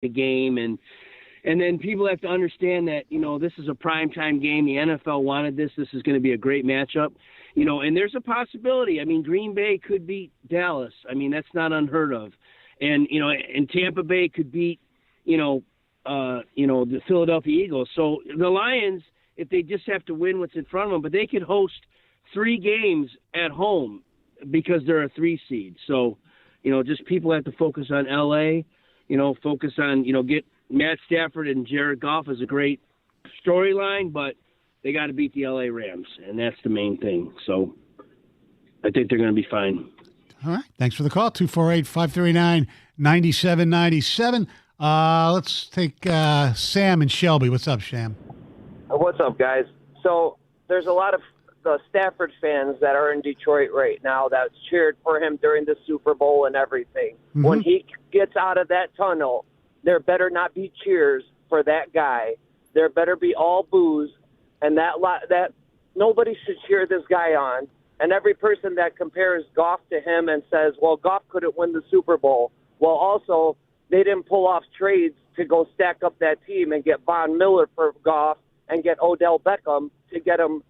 the game. And then people have to understand that, this is a primetime game. The NFL wanted this. This is going to be a great matchup. And there's a possibility. I mean, Green Bay could beat Dallas. I mean, that's not unheard of. And, and Tampa Bay could beat, the Philadelphia Eagles. So the Lions, if they just have to win what's in front of them, but they could host 3 games at home because they're a 3 seed. So, just people have to focus on L.A., focus on, get Matt Stafford and Jared Goff is a great storyline, but they got to beat the L.A. Rams, and that's the main thing. So I think they're going to be fine. All right. Thanks for the call. 248-539-9797. Let's take Sam and Shelby. What's up, Sam? What's up, guys? So there's a lot of the Stafford fans that are in Detroit right now that's cheered for him during the Super Bowl and everything. Mm-hmm. When he gets out of that tunnel, there better not be cheers for that guy. There better be all boos, and that nobody should cheer this guy on. And every person that compares Goff to him and says, well, Goff couldn't win the Super Bowl. Well, also, they didn't pull off trades to go stack up that team and get Von Miller for Goff and get Odell Beckham to get him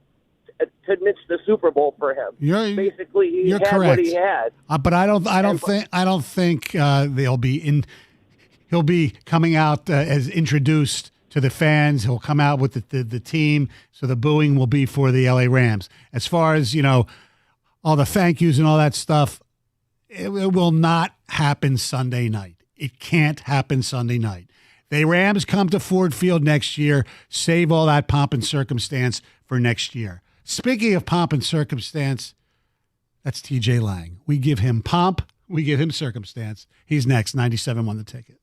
to niche the Super Bowl for him. Basically, he had correct. what he had. But I don't think they'll be in. He'll be coming out as introduced to the fans. He'll come out with the team, so the booing will be for the LA Rams. As far as all the thank yous and all that stuff, it will not happen Sunday night. It can't happen Sunday night. The Rams come to Ford Field next year. Save all that pomp and circumstance for next year. Speaking of pomp and circumstance, that's TJ Lang. We give him pomp. We give him circumstance. He's next. 97 won the ticket.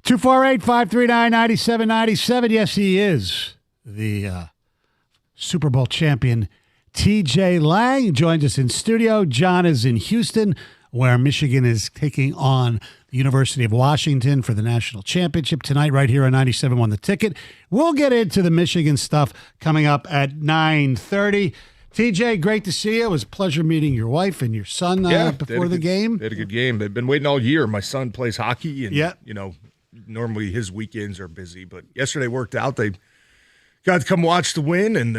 Two four eight 539-9797. Yes, he is the Super Bowl champion, TJ Lang. Joins us in studio. John is in Houston, where Michigan is taking on the University of Washington for the national championship tonight, right here on 97 won the ticket. We'll get into the Michigan stuff coming up at 9:30. TJ, great to see you. It was a pleasure meeting your wife and your son before the game. They had a good game. They've been waiting all year. My son plays hockey, and normally his weekends are busy, but yesterday worked out. They got to come watch the win, and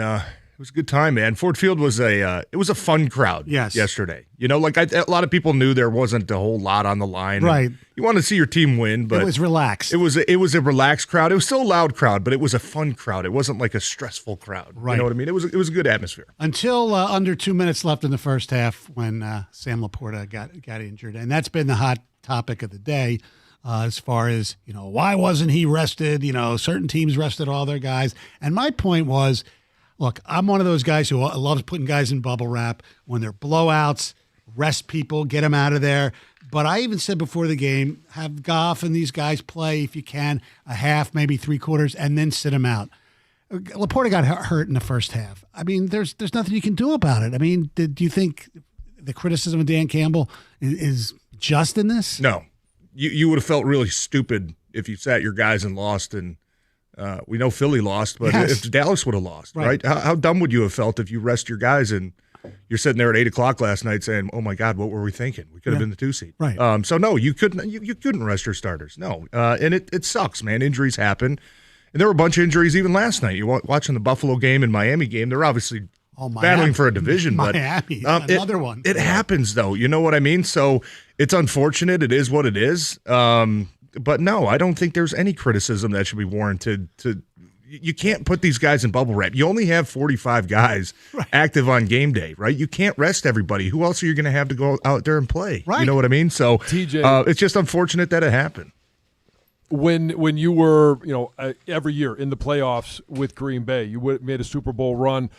It was a good time, man. Ford Field was it was a fun crowd yesterday. You know, like a lot of people knew there wasn't a whole lot on the line. Right. You want to see your team win, but it was relaxed. It was a relaxed crowd. It was still a loud crowd, but it was a fun crowd. It wasn't like a stressful crowd. Right. You know what I mean? It was a good atmosphere. Until under 2 minutes left in the first half when Sam Laporta got injured. And that's been the hot topic of the day as far as, you know, why wasn't he rested? You know, certain teams rested all their guys. And my point was, look, I'm one of those guys who loves putting guys in bubble wrap. When they're blowouts, rest people, get them out of there. But I even said before the game, have Goff and these guys play, if you can, a half, maybe 3/4, and then sit them out. Laporta got hurt in the first half. I mean, there's nothing you can do about it. I mean, do you think the criticism of Dan Campbell is just in this? No. You would have felt really stupid if you sat your guys and lost, and we know Philly lost, but if Dallas would have lost, right? How dumb would you have felt if you rest your guys and you're sitting there at 8 o'clock last night saying, "Oh my God, what were we thinking? We could have been the 2 seed." Right. So no, you couldn't rest your starters. No, and it sucks, man. Injuries happen, and there were a bunch of injuries even last night. You watching the Buffalo game and Miami game? They're obviously battling for a division, Miami, another one. It happens though. You know what I mean? So it's unfortunate. It is what it is. But no, I don't think there's any criticism that should be warranted. You can't put these guys in bubble wrap. You only have 45 guys active on game day, right? You can't rest everybody. Who else are you going to have to go out there and play? Right. You know what I mean? So TJ, it's just unfortunate that it happened. When you were, every year in the playoffs with Green Bay, you made a Super Bowl run.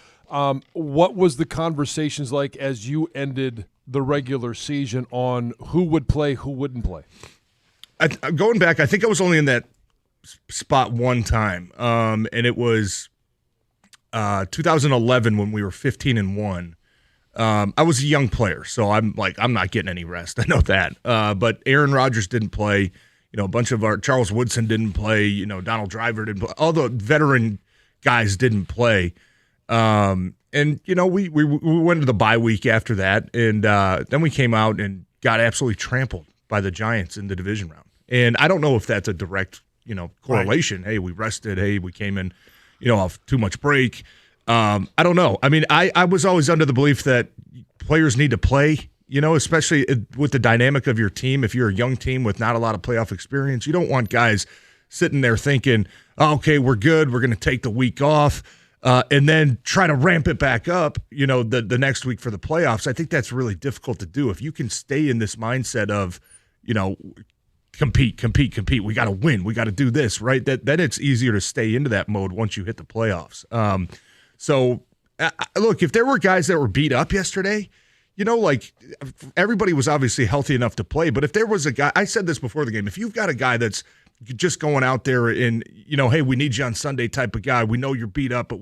What was the conversations like as you ended the regular season on who would play, who wouldn't play? Going back, I think I was only in that spot one time, and it was 2011 when we were 15-1. I was a young player, so I'm not getting any rest. I know that. But Aaron Rodgers didn't play. A bunch of our Charles Woodson didn't play. Donald Driver didn't play. All the veteran guys didn't play. And we went to the bye week after that, and then we came out and got absolutely trampled by the Giants in the division round. And I don't know if that's a direct, correlation. Right. Hey, we rested. Hey, we came in, off too much break. I don't know. I mean, I was always under the belief that players need to play, especially with the dynamic of your team. If you're a young team with not a lot of playoff experience, you don't want guys sitting there thinking, oh, okay, we're good. We're going to take the week off. And then try to ramp it back up, the next week for the playoffs. I think that's really difficult to do. If you can stay in this mindset of, compete. We got to win. We got to do this, right? Then it's easier to stay into that mode once you hit the playoffs. So, look, if there were guys that were beat up yesterday, everybody was obviously healthy enough to play. But if there was a guy, I said this before the game, if you've got a guy that's just going out there and, hey, we need you on Sunday type of guy. We know you're beat up, but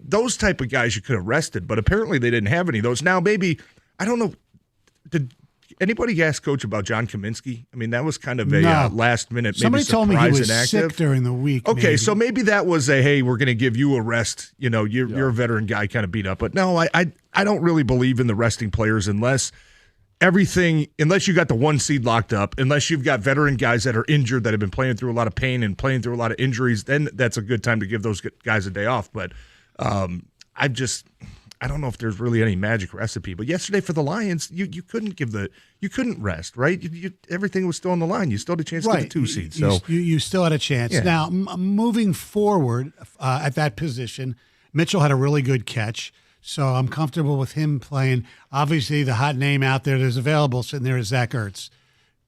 those type of guys you could have rested. But apparently they didn't have any of those. Now, maybe, I don't know, did anybody ask Coach about John Kaminsky? I mean, that was kind of a last minute, maybe somebody told me he was inactive. sick during the week. Okay, maybe. So maybe that was hey, we're going to give you a rest. You're a veteran guy, kind of beat up. But no, I don't really believe in the resting players unless you got the 1 seed locked up, unless you've got veteran guys that are injured that have been playing through a lot of pain and playing through a lot of injuries, then that's a good time to give those guys a day off. But I don't know if there's really any magic recipe. But yesterday for the Lions, you couldn't rest, right? Everything was still on the line. You still had a chance to get the 2 seed. So you still had a chance. Yeah. Now, moving forward at that position, Mitchell had a really good catch. So I'm comfortable with him playing. Obviously, the hot name out there that's available sitting there is Zach Ertz.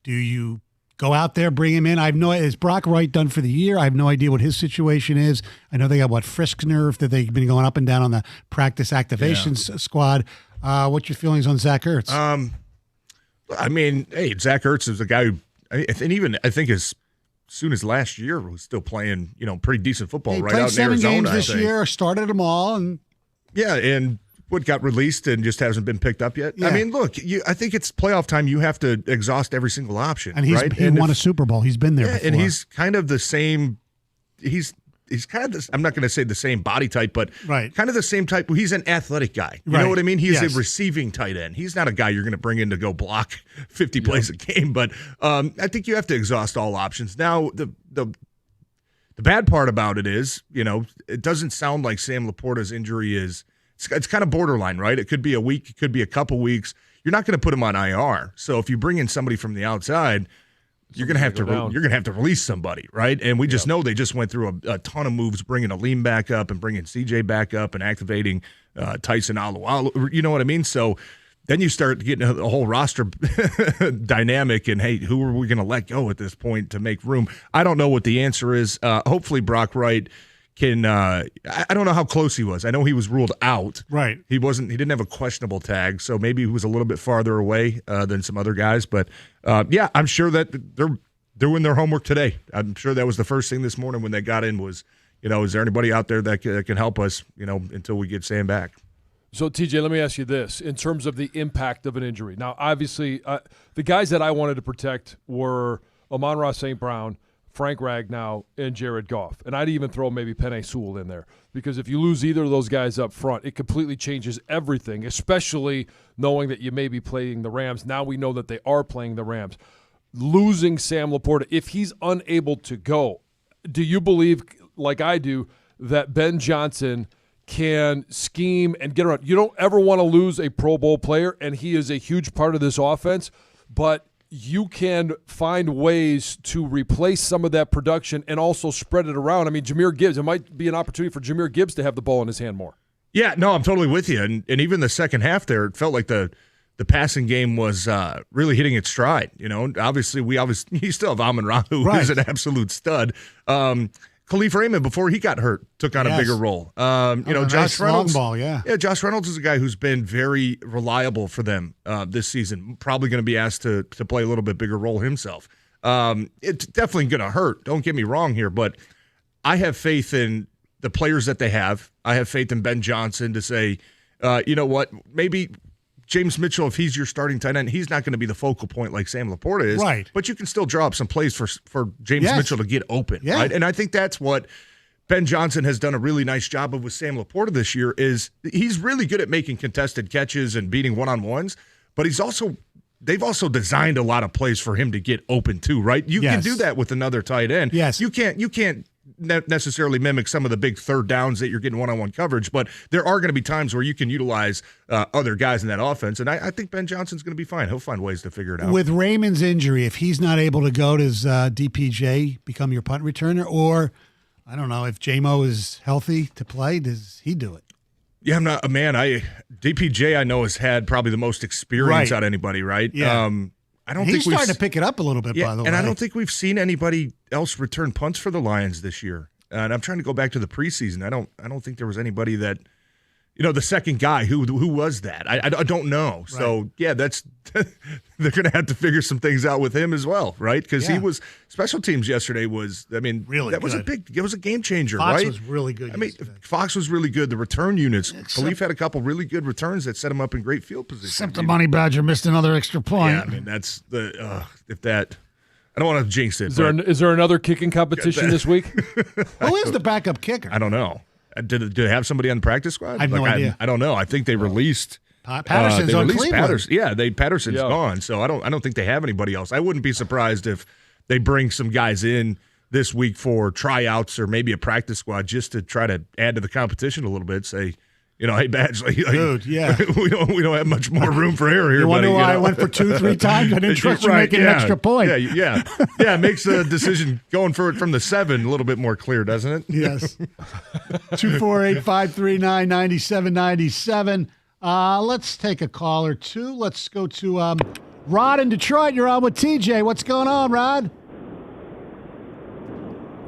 Do you go out there, bring him in? I have no idea. Is Brock Wright done for the year? I have no idea what his situation is. I know they got, Friskner, that they've been going up and down on the practice activations squad. What's your feelings on Zach Ertz? I mean, hey, Zach Ertz is a guy who I think as soon as last year was still playing, pretty decent football right out in Arizona. He played 7 games this year, started them all, and what got released and just hasn't been picked up yet. Yeah. I mean, look, I think it's playoff time. You have to exhaust every single option, and right? He won a Super Bowl. He's been there before. And he's kind of the same. He's kind of this. I'm not going to say the same body type, but kind of the same type. He's an athletic guy. You know what I mean? He's a receiving tight end. He's not a guy you're going to bring in to go block 50 plays a game. But I think you have to exhaust all options. Now, The bad part about it is, it doesn't sound like Sam Laporta's injury is it's kind of borderline, right? It could be a week, it could be a couple weeks. You're not going to put him on IR. So if you bring in somebody from the outside, you're going to have to release somebody, right? And we just know they just went through a ton of moves, bringing Aleem back up and bringing CJ back up and activating Tyson Alualu. You know what I mean? So then you start getting a whole roster dynamic, and hey, who are we going to let go at this point to make room? I don't know what the answer is. Hopefully, Brock Wright can. I don't know how close he was. I know he was ruled out. Right. He wasn't. He didn't have a questionable tag, so maybe he was a little bit farther away than some other guys. But yeah, I'm sure that they're doing their homework today. I'm sure that was the first thing this morning when they got in was, is there anybody out there that can help us? Until we get Sam back. So, TJ, let me ask you this. In terms of the impact of an injury. Now, obviously, the guys that I wanted to protect were Amon-Ra St. Brown, Frank Ragnow, and Jared Goff. And I'd even throw maybe Penei Sewell in there. Because if you lose either of those guys up front, it completely changes everything, especially knowing that you may be playing the Rams. Now we know that they are playing the Rams. Losing Sam Laporta, if he's unable to go, do you believe, like I do, that Ben Johnson – can scheme and get around? You don't ever want to lose a Pro Bowl player, and he is a huge part of this offense, but you can find ways to replace some of that production and also spread it around. I mean, Jahmyr Gibbs, it might be an opportunity for Jahmyr Gibbs to have the ball in his hand more. Yeah, no, I'm totally with you. And even the second half there, it felt like the passing game was really hitting its stride. Obviously, you still have Amon-Ra, who is an absolute stud. Khalif Raymond, before he got hurt, took on a bigger role. Josh Reynolds. Long ball, Josh Reynolds is a guy who's been very reliable for them this season. Probably going to be asked to play a little bit bigger role himself. It's definitely going to hurt. Don't get me wrong here, but I have faith in the players that they have. I have faith in Ben Johnson to say, you know what, maybe James Mitchell, if he's your starting tight end, he's not going to be the focal point like Sam Laporta is. Right. But you can still draw up some plays for James Mitchell to get open. Yeah. Right. And I think that's what Ben Johnson has done a really nice job of with Sam Laporta this year is he's really good at making contested catches and beating one-on-ones, but they've also designed a lot of plays for him to get open too, right? You can do that with another tight end. Yes. You can't necessarily mimic some of the big third downs that you're getting one-on-one coverage, but there are going to be times where you can utilize other guys in that offense, and I think Ben Johnson's going to be fine. He'll find ways to figure it out. With Raymond's injury, if he's not able to go, does DPJ become your punt returner? Or, I don't know, if J-Mo is healthy to play, does he do it? Yeah, I'm not a man. DPJ I know has had probably the most experience out of anybody, right? Yeah. He's starting to pick it up a little bit, by the way. And I don't think we've seen anybody else return punts for the Lions this year. And I'm trying to go back to the preseason. I don't think there was anybody that, the second guy who was that. I don't know. Right. So yeah, that's they're going to have to figure some things out with him as well, right? Because he was special teams yesterday was. I mean, really that good. It was a game changer, Fox right? was really good. I mean, Fox was really good. The return units, Khalif had a couple really good returns that set him up in great field position. Except the Money Badger missed another extra point. Yeah, I mean that's the if that. I don't want to jinx it. Is there another kicking competition this week? Who is the backup kicker? I don't know. Did they have somebody on the practice squad? I have no idea. I don't know. I think they released Patterson's on Cleveland. Patterson's gone, so I don't think they have anybody else. I wouldn't be surprised if they bring some guys in this week for tryouts or maybe a practice squad just to try to add to the competition a little bit. Say, hey, Badge, dude, yeah, we don't have much more room for error here. You wonder buddy, why I went for 2-3 times? I didn't trust you making an extra point. Yeah. It makes the decision going for it from the 7 a little bit more clear, doesn't it? Yes. 248-539-9797. Let's take a call or two. Let's go to Rod in Detroit. You're on with TJ. What's going on, Rod?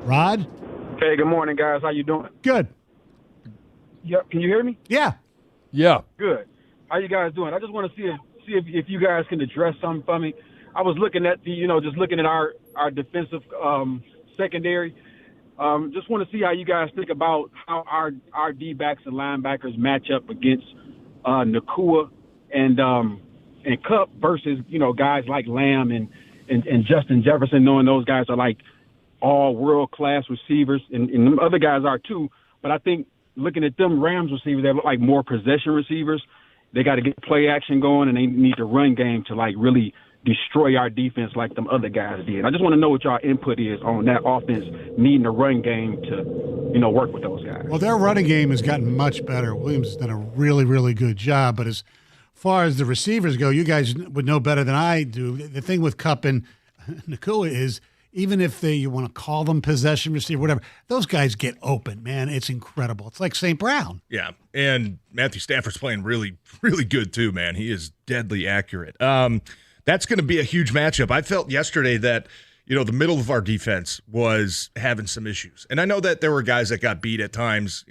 Rod? Hey, good morning, guys. How you doing? Good. Yep. Can you hear me? Yeah. Good. How you guys doing? I just want to see if you guys can address something for me. I was looking at just looking at our defensive secondary. Just want to see how you guys think about how our D-backs and linebackers match up against Nakua and Kupp versus guys like Lamb and Justin Jefferson, knowing those guys are like all world-class receivers, and the other guys are too. But I think looking at them Rams receivers, they look like more possession receivers. They got to get play action going, and they need the run game to like really destroy our defense like them other guys did. I just want to know what y'all input is on that offense needing a run game to, work with those guys. Well, their running game has gotten much better. Williams has done a really, really good job. But as far as the receivers go, you guys would know better than I do. The thing with Kupp and Nakua is even if you want to call them possession receiver, whatever, those guys get open, man. It's incredible. It's like St. Brown. Yeah, and Matthew Stafford's playing really, really good too, man. He is deadly accurate. That's going to be a huge matchup. I felt yesterday that the middle of our defense was having some issues. And I know that there were guys that got beat at times.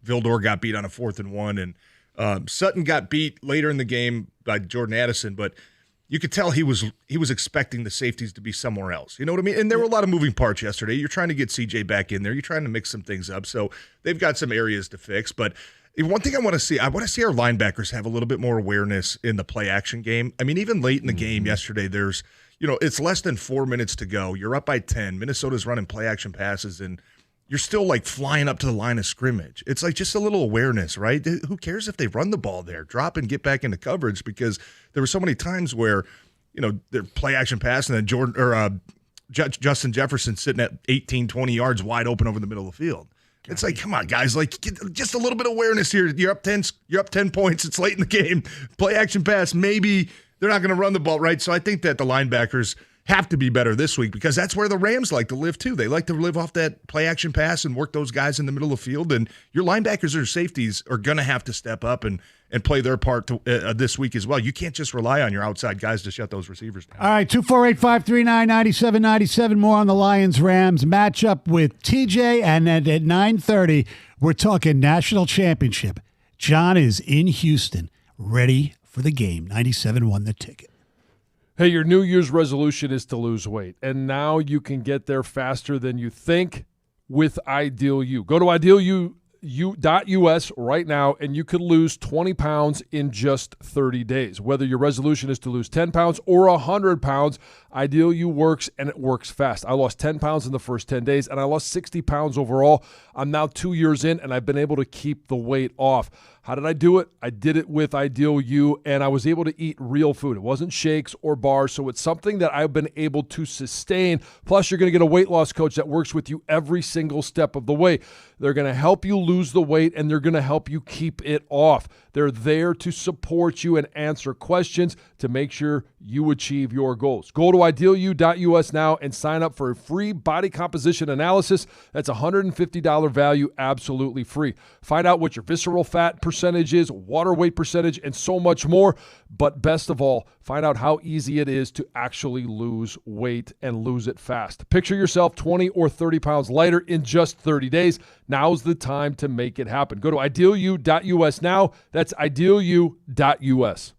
Vildor got beat on a 4th and 1, and Sutton got beat later in the game by Jordan Addison, but you could tell he was expecting the safeties to be somewhere else. You know what I mean? And there were a lot of moving parts yesterday. You're trying to get CJ back in there. You're trying to mix some things up. So they've got some areas to fix. But one thing I want to see our linebackers have a little bit more awareness in the play action game. I mean, even late in the game yesterday, there's it's less than 4 minutes to go. You're up by 10. Minnesota's running play action passes, and you're still like flying up to the line of scrimmage. It's like just a little awareness, right? Who cares if they run the ball there? Drop and get back into coverage, because there were so many times where, their play action pass and then Justin Jefferson sitting at 18, 20 yards wide open over the middle of the field. It's like, come on, guys, like get just a little bit of awareness here. You're up 10 points. It's late in the game. Play action pass. Maybe they're not going to run the ball, right? So I think that the linebackers have to be better this week, because that's where the Rams like to live too. They like to live off that play action pass and work those guys in the middle of the field. And your linebackers or safeties are going to have to step up and play their part this week as well. You can't just rely on your outside guys to shut those receivers down. All right, 248-539-9797. More on the Lions-Rams matchup with TJ. And then at 9:30, we're talking national championship. John is in Houston, ready for the game. 97 The Ticket. Hey, your New Year's resolution is to lose weight, and now you can get there faster than you think with Ideal You. Go to idealu.us right now, and you could lose 20 pounds in just 30 days. Whether your resolution is to lose 10 pounds or 100 pounds, Ideal You works, and it works fast. I lost 10 pounds in the first 10 days, and I lost 60 pounds overall. I'm now 2 years in, and I've been able to keep the weight off. How did I do it? I did it with Ideal You, and I was able to eat real food. It wasn't shakes or bars, so it's something that I've been able to sustain. Plus, you're going to get a weight loss coach that works with you every single step of the way. They're going to help you lose the weight, and they're going to help you keep it off. They're there to support you and answer questions to make sure you achieve your goals. Go to idealu.us now and sign up for a free body composition analysis. That's $150 value, absolutely free. Find out what your visceral fat percentage is, water weight percentage, and so much more. But best of all, find out how easy it is to actually lose weight and lose it fast. Picture yourself 20 or 30 pounds lighter in just 30 days. Now's the time to make it happen. Go to idealu.us now. That's idealu.us.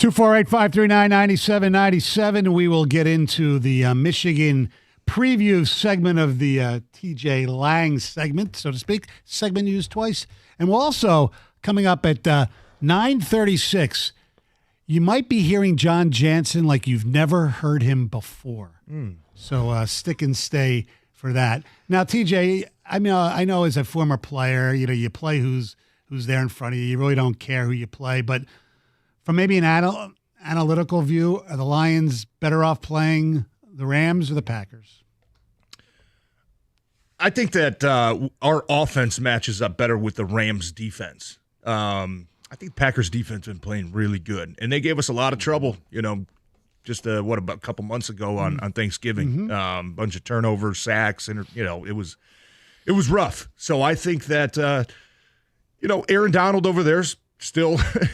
248-539-9797. We will get into the Michigan preview segment of the TJ Lang segment, so to speak. Segment used twice. And we'll also, coming up at 9:36, you might be hearing John Jansen like you've never heard him before. So stick and stay for that. Now, TJ, I mean, I know as a former player, you play who's there in front of you. You really don't care who you play. But from maybe an analytical view, are the Lions better off playing the Rams or the Packers? I think that our offense matches up better with the Rams' defense. I think Packers' defense has been playing really good, and they gave us a lot of trouble, just about a couple months ago on Thanksgiving. Bunch of turnovers, sacks, and it was rough. So I think that Aaron Donald over there's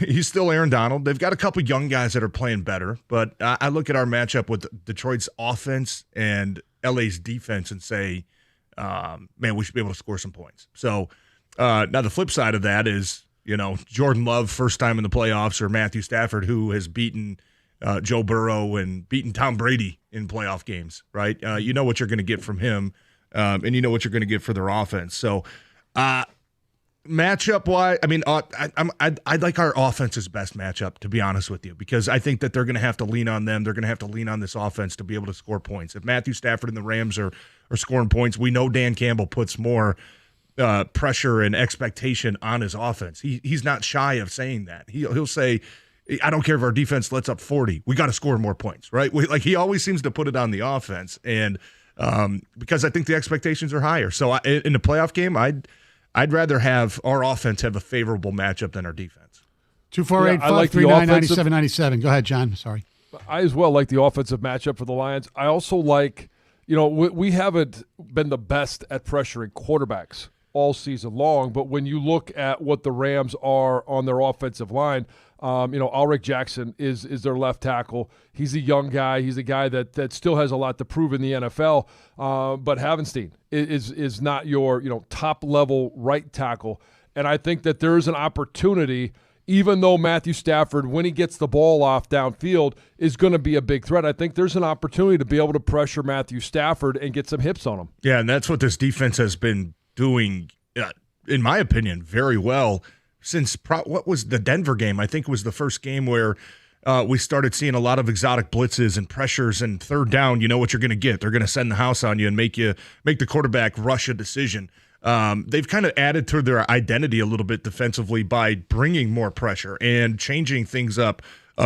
he's still Aaron Donald. They've got a couple young guys that are playing better, but I look at our matchup with Detroit's offense and LA's defense and say, man, we should be able to score some points. So now the flip side of that is, Jordan Love, first time in the playoffs, or Matthew Stafford, who has beaten Joe Burrow and beaten Tom Brady in playoff games, right? You know what you're going to get from him, and you know what you're going to get for their offense. So matchup-wise, I mean, I'd like our offense's best matchup, to be honest with you, because I think that they're going to have to lean on them. They're going to have to lean on this offense to be able to score points. If Matthew Stafford and the Rams are scoring points, we know Dan Campbell puts more pressure and expectation on his offense. He's not shy of saying that. He'll say, I don't care if our defense lets up 40. We got to score more points, right? He always seems to put it on the offense, and because I think the expectations are higher. So in the playoff game, I'd rather have our offense have a favorable matchup than our defense. 248-539-9797. Go ahead, John. Sorry. I as well like the offensive matchup for the Lions. I also like, we haven't been the best at pressuring quarterbacks all season long, but when you look at what the Rams are on their offensive line, Ulrich Jackson is their left tackle. He's a young guy. He's a guy that still has a lot to prove in the NFL. But Havenstein is not your top level right tackle. And I think that there is an opportunity, even though Matthew Stafford, when he gets the ball off downfield, is going to be a big threat. I think there's an opportunity to be able to pressure Matthew Stafford and get some hips on him. Yeah, and that's what this defense has been doing, in my opinion, very well since what was the Denver game? I think it was the first game where we started seeing a lot of exotic blitzes and pressures, and third down, you know what you're going to get. They're going to send the house on you and make the quarterback rush a decision. They've kind of added to their identity a little bit defensively by bringing more pressure and changing things up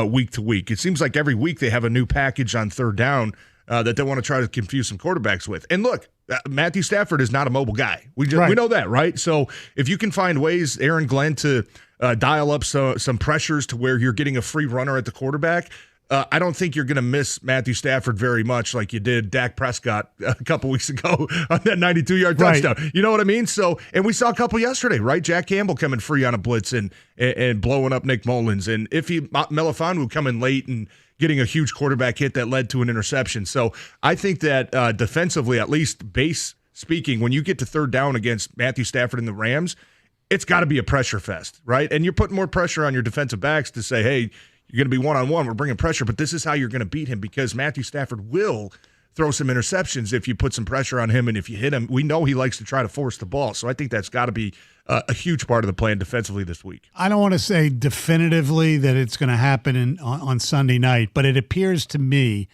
week to week. It seems like every week they have a new package on third down that they want to try to confuse some quarterbacks with. And look, Matthew Stafford is not a mobile guy. We know that, right? So if you can find ways, Aaron Glenn, to dial up some pressures to where you're getting a free runner at the quarterback, I don't think you're going to miss Matthew Stafford very much like you did Dak Prescott a couple weeks ago on that 92-yard touchdown. Right. You know what I mean? So, and we saw a couple yesterday, right? Jack Campbell coming free on a blitz and blowing up Nick Mullins, and Melifonwu coming late and getting a huge quarterback hit that led to an interception. So I think that defensively, at least base speaking, when you get to third down against Matthew Stafford and the Rams, it's got to be a pressure fest, right? And you're putting more pressure on your defensive backs to say, hey, you're going to be one-on-one, we're bringing pressure, but this is how you're going to beat him, because Matthew Stafford will throw some interceptions if you put some pressure on him, and if you hit him, we know he likes to try to force the ball. So I think that's got to be a huge part of the plan defensively this week. I don't want to say definitively that it's going to happen on Sunday night, but it appears to me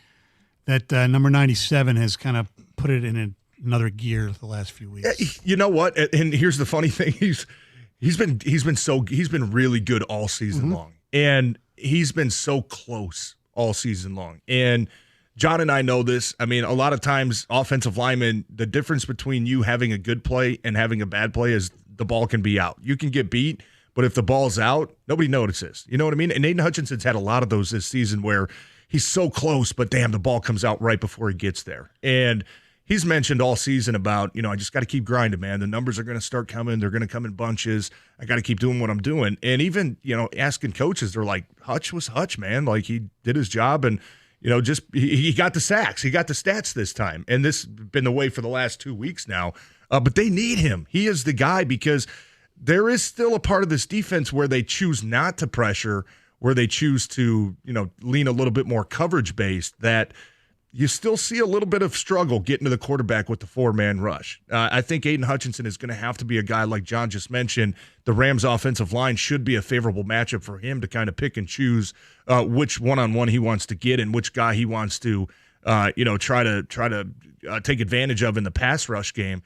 that number 97 has kind of put it in another gear the last few weeks. You know what? And here's the funny thing: he's been really good all season long, and he's been so close all season long. And John and I know this. I mean, a lot of times offensive linemen, the difference between you having a good play and having a bad play is the ball can be out. You can get beat, but if the ball's out, nobody notices. You know what I mean? And Aiden Hutchinson's had a lot of those this season where he's so close, but damn, the ball comes out right before he gets there. And he's mentioned all season about, I just got to keep grinding, man. The numbers are going to start coming. They're going to come in bunches. I got to keep doing what I'm doing. And even, asking coaches, they're like, Hutch was Hutch, man. Like, he did his job, and, he got the sacks. He got the stats this time. And this has been the way for the last 2 weeks now. But they need him. He is the guy, because there is still a part of this defense where they choose not to pressure where they choose to, lean a little bit more coverage based, that you still see a little bit of struggle getting to the quarterback with the 4-man rush. I think Aiden Hutchinson is going to have to be a guy like John just mentioned. The Rams' offensive line should be a favorable matchup for him to kind of pick and choose which one-on-one he wants to get and which guy he wants to, try to take advantage of in the pass rush game.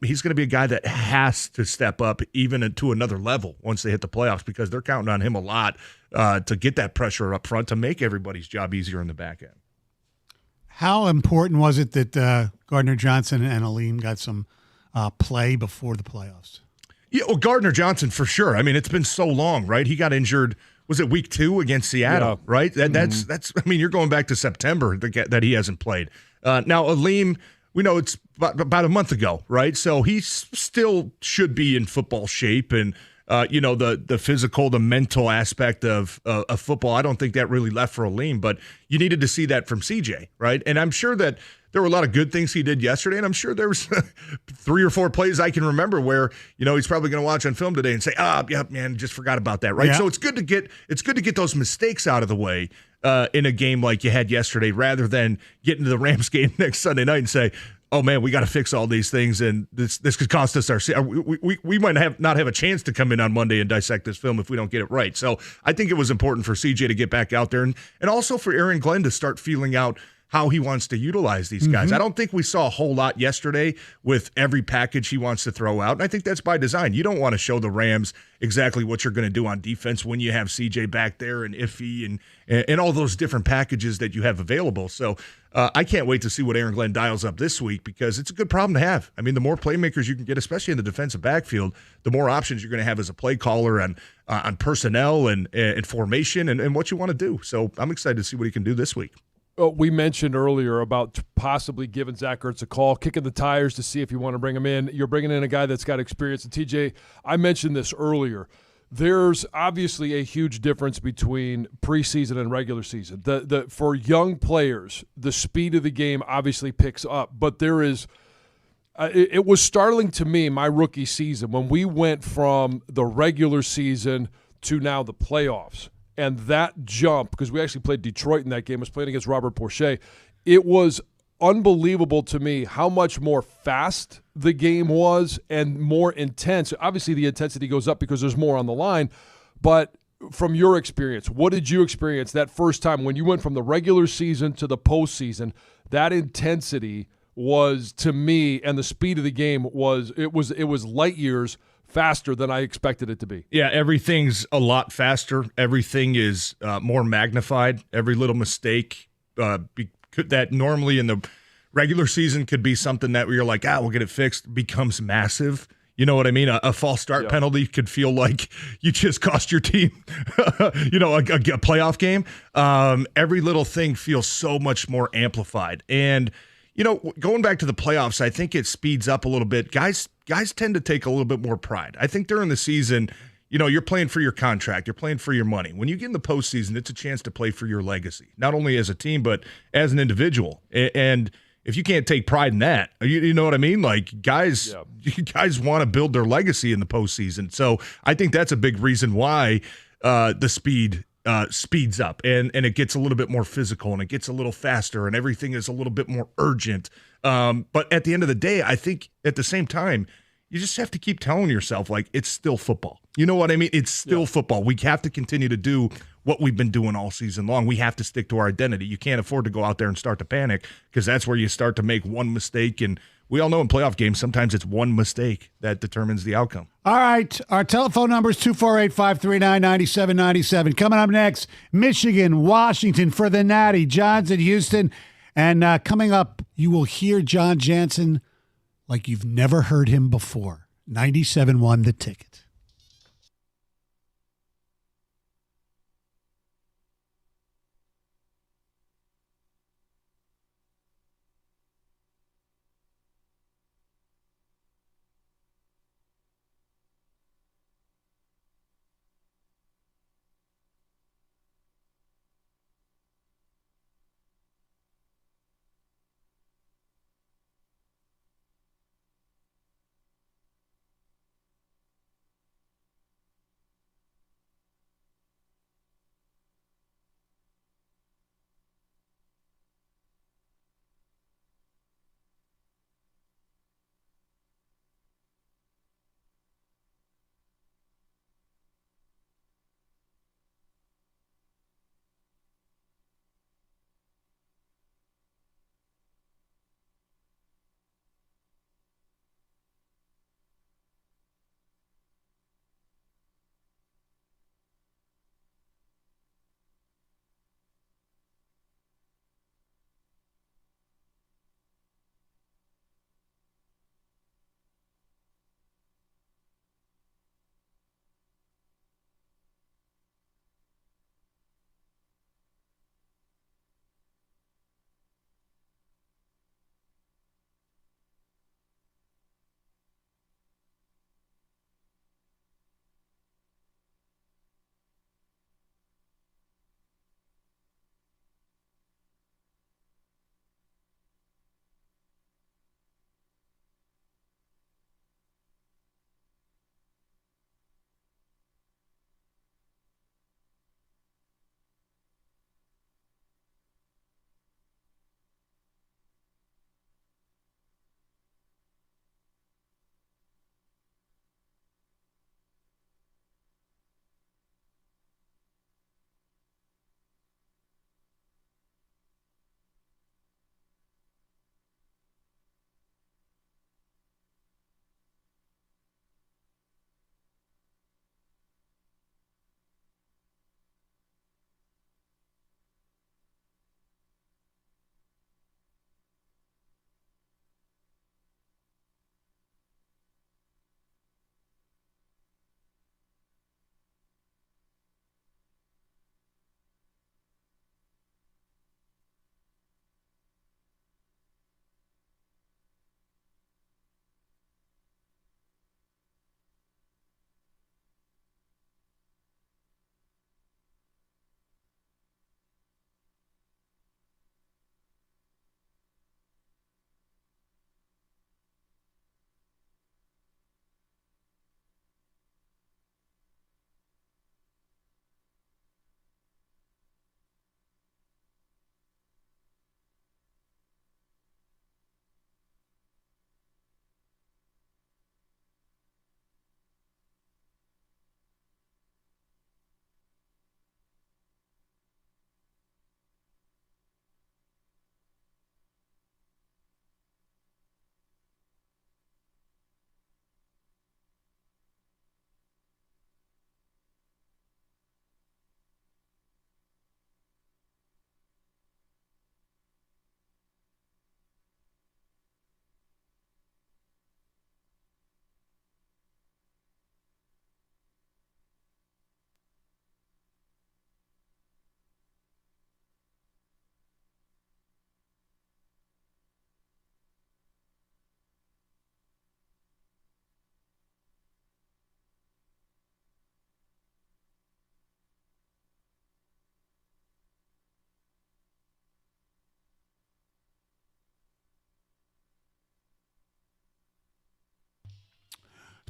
He's going to be a guy that has to step up even to another level once they hit the playoffs, because they're counting on him a lot to get that pressure up front to make everybody's job easier in the back end. How important was it that Gardner Johnson and Aleem got some play before the playoffs? Yeah, well, Gardner Johnson for sure. I mean, it's been so long, right? He got injured. Was it week 2 against Seattle, right? That's. I mean, you're going back to September that he hasn't played. Now, Aleem, we know it's about a month ago, right? So he still should be in football shape, and the physical, the mental aspect of football. I don't think that really left for Aleem, but you needed to see that from CJ, right? And I'm sure that there were a lot of good things he did yesterday, and I'm sure there was 3 or 4 plays I can remember where he's probably going to watch on film today and say, yeah, man, just forgot about that, right? Yeah. So it's good to get those mistakes out of the way in a game like you had yesterday, rather than get into the Rams game next Sunday night and say, oh man, we got to fix all these things, and this could cost us we might not have a chance to come in on Monday and dissect this film if we don't get it right. So I think it was important for CJ to get back out there, and also for Aaron Glenn to start feeling out how he wants to utilize these guys. I don't think we saw a whole lot yesterday with every package he wants to throw out, and I think that's by design. You don't want to show the Rams exactly what you're going to do on defense when you have CJ back there and Iffy and all those different packages that you have available. So I can't wait to see what Aaron Glenn dials up this week, because it's a good problem to have. I mean, the more playmakers you can get, especially in the defensive backfield, the more options you're going to have as a play caller on personnel and formation and what you want to do. So I'm excited to see what he can do this week. We mentioned earlier about possibly giving Zach Ertz a call, kicking the tires to see if you want to bring him in. You're bringing in a guy that's got experience. And TJ, I mentioned this earlier. There's obviously a huge difference between preseason and regular season. For young players, the speed of the game obviously picks up, but there is it was startling to me my rookie season when we went from the regular season to now the playoffs. And that jump, because we actually played Detroit in that game, was playing against Robert Porcher. It was unbelievable to me how much more fast the game was and more intense. Obviously, the intensity goes up because there's more on the line. But from your experience, what did you experience that first time when you went from the regular season to the postseason? That intensity was, to me, and the speed of the game was light years faster than I expected it to be. Yeah, everything's a lot faster. Everything is more magnified. Every little mistake that normally in the regular season could be something that you're like, we'll get it fixed, becomes massive. You know what I mean? A false start penalty could feel like you just cost your team, a playoff game. Every little thing feels so much more amplified. And, going back to the playoffs, I think it speeds up a little bit. Guys tend to take a little bit more pride. I think during the season, you're playing for your contract. You're playing for your money. When you get in the postseason, it's a chance to play for your legacy, not only as a team, but as an individual. And if you can't take pride in that, you know what I mean? Like guys want to build their legacy in the postseason. So I think that's a big reason why the speed speeds up and it gets a little bit more physical and it gets a little faster and everything is a little bit more urgent. But at the end of the day, I think at the same time, you just have to keep telling yourself, like, it's still football. You know what I mean? It's still football. We have to continue to do what we've been doing all season long. We have to stick to our identity. You can't afford to go out there and start to panic, because that's where you start to make one mistake. And we all know in playoff games, sometimes it's one mistake that determines the outcome. All right. Our telephone number is 248-539-9797. Coming up next, Michigan, Washington for the Natty. John's in Houston. And coming up, you will hear John Jansen like you've never heard him before. 97.1 The Ticket.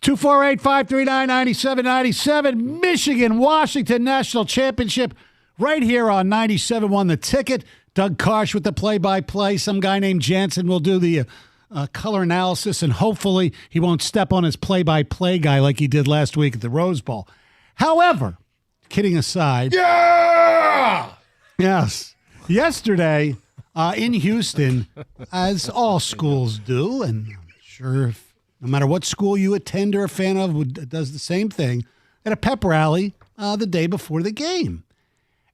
248-539-9797. Michigan, Washington National Championship right here on 97.1 The Ticket. Doug Karsh with the play-by-play. Some guy named Jansen will do the color analysis, and hopefully he won't step on his play-by-play guy like he did last week at the Rose Bowl. However, kidding aside. Yeah! Yes. Yesterday in Houston, as all schools do, and I'm sure no matter what school you attend or a fan of does the same thing, at a pep rally the day before the game.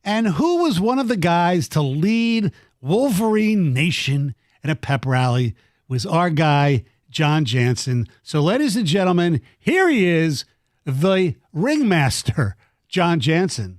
And who was one of the guys to lead Wolverine Nation in a pep rally was our guy, John Jansen. So, ladies and gentlemen, here he is, the ringmaster, John Jansen.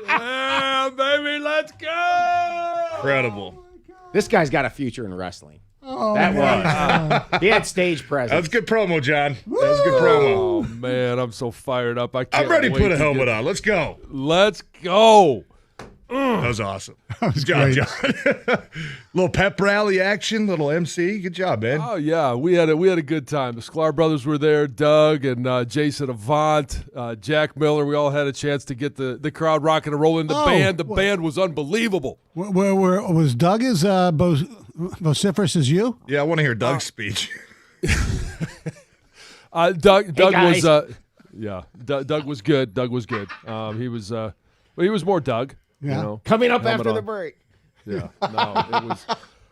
Yeah, baby, let's go! Incredible. This guy's got a future in wrestling. Oh, That was. He had stage presence. That was good promo, John. That was good promo. Oh, man, I'm so fired up. I'm ready to put a helmet on. Let's go. Let's go. That was awesome. That was Good job, great. John. Little pep rally action, little MC. Good job, man. Oh yeah, we had a good time. The Sklar brothers were there, Doug and Jason Avant, Jack Miller. We all had a chance to get the crowd rocking and rolling. The band was unbelievable. Where was Doug as vociferous as you? Yeah, I want to hear Doug's speech. Doug guys. was Doug was good. Doug was good. He was more Doug. Yeah. You know, Coming up helmet after the on. break. Yeah, no, it was.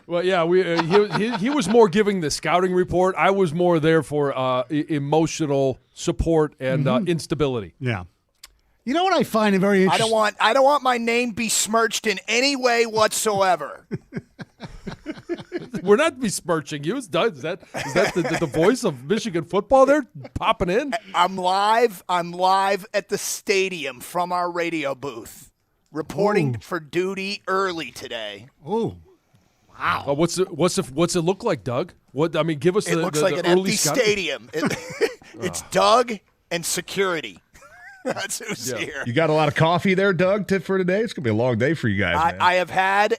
Well, yeah, he was more giving the scouting report. I was more there for emotional support and instability. Yeah. You know what I find very interesting? I don't want my name besmirched in any way whatsoever. We're not besmirching you. Is that the voice of Michigan football there popping in? I'm live at the stadium from our radio booth, reporting for duty early today. Oh, Wow. What's it look like, Doug? Give us It looks like an early empty stadium. It's Doug and security. That's who's here. You got a lot of coffee there, Doug, for today? It's going to be a long day for you guys, man. I have had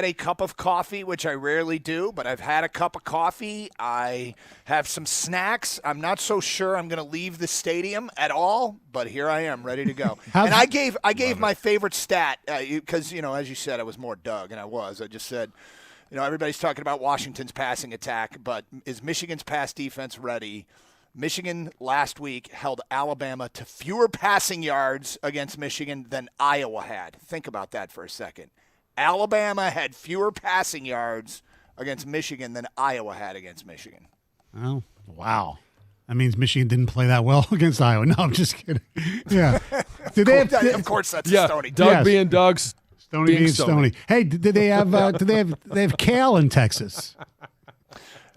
a cup of coffee, which I rarely do, but I've had a cup of coffee. I have some snacks. I'm not so sure I'm going to leave the stadium at all, but here I am, ready to go. And I gave my favorite stat because, as you said, I was more Doug, and I just said, everybody's talking about Washington's passing attack, but is Michigan's pass defense ready? Michigan last week held Alabama to fewer passing yards against Michigan than Iowa had. Think about that for a second. Alabama had fewer passing yards against Michigan than Iowa had against Michigan. Oh, wow. That means Michigan didn't play that well against Iowa. No, I'm just kidding. Yeah. Of course, that's Stoney. Doug being Doug's. Stoney being Stoney. Hey, did they have they have kale in Texas?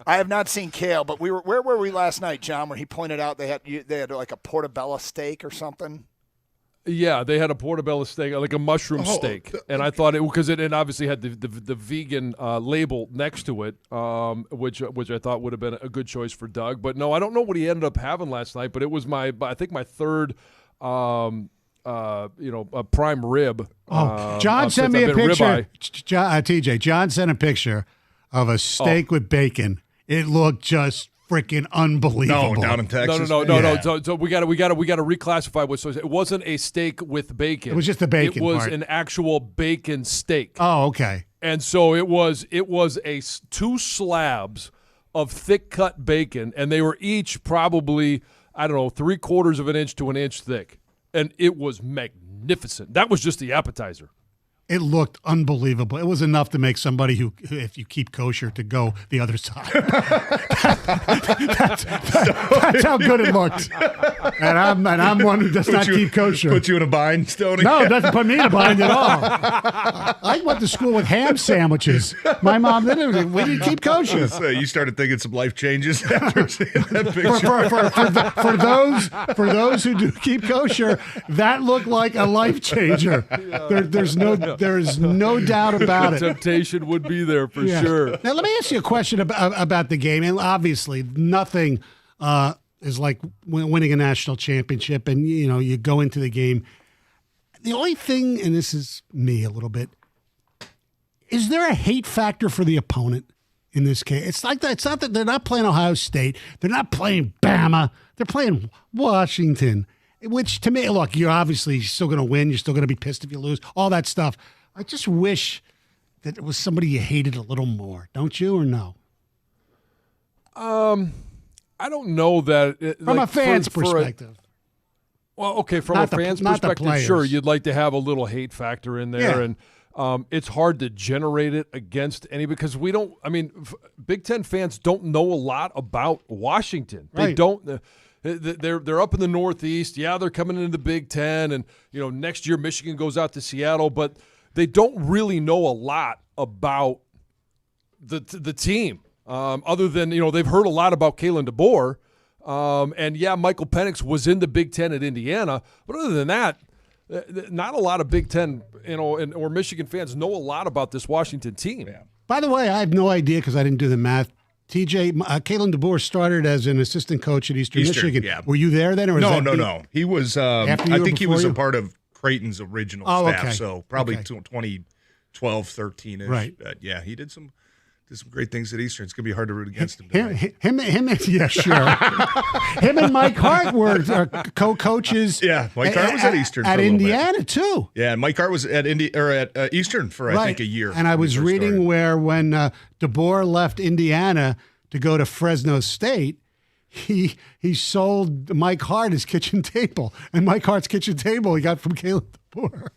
I have not seen kale, but where were we last night, John? Where he pointed out they had like a portobello steak or something. Yeah, they had a portobello steak, like a mushroom steak, and I thought because it obviously had the vegan label next to it, which I thought would have been a good choice for Doug. But no, I don't know what he ended up having last night, but it was my third, a prime rib. John sent me a picture. TJ, John sent a picture of a steak with bacon. It looked just freaking unbelievable. No, down in Texas. No. So we got to reclassify what. So it wasn't a steak with bacon. It was just the bacon. It was part. an actual bacon steak. Oh, okay. And so it was two slabs of thick cut bacon, and they were each probably 3/4 of an inch to an inch thick, and it was magnificent. That was just the appetizer. It looked unbelievable. It was enough to make somebody who if you keep kosher, to go the other side. That's how good it looked. And I'm one who does not keep kosher. Put you in a bind, Stoney? No, it doesn't put me in a bind at all. I went to school with ham sandwiches. My mom didn't. We didn't keep kosher. So you started thinking some life changes after seeing that picture. For those who do keep kosher, that looked like a life changer. There is no doubt about it. Temptation would be there for sure. Now, let me ask you a question about the game. And obviously, nothing is like winning a national championship. And, you go into the game. The only thing, and this is me a little bit, is there a hate factor for the opponent in this case? It's like that. It's not that they're not playing Ohio State. They're not playing Bama. They're playing Washington. Which, to me, look, you're obviously still going to win. You're still going to be pissed if you lose, all that stuff. I just wish that it was somebody you hated a little more. Don't you, or no? I don't know that. From a fan's perspective. From not a fan's perspective, sure, you'd like to have a little hate factor in there. Yeah. And it's hard to generate it against any because we don't – Big Ten fans don't know a lot about Washington. Right. They don't They're up in the Northeast. Yeah, they're coming into the Big Ten, and next year Michigan goes out to Seattle, but they don't really know a lot about the team, other than they've heard a lot about Kalen DeBoer, and Michael Penix was in the Big Ten at Indiana, but other than that, not a lot of Big Ten or Michigan fans know a lot about this Washington team. Yeah. By the way, I have no idea because I didn't do the math. TJ, Kalen DeBoer started as an assistant coach at Eastern Michigan. Yeah. Were you there then? Or No. He was, I think he was a part of Creighton's original staff, okay. So probably 2012, 13-ish. Right. He did some great things at Eastern. It's going to be hard to root against him. Yeah, sure. Him and Mike Hart were co-coaches. Yeah, Mike Hart was at Eastern at for a Indiana too. Yeah, Mike Hart was at Eastern for I think a year. And I was reading where when DeBoer left Indiana to go to Fresno State, he sold Mike Hart his kitchen table, and Mike Hart's kitchen table he got from Kalen DeBoer.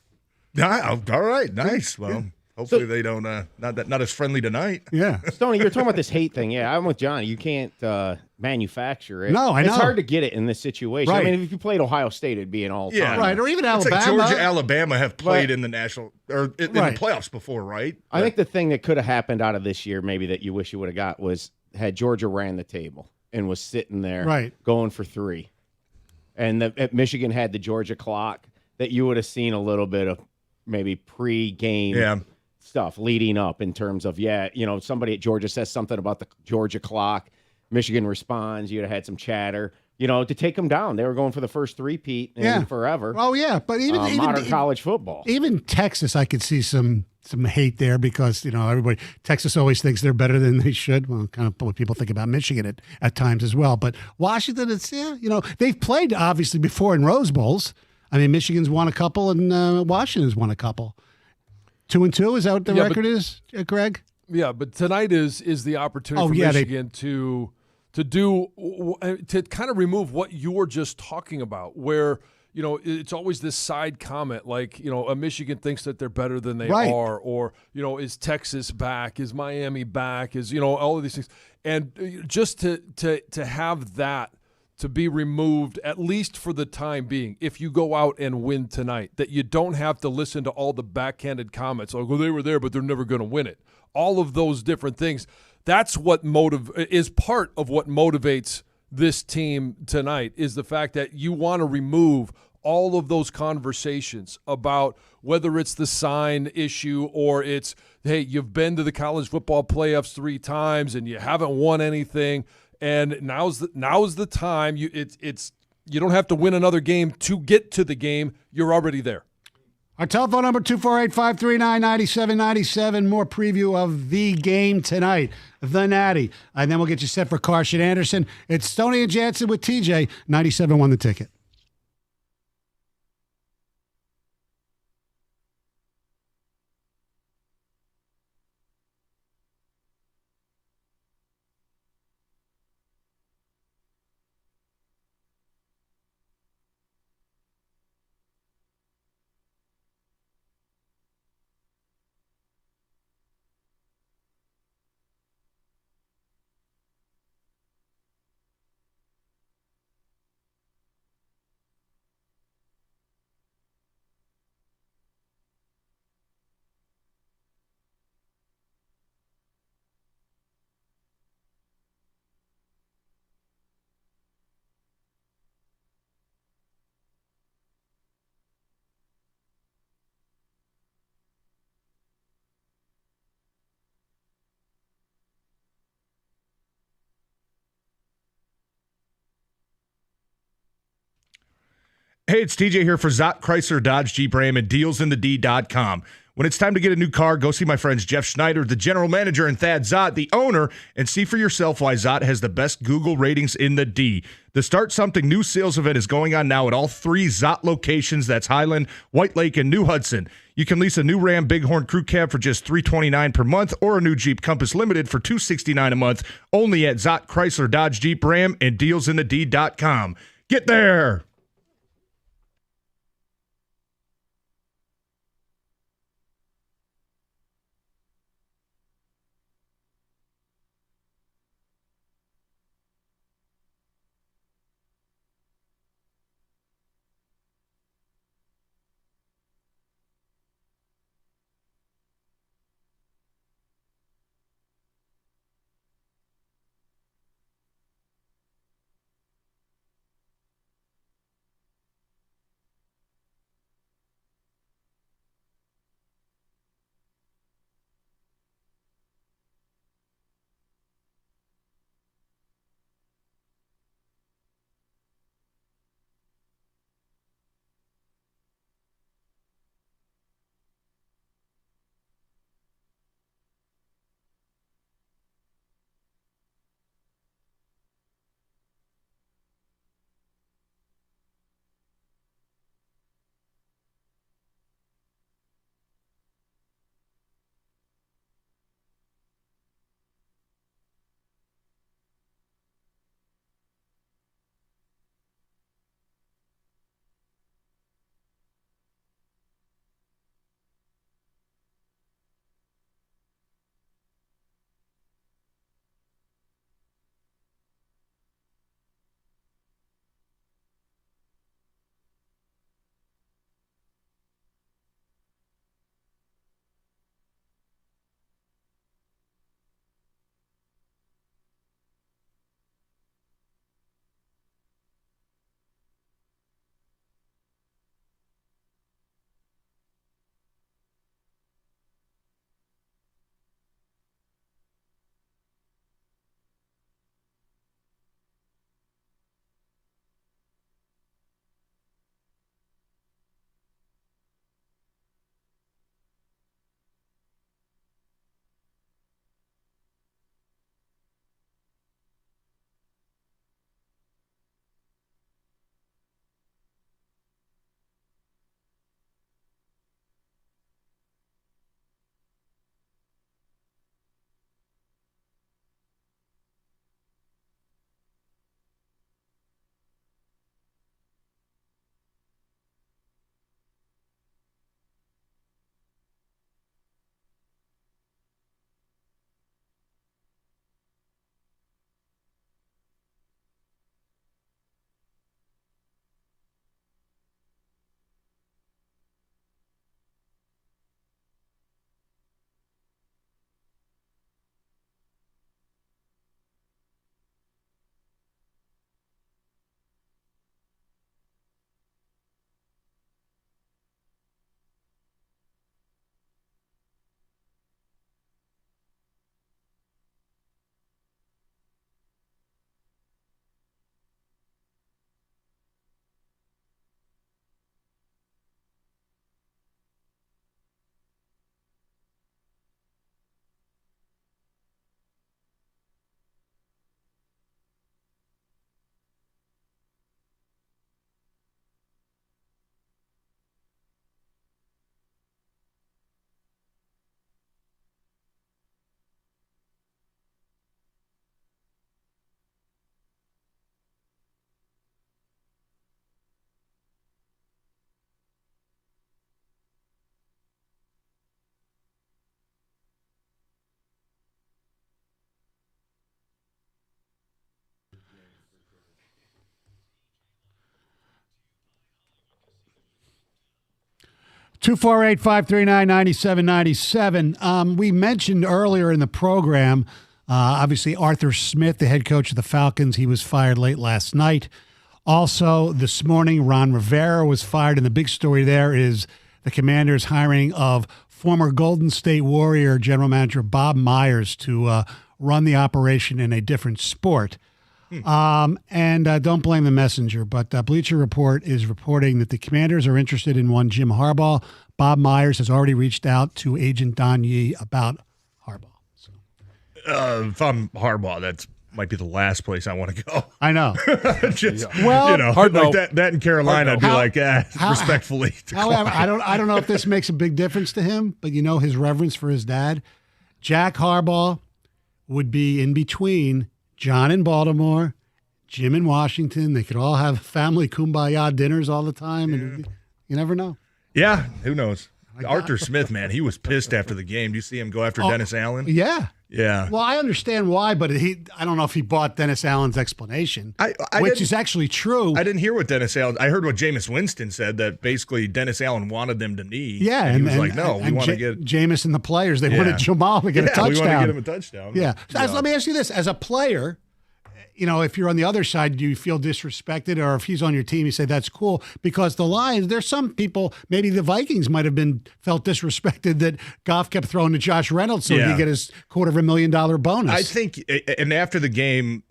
All right, nice. Well. Hopefully they don't not as friendly tonight. Yeah, Stoney, you're talking about this hate thing. Yeah, I'm with Johnny. You can't manufacture it. No, I know. It's hard to get it in this situation. Right. If you played Ohio State, it'd be an all-time. Yeah, right. Or even Alabama. It's like Georgia, Alabama have played in the national or in the playoffs before, right? I think the thing that could have happened out of this year, maybe that you wish you would have got, was had Georgia ran the table and was sitting there, going for three, and Michigan had the Georgia clock, that you would have seen a little bit of maybe pre-game. Stuff leading up in terms of somebody at Georgia says something about the Georgia clock, Michigan responds, you'd have had some chatter to take them down. They were going for the first three-peat in forever. Oh yeah, but even modern college football, even Texas, I could see some hate there because Texas always thinks they're better than they should. Well, kind of what people think about Michigan at times as well. But Washington, it's they've played obviously before in Rose Bowls. I mean, Michigan's won a couple and Washington's won a couple. 2-2, is that what the record is, Greg? Yeah, but tonight is the opportunity for Michigan to kind of remove what you were just talking about, where it's always this side comment, like, a Michigan thinks that they're better than they Right. are, or, is Texas back? Is Miami back? Is, all of these things. And just to have that to be removed, at least for the time being, if you go out and win tonight, that you don't have to listen to all the backhanded comments, like, well, they were there, but they're never going to win it. All of those different things. That's what is part of what motivates this team tonight, is the fact that you want to remove all of those conversations about whether it's the sign issue or it's, hey, you've been to the college football playoffs 3 times and you haven't won anything, and now's the time. You don't have to win another game to get to the game. You're already there. Our telephone number, 248-539-9797. More preview of the game tonight, the Natty. And then we'll get you set for Carson Anderson. It's Stoney and Jansen with TJ. 97 won the ticket. Hey, it's TJ here for Zott Chrysler Dodge Jeep Ram and DealsInTheD.com. When it's time to get a new car, go see my friends Jeff Schneider, the general manager, and Thad Zott, the owner, and see for yourself why Zott has the best Google ratings in the D. The Start Something New sales event is going on now at all 3 Zott locations. That's Highland, White Lake, and New Hudson. You can lease a new Ram Bighorn Crew Cab for just $329 per month, or a new Jeep Compass Limited for $269 a month, only at Zott Chrysler Dodge Jeep Ram and DealsInTheD.com. Get there! 248-539-9797. We mentioned earlier in the program, obviously Arthur Smith, the head coach of the Falcons, he was fired late last night. Also, this morning, Ron Rivera was fired, and the big story there is the Commanders' hiring of former Golden State Warrior general manager Bob Myers to run the operation in a different sport. And don't blame the messenger, but Bleacher Report is reporting that the Commanders are interested in one Jim Harbaugh. Bob Myers has already reached out to agent Don Yee about Harbaugh. So. If I'm Harbaugh, that might be the last place I want to go. I know. Well, hard like that in Carolina, I'd be respectfully. However, I don't know if this makes a big difference to him, but his reverence for his dad, Jack Harbaugh, would be in between John in Baltimore, Jim in Washington. They could all have family kumbaya dinners all the time, and you never know. Yeah, who knows? Arthur Smith, man, he was pissed after the game. Do you see him go after Dennis Allen? Yeah. Yeah. Well, I understand why, but I don't know if he bought Dennis Allen's explanation, which is actually true. I didn't hear what Dennis Allen. I heard what Jameis Winston said, that basically Dennis Allen wanted them to knee. Yeah, and he was like, no, we want to get Jameis and the players. They wanted Jamal to get a touchdown. We want to get him a touchdown. Yeah. Let me ask you this: as a player, if you're on the other side, do you feel disrespected? Or if he's on your team, you say that's cool, because the Lions, there's some people, maybe the Vikings might have felt disrespected that Goff kept throwing to Josh Reynolds so he could get his $250,000 bonus. I think, and after the game,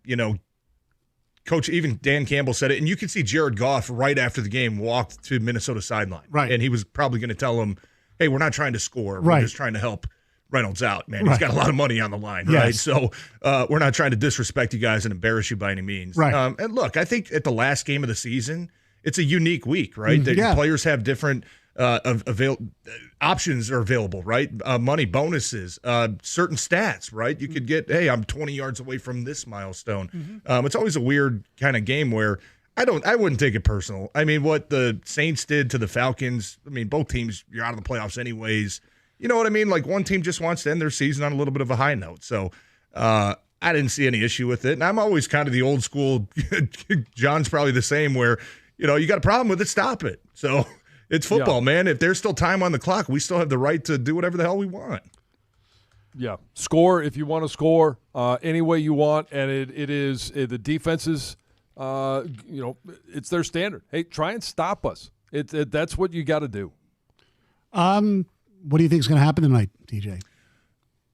Coach, even Dan Campbell said it, and you can see Jared Goff right after the game walked to Minnesota sideline. Right. And he was probably going to tell him, hey, we're not trying to score. We're just trying to help Reynolds out, man. He's got a lot of money on the line, right? Yes. So we're not trying to disrespect you guys and embarrass you by any means. Right. And look, I think at the last game of the season, it's a unique week, right? Players have different options are available, right? Money, bonuses, certain stats, right? You could get, hey, I'm 20 yards away from this milestone. It's always a weird kind of game where I wouldn't take it personal. I mean, what the Saints did to the Falcons, both teams, you're out of the playoffs anyways. You know what I mean? Like, one team just wants to end their season on a little bit of a high note. So I didn't see any issue with it. And I'm always kind of the old school. John's probably the same, where, you got a problem with it, stop it. So it's football, man. If there's still time on the clock, we still have the right to do whatever the hell we want. Yeah. Score if you want to score any way you want. And it is the defenses, it's their standard. Hey, try and stop us. That's what you got to do. What do you think is going to happen tonight, DJ?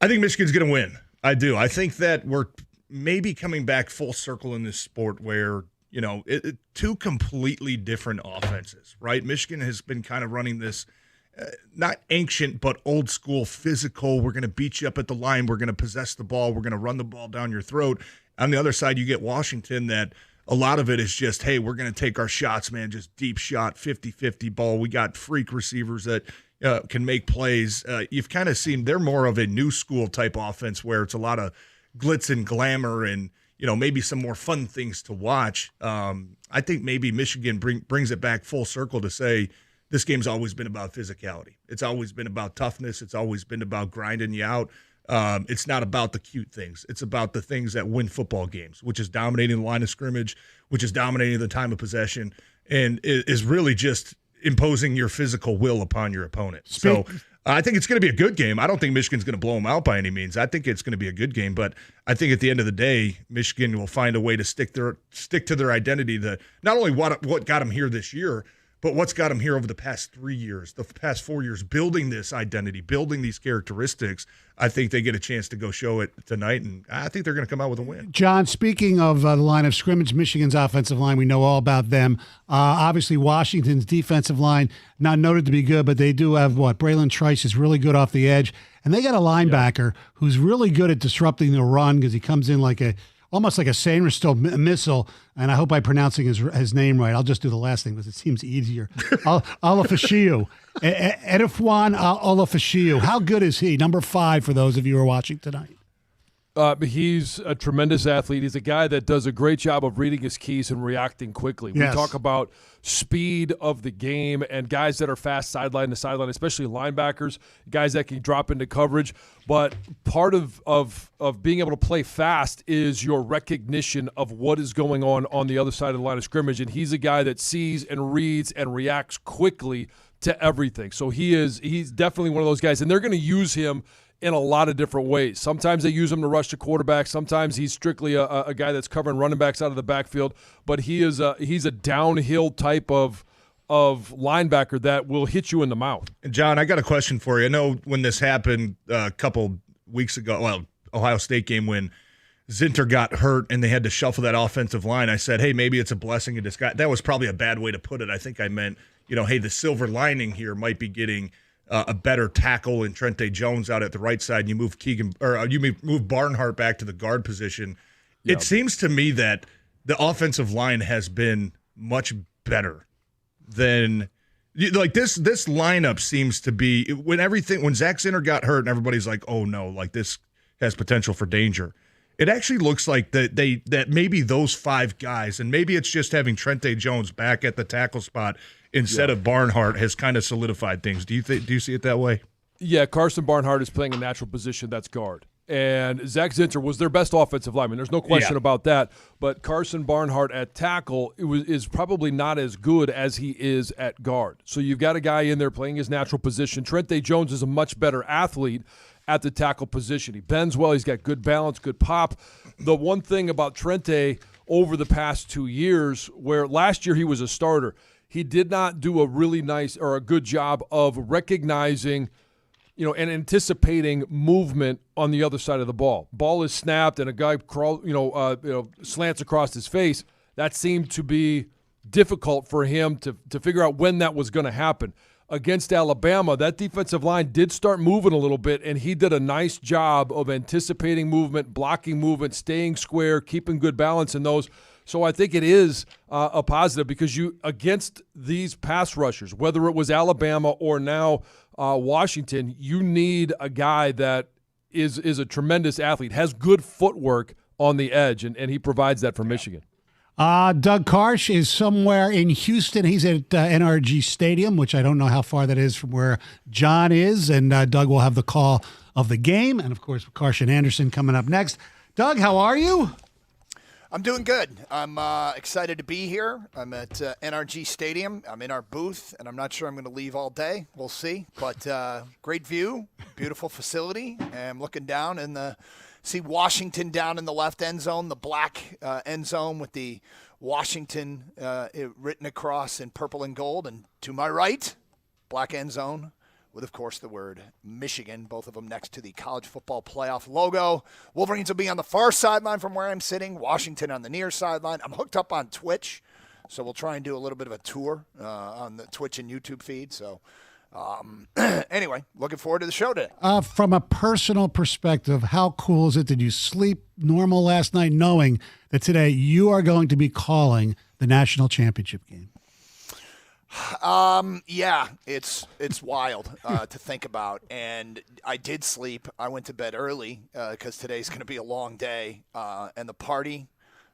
I think Michigan's going to win. I do. I think that we're maybe coming back full circle in this sport where, two completely different offenses, right? Michigan has been kind of running this not ancient, but old school physical. We're going to beat you up at the line. We're going to possess the ball. We're going to run the ball down your throat. On the other side, you get Washington, that a lot of it is just, hey, we're going to take our shots, man, just deep shot, 50-50 ball. We got freak receivers that can make plays. You've kind of seen they're more of a new school type offense where it's a lot of glitz and glamour and, maybe some more fun things to watch. I think maybe Michigan brings it back full circle to say this game's always been about physicality. It's always been about toughness. It's always been about grinding you out. It's not about the cute things. It's about the things that win football games, which is dominating the line of scrimmage, which is dominating the time of possession, and is really just imposing your physical will upon your opponent. So I think it's going to be a good game. I don't think Michigan's going to blow them out by any means. I think it's going to be a good game, but I think at the end of the day, Michigan will find a way to stick to their identity, that not only what got them here this year, but what's got them here over the past 3 years, the past 4 years, building this identity, building these characteristics. I think they get a chance to go show it tonight, and I think they're going to come out with a win. John, speaking of the line of scrimmage, Michigan's offensive line, we know all about them. Obviously, Washington's defensive line, not noted to be good, but they do have Braylon Trice is really good off the edge, and they got a linebacker who's really good at disrupting the run because he comes in almost like a Sainristil missile, and I hope I'm pronouncing his name right. I'll just do the last thing because it seems easier. Olafashiu. Edifwan Olafashiu. How good is he? Number 5 for those of you who are watching tonight. He's a tremendous athlete. He's a guy that does a great job of reading his keys and reacting quickly. Yes. We talk about speed of the game and guys that are fast sideline to sideline, especially linebackers, guys that can drop into coverage. But part of being able to play fast is your recognition of what is going on the other side of the line of scrimmage. And he's a guy that sees and reads and reacts quickly to everything. So he's definitely one of those guys, and they're going to use him in a lot of different ways. Sometimes they use him to rush the quarterback. Sometimes he's strictly a guy that's covering running backs out of the backfield. But he's a downhill type of linebacker that will hit you in the mouth. John, I got a question for you. I know when this happened a couple weeks ago, Ohio State game when Zinter got hurt and they had to shuffle that offensive line, I said, hey, maybe it's a blessing in disguise. That was probably a bad way to put it. I think I meant, hey, the silver lining here might be getting a better tackle in Trente Jones out at the right side, and you move Barnhart back to the guard position. Yep. It seems to me that the offensive line has been much better than like this lineup seems to be when Zach Zinter got hurt and everybody's like, oh no, like this has potential for danger. It actually looks like that maybe those 5 guys, and maybe it's just having Trente Jones back at the tackle spot instead of Barnhart, has kind of solidified things. Do you see it that way? Yeah, Carson Barnhart is playing a natural position that's guard. And Zach Zinter was their best offensive lineman. There's no question about that. But Carson Barnhart at tackle is probably not as good as he is at guard. So you've got a guy in there playing his natural position. Trente Jones is a much better athlete at the tackle position. He bends well. He's got good balance, good pop. The one thing about Trente over the past 2 years, where last year he was a starter, he did not do a really nice or a good job of recognizing, and anticipating movement on the other side of the ball. Ball is snapped and a guy slants across his face. That seemed to be difficult for him to figure out when that was going to happen. Against Alabama, that defensive line did start moving a little bit, and he did a nice job of anticipating movement, blocking movement, staying square, keeping good balance in those. So I think it is a positive because against these pass rushers, whether it was Alabama or now Washington, you need a guy that is a tremendous athlete, has good footwork on the edge, and he provides that for Michigan. Doug Karsh is somewhere in Houston. He's at NRG Stadium, which I don't know how far that is from where John is, and Doug will have the call of the game, and of course Karsh and Anderson coming up next. Doug, how are you? I'm doing good. I'm excited to be here. I'm at NRG Stadium. I'm in our booth, and I'm not sure I'm going to leave all day. We'll see. But great view, beautiful facility. And I'm looking down and see Washington down in the left end zone, the black end zone with the Washington written across in purple and gold. And to my right, black end zone with, of course, the word Michigan, both of them next to the college football playoff logo. Wolverines will be on the far sideline from where I'm sitting, Washington on the near sideline. I'm hooked up on Twitch, so we'll try and do a little bit of a tour on the Twitch and YouTube feed. So anyway, looking forward to the show today. From a personal perspective, how cool is it? Did you sleep normal last night knowing that today you are going to be calling the national championship game? Yeah, it's wild to think about, and I did sleep. I went to bed early because today's going to be a long day, and the party.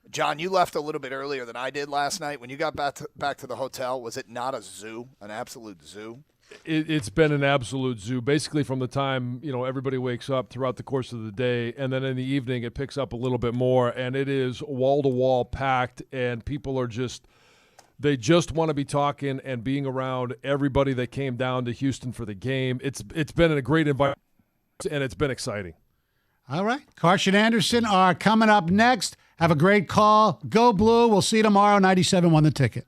John, you left a little bit earlier than I did last night. When you got back to the hotel, was it not a zoo, an absolute zoo? It's been an absolute zoo, basically from the time everybody wakes up throughout the course of the day, and then in the evening it picks up a little bit more, and it is wall to wall packed, and people are They just want to be talking and being around everybody that came down to Houston for the game. It's been a great environment, and it's been exciting. All right. Karsh and Anderson are coming up next. Have a great call. Go Blue. We'll see you tomorrow. 97 won the ticket.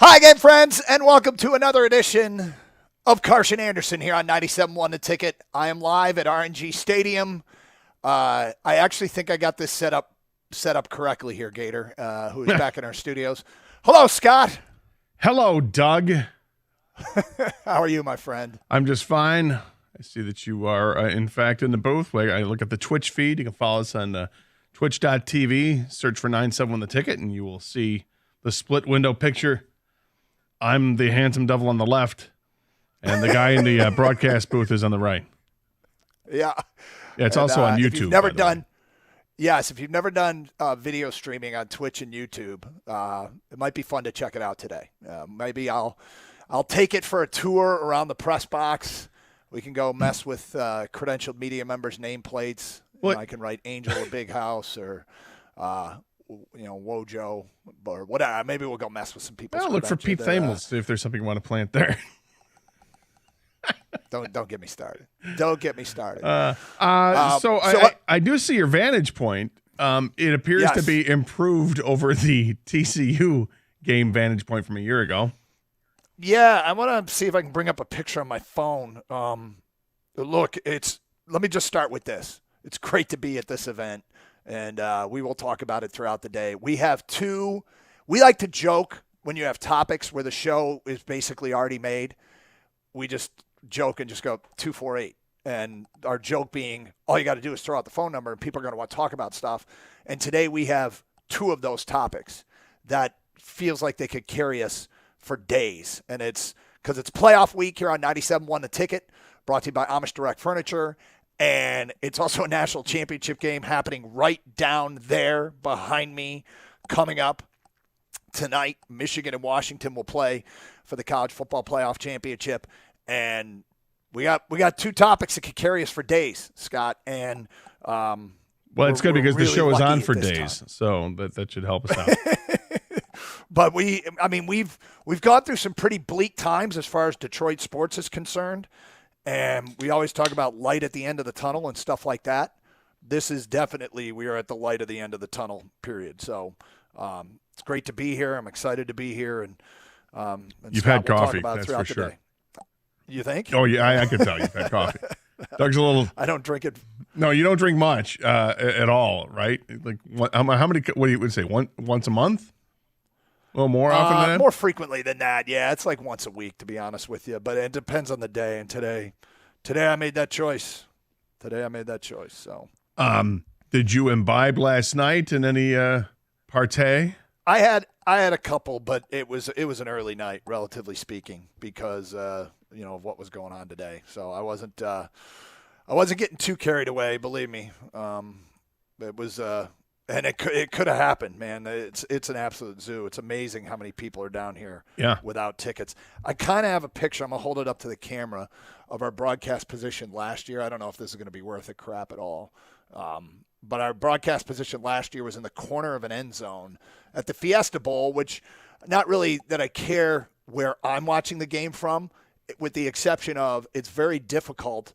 Hi again, friends, and welcome to another edition of Carson Anderson here on 97.1 The Ticket. I am live at RNG Stadium. I actually think I got this set up correctly here, Gator, who is back in our studios. Hello, Scott. Hello, Doug. How are you, my friend? I'm just fine. I see that you are, in fact, in the booth. I look at the Twitch feed. You can follow us on twitch.tv. Search for 971 The Ticket, and you will see the split window picture. I'm the handsome devil on the left, and the guy in the broadcast booth is on the right. Yeah. Yeah, it's also on YouTube. If you've never done, yes, if you've never done video streaming on Twitch and YouTube, it might be fun to check it out today. Maybe I'll take it for a tour around the press box. We can go mess with credentialed media members' nameplates. I can write Angel or Big House or Wojo or whatever. Maybe we'll go mess with some people. I'll look for Pete Thamel, see if there's something you want to plant there. Don't get me started. Don't get me started. So I do see your vantage point. It appears to be improved over the TCU game vantage point from a year ago. Yeah, I want to see if I can bring up a picture on my phone. Look, let me just start with this. It's great to be at this event, and we will talk about it throughout the day. We like to joke when you have topics where the show is basically already made. We just joke and just go 248. And our joke being, all you got to do is throw out the phone number and people are going to want to talk about stuff. And today we have two of those topics that feels like they could carry us for days. And it's because it's playoff week here on 97.1 The Ticket, brought to you by Amish Direct Furniture. And it's also a national championship game happening right down there behind me coming up tonight. Michigan and Washington will play for the college football playoff championship. And we got two topics that could carry us for days, Scott. And well, it's good because really the show is on for days, so that should help us out. But we've gone through some pretty bleak times as far as Detroit sports is concerned, and we always talk about light at the end of the tunnel and stuff like that. This is definitely, we are at the light of the end of the tunnel, period. So it's great to be here. I'm excited to be here, and you've Scott, had coffee, that's for sure. Day. You think? Oh yeah, I can tell you've had coffee. Doug's a little. I don't drink it. No, you don't drink much at all, right? Like how many? What do you would say? Once a month? A little more often than that? More frequently than that. Yeah, it's like once a week, to be honest with you. But it depends on the day. And today I made that choice. So. Did you imbibe last night in any partay? I had a couple, but it was an early night, relatively speaking, because of what was going on today. So I wasn't getting too carried away. Believe me, it was. And it could have happened, man. It's an absolute zoo. It's amazing how many people are down here without tickets. I kind of have a picture. I'm going to hold it up to the camera of our broadcast position last year. I don't know if this is going to be worth a crap at all. But our broadcast position last year was in the corner of an end zone at the Fiesta Bowl, which not really that I care where I'm watching the game from, with the exception of it's very difficult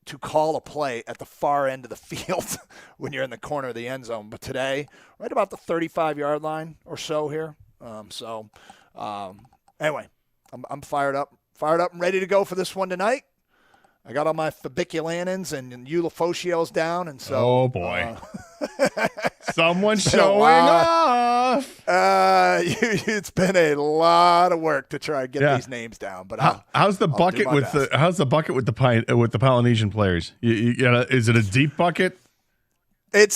to call a play at the far end of the field when you're in the corner of the end zone. But today, right about the 35-yard line or so here. Anyway, I'm fired up and ready to go for this one tonight. I got all my fabiculanins and eulophotios down, and so. Oh boy! Someone's showing off. It's been a lot of work to try and get these names down, but how's the bucket with the Polynesian players? Is it a deep bucket? We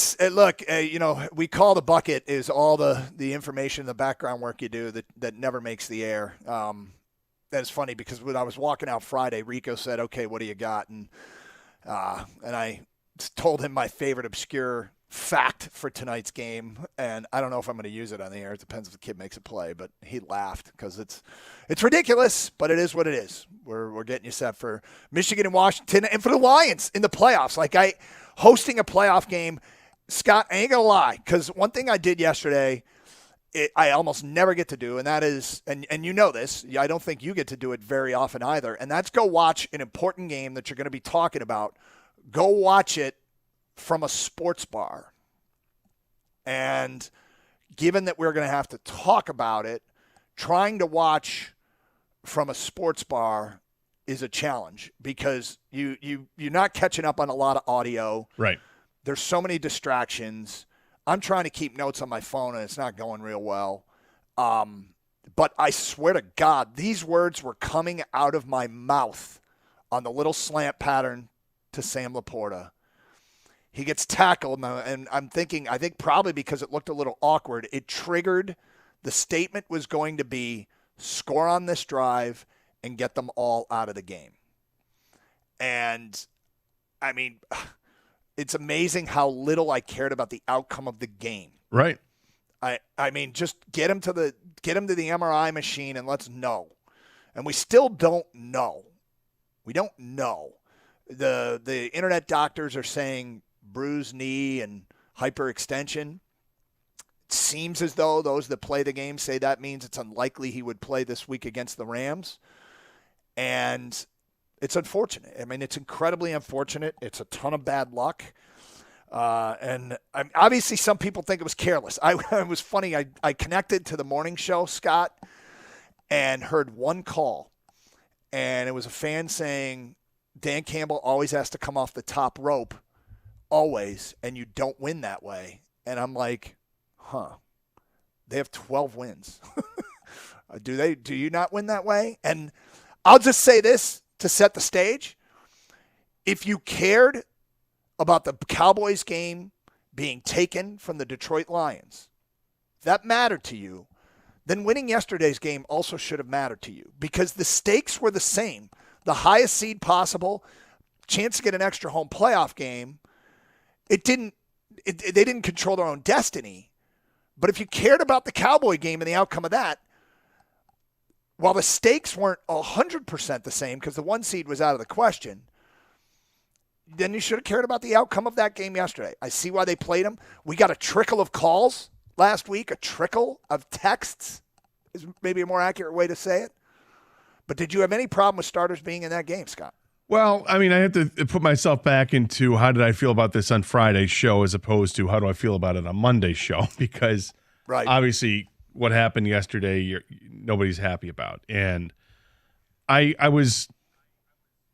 call the bucket is all the information, the background work you do that never makes the air. That's funny because when I was walking out Friday, Rico said, "Okay, what do you got?" And I told him my favorite obscure fact for tonight's game, and I don't know if I'm going to use it on the air. It depends if the kid makes a play, but he laughed because it's ridiculous, but it is what it is. We're getting you set for Michigan and Washington and for the Lions in the playoffs. Hosting a playoff game, Scott, I ain't going to lie, because one thing I did yesterday I almost never get to do, and that is, and you know this, I don't think you get to do it very often either, and that's go watch an important game that you're going to be talking about. Go watch it from a sports bar. And given that we're going to have to talk about it, trying to watch from a sports bar is a challenge because you're not catching up on a lot of audio. Right. There's so many distractions. I'm trying to keep notes on my phone, and it's not going real well. But I swear to God, these words were coming out of my mouth on the little slant pattern to Sam Laporta. He gets tackled, and I'm thinking, I think probably because it looked a little awkward, it triggered. The statement was going to be, score on this drive and get them all out of the game. And, I mean, it's amazing how little I cared about the outcome of the game. Right. I mean, just get him to the MRI machine and let's know. And we still don't know. We don't know. The internet doctors are saying bruised knee and hyperextension. It seems as though those that play the game say that means it's unlikely he would play this week against the Rams. And it's unfortunate. I mean, it's incredibly unfortunate. It's a ton of bad luck. And obviously some people think it was careless. It was funny. I connected to the morning show, Scott, and heard one call. And it was a fan saying, Dan Campbell always has to come off the top rope, always, and you don't win that way. And I'm like, they have 12 wins. Do you not win that way? And I'll just say this to set the stage. If you cared about the Cowboys game being taken from the Detroit Lions, if that mattered to you, then winning yesterday's game also should have mattered to you because the stakes were the same. The highest seed possible, chance to get an extra home playoff game. They didn't control their own destiny. But if you cared about the Cowboy game and the outcome of that, while the stakes weren't 100% the same because the one seed was out of the question, then you should have cared about the outcome of that game yesterday. I see why they played them. We got a trickle of calls last week, a trickle of texts is maybe a more accurate way to say it. But did you have any problem with starters being in that game, Scott? Well, I mean, I have to put myself back into how did I feel about this on Friday's show as opposed to how do I feel about it on Monday's show because obviously what happened yesterday, nobody's happy about. And I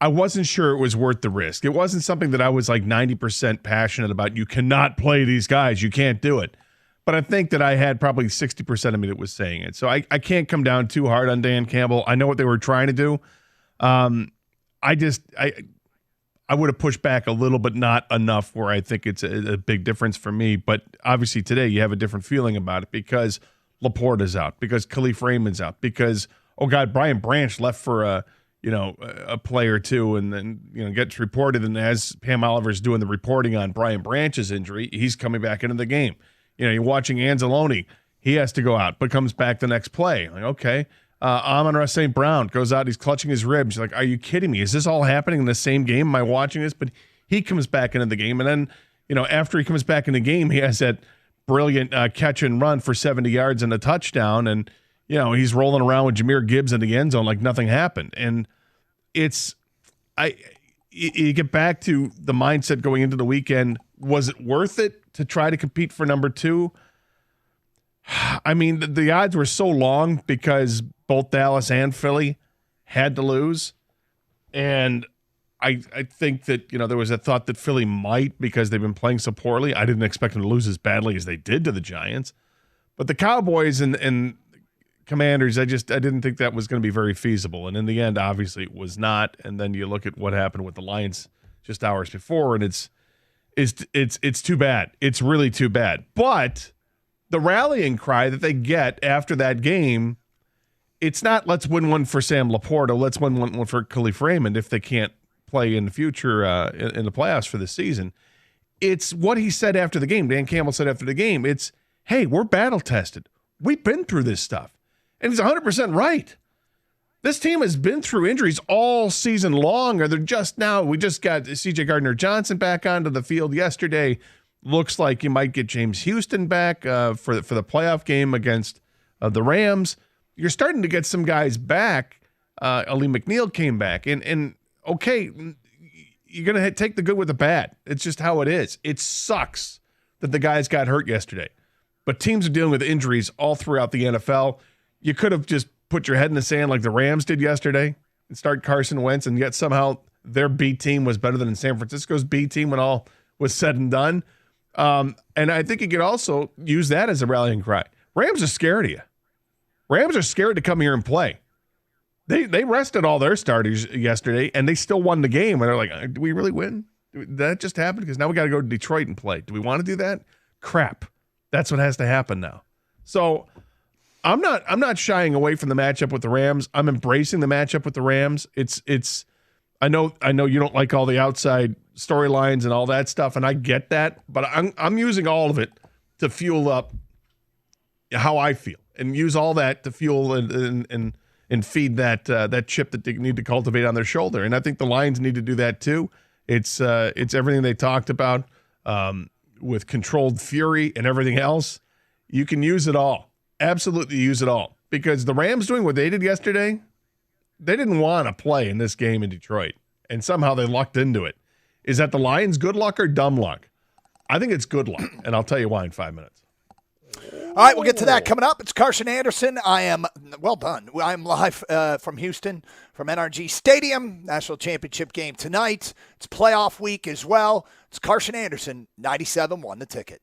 wasn't sure it was worth the risk. It wasn't something that I was like 90% passionate about. You cannot play these guys. You can't do it. But I think that I had probably 60% of me that was saying it. So I can't come down too hard on Dan Campbell. I know what they were trying to do. I would have pushed back a little, but not enough where I think it's a big difference for me. But obviously today you have a different feeling about it because Laporta's out, because Khalif Raymond's out, because, oh God, Brian Branch left for a play or two and then, gets reported. And as Pam Oliver's doing the reporting on Brian Branch's injury, he's coming back into the game. You're watching Anzalone. He has to go out, but comes back the next play. Like, okay. Amon-Ra St. Brown goes out. He's clutching his ribs. Like, are you kidding me? Is this all happening in the same game? Am I watching this? But he comes back into the game. And then, after he comes back in the game, he has that brilliant catch and run for 70 yards and a touchdown. And, he's rolling around with Jahmyr Gibbs in the end zone like nothing happened. And you get back to the mindset going into the weekend. Was it worth it to try to compete for number 2? I mean, the odds were so long because both Dallas and Philly had to lose. And I think that, there was a thought that Philly might because they've been playing so poorly. I didn't expect them to lose as badly as they did to the Giants. But the Cowboys and Commanders, I didn't think that was going to be very feasible. And in the end, obviously, it was not. And then you look at what happened with the Lions just hours before, and it's too bad. It's really too bad. But the rallying cry that they get after that game, it's not let's win one for Sam Laporta, let's win one for Khalif Raymond if they can't play in the future in the playoffs for this season. It's what he said after the game. Dan Campbell said after the game, it's, hey, we're battle tested. We've been through this stuff. And he's 100% right. This team has been through injuries all season long, or they're just now. We just got C.J. Gardner-Johnson back onto the field yesterday. Looks like you might get James Houston back for the playoff game against the Rams. You're starting to get some guys back. Ali McNeil came back. And okay, you're going to take the good with the bad. It's just how it is. It sucks that the guys got hurt yesterday. But teams are dealing with injuries all throughout the NFL. you could have just put your head in the sand like the Rams did yesterday and start Carson Wentz, and yet somehow their B team was better than San Francisco's B team when all was said and done. And I think you could also use that as a rallying cry. Rams are scared of you. Rams are scared to come here and play. They rested all their starters yesterday, and they still won the game. And they're like, do we really win? Did that just happen? Because now we got to go to Detroit and play. Do we want to do that? Crap. That's what has to happen now. So I'm not shying away from the matchup with the Rams. I'm embracing the matchup with the Rams. It's I know you don't like all the outside storylines and all that stuff, and I get that, but I'm using all of it to fuel up how I feel, and use all that to fuel and feed that chip that they need to cultivate on their shoulder. And I think the Lions need to do that too. It's everything they talked about with controlled fury and everything else. You can use it all. Absolutely use it all. Because the Rams doing what they did yesterday, they didn't want to play in this game in Detroit. And somehow they lucked into it. Is that the Lions' good luck or dumb luck? I think it's good luck. And I'll tell you why in 5 minutes. All right, we'll get to that coming up. It's Carson Anderson. Well done. I'm live from Houston, from NRG Stadium. National Championship game tonight. It's playoff week as well. It's Carson Anderson, 97.1 The Ticket.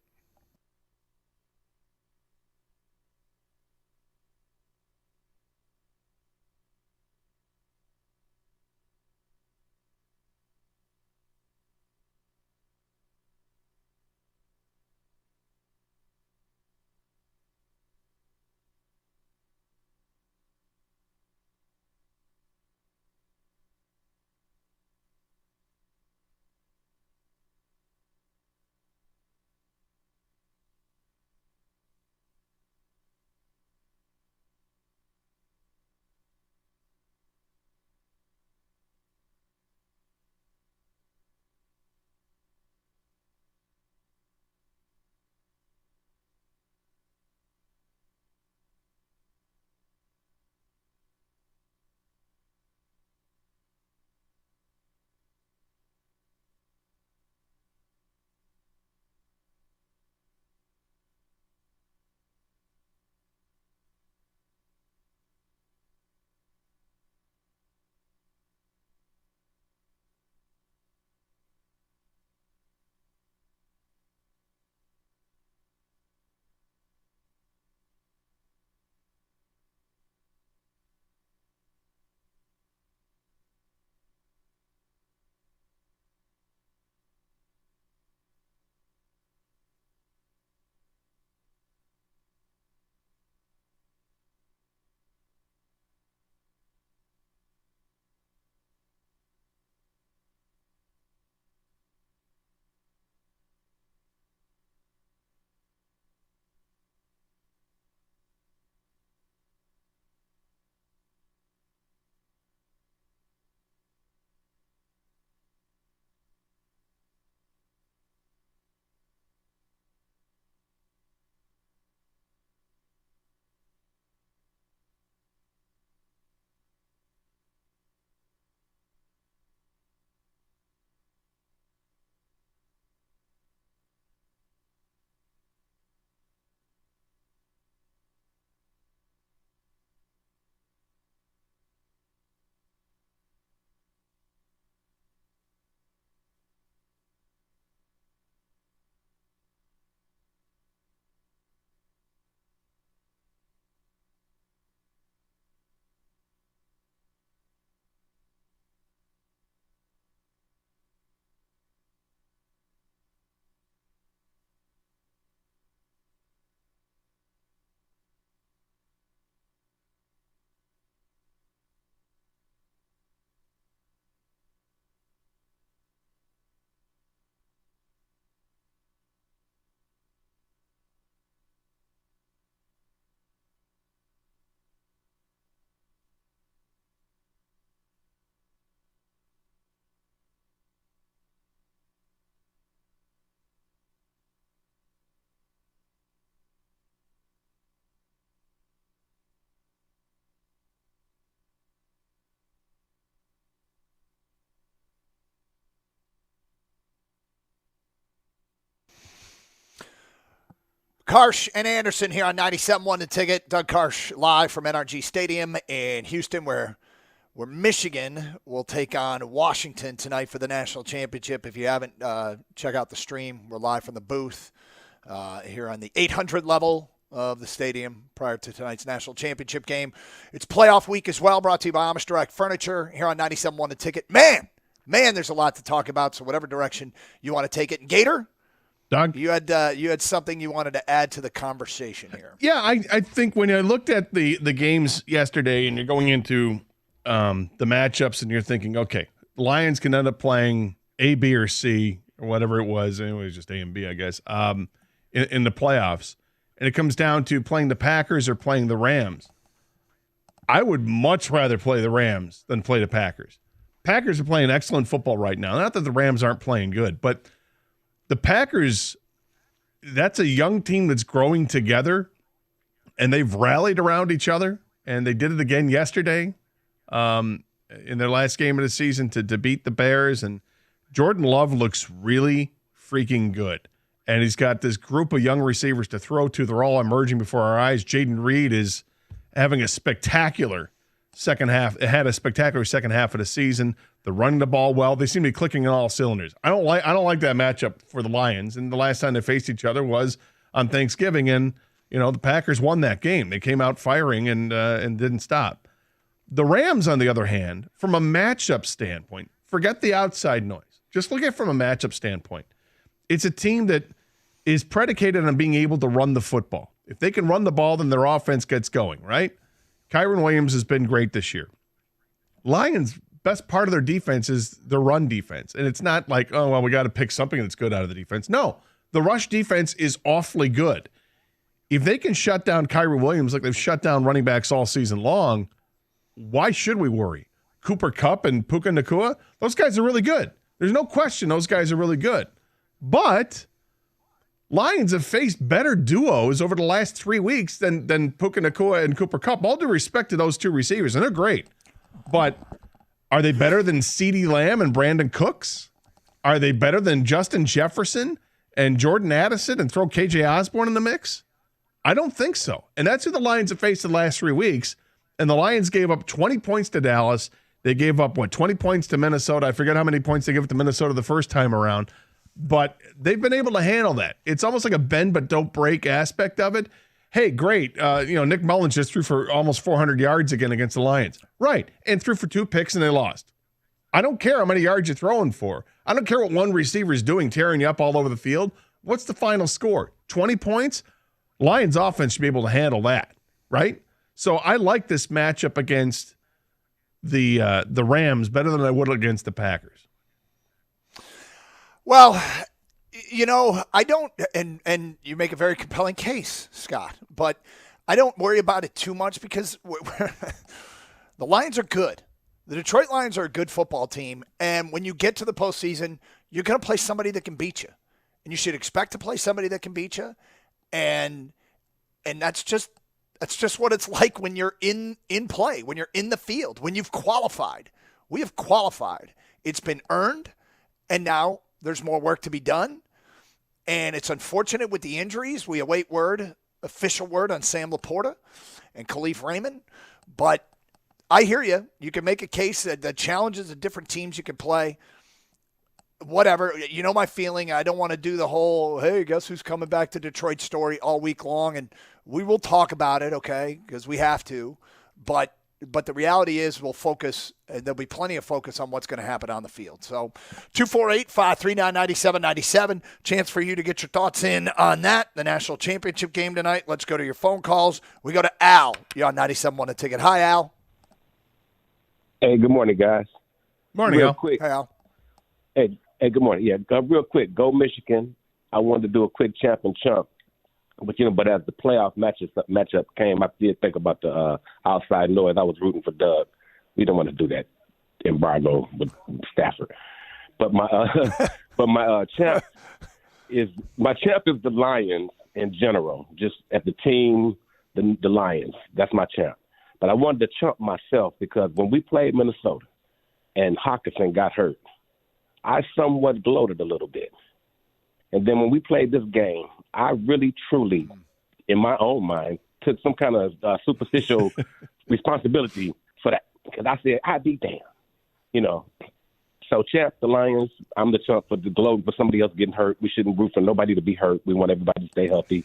Karsh and Anderson here on 97.1 The Ticket. Doug Karsh live from NRG Stadium in Houston, where Michigan will take on Washington tonight for the national championship. If you haven't, check out the stream. We're live from the booth here on the 800 level of the stadium prior to tonight's national championship game. It's playoff week as well, brought to you by Amish Direct Furniture here on 97.1 The Ticket. Man, there's a lot to talk about, so whatever direction you want to take it. And Gator, Doug, you had something you wanted to add to the conversation here. Yeah, I think when I looked at the games yesterday and you're going into the matchups and you're thinking, okay, Lions can end up playing A, B, or C, or whatever it was. Anyway, it was just A and B, I guess, in the playoffs. And it comes down to playing the Packers or playing the Rams. I would much rather play the Rams than play the Packers. Packers are playing excellent football right now. Not that the Rams aren't playing good, but the Packers, that's a young team that's growing together, and they've rallied around each other, and they did it again yesterday in their last game of the season to beat the Bears. And Jordan Love looks really freaking good. And he's got this group of young receivers to throw to. They're all emerging before our eyes. Jaden Reed is having a spectacular second half. It had a spectacular second half of the season. They're running the ball well. They seem to be clicking on all cylinders. I don't like that matchup for the Lions. And the last time they faced each other was on Thanksgiving, and the Packers won that game. They came out firing and didn't stop. The Rams, on the other hand, from a matchup standpoint, forget the outside noise. Just look at it from a matchup standpoint. It's a team that is predicated on being able to run the football. If they can run the ball, then their offense gets going, right? Kyron Williams has been great this year. Lions' best part of their defense is the run defense. And it's not like, oh, well, we got to pick something that's good out of the defense. No, the rush defense is awfully good. If they can shut down Kyron Williams like they've shut down running backs all season long, why should we worry? Cooper Kupp and Puka Nacua, those guys are really good. There's no question those guys are really good. But Lions have faced better duos over the last 3 weeks than Puka Nacua and Cooper Kupp. All due respect to those two receivers, and they're great. But are they better than CeeDee Lamb and Brandon Cooks? Are they better than Justin Jefferson and Jordan Addison and throw KJ Osborne in the mix? I don't think so. And that's who the Lions have faced the last 3 weeks. And the Lions gave up 20 points to Dallas. They gave up, 20 points to Minnesota. I forget how many points they gave to Minnesota the first time around. But they've been able to handle that. It's almost like a bend but don't break aspect of it. Hey, great. Nick Mullins just threw for almost 400 yards again against the Lions. Right. And threw for 2 picks and they lost. I don't care how many yards you're throwing for. I don't care what one receiver is doing, tearing you up all over the field. What's the final score? 20 points? Lions offense should be able to handle that, right? So I like this matchup against the Rams better than I would against the Packers. Well, I don't, and you make a very compelling case, Scott, but I don't worry about it too much because the Lions are good. The Detroit Lions are a good football team, and when you get to the postseason, you're going to play somebody that can beat you, and you should expect to play somebody that can beat you, and that's just what it's like when you're in play, when you're in the field, when you've qualified. We have qualified. It's been earned, and now there's more work to be done, and it's unfortunate with the injuries. We await official word on Sam Laporta and Khalif Raymond, but I hear you. You can make a case that the challenges of different teams you can play, whatever. You know my feeling. I don't want to do the whole, hey, guess who's coming back to Detroit story all week long, and we will talk about it, okay, because we have to, but the reality is we'll focus, and there'll be plenty of focus on what's going to happen on the field. So 248-539-9797, chance for you to get your thoughts in on that, the national championship game tonight. Let's go to your phone calls. We go to Al. You're on 97.1 The Ticket. Hi, Al. Hey, good morning, guys. Morning, real Al. Quick. Hey, Al. Hey, good morning. Yeah, real quick, go Michigan. I wanted to do a quick champ and chump. But as the playoff matchup came, I did think about the outside noise. I was rooting for Doug. We don't want to do that embargo with Stafford. But my champ is the Lions in general, just at the team, the Lions. That's my champ. But I wanted to chump myself because when we played Minnesota and Hockenson got hurt, I somewhat gloated a little bit. And then when we played this game, I really, truly, in my own mind, took some kind of superficial responsibility for that. Because I said, I'd be damned, you know. So, champ, the Lions, I'm the champ for the globe for somebody else getting hurt. We shouldn't root for nobody to be hurt. We want everybody to stay healthy.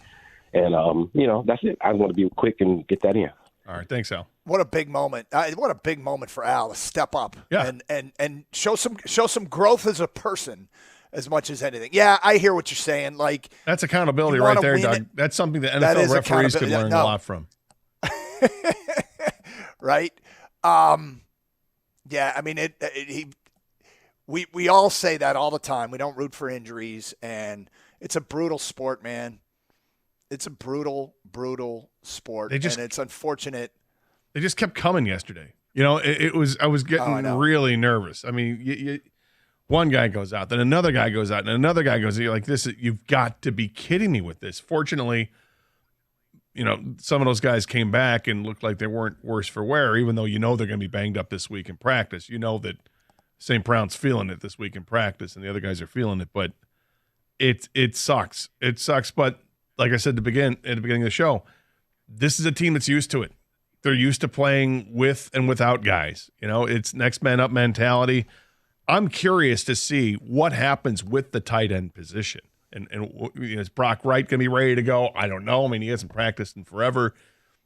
And, you know, that's it. I want to be quick and get that in. All right. Thanks, Al. What a big moment. What a big moment for Al to step up and show some growth as a person as much as anything. Yeah, I hear what you're saying. Like, that's accountability right there, Doug. That's something that NFL referees could learn a lot from. Right? Yeah, I mean, we all say that all the time. We don't root for injuries, and it's a brutal sport, man. It's a brutal, brutal sport, and it's unfortunate. They just kept coming yesterday. You know, I was getting really nervous. I mean, one guy goes out, then another guy goes out, and another guy goes. You're like, this. You've got to be kidding me with this. Fortunately, you know, some of those guys came back and looked like they weren't worse for wear, even though you know they're going to be banged up this week in practice. You know that St. Brown's feeling it this week in practice, and the other guys are feeling it. But it sucks. It sucks. But like I said at the beginning of the show, this is a team that's used to it. They're used to playing with and without guys. You know, it's next man up mentality. I'm curious to see what happens with the tight end position. And is Brock Wright going to be ready to go? I don't know. I mean, he hasn't practiced in forever,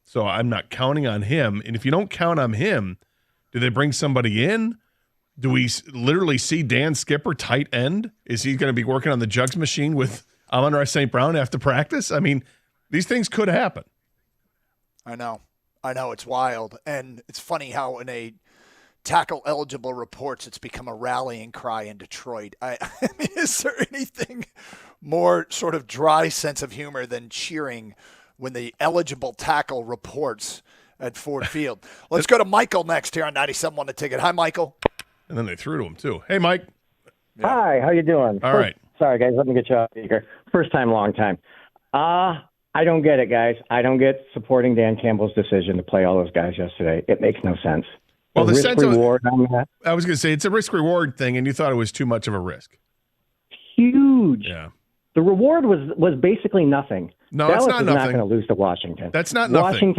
so I'm not counting on him. And if you don't count on him, do they bring somebody in? Do we literally see Dan Skipper tight end? Is he going to be working on the jugs machine with Amon-Ra St. Brown after practice? I mean, these things could happen. I know. It's wild. And it's funny how in a tackle-eligible reports, it's become a rallying cry in Detroit. I mean, is there anything more sort of dry sense of humor than cheering when the eligible tackle reports at Ford Field? Let's go to Michael next here on 97.1 The Ticket. Hi, Michael. And then they threw to him, too. Hey, Mike. Yeah. Hi, how you doing? All right. Sorry, guys. Let me get you off speaker. First time, long time. I don't get it, guys. I don't get supporting Dan Campbell's decision to play all those guys yesterday. It makes no sense. Well, the sense reward on that. I was going to say it's a risk-reward thing, and you thought it was too much of a risk. Huge. Yeah. The reward was basically nothing. No, Dallas it's not is nothing. not going to lose to Washington. That's not nothing.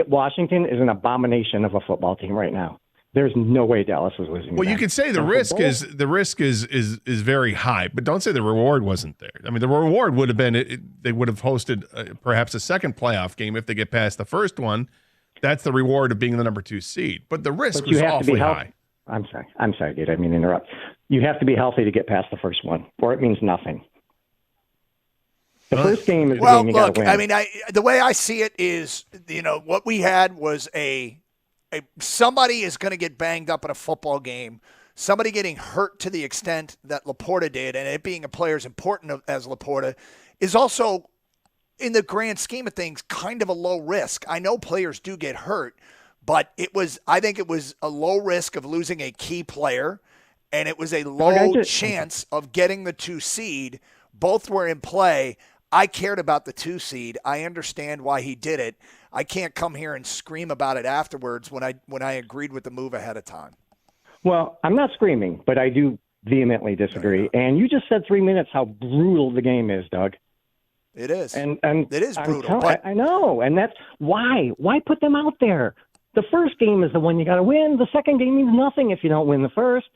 Washington is an abomination of a football team right now. There's no way Dallas was losing. Well, you could say the risk is very high, but don't say the reward wasn't there. I mean, the reward would have been they would have hosted perhaps a second playoff game if they get past the first one. That's the reward of being the number 2 seed. But the risk was awfully high. I'm sorry, dude. I mean, interrupt. You have to be healthy to get past the first one, or it means nothing. The first game is the game you got to win. I mean, the way I see it is, you know, what we had was somebody is going to get banged up in a football game, somebody getting hurt to the extent that Laporta did, and it being a player as important as Laporta is also, in the grand scheme of things, kind of a low risk. I know players do get hurt, but I think it was a low risk of losing a key player, and it was a low chance of getting the 2 seed. Both were in play. I cared about the 2 seed. I understand why he did it. I can't come here and scream about it afterwards when I agreed with the move ahead of time. Well, I'm not screaming, but I do vehemently disagree. And you just said 3 minutes how brutal the game is, Doug. It is. And it is brutal. I know, and that's why. Why put them out there? The first game is the one you got to win. The second game means nothing if you don't win the first.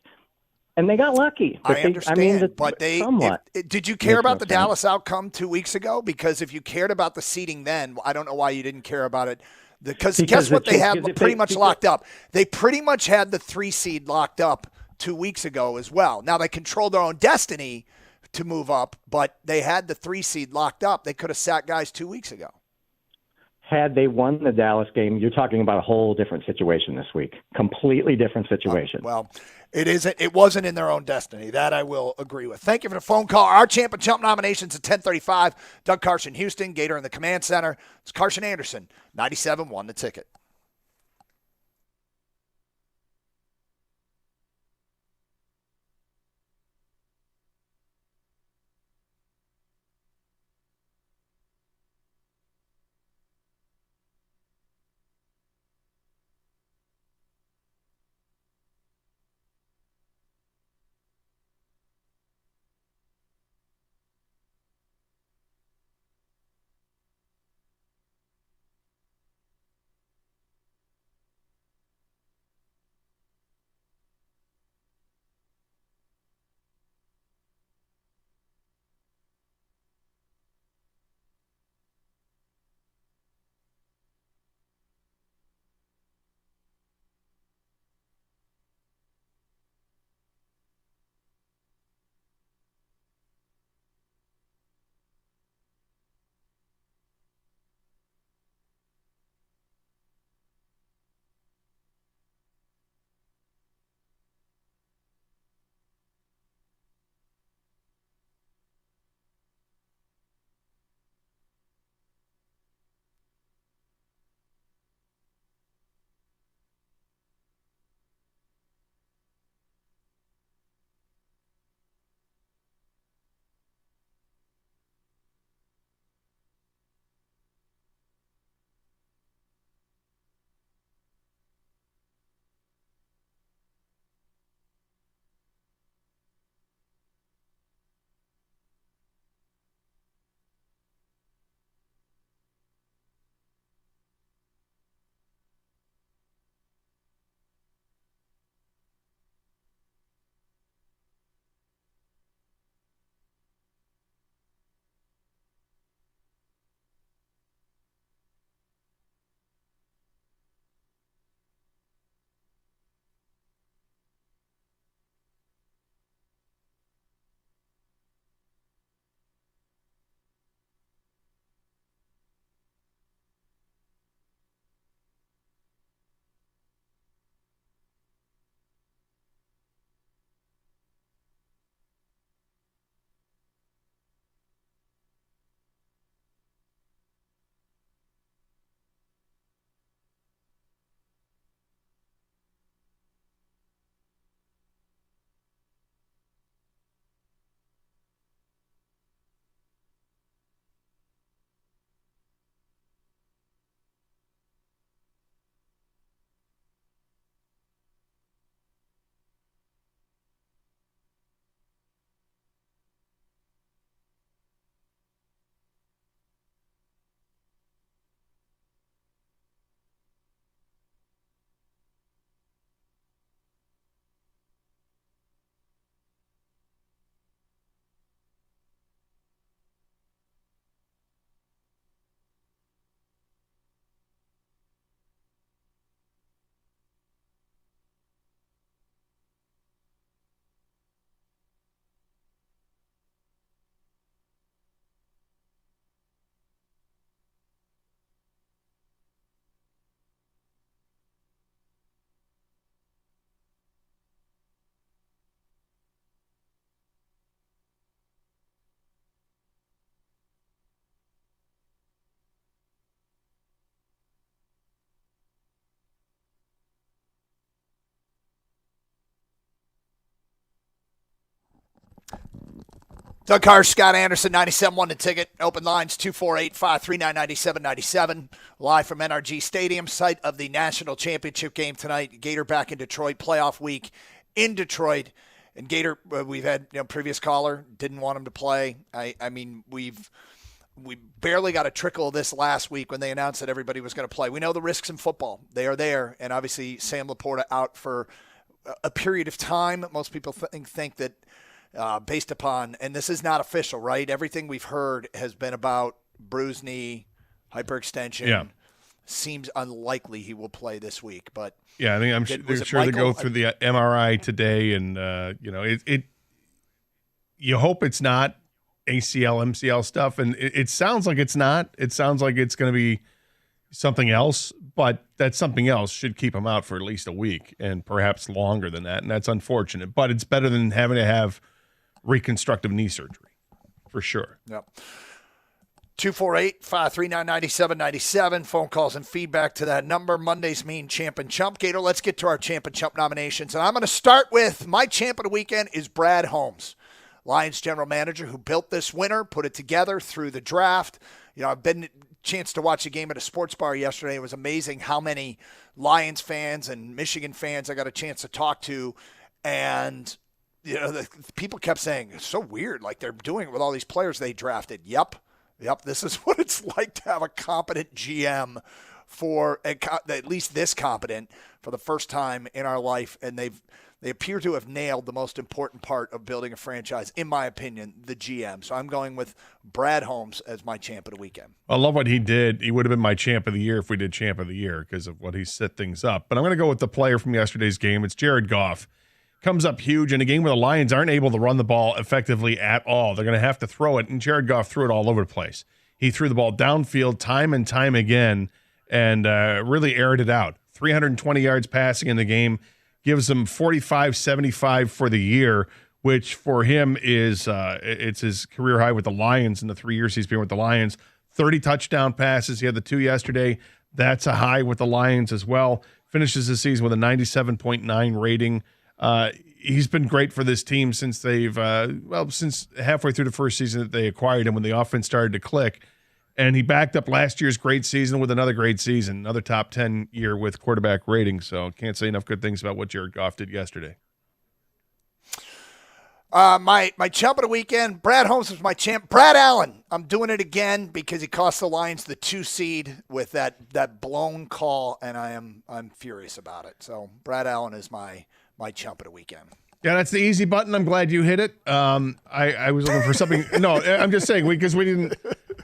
And they got lucky. I understand, but somewhat. Did you care about the Dallas outcome 2 weeks ago? Because if you cared about the seeding then, I don't know why you didn't care about it. Because guess what they have pretty much locked up? They pretty much had the 3 seed locked up 2 weeks ago as well. Now, they controlled their own destiny to move up, but they had the 3 seed locked up. They could have sat guys 2 weeks ago. Had they won the Dallas game, you're talking about a whole different situation this week. Completely different situation. Well, it wasn't in their own destiny. That I will agree with. Thank you for the phone call. Our Champ and Chump nominations at 10:35. Doug Carson, Houston, Gator in the command center. It's Carson Anderson, 97.1 The Ticket. Doug Carr, Scott Anderson, 97.1 The Ticket. Open lines 248-539-9797. Live from NRG Stadium, site of the national championship game tonight. Gator back in Detroit, playoff week in Detroit. And Gator, we've had previous caller, didn't want him to play. I mean, we barely got a trickle of this last week when they announced that everybody was going to play. We know the risks in football. They are there. And obviously Sam Laporta out for a period of time. Most people think that based upon, and this is not official, right? Everything we've heard has been about bruised knee, hyperextension. Yeah. Seems unlikely he will play this week, but yeah, I think they're sure to go through the MRI today, and you hope it's not ACL, MCL stuff, and it sounds like it's not. It sounds like it's going to be something else, but that something else should keep him out for at least a week and perhaps longer than that, and that's unfortunate. But it's better than having to have reconstructive knee surgery, for sure. Yep. 248-539-9797. Phone calls and feedback to that number. Mondays mean Champ and Chump. Gator, let's get to our Champ and Chump nominations. And I'm going to start with my Champ of the weekend is Brad Holmes, Lions general manager who built this winner, put it together through the draft. I've been chance to watch a game at a sports bar yesterday. It was amazing how many Lions fans and Michigan fans I got a chance to talk to. And the people kept saying, it's so weird, like they're doing it with all these players they drafted. Yep, this is what it's like to have a competent GM for at least this competent for the first time in our life, and they appear to have nailed the most important part of building a franchise, in my opinion, the GM. So I'm going with Brad Holmes as my champ of the weekend. I love what he did. He would have been my champ of the year if we did champ of the year because of what he set things up. But I'm going to go with the player from yesterday's game. It's Jared Goff. Comes up huge in a game where the Lions aren't able to run the ball effectively at all. They're going to have to throw it, and Jared Goff threw it all over the place. He threw the ball downfield time and time again and really aired it out. 320 yards passing in the game, gives him 45-75 for the year, which for him is it's his career high with the Lions in the 3 years he's been with the Lions. 30 touchdown passes. He had the 2 yesterday. That's a high with the Lions as well. Finishes the season with a 97.9 rating. He's been great for this team since they've since halfway through the first season that they acquired him when the offense started to click. And he backed up last year's great season with another great season, another top 10 year with quarterback rating. So can't say enough good things about what Jared Goff did yesterday. My champ of the weekend, Brad Holmes was my champ. Brad Allen, I'm doing it again because he cost the Lions the 2 seed with that blown call, and I'm furious about it. So Brad Allen is my champ of the weekend. Yeah, that's the easy button. I'm glad you hit it. I was looking for something. No, I'm just saying because we didn't.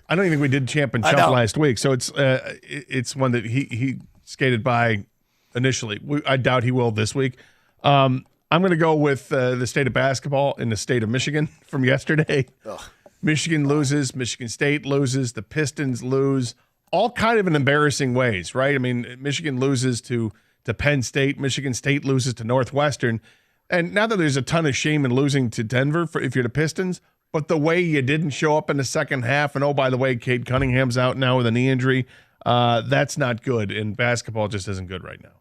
I don't even think we did champ and chump last week, so it's one that he skated by initially. I doubt he will this week. I'm going to go with the state of basketball in the state of Michigan from yesterday. Ugh. Michigan loses. Michigan State loses. The Pistons lose. All kind of in embarrassing ways, right? I mean, Michigan loses to Penn State. Michigan State loses to Northwestern. And now that there's a ton of shame in losing to Denver if you're the Pistons, but the way you didn't show up in the second half, and oh, by the way, Cade Cunningham's out now with a knee injury, that's not good, and basketball just isn't good right now.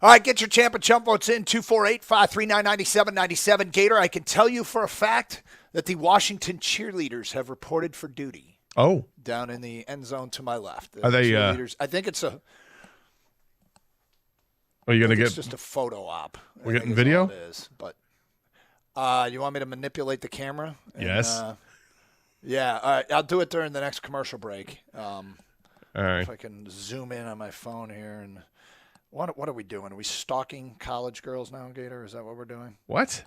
All right, get your champ and chump votes in, 248-539-9797. Gator, I can tell you for a fact that the Washington cheerleaders have reported for duty. Oh. Down in the end zone to my left. Are they cheerleaders? I think it's a... Are you going to get... It's just a photo op. We're getting video? It is, but... you want me to manipulate the camera? Yes. Yeah, all right. I'll do it during the next commercial break. All right. If I can zoom in on my phone here. And what are we doing? Are we stalking college girls now, Gator? Is that what we're doing? What?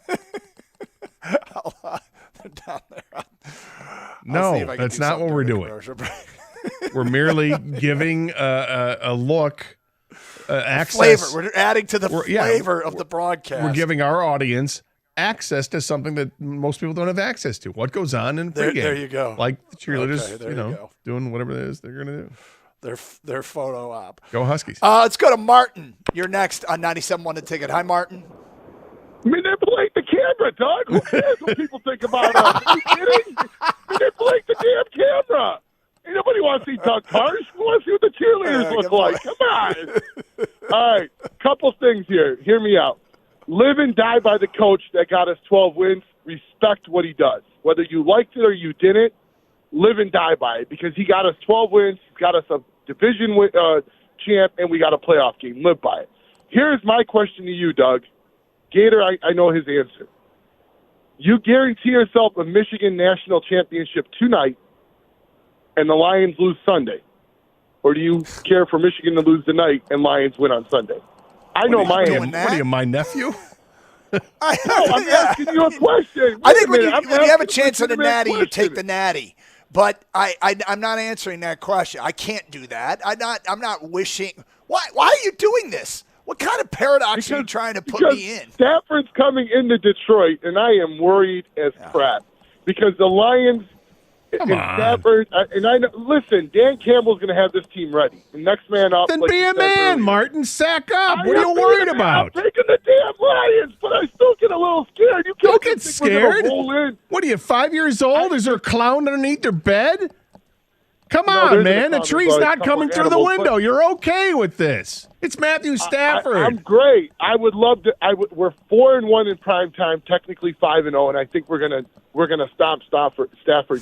They're down there. No, that's not what we're doing. We're merely giving a look. Access. Flavor. We're adding to the flavor of the broadcast. We're giving our audience access to something that most people don't have access to. What goes on in pregame? There you go. Like the cheerleaders, doing whatever it is they're going to do. Their photo op. Go Huskies. Let's go to Martin. You're next on 97.1 The Ticket. Hi, Martin. Manipulate the camera, Doug. Who cares what people think about us? Are you kidding? Manipulate the damn camera. Ain't nobody wants to see Doug Carr. We want to see what the cheerleaders look like. Come on. All right, couple things here. Hear me out. Live and die by the coach that got us 12 wins. respect what he does. Whether you liked it or you didn't, live and die by it, because he got us 12 wins, he's got us a division champ, and we got a playoff game. Live by it. Here's my question to you, Doug. Gator, I know his answer. You guarantee yourself a Michigan national championship tonight, and the Lions lose Sunday. Or do you care for Michigan to lose tonight and Lions win on Sunday? I know my answer. What are you, my nephew? I'm asking you a question. I think when you have a chance at a natty, you take the natty. But I'm not answering that question. I can't do that. I'm not wishing. Why are you doing this? What kind of paradox are you trying to put me in? Stafford's coming into Detroit, and I am worried as crap because the Lions and Stafford. Listen, Dan Campbell's going to have this team ready. The next man up. Then be a man, Martin. Sack up. What are you worried about? I'm taking the damn Lions, but I still get a little scared. You don't get scared. What are you, 5 years old? Is there a clown underneath their bed? Come on, man. The tree's not coming through the window. You're okay with this. It's Matthew Stafford. I'm great. I would love to. We're 4-1 in prime time, technically 5-0, and I think we're gonna stomp Stafford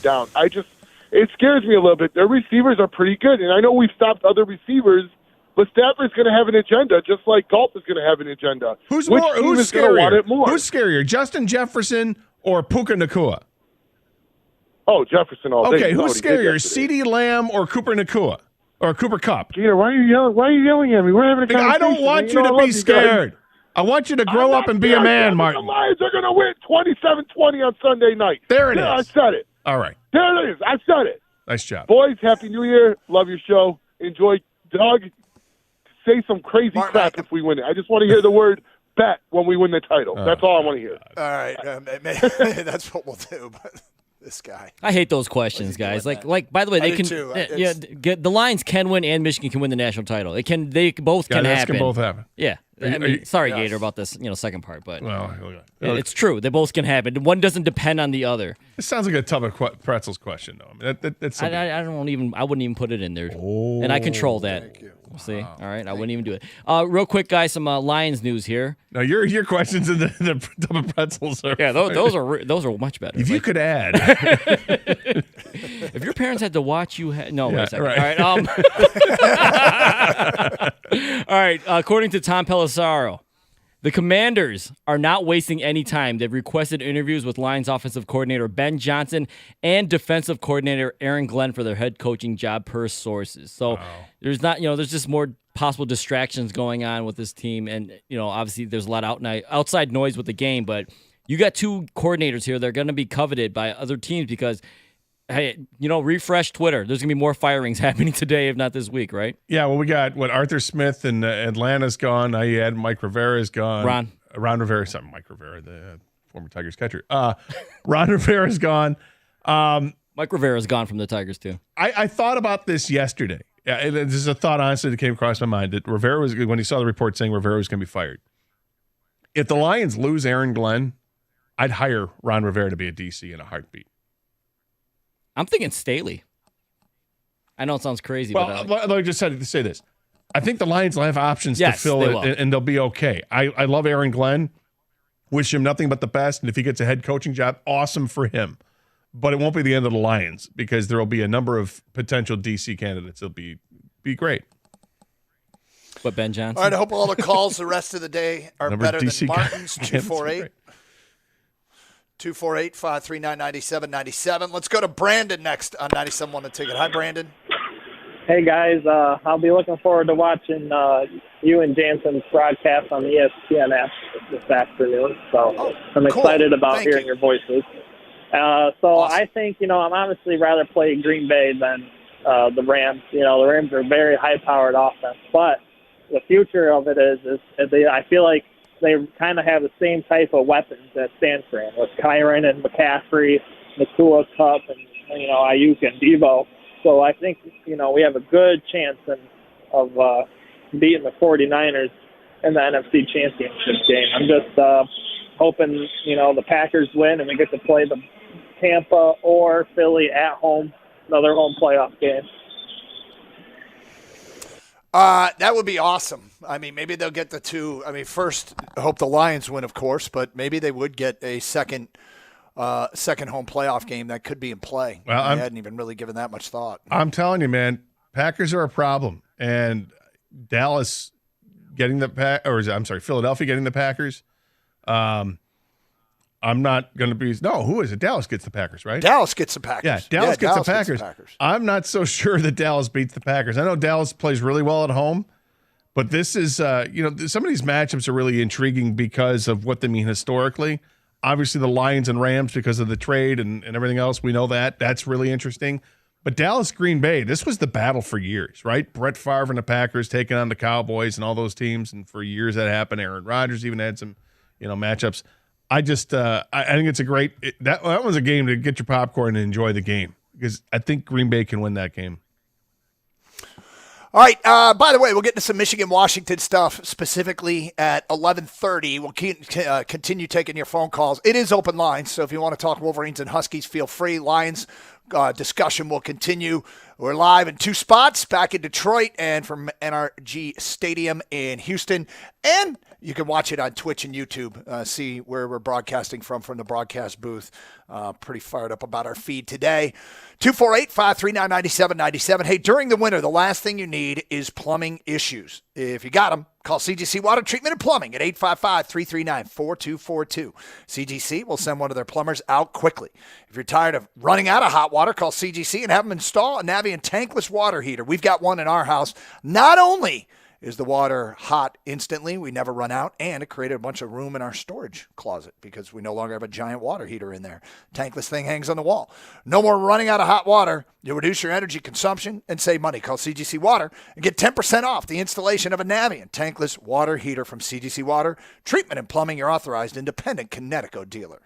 down. It scares me a little bit. Their receivers are pretty good, and I know we've stopped other receivers, but Stafford's going to have an agenda, just like Galt is going to have an agenda. Who's scarier? Who's scarier, Justin Jefferson or Puka Nacua? Oh, Jefferson all day. Okay, who's scarier, CeeDee Lamb or Cooper Nacua? Or Cooper Kupp? Gator, why are you yelling at me? We're having a conversation. I don't want you to be scared. I want you to grow up and be a man, Martin. The Lions are going to win 27-20 on Sunday night. There it is. I said it. All right. There it is. I said it. Nice job. Boys, Happy New Year. Love your show. Enjoy. Doug, say some crazy crap if we win it. I just want to hear the word bet when we win the title. That's all I want to hear. All right. That's what we'll do. But this guy. I hate those questions, guys. Like. By the way, they can. The Lions can win, and Michigan can win the national title. They both can happen. Can both happen. Yeah. Sorry, Gator, about this, second part, but okay. It's true. They both can happen. One doesn't depend on the other. It sounds like a tub of pretzels question, though. I mean, that's I wouldn't even put it in there, and I control that. Thank you. See, all right, I wouldn't even do it. Real quick, guys, some Lions news here. No, your questions in the tub of pretzels are those are much better. If you could add, if your parents had to watch you, wait a second. Right. All right, all right. According to Tom Pelissero, the Commanders are not wasting any time. They've requested interviews with Lions offensive coordinator Ben Johnson and defensive coordinator Aaron Glenn for their head coaching job, per sources. So there's there's just more possible distractions going on with this team, and obviously there's a lot of outside noise with the game. But you got two coordinators here that are going to be coveted by other teams because, hey, refresh Twitter. There's going to be more firings happening today, if not this week, right? Yeah, well, we got, Arthur Smith in Atlanta's gone. Now you had Mike Rivera's gone. Ron Rivera, sorry, Mike Rivera, the former Tigers catcher. Ron Rivera's gone. Mike Rivera's gone from the Tigers, too. I thought about this yesterday. Yeah, this is a thought, honestly, that came across my mind, that Rivera was, when he saw the report saying Rivera was going to be fired. If the Lions lose Aaron Glenn, I'd hire Ron Rivera to be a DC in a heartbeat. I'm thinking Staley. I know it sounds crazy, but I just had to say this. I think the Lions will have options to fill it, and they'll be okay. I love Aaron Glenn. Wish him nothing but the best, and if he gets a head coaching job, awesome for him. But it won't be the end of the Lions because there will be a number of potential DC candidates. It'll be great. But Ben Johnson? All right, I hope all the calls the rest of the day are better than Martin's. 248-539-9797. Let's go to Brandon next on 97.1 The Ticket. Hi, Brandon. Hey, guys. I'll be looking forward to watching you and Jansen's broadcast on the ESPN app this afternoon. So I'm excited about hearing your voices. Awesome. I think, I'm obviously rather play Green Bay than the Rams. The Rams are a very high-powered offense. But the future of it is I feel like they kind of have the same type of weapons at San Fran with Kyron and McCaffrey, Nacua, Kupp, and Ayuk and Deebo. So I think we have a good chance of beating the 49ers in the NFC Championship game. I'm just hoping the Packers win and we get to play the Tampa or Philly at home, another home playoff game. That would be awesome. I mean, maybe they'll get the two. I mean, first, I hope the Lions win, of course, but maybe they would get a second second home playoff game that could be in play. Well, I hadn't even really given that much thought. I'm telling you, man, Packers are a problem, and Dallas getting Philadelphia getting the Packers. I'm not going to be. No, who is it? Dallas gets the Packers, right? Dallas gets the Packers. Yeah, Dallas gets the Packers. Gets the Packers. I'm not so sure that Dallas beats the Packers. I know Dallas plays really well at home, but this is, some of these matchups are really intriguing because of what they mean historically. Obviously, the Lions and Rams because of the trade and everything else. We know that. That's really interesting. But Dallas, Green Bay, this was the battle for years, right? Brett Favre and the Packers taking on the Cowboys and all those teams, and for years that happened. Aaron Rodgers even had some, matchups. I just, I think it's a great. That was a game to get your popcorn and enjoy the game because I think Green Bay can win that game. All right. By the way, we'll get into some Michigan-Washington stuff specifically at 11:30. We'll continue taking your phone calls. It is open lines, so if you want to talk Wolverines and Huskies, feel free. Lions discussion will continue. We're live in two spots, back in Detroit and from NRG Stadium in Houston. And you can watch it on Twitch and YouTube, see where we're broadcasting from the broadcast booth. Pretty fired up about our feed today. 248-539-9797. Hey, during the winter, the last thing you need is plumbing issues. If you got them, call CGC Water Treatment and Plumbing at 855-339-4242. CGC will send one of their plumbers out quickly. If you're tired of running out of hot water, call CGC and have them install a Navien tankless water heater. We've got one in our house. Not only is the water hot instantly, we never run out, and it created a bunch of room in our storage closet because we no longer have a giant water heater in there. Tankless thing hangs on the wall. No more running out of hot water. You'll reduce your energy consumption and save money. Call CGC Water and get 10% off the installation of a Navien tankless water heater from CGC Water Treatment and Plumbing, your authorized independent Connecticut dealer.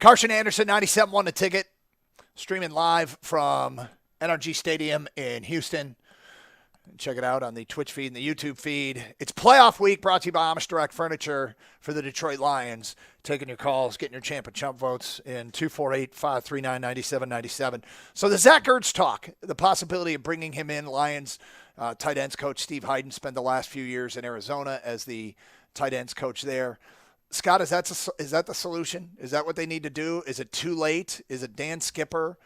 Carson Anderson, 97.1 The Ticket, streaming live from NRG Stadium in Houston. Check it out on the Twitch feed and the YouTube feed. It's playoff week, brought to you by Amish Direct Furniture for the Detroit Lions. Taking your calls, getting your champ and chump votes in 248-539-9797. So the Zach Ertz talk, the possibility of bringing him in. Lions tight ends coach Steve Hayden spent the last few years in Arizona as the tight ends coach there. Scott, is that the solution? Is that what they need to do? Is it too late? Is it Dan Skipper?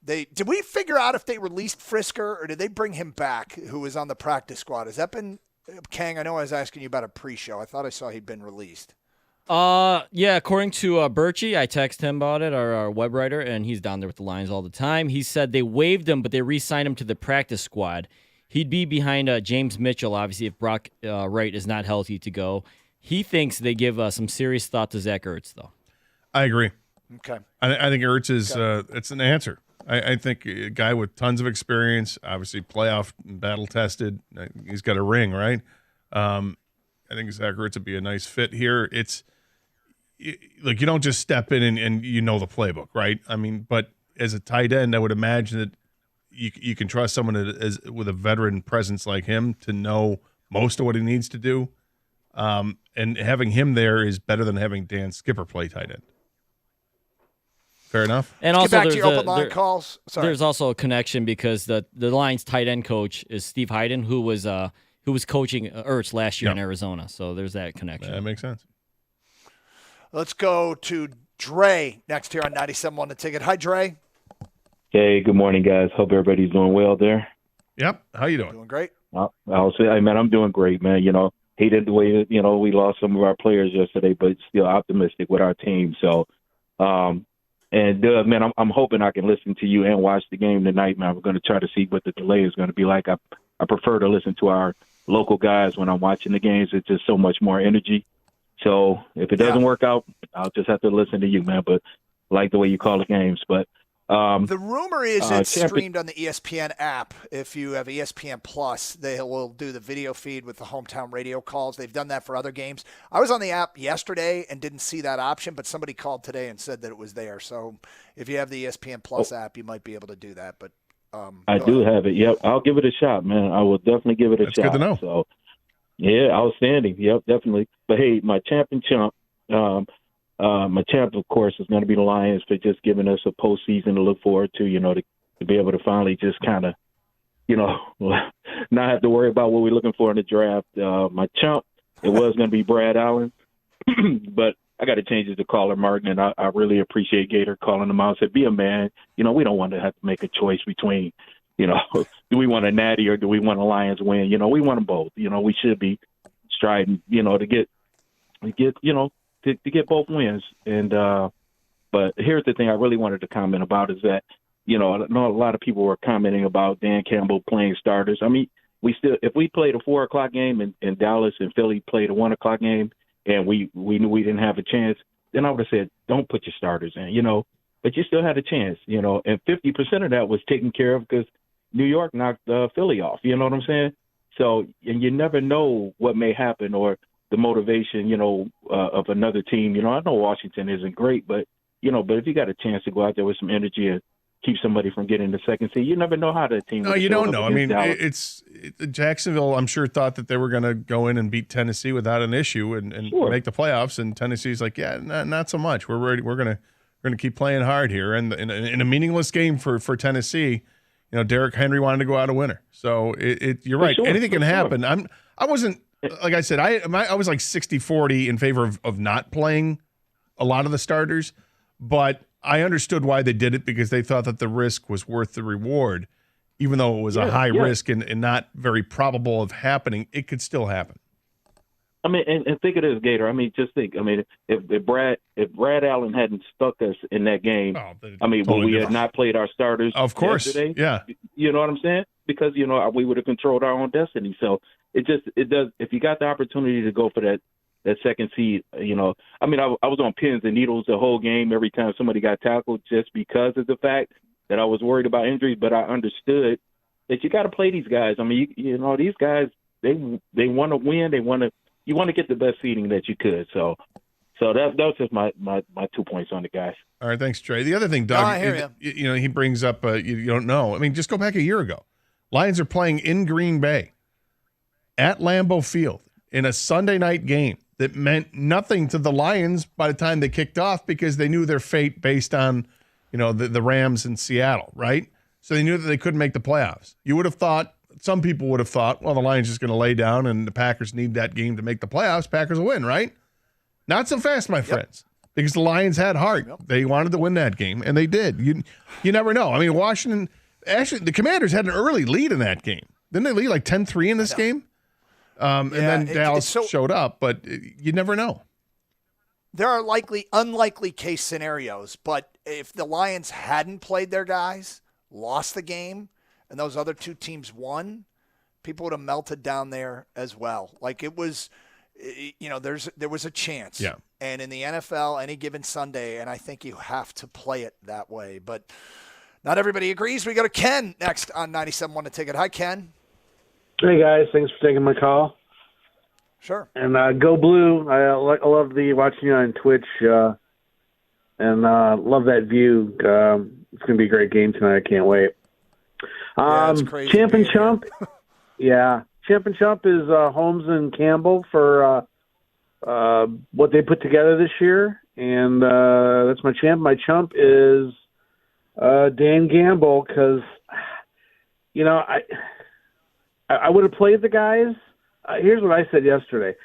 Did we figure out if they released Frisker or did they bring him back, who was on the practice squad? Has that been Kang? I know I was asking you about a pre-show. I thought I saw he'd been released. Yeah, according to Birchie, I texted him about it, our web writer, and he's down there with the Lions all the time. He said they waived him, but they re-signed him to the practice squad. He'd be behind James Mitchell, obviously, if Brock Wright is not healthy to go. He thinks they give some serious thought to Zach Ertz, though. I agree. Okay. I think Ertz is it's an answer. I think a guy with tons of experience, obviously playoff battle tested. He's got a ring, right? I think Zach Ertz would be a nice fit here. It's like you don't just step in and you know the playbook, right? I mean, but as a tight end, I would imagine that you can trust someone with a veteran presence like him to know most of what he needs to do. And having him there is better than having Dan Skipper play tight end. Fair enough. And Let's also, get back to your open line calls. Sorry. There's also a connection because the Lions tight end coach is Steve Hayden, who was coaching Ertz last year in Arizona. So there's that connection. That makes sense. Let's go to Dre next here on 97.1 The Ticket. Hi, Dre. Hey, good morning, guys. Hope everybody's doing well there. Yep. How you doing? Doing great. I'll say, man, I'm doing great, man. You know, hated the way we lost some of our players yesterday, but still optimistic with our team. So, man, I'm hoping I can listen to you and watch the game tonight, man. We're going to try to see what the delay is going to be like. I prefer to listen to our local guys when I'm watching the games. It's just so much more energy. So if it doesn't work out, I'll just have to listen to you, man. But I like the way you call the games. But the rumor is it's streamed on the ESPN app. If you have ESPN Plus, they will do the video feed with the hometown radio calls. They've done that for other games. I was on the app yesterday and didn't see that option, but somebody called today and said that it was there. So if you have the ESPN Plus app, you might be able to do that. But I do have it. Yep, I'll give it a shot, man. I will definitely give it a shot. That's good to know. So, yeah, outstanding. Yep, definitely. But hey, my champ and chump. My champ, of course, is going to be the Lions for just giving us a postseason to look forward to, to be able to finally just kind of, not have to worry about what we're looking for in the draft. My chump, it was going to be Brad Allen, but I got to change it to Caller Martin, and I really appreciate Gator calling him out and said, be a man. We don't want to have to make a choice between, do we want a natty or do we want a Lions win? We want them both. We should be striding, to get both wins. And but here's the thing I really wanted to comment about is that, I know a lot of people were commenting about Dan Campbell playing starters. I mean, if we played a 4:00 game and Dallas and Philly played a 1:00 game and we knew we didn't have a chance, then I would have said, don't put your starters in, but you still had a chance, and 50% of that was taken care of because New York knocked Philly off. You know what I'm saying? So, and you never know what may happen or the motivation, of another team. I know Washington isn't great, but if you got a chance to go out there with some energy and keep somebody from getting the second seed, you never know how the team. No, you don't know. I mean, Jacksonville, I'm sure, thought that they were going to go in and beat Tennessee without an issue and make the playoffs, and Tennessee's like, yeah, not so much. We're ready. We're gonna keep playing hard here, and in a meaningless game for Tennessee, Derrick Henry wanted to go out a winner. So you're right. Sure, anything can happen. I wasn't. Like I said, I was like 60-40 in favor of not playing a lot of the starters, but I understood why they did it because they thought that the risk was worth the reward. Even though it was a high risk and not very probable of happening, it could still happen. I mean, and think of this, Gator. I mean, just think. I mean, if Brad Allen hadn't stuck us in that game, would we have not played our starters? Of course, yesterday? Yeah. You know what I'm saying? Because we would have controlled our own destiny. So it does. If you got the opportunity to go for that second seed, I was on pins and needles the whole game every time somebody got tackled, just because of the fact that I was worried about injuries. But I understood that you got to play these guys. I mean, these guys they want to win. You want to get the best seeding that you could. So that was just my 2 points on the guys. All right, thanks, Trey. The other thing, Doug, I hear you know, he brings up you don't know. I mean, just go back a year ago. Lions are playing in Green Bay at Lambeau Field in a Sunday night game that meant nothing to the Lions by the time they kicked off because they knew their fate based on, you know, the Rams in Seattle, right? So they knew that they couldn't make the playoffs. You would have thought, some people would have thought, well, the Lions are just going to lay down and the Packers need that game to make the playoffs. Packers will win, right? Not so fast, my friends, because the Lions had heart. They wanted to win that game, and they did. You never know. I mean, Washington, actually, the Commanders had an early lead in that game. Didn't they lead like 10-3 in this game? And then Dallas showed up, but you never know. There are unlikely case scenarios, but if the Lions hadn't played their guys, lost the game, and those other two teams won, people would have melted down there as well. Like it was, you know, there was a chance. Yeah. And in the NFL, any given Sunday, and I think you have to play it that way. But not everybody agrees. We go to Ken next on 97.1 The Ticket. Hi, Ken. Hey, guys. Thanks for taking my call. Sure. And go Blue. I love watching you on Twitch, and love that view. It's going to be a great game tonight. I can't wait. It's crazy. Champ and Chump. Yeah. Champ and Chump is Holmes and Campbell for what they put together this year. And that's my champ. My chump is Dan Gamble because, you know, I would have played the guys. Here's what I said yesterday.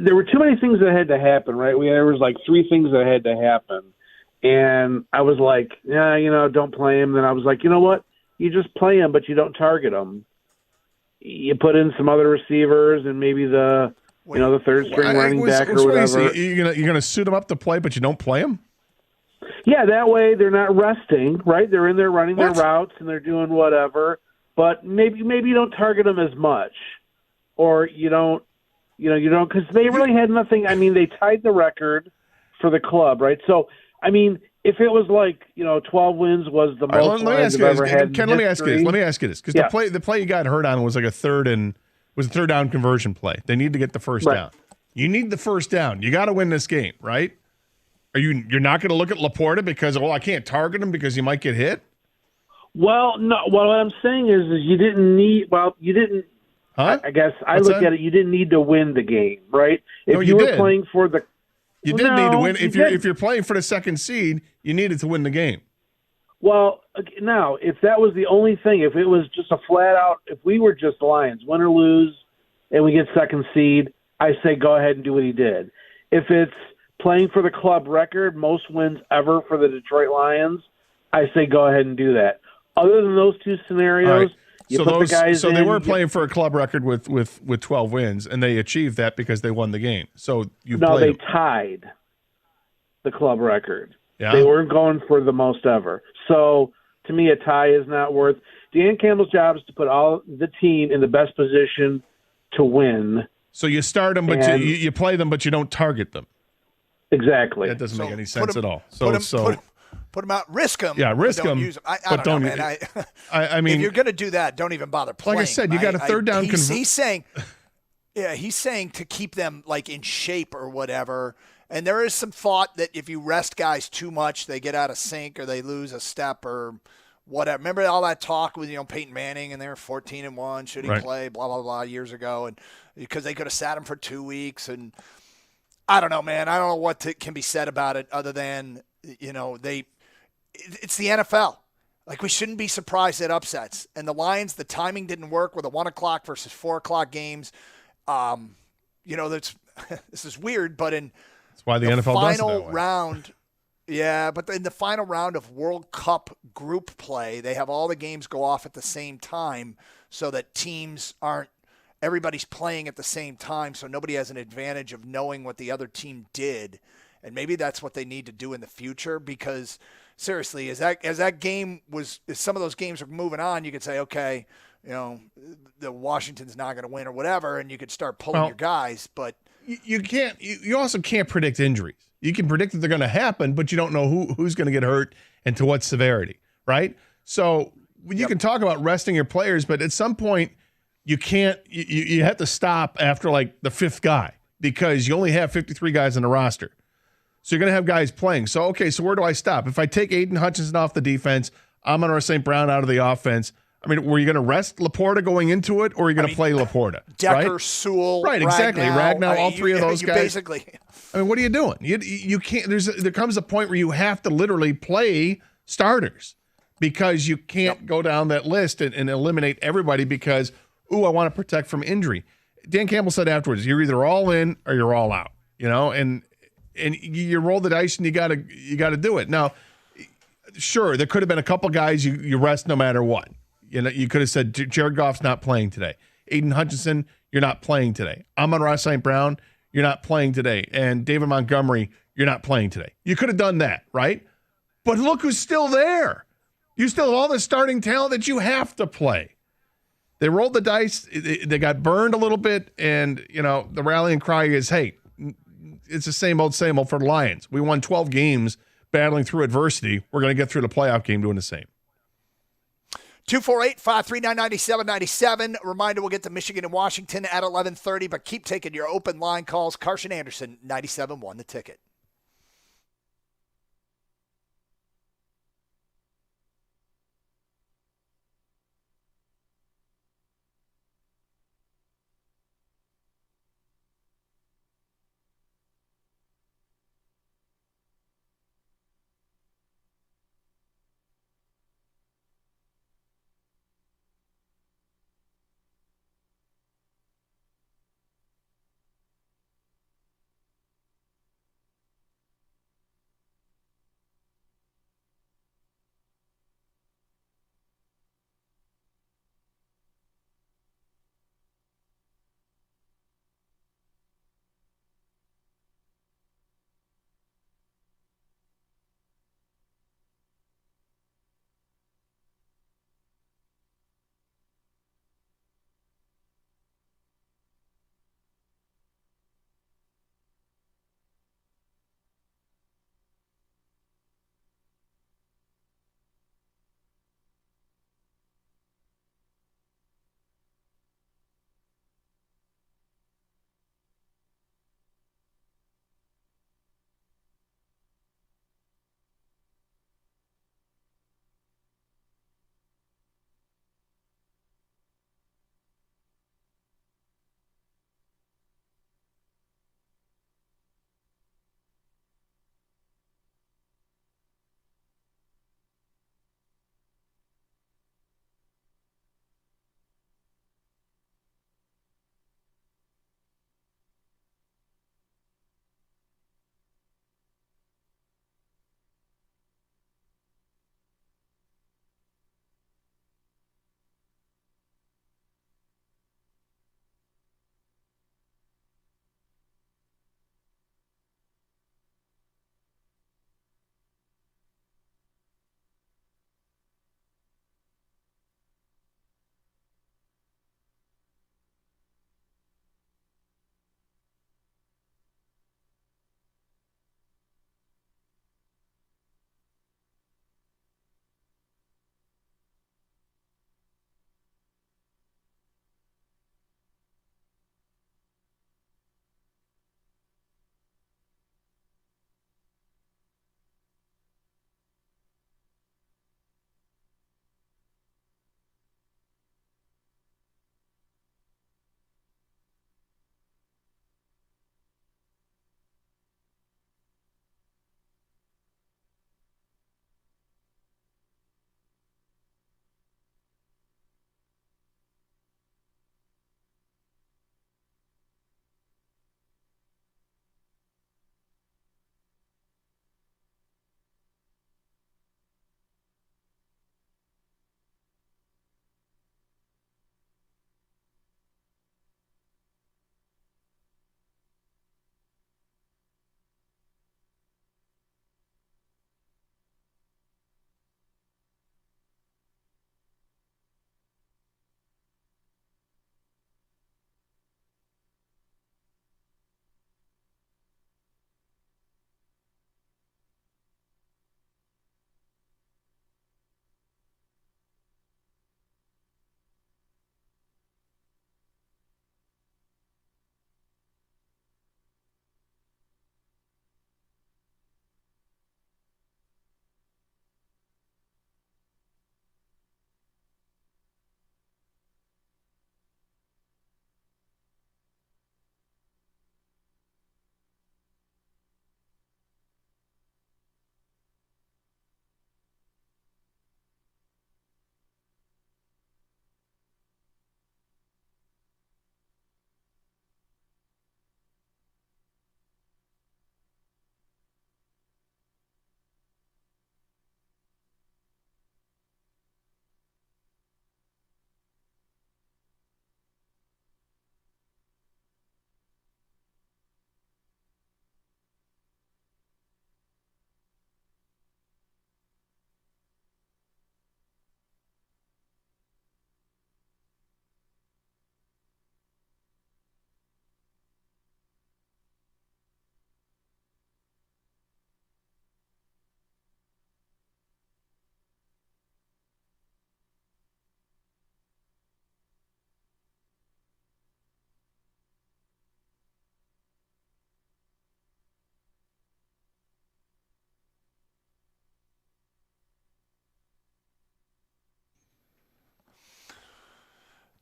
There were too many things that had to happen, right? There was like 3 things that had to happen. And I was like, yeah, you know, don't play him. Then I was like, you know what? You just play him, but you don't target him. You put in some other receivers and maybe the third string running back or whatever. You're gonna suit them up to play, but you don't play them? Yeah, that way they're not resting, right? They're in there running their routes and they're doing whatever. But maybe you don't target them as much, or you don't because they really had nothing. I mean, they tied the record for the club, right? So I mean, if it was like 12 wins was the most Lions have ever had. Ken, let me ask you this, because the play you got hurt on was like a third down conversion play. They need to get the first down. You need the first down. You got to win this game, right? You're not going to look at Laporta because I can't target him because he might get hit? Well, no. Well, what I'm saying is you didn't need. Well, you didn't. Huh? I guess I look at it. You didn't need to win the game, right? If you were playing for the. You did need to win. If you're playing for the second seed, you needed to win the game. Well, now, if that was the only thing, if it was just a flat out, if we were just Lions, win or lose, and we get second seed, I say go ahead and do what he did. If it's playing for the club record, most wins ever for the Detroit Lions, I say go ahead and do that. Other than those two scenarios, you put the guys in. They were playing for a club record with 12 wins, and they achieved that because they won the game. So they tied the club record. Yeah. They weren't going for the most ever. So to me, a tie is not worth. Dan Campbell's job is to put all the team in the best position to win. So you start them, but you play them, but you don't target them. Exactly. That doesn't make any sense at all. Put them out, risk them. Yeah, risk them. I don't know, man. I mean, if you're going to do that, don't even bother playing. Like I said, you got a third down. He's saying to keep them like in shape or whatever. And there is some thought that if you rest guys too much, they get out of sync or they lose a step or whatever. Remember all that talk with Peyton Manning and they were 14-1, should he play, blah blah blah, years ago, and because they could have sat him for 2 weeks. And I don't know, man. I don't know what can be said about it other than it's the NFL. Like, we shouldn't be surprised at upsets. And the Lions, the timing didn't work with the 1 o'clock versus 4 o'clock games. This is weird, but that's why the NFL does it that way. Round, but in the final round of World Cup group play, they have all the games go off at the same time so that everybody's playing at the same time, so nobody has an advantage of knowing what the other team did. And maybe that's what they need to do in the future, because seriously, as some of those games are moving on, you could say, okay, the Washington's not going to win or whatever, and you could start pulling your guys. But you can't. You also can't predict injuries. You can predict that they're going to happen, but you don't know who's going to get hurt and to what severity, right? So you can talk about resting your players, but at some point you can't. You have to stop after like the 5th guy because you only have 53 guys on the roster. So you're going to have guys playing. So, okay, so where do I stop? If I take Aiden Hutchinson off the defense, Amon-Ra St. Brown out of the offense, I mean, were you going to rest Laporta going into it, or are you going to play Laporta? Decker, right? Sewell, Right, exactly. Ragnow, all three of those guys. Basically. I mean, what are you doing? You can't. There comes a point where you have to literally play starters because you can't go down that list and eliminate everybody because, I want to protect from injury. Dan Campbell said afterwards, you're either all in or you're all out. And you roll the dice and you got to do it. Now, sure, there could have been a couple guys you rest no matter what. You could have said Jared Goff's not playing today. Aiden Hutchinson, you're not playing today. Amon-Ra St. Brown, you're not playing today. And David Montgomery, you're not playing today. You could have done that, right? But look who's still there. You still have all the starting talent that you have to play. They rolled the dice. They got burned a little bit. And, the rallying cry is, hey, it's the same old for the Lions. We won 12 games battling through adversity. We're going to get through the playoff game doing the same. 248-539-9797. Reminder, we'll get to Michigan and Washington at 11:30, but keep taking your open line calls. Carson Anderson, 97.1 The Ticket.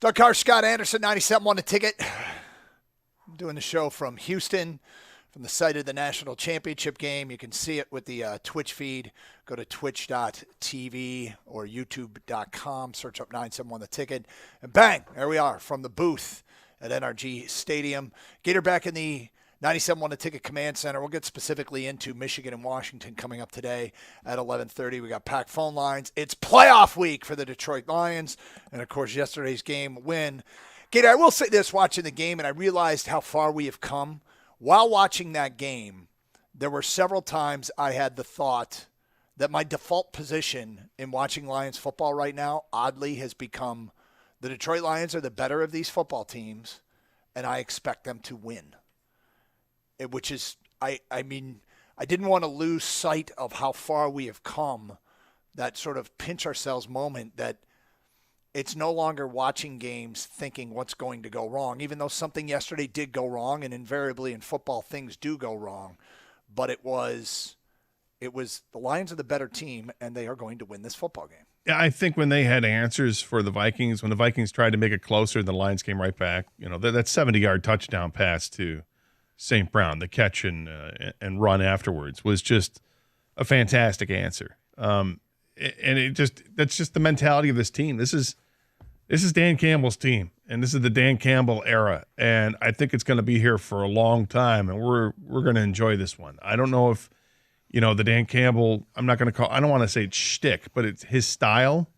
Doug Carr, Scott Anderson, 97.1 The Ticket. I'm doing the show from Houston, from the site of the national championship game. You can see it with the Twitch feed. Go to twitch.tv or youtube.com. Search up 971 The Ticket. And bang, there we are from the booth at NRG Stadium. Gator back in the 97.1 The Ticket Command Center. We'll get specifically into Michigan and Washington coming up today at 11:30. We got packed phone lines. It's playoff week for the Detroit Lions. And, of course, yesterday's game win. Gator, I will say this watching the game, and I realized how far we have come. While watching that game, there were several times I had the thought that my default position in watching Lions football right now, oddly, has become the Detroit Lions are the better of these football teams, and I expect them to win. Which is, I mean, I didn't want to lose sight of how far we have come, that sort of pinch ourselves moment that it's no longer watching games thinking what's going to go wrong, even though something yesterday did go wrong, and invariably in football things do go wrong. But it was the Lions are the better team, and they are going to win this football game. Yeah, I think when they had answers for the Vikings, when the Vikings tried to make it closer, the Lions came right back. You know, that 70-yard touchdown pass to St. Brown, the catch and run afterwards was just a fantastic answer. And that's just the mentality of this team. This is Dan Campbell's team, and this is the Dan Campbell era, and I think it's going to be here for a long time, and we're going to enjoy this one. I don't know if, you know, the Dan Campbell, I don't want to say it's shtick, but it's his style.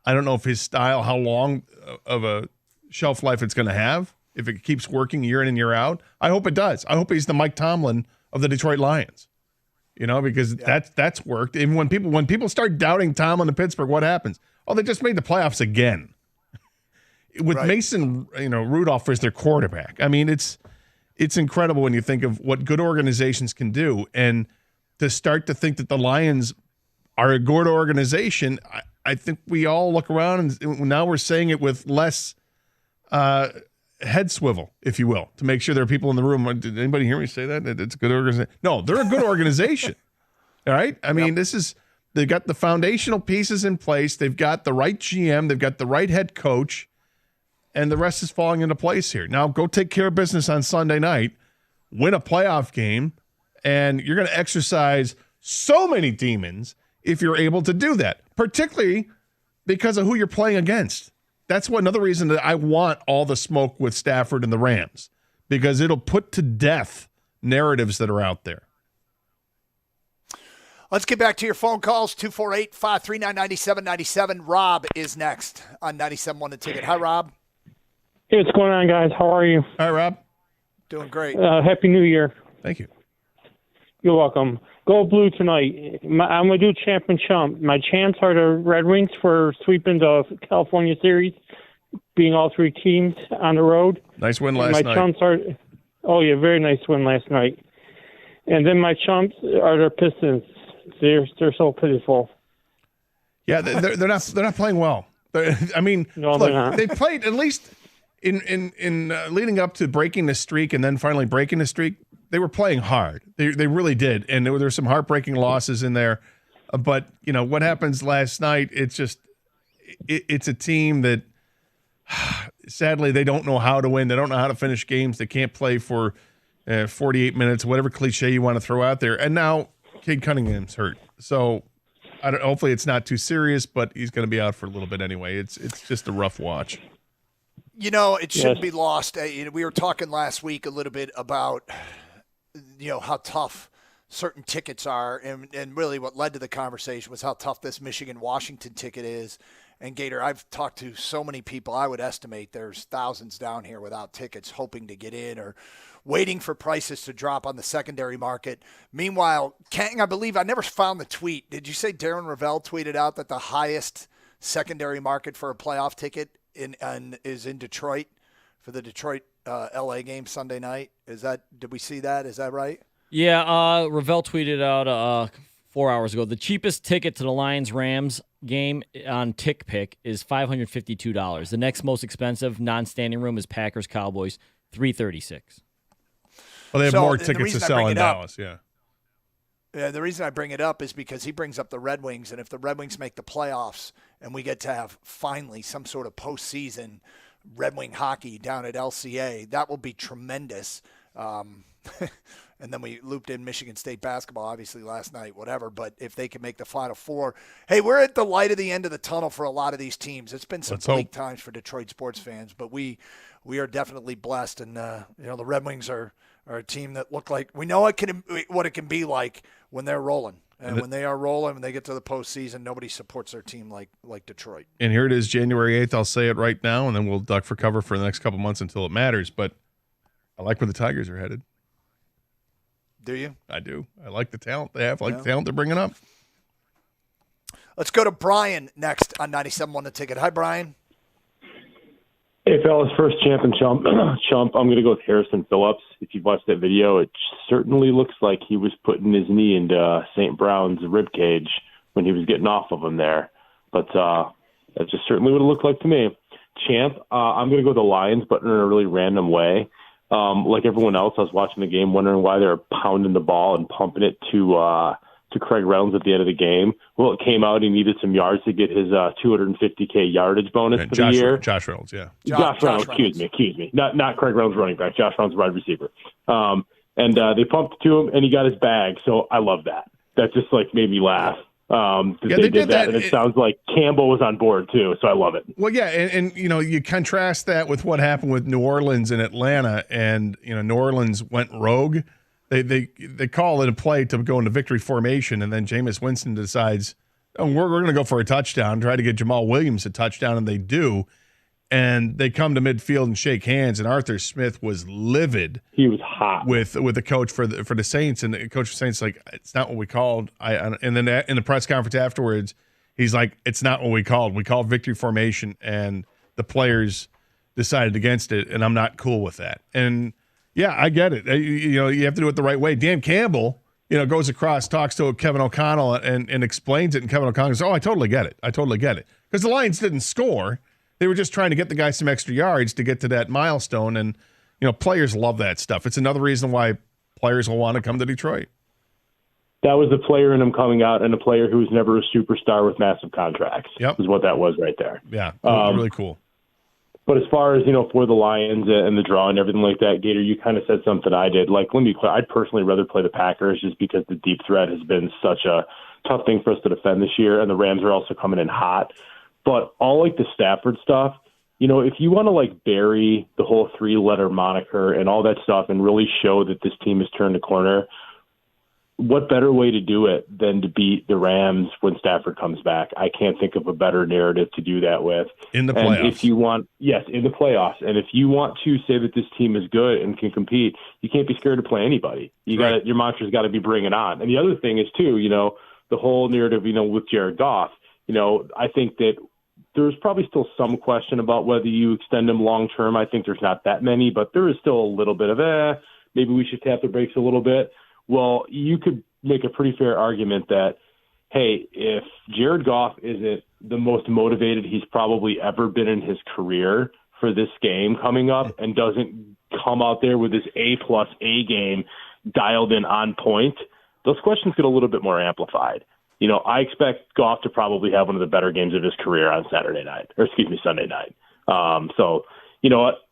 I don't know if his style, how long of a shelf life it's going to have. If it keeps working year in and year out, I hope it does. I hope he's the Mike Tomlin of the Detroit Lions, you know, because that's worked. Even when people start doubting Tomlin in Pittsburgh, what happens? Oh, they just made the playoffs again with Mason, Rudolph as their quarterback. I mean, it's incredible when you think of what good organizations can do, and to start to think that the Lions are a good organization. I think we all look around, and now we're saying it with less head swivel, if you will, to make sure there are people in the room. Did anybody hear me say that? It's a good organization. No, they're a good organization. All right? I mean, they've got the foundational pieces in place. They've got the right GM. They've got the right head coach. And the rest is falling into place here. Now, go take care of business on Sunday night, win a playoff game, and you're going to exercise so many demons if you're able to do that, particularly because of who you're playing against. That's another reason that I want all the smoke with Stafford and the Rams, because it'll put to death narratives that are out there. Let's get back to your phone calls, 248-539-9797. Rob is next on 97.1 The Ticket. Hi, Rob. Hey, what's going on, guys? How are you? Hi, Rob. Doing great. Happy New Year. Thank you. You're welcome. Go Blue tonight. I'm going to do champ and chump. My chance are the Red Wings for sweeping the California Series, being all three teams on the road. Nice win last night. My chumps are, very nice win last night. And then my chumps are the Pistons. They're so pitiful. Yeah, they're not playing well. I mean, no, they're not. They played at least in leading up to breaking the streak and then finally breaking the streak. They were playing hard. They really did. And there were some heartbreaking losses in there. But, what happens last night, it's a team that, sadly, they don't know how to win. They don't know how to finish games. They can't play for 48 minutes, whatever cliche you want to throw out there. And now Cade Cunningham's hurt. So hopefully it's not too serious, but he's going to be out for a little bit anyway. It's just a rough watch. It shouldn't be lost. We were talking last week a little bit about how tough certain tickets are, and really what led to the conversation was how tough this Michigan-Washington ticket is. And Gator, I've talked to so many people, I would estimate there's thousands down here without tickets hoping to get in or waiting for prices to drop on the secondary market. Meanwhile, Kang, I believe, I never found the tweet. Did you say Darren Ravel tweeted out that the highest secondary market for a playoff ticket is in Detroit for the Detroit LA game Sunday night? Did we see that? Is that right? Yeah, Ravel tweeted out 4 hours ago, the cheapest ticket to the Lions-Rams game on TickPick is $552. The next most expensive non-standing room is Packers-Cowboys, $336. Well, they have more tickets to sell in Dallas, yeah. Yeah, the reason I bring it up is because he brings up the Red Wings, and if the Red Wings make the playoffs and we get to have finally some sort of postseason Red Wing hockey down at LCA. That will be tremendous. And then we looped in Michigan State basketball, obviously, last night, whatever. But if they can make the Final Four, hey, we're at the light of the end of the tunnel for a lot of these teams. It's been some bleak times for Detroit sports fans, but we are definitely blessed. And, the Red Wings are a team that look like we know what it can be like when they're rolling. And when they are rolling, when they get to the postseason, nobody supports their team like Detroit. And here it is, January 8th. I'll say it right now, and then we'll duck for cover for the next couple months until it matters. But I like where the Tigers are headed. Do you? I do. I like the talent they have. I like the talent they're bringing up. Let's go to Brian next on 97.1 The Ticket. Hi, Brian. Hey, fellas. First champ and chump. I'm going to go with Harrison Phillips. If you've watched that video, it certainly looks like he was putting his knee into St. Brown's rib cage when he was getting off of him there. But that just certainly would have looked like to me. Champ, I'm going to go with the Lions, but in a really random way. Like everyone else, I was watching the game wondering why they were pounding the ball and pumping it to Craig Reynolds at the end of the game. Well, it came out he needed some yards to get his $250K yardage bonus for the year. Josh Reynolds, yeah. Josh Reynolds, excuse me. Not Craig Reynolds running back. Josh Reynolds wide receiver. And they pumped it to him, and he got his bag. So I love that. That just made me laugh. They did that, and it sounds like Campbell was on board too, so I love it. Well, yeah, and you contrast that with what happened with New Orleans and Atlanta, and New Orleans went rogue. They call it a play to go into victory formation, and then Jameis Winston decides, we're going to go for a touchdown, try to get Jamal Williams a touchdown, and they do. And they come to midfield and shake hands, and Arthur Smith was livid. He was hot with the coach for the Saints, and the coach for the Saints it's not what we called. And then in the press conference afterwards, he's like, it's not what we called. We called victory formation, and the players decided against it, and I'm not cool with that. And yeah, I get it. You have to do it the right way. Dan Campbell, goes across, talks to Kevin O'Connell, and explains it, and Kevin O'Connell says, I totally get it. Because the Lions didn't score. They were just trying to get the guy some extra yards to get to that milestone, and players love that stuff. It's another reason why players will want to come to Detroit. That was the player in him coming out, and a player who was never a superstar with massive contracts. Yep, is what that was right there. Yeah, really cool. But as far as for the Lions and the draw and everything like that, Gator, you kind of said something I did. Let me be clear. I'd personally rather play the Packers just because the deep threat has been such a tough thing for us to defend this year, and the Rams are also coming in hot. But all the Stafford stuff, if you want to bury the whole 3-letter moniker and all that stuff and really show that this team has turned a corner, what better way to do it than to beat the Rams when Stafford comes back? I can't think of a better narrative to do that with. In the playoffs. And if you want, yes, in the playoffs. And if you want to say that this team is good and can compete, you can't be scared to play anybody. Your mantra's got to be bring it on. And the other thing is too, the whole narrative, with Jared Goff. I think that there's probably still some question about whether you extend him long term. I think there's not that many, but there is still a little bit of maybe we should tap the brakes a little bit. Well, you could make a pretty fair argument that, hey, if Jared Goff isn't the most motivated he's probably ever been in his career for this game coming up and doesn't come out there with his A+ game dialed in on point, those questions get a little bit more amplified. I expect Goff to probably have one of the better games of his career on Sunday night. So,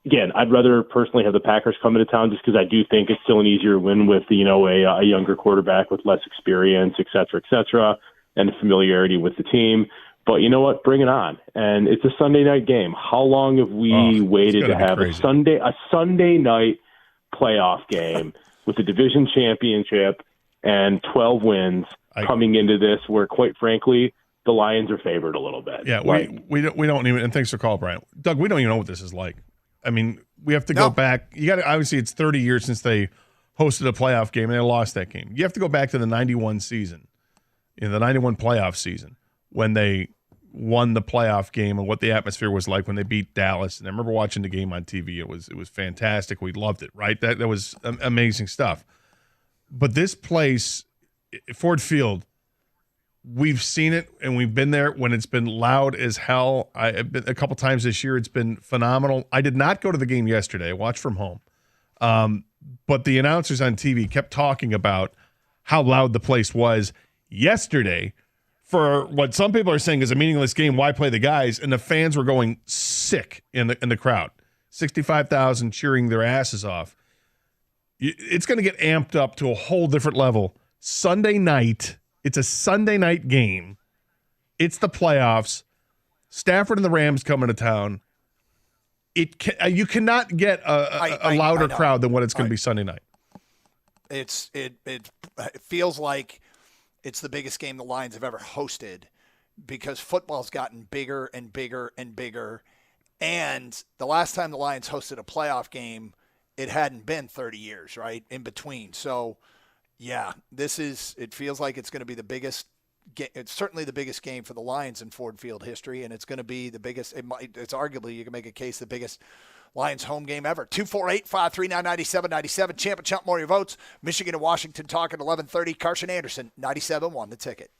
again, I'd rather personally have the Packers come into town just because I do think it's still an easier win with, a younger quarterback with less experience, et cetera, and familiarity with the team. But you know what? Bring it on. And it's a Sunday night game. How long have we waited to have a Sunday night playoff game with the division championship and 12 wins coming into this where, quite frankly, the Lions are favored a little bit. Yeah, we don't even – and thanks for calling, Brian. Doug, we don't even know what this is like. I mean, we have to go back. You got to – obviously, it's 30 years since they hosted a playoff game, and they lost that game. You have to go back to the 91 season, the 91 playoff season, when they won the playoff game and what the atmosphere was like when they beat Dallas. And I remember watching the game on TV. It was fantastic. We loved it, right? That was amazing stuff. But this place – Ford Field, we've seen it and we've been there when it's been loud as hell. I've been a couple times this year. It's been phenomenal. I did not go to the game yesterday. I watched from home. But the announcers on TV kept talking about how loud the place was yesterday for what some people are saying is a meaningless game. Why play the guys? And the fans were going sick in the crowd. 65,000 cheering their asses off. It's going to get amped up to a whole different level. Sunday night, it's a Sunday night game. It's the playoffs. Stafford and the Rams coming to town. You cannot get a louder crowd than what it's going to be Sunday night. It feels like it's the biggest game the Lions have ever hosted because football's gotten bigger and bigger and bigger. And the last time the Lions hosted a playoff game, it hadn't been 30 years, right, in between. So, yeah, it feels like it's going to be the biggest. It's certainly the biggest game for the Lions in Ford Field history, and it's going to be the biggest. It's arguably, you can make a case, the biggest Lions home game ever. 248-539-9797. Champ and Chump, more your votes. Michigan and Washington talk at 11:30. Carson Anderson, 97.1 The Ticket.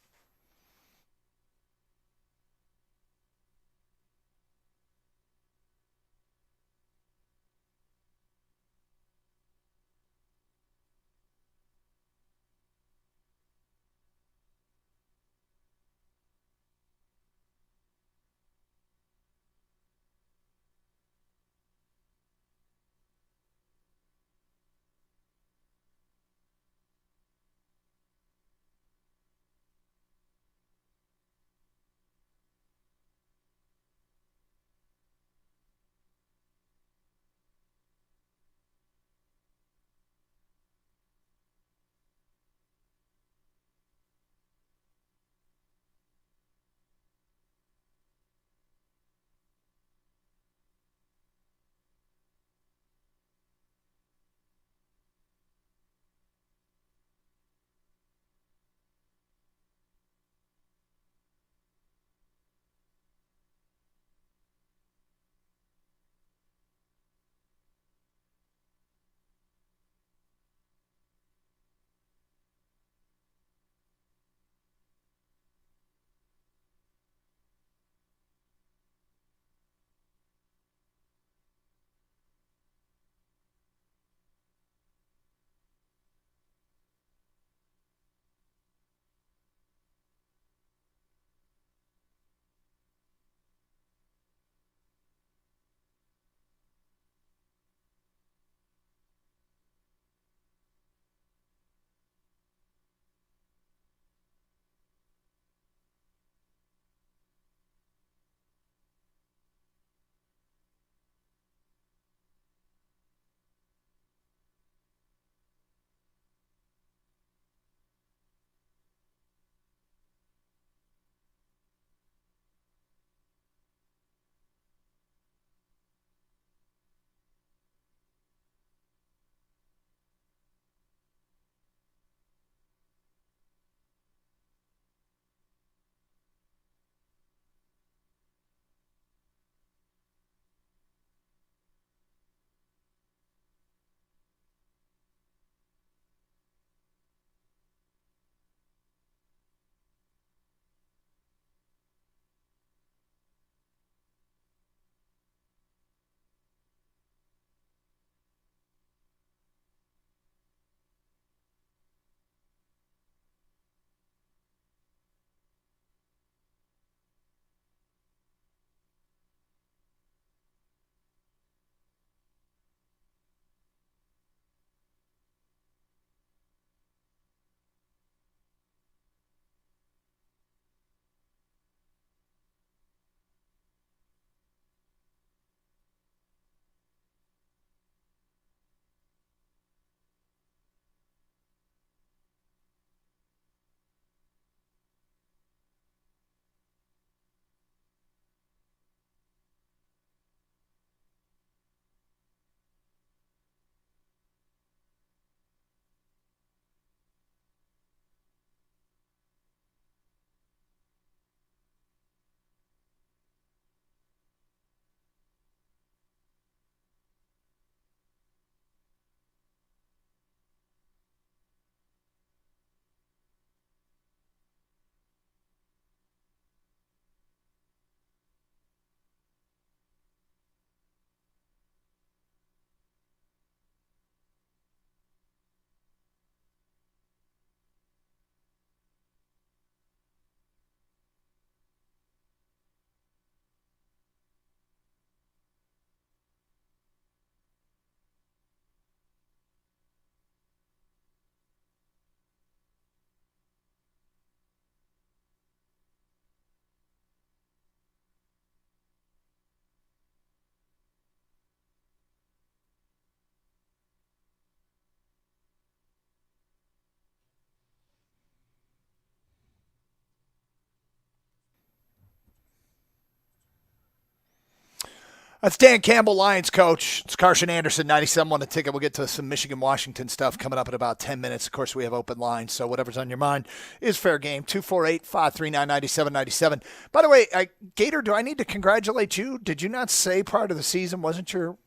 That's Dan Campbell, Lions coach. It's Carson Anderson, 97 on the ticket. We'll get to some Michigan-Washington stuff coming up in about 10 minutes. Of course, we have open lines, so whatever's on your mind is fair game. 248-539-9797. By the way, Gator, do I need to congratulate you? Did you not say prior to the season, weren't you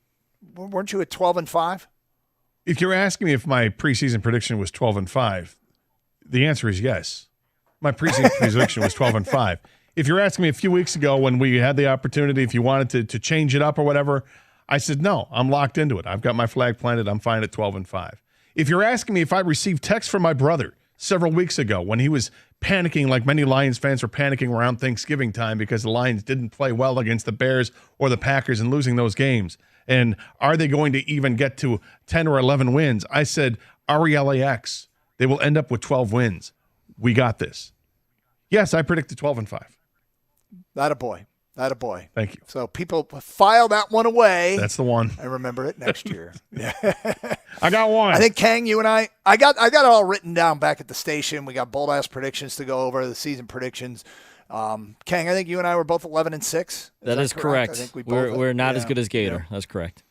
at 12-5? If you're asking me if my preseason prediction was 12-5, the answer is yes. My preseason prediction was 12-5. If you're asking me a few weeks ago when we had the opportunity, if you wanted to change it up or whatever, I said, no, I'm locked into it. I've got my flag planted. I'm fine at 12-5. If you're asking me if I received text from my brother several weeks ago when he was panicking like many Lions fans were panicking around Thanksgiving time because the Lions didn't play well against the Bears or the Packers and losing those games, and are they going to even get to 10 or 11 wins? I said, RELAX. They will end up with 12 wins. We got this. Yes, I predicted 12-5. That a boy. Thank you. So people file that one away. That's the one. I remember it next year. Yeah. I got one. I think Kang, you and I got it all written down back at the station. We got bold ass predictions to go over, the season predictions. Kang, I think you and I were both 11-6. That is correct. I think we're not as good as Gator. Yeah. That's correct.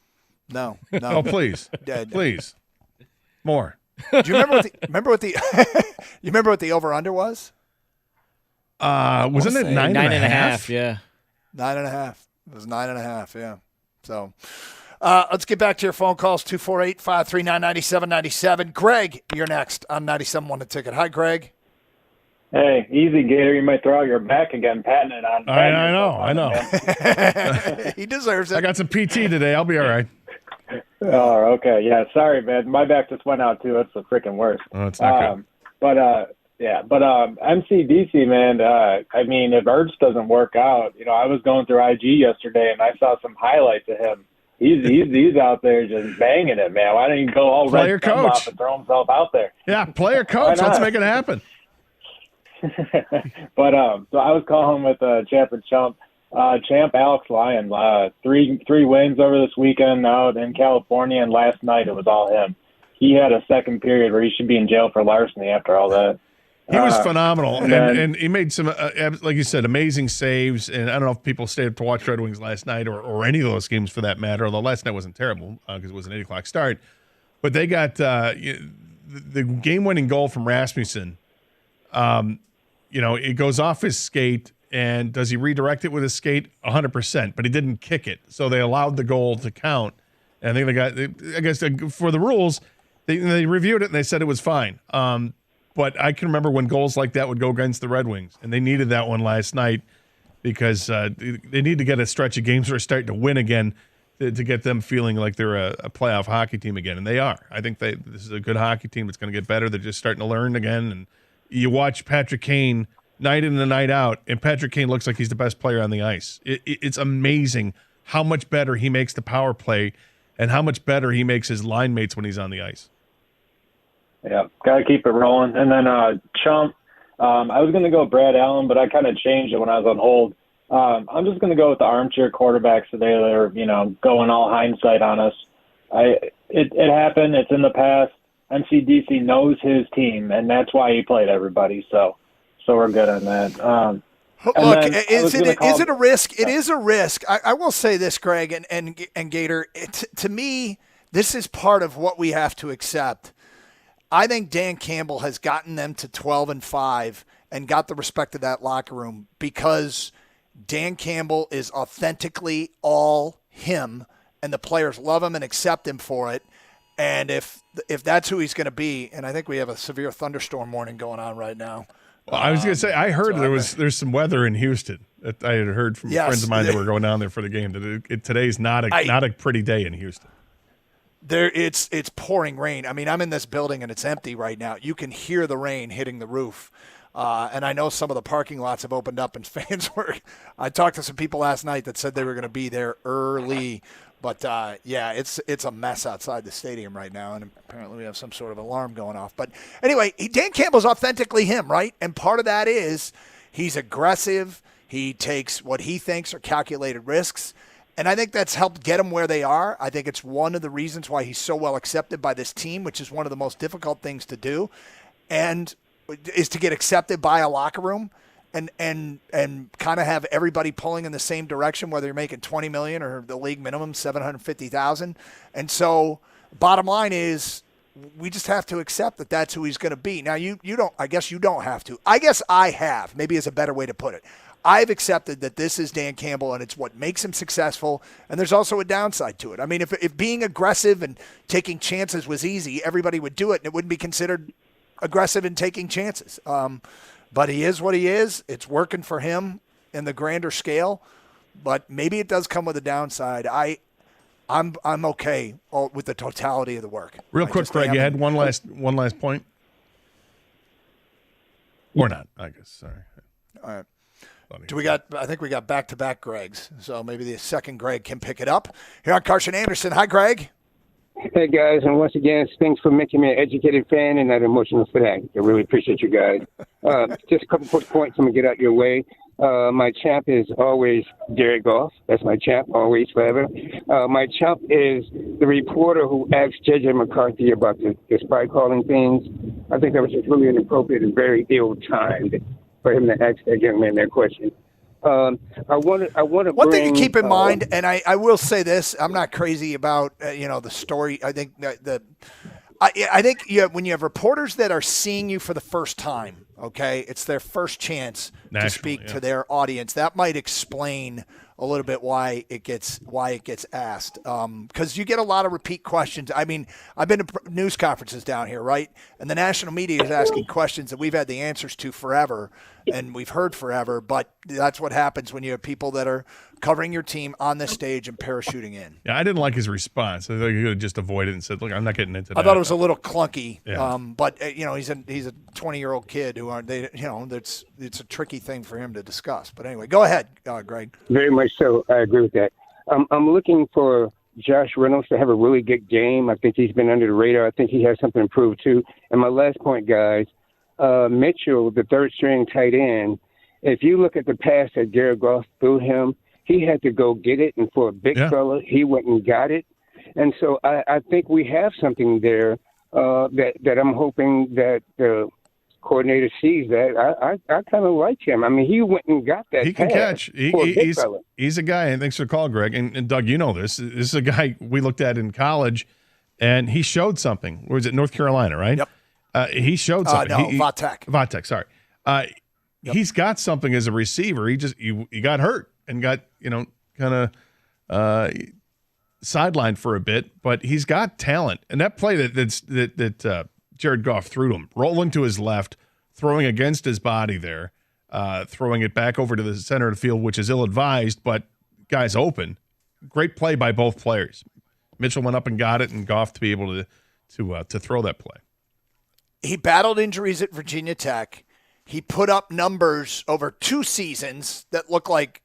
No. Oh, please. Please. More. Do you remember what the you remember what the over under was? Wasn't it 9.5? Yeah. 9.5. It was 9.5. Yeah. So let's get back to your phone calls. 248-539-9797. Greg, you're next on 97.1 The Ticket. Hi, Greg. Hey, easy, Gator. You might throw out your back again, patting it on. I know. He deserves it. I got some PT today. I'll be all right. Oh, okay. Yeah, sorry, man. My back just went out, too. That's the freaking worst. Oh, it's not good. But MCDC, man, I mean, if Ertz doesn't work out, I was going through IG yesterday, and I saw some highlights of him. He's out there just banging it, man. Why don't you go all player red coach off and throw himself out there? Yeah, player coach. Let's make it happen. But so I was calling with Champ and Chump. Champ Alex Lyon, three wins over this weekend out in California, and last night it was all him. He had a second period where he should be in jail for larceny after all that. He was phenomenal, and he made some, like you said, amazing saves. And I don't know if people stayed up to watch Red Wings last night or any of those games for that matter, although last night wasn't terrible because it was an 8 o'clock start. But they got the game-winning goal from Rasmussen. It goes off his skate, and does he redirect it with his skate? 100%, but he didn't kick it. So they allowed the goal to count. And I think I guess for the rules, they reviewed it, and they said it was fine. But I can remember when goals like that would go against the Red Wings, and they needed that one last night because they need to get a stretch of games where they're starting to win again to get them feeling like they're a playoff hockey team again, and they are. I think this is a good hockey team that's going to get better. They're just starting to learn again, and you watch Patrick Kane night in and night out, and Patrick Kane looks like he's the best player on the ice. It's amazing how much better he makes the power play and how much better he makes his line mates when he's on the ice. Yeah, got to keep it rolling. And then Chump, I was going to go Brad Allen, but I kind of changed it when I was on hold. I'm just going to go with the armchair quarterbacks today that are, going all hindsight on us. It happened. It's in the past. MCDC knows his team, and that's why he played everybody. So we're good on that. Look, is it a risk? It is a risk. I will say this, Greg and Gator. To me, this is part of what we have to accept. I think Dan Campbell has gotten them to 12-5 and got the respect of that locker room because Dan Campbell is authentically all him, and the players love him and accept him for it. And if that's who he's going to be, and I think we have a severe thunderstorm warning going on right now. Well, I was going to say, I heard there's some weather in Houston. That I had heard from friends of mine that were going down there for the game. That today's not a pretty day in Houston. It's pouring rain. I mean, I'm in this building and it's empty right now. You can hear the rain hitting the roof. And I know some of the parking lots have opened up and fans were – I talked to some people last night that said they were going to be there early. But, it's a mess outside the stadium right now, and apparently we have some sort of alarm going off. But anyway, Dan Campbell's authentically him, right? And part of that is he's aggressive. He takes what he thinks are calculated risks. And I think that's helped get them where they are. I think it's one of the reasons why he's so well accepted by this team, which is one of the most difficult things to do, and is to get accepted by a locker room. and kind of have everybody pulling in the same direction, whether you're making $20 million or the league minimum $750,000. And so, bottom line is, we just have to accept that that's who he's going to be. Now, you don't. I guess you don't have to. I guess I have. Maybe is a better way to put it. I've accepted that this is Dan Campbell, and it's what makes him successful. And there's also a downside to it. I mean, if being aggressive and taking chances was easy, everybody would do it, and it wouldn't be considered aggressive and taking chances. But he is what he is. It's working for him in the grander scale. But maybe it does come with a downside. I'm okay with the totality of the work. Real quick, Greg, you had one last point? Or not, I guess. Sorry. All right. I think we got back-to-back Gregs, so maybe the second Greg can pick it up. Here on Carson Anderson. Hi, Greg. Hey, guys, and once again, thanks for making me an educated fan and not emotional for that. I really appreciate you guys. Just a couple quick points I'm going to get out your way. My champ is always Jared Goff. That's my champ, always, forever. My champ is the reporter who asked J.J. McCarthy about the spy calling things. I think that was just really inappropriate and very ill-timed for him to ask that young man that question. I want to. One thing to keep in mind, and I will say this: I'm not crazy about the story. I think I think when you have reporters that are seeing you for the first time, okay, it's their first chance to speak to their audience. That might explain a little bit why it gets asked, because you get a lot of repeat questions. I mean, I've been to news conferences down here, right? And the national media is asking questions that we've had the answers to forever, and we've heard forever. But that's what happens when you have people that are covering your team on this stage and parachuting in. Yeah, I didn't like his response. I thought he could have just avoided it and said, "Look, I'm not getting into that." I thought it was a little clunky, Yeah. but he's a 20-year-old kid who aren't they? It's a tricky thing for him to discuss. But anyway, go ahead, Greg. Very much so. I agree with that. I'm looking for Josh Reynolds to have a really good game. I think he's been under the radar. I think he has something to prove too. And my last point, guys, Mitchell, the third-string tight end. If you look at the pass that Jared Goff threw him, he had to go get it, and for a big fella, he went and got it. And so I think we have something there that I'm hoping that the coordinator sees that. I kind of like him. I mean, he went and got that. He can pass catch. for a big fella. He's a guy, and thanks for the call, Greg. And Doug, you know this. This is a guy we looked at in college, and he showed something. Where was it? North Carolina, right? Yep. He showed something. Vatech. Vatech, sorry. He's got something as a receiver. He got hurt and got kind of sidelined for a bit, but he's got talent. And that play that Jared Goff threw to him, rolling to his left, throwing against his body there, throwing it back over to the center of the field, which is ill-advised, but guys open. Great play by both players. Mitchell went up and got it, and Goff to be able to throw that play. He battled injuries at Virginia Tech. He put up numbers over 2 seasons that look like,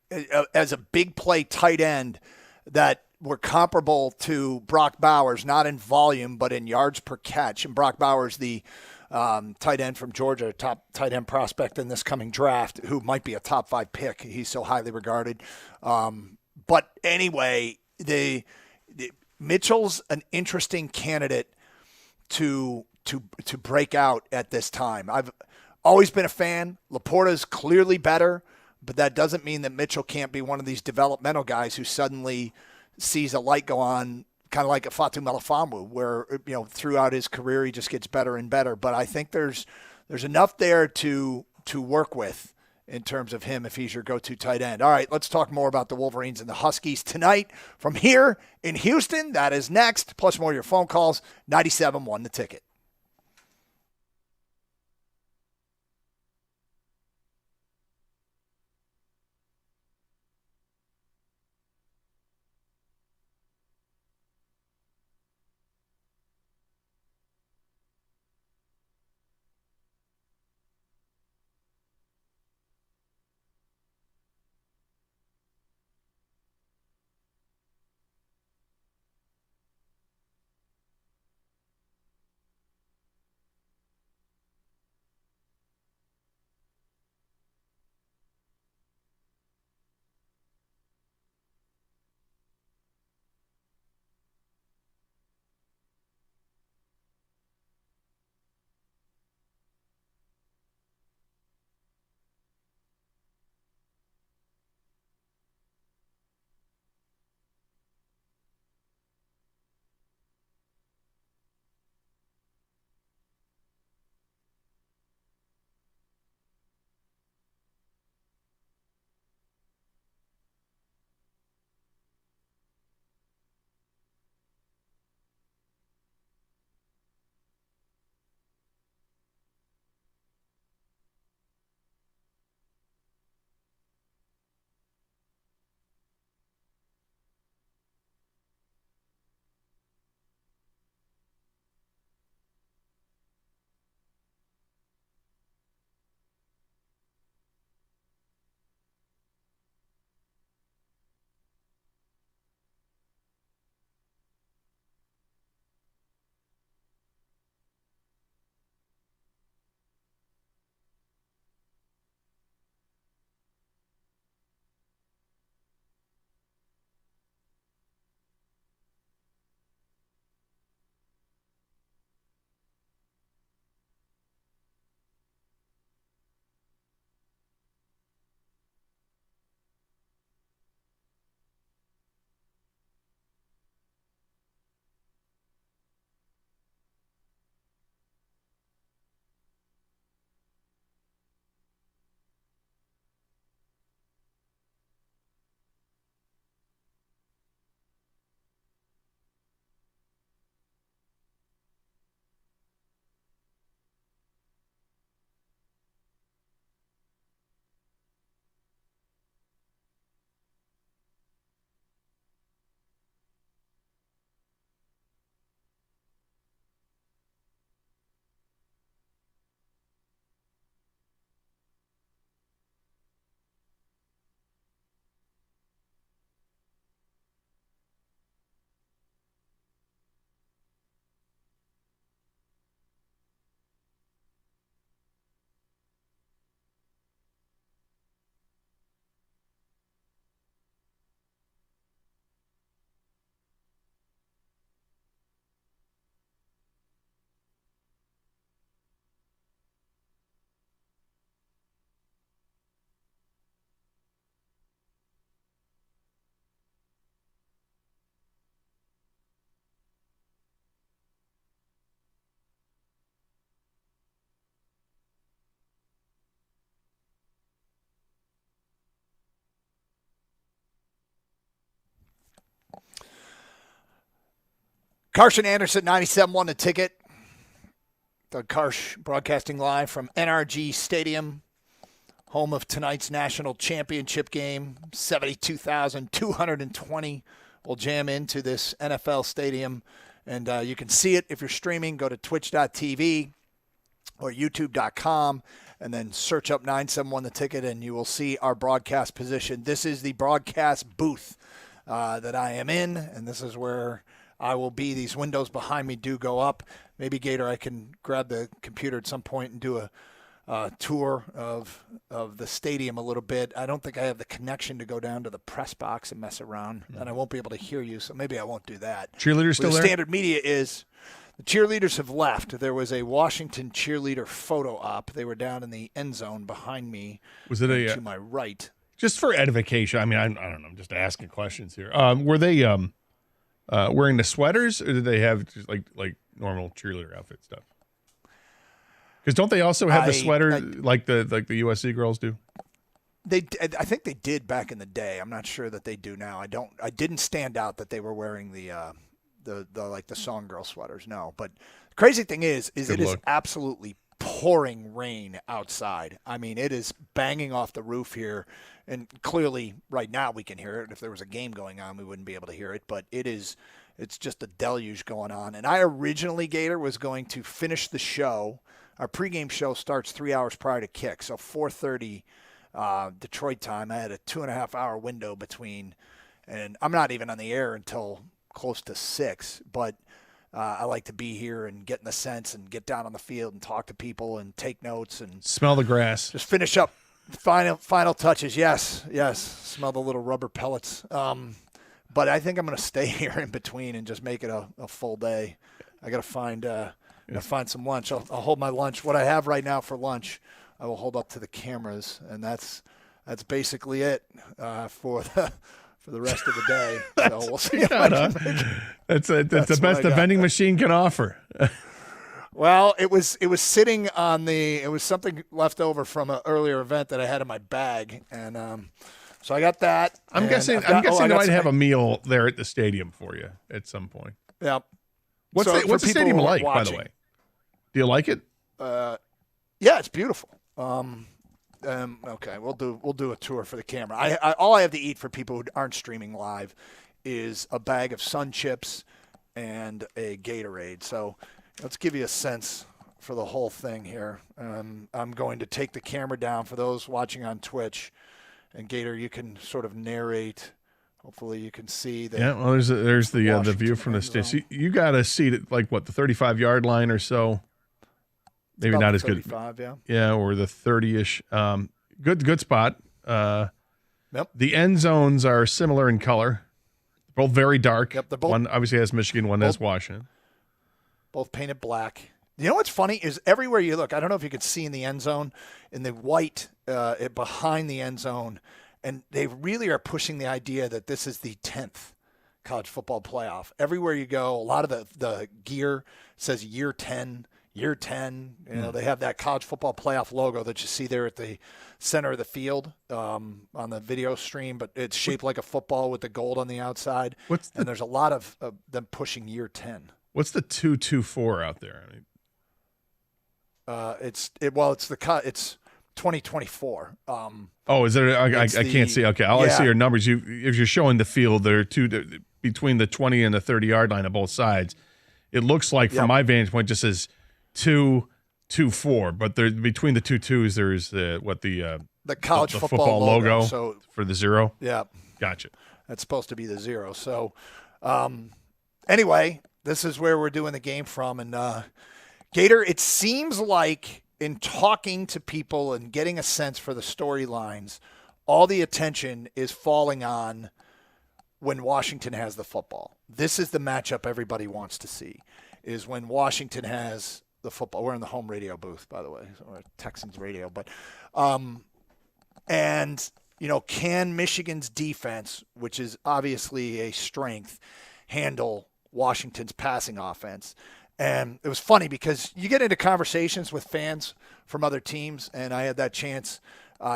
as a big play tight end, that were comparable to Brock Bowers, not in volume, but in yards per catch. And Brock Bowers, the tight end from Georgia, top tight end prospect in this coming draft, who might be a top 5 pick. He's so highly regarded. But anyway, Mitchell's an interesting candidate to break out at this time. I've always been a fan. Laporta's clearly better, but that doesn't mean that Mitchell can't be one of these developmental guys who suddenly sees a light go on, kind of like a Fatu Melifonwu, where throughout his career he just gets better and better. But I think there's enough there to work with in terms of him if he's your go-to tight end. All right, let's talk more about the Wolverines and the Huskies tonight from here in Houston. That is next, plus more of your phone calls. 97.1 The Ticket. Carson Anderson, 97.1 The Ticket. Doug Karsh broadcasting live from NRG Stadium, home of tonight's national championship game. 72,220 will jam into this NFL stadium. And you can see it if you're streaming. Go to twitch.tv or youtube.com and then search up 971 The Ticket, and you will see our broadcast position. This is the broadcast booth that I am in, and this is where I will be. These windows behind me do go up. Maybe, Gator, I can grab the computer at some point and do a tour of the stadium a little bit. I don't think I have the connection to go down to the press box and mess around, and I won't be able to hear you, so maybe I won't do that. Cheerleaders still the there? Standard media is the cheerleaders have left. There was a Washington cheerleader photo op. They were down in the end zone behind me. Was it to my right? Just for edification, I mean, I don't know. I'm just asking questions here. Were they wearing the sweaters, or did they have just like normal cheerleader outfit stuff? Because don't they also have the sweater like the USC girls do? I think they did back in the day. I'm not sure that they do now. I didn't stand out that they were wearing the like the song girl sweaters. No, but the crazy thing is it is absolutely pouring rain outside. I mean, it is banging off the roof here, and clearly right now we can hear it. If there was a game going on, we wouldn't be able to hear it, but it's just a deluge going on. And I originally, Gator, was going to finish the show. Our pregame show starts 3 hours prior to kick, so 4:30 Detroit time. I had a 2.5-hour window between, and I'm not even on the air until close to 6, but I like to be here and get in the sense and get down on the field and talk to people and take notes and smell the grass. Just finish up final touches. Yes. Smell the little rubber pellets. But I think I'm going to stay here in between and just make it a full day. I got to find some lunch. I'll hold my lunch. What I have right now for lunch, I will hold up to the cameras, and that's basically it for the rest of the day. So we'll see. That's the best the vending machine can offer. Well, it was sitting on it was something left over from an earlier event that I had in my bag, and so I got that. I'm guessing they might have a meal there at the stadium for you at some point. Yeah. What's the stadium like, by the way? Do you like it? Yeah, it's beautiful. Okay, we'll do a tour for the camera. All I have to eat for people who aren't streaming live is a bag of Sun Chips and a Gatorade. So let's give you a sense for the whole thing here. I'm going to take the camera down for those watching on Twitch, and Gator, you can sort of narrate. Hopefully, you can see that. Yeah, well, there's the view from the stage. You got a seat at like what, the 35-yard line or so. Maybe not as good. 35, yeah. Yeah, or the 30-ish. Good spot. Yep. The end zones are similar in color. Both very dark. Yep, they're both. One obviously has Michigan, one has Washington. Both painted black. You know what's funny is everywhere you look, I don't know if you could see in the end zone, in the white behind the end zone, and they really are pushing the idea that this is the 10th college football playoff. Everywhere you go, a lot of the gear says year 10. Year 10, they have that college football playoff logo that you see there at the center of the field on the video stream, but it's shaped like a football with the gold on the outside. And there's a lot of them pushing year 10. What's the 224 out there? It's 2024. Is there? I can't see. Okay, all I see are numbers. If you're showing the field, there are two between the 20 and the 30-yard line on both sides. It looks like, from my vantage point, just says 224, but there between the two twos there's the college the football logo so, for the 0. Yeah, gotcha. That's supposed to be the 0. So anyway, this is where we're doing the game from, and Gator, it seems like in talking to people and getting a sense for the storylines, all the attention is falling on when Washington has the football. This is the matchup everybody wants to see, is when Washington has the football. We're in the home radio booth, by the way, so we're Texans radio. But, can Michigan's defense, which is obviously a strength, handle Washington's passing offense? And it was funny because you get into conversations with fans from other teams, and I had that chance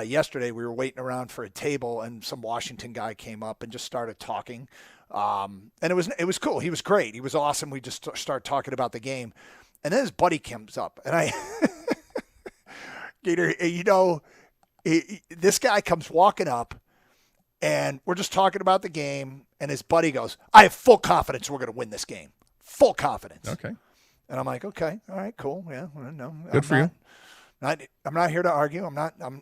yesterday. We were waiting around for a table, and some Washington guy came up and just started talking And it was cool. He was great. He was awesome. We just started talking about the game. And then his buddy comes up, and I, Gator, this guy comes walking up, and we're just talking about the game, and his buddy goes, I have full confidence we're going to win this game. Full confidence. Okay. And I'm like, okay, all right, cool. Yeah, well, no. Good for you. I'm not here to argue.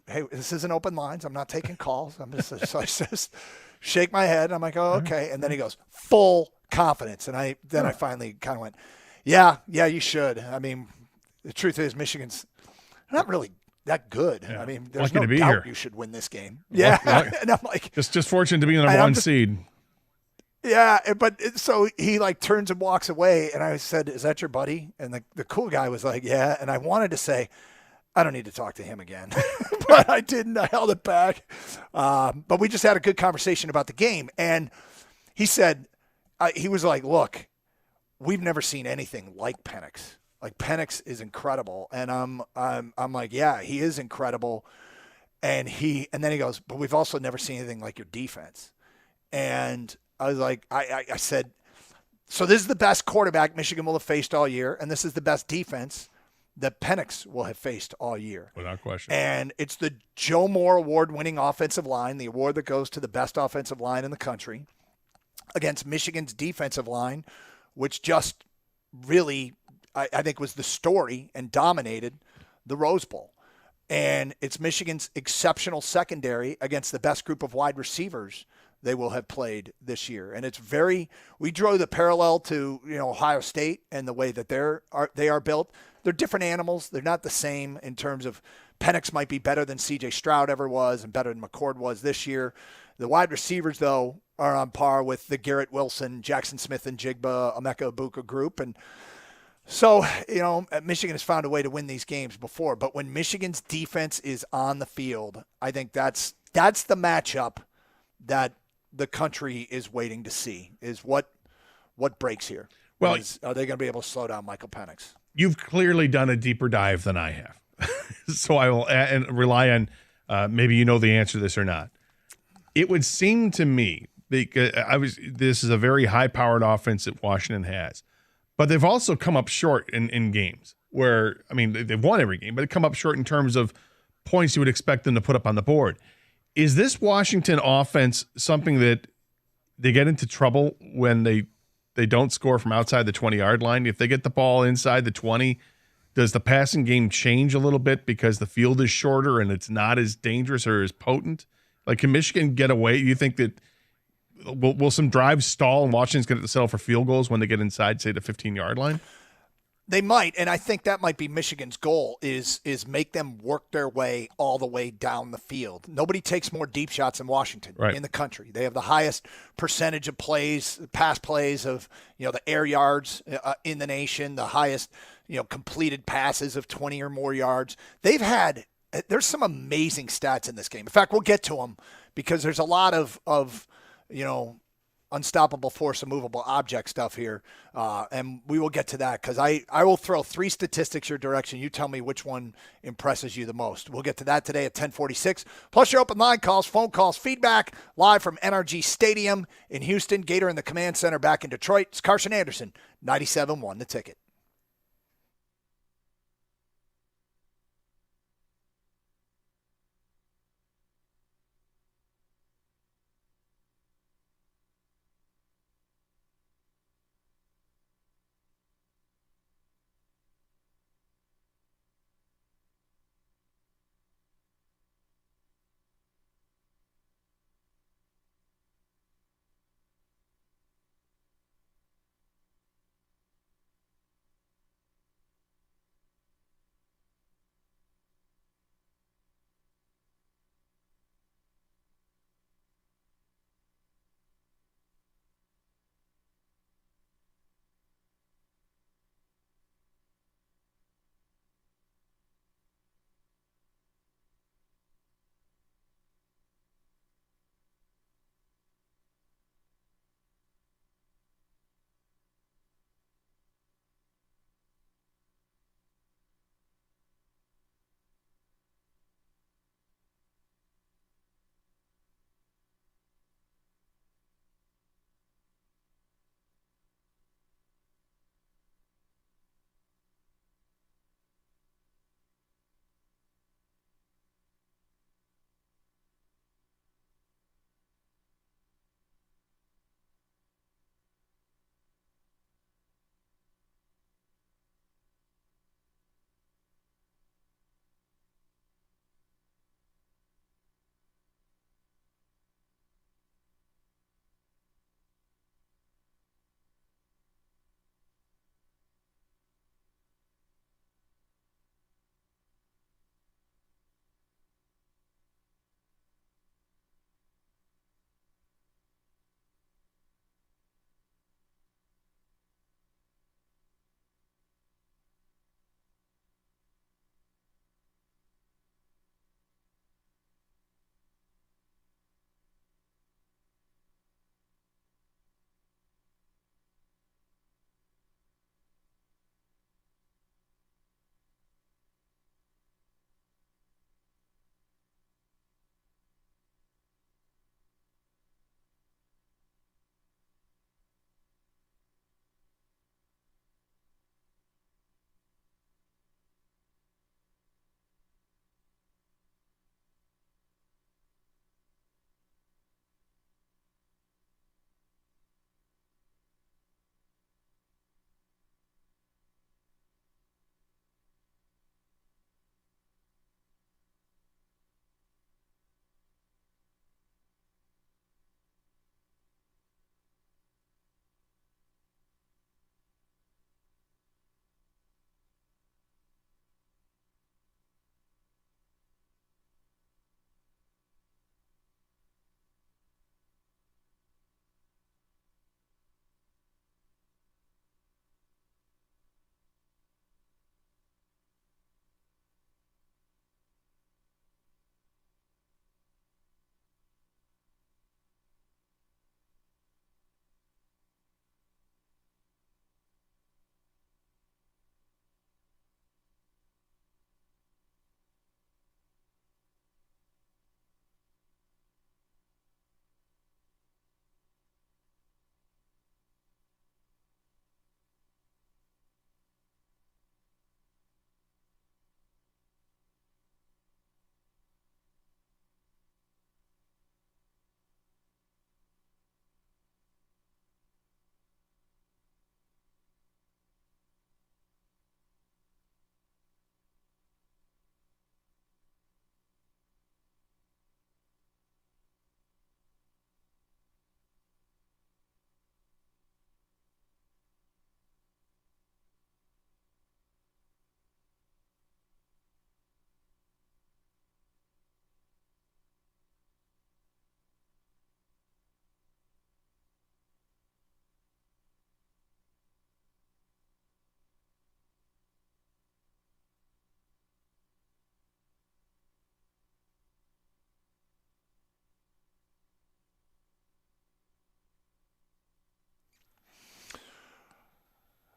Hey, this isn't open lines. I'm not taking calls. So I just shake my head. I'm like, oh, okay. And then he goes, full confidence. And I finally kind of went, yeah, you should. I mean, the truth is Michigan's not really that good. Yeah. I mean, there's no doubt you should win this game. Yeah. And I'm like, just fortunate to be in the number one seed. Yeah, but so he like turns and walks away, and I said, "Is that your buddy?" And the cool guy was like, "Yeah." And I wanted to say, "I don't need to talk to him again," but I didn't. I held it back. But we just had a good conversation about the game, and he said, he was like, "Look, we've never seen anything like Penix. Like Penix is incredible," and I'm like, "Yeah, he is incredible," and then he goes, "But we've also never seen anything like your defense," and I was like, I said, so this is the best quarterback Michigan will have faced all year, and this is the best defense that Penix will have faced all year. Without question. And it's the Joe Moore award-winning offensive line, the award that goes to the best offensive line in the country, against Michigan's defensive line, which just really, I think, was the story and dominated the Rose Bowl. And it's Michigan's exceptional secondary against the best group of wide receivers they will have played this year. And it's we drew the parallel to, Ohio State and the way that they are built. They're different animals. They're not the same in terms of Penix might be better than C.J. Stroud ever was and better than McCord was this year. The wide receivers, though, are on par with the Garrett Wilson, Jackson Smith and Jigba, Emeka Ibuka group. And so, Michigan has found a way to win these games before. But when Michigan's defense is on the field, I think that's the matchup that the country is waiting to see, is what breaks here. Well, are they going to be able to slow down Michael Penix? You've clearly done a deeper dive than I have. So I will rely on maybe you know the answer to this or not. It would seem to me, because this is a very high-powered offense that Washington has, but they've also come up short in games where, I mean, they've won every game, but they come up short in terms of points you would expect them to put up on the board. Is this Washington offense something that they get into trouble when they don't score from outside the 20-yard line? If they get the ball inside the 20, does the passing game change a little bit because the field is shorter and it's not as dangerous or as potent? Like, can Michigan get away? You think that will some drives stall and Washington's going to settle for field goals when they get inside, say, the 15-yard line? They might, and I think that might be Michigan's goal is make them work their way all the way down the field. Nobody takes more deep shots than Washington in the country. They have the highest percentage of pass plays of the air yards in the nation, the highest completed passes of 20 or more yards. There's some amazing stats in this game. In fact, we'll get to them because there's a lot of unstoppable force, immovable object stuff here. And we will get to that because I will throw 3 statistics your direction. You tell me which one impresses you the most. We'll get to that today at 10:46. Plus your open line calls, phone calls, feedback, live from NRG Stadium in Houston. Gator in the Command Center back in Detroit. It's Carson Anderson, 97.1 The Ticket.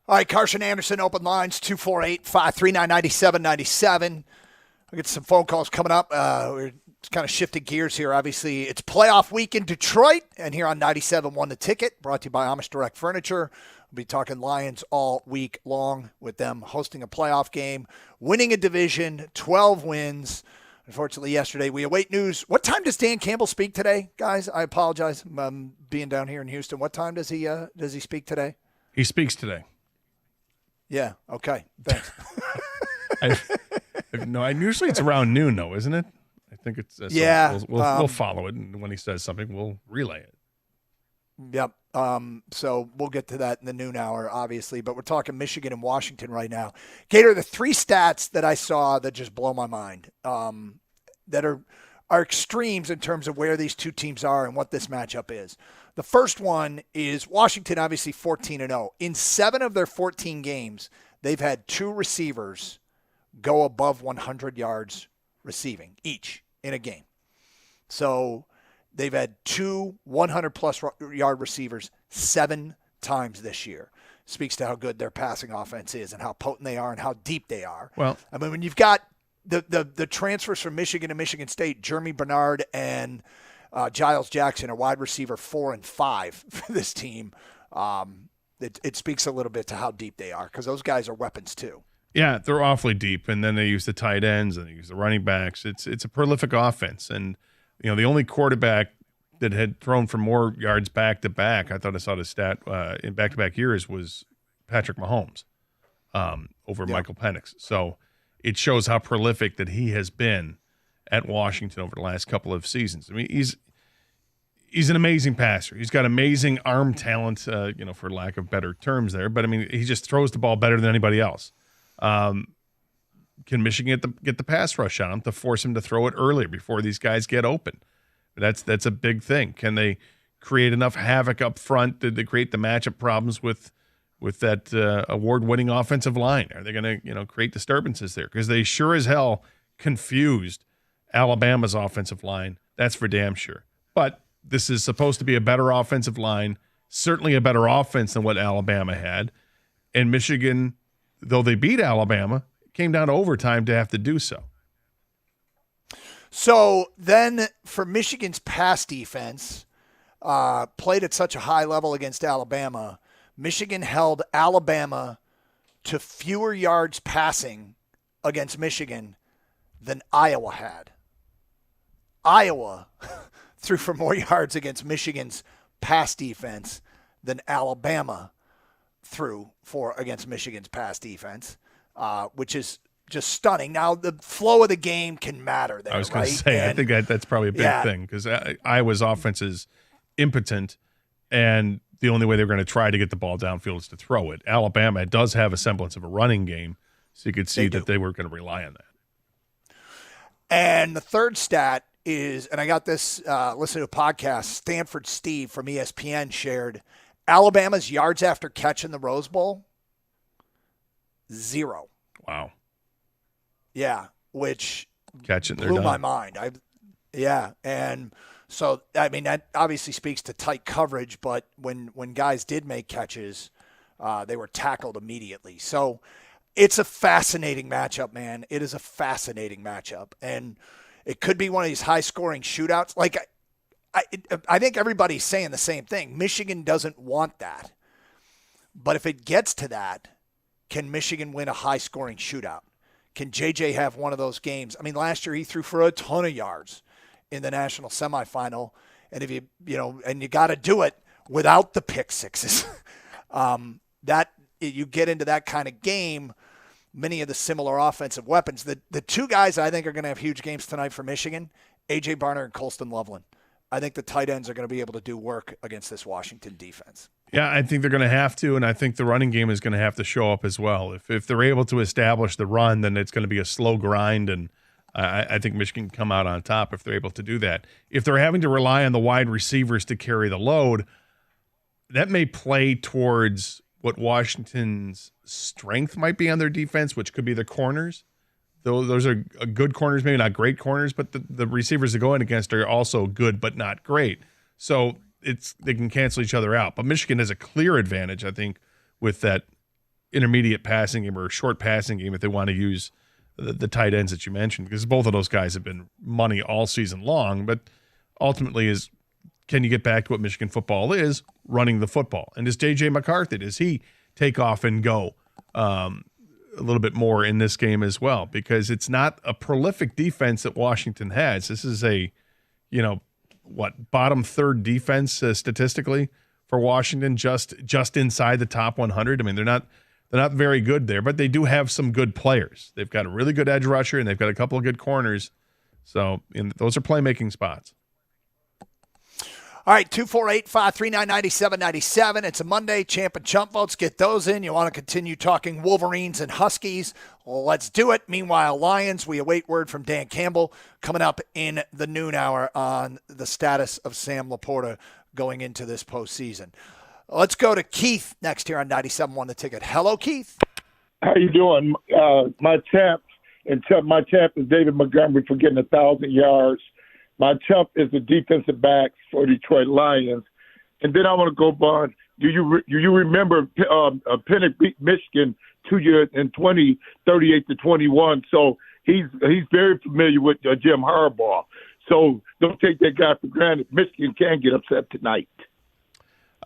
All right, Carson Anderson, open lines, 248-539-9797. We'll get some phone calls coming up. We're kind of shifting gears here. Obviously, it's playoff week in Detroit, and here on 97.1 The Ticket, brought to you by Amish Direct Furniture. We'll be talking Lions all week long with them hosting a playoff game, winning a division, 12 wins. Unfortunately, yesterday we await news. What time does Dan Campbell speak today, guys? I apologize. I'm being down here in Houston. What time does he speak today? He speaks today. Yeah. Okay. Thanks. No, usually it's around noon, though, isn't it? I think it's. Yeah. We'll follow it, and when he says something, we'll relay it. Yep. So we'll get to that in the noon hour, obviously, but we're talking Michigan and Washington right now. Gator, the three stats that I saw that just blow my mind, that are extremes in terms of where these two teams are and what this matchup is. The first one is Washington, obviously 14-0. In 7 of their 14 games, they've had 2 receivers go above 100 yards receiving each in a game. So they've had 2 100-plus yard receivers 7 times this year. Speaks to how good their passing offense is and how potent they are and how deep they are. Well, I mean, when you've got the transfers from Michigan to Michigan State, Jeremy Bernard and Giles Jackson, a wide receiver 4 and 5 for this team, it speaks a little bit to how deep they are because those guys are weapons too. Yeah, they're awfully deep, and then they use the tight ends and they use the running backs. It's a prolific offense, and the only quarterback that had thrown for more yards back to back, I thought I saw the stat in back to back years, was Patrick Mahomes over Michael Penix. So it shows how prolific that he has been at Washington over the last couple of seasons. I mean, he's an amazing passer. He's got amazing arm talent, for lack of better terms there. But I mean, he just throws the ball better than anybody else. Can Michigan get the pass rush on him to force him to throw it earlier before these guys get open? That's a big thing. Can they create enough havoc up front to create the matchup problems with that award-winning offensive line? Are they going to create disturbances there? Because they sure as hell confused Alabama's offensive line. That's for damn sure. But this is supposed to be a better offensive line, certainly a better offense than what Alabama had. And Michigan, though they beat Alabama, came down to overtime to have to do so. So then for Michigan's pass defense, played at such a high level against Alabama, Michigan held Alabama to fewer yards passing against Michigan than Iowa had. Iowa threw for more yards against Michigan's pass defense than Alabama threw for against Michigan's pass defense, which is just stunning. Now, the flow of the game can matter there, I was going to say, I think that's probably a big thing because Iowa's offense is impotent, and the only way they're going to try to get the ball downfield is to throw it. Alabama does have a semblance of a running game, so you could see that they were going to rely on that. And the third stat is, and I got this listening to a podcast, Stanford Steve from ESPN shared, Alabama's yards after catch in the Rose Bowl, 0. Wow. Yeah, which catching blew my mind. And so, I mean, that obviously speaks to tight coverage, but when guys did make catches, they were tackled immediately. So it's a fascinating matchup, man. It is a fascinating matchup. And it could be one of these high-scoring shootouts. Like, I think everybody's saying the same thing. Michigan doesn't want that. But if it gets to that, can Michigan win a high-scoring shootout? Can JJ have one of those games? I mean, last year he threw for a ton of yards in the national semifinal. And if you got to do it without the pick sixes. That you get into that kind of game, many of the similar offensive weapons. The two guys I think are going to have huge games tonight for Michigan, A.J. Barner and Colston Loveland. I think the tight ends are going to be able to do work against this Washington defense. Yeah, I think they're going to have to, and I think the running game is going to have to show up as well. If they're able to establish the run, then it's going to be a slow grind, and I think Michigan can come out on top if they're able to do that. If they're having to rely on the wide receivers to carry the load, that may play towards what Washington's strength might be on their defense, which could be the corners. Those are good corners, maybe not great corners, but the receivers they're going against are also good but not great. So they can cancel each other out. But Michigan has a clear advantage, I think, with that intermediate passing game or a short passing game if they want to use the tight ends that you mentioned, because both of those guys have been money all season long. But ultimately, can you get back to what Michigan football is, running the football? And does J.J. McCarthy, does he take off and go a little bit more in this game as well? Because it's not a prolific defense that Washington has. This is a, bottom third defense statistically for Washington, just inside the top 100. I mean, they're not very good there, but they do have some good players. They've got a really good edge rusher, and they've got a couple of good corners. So those are playmaking spots. All right, 248-539-9797. It's a Monday. Champ and Chump votes. Get those in. You want to continue talking Wolverines and Huskies? Well, let's do it. Meanwhile, Lions, we await word from Dan Campbell coming up in the noon hour on the status of Sam Laporta going into this postseason. Let's go to Keith next here on 97.1 The Ticket. Hello, Keith. How you doing? My champ is David Montgomery for getting 1,000 yards. My chump is the defensive backs for Detroit Lions. And then I want to go on. Do you remember Pennick beat Michigan 2 years in 38-21? So he's very familiar with Jim Harbaugh. So don't take that guy for granted. Michigan can get upset tonight.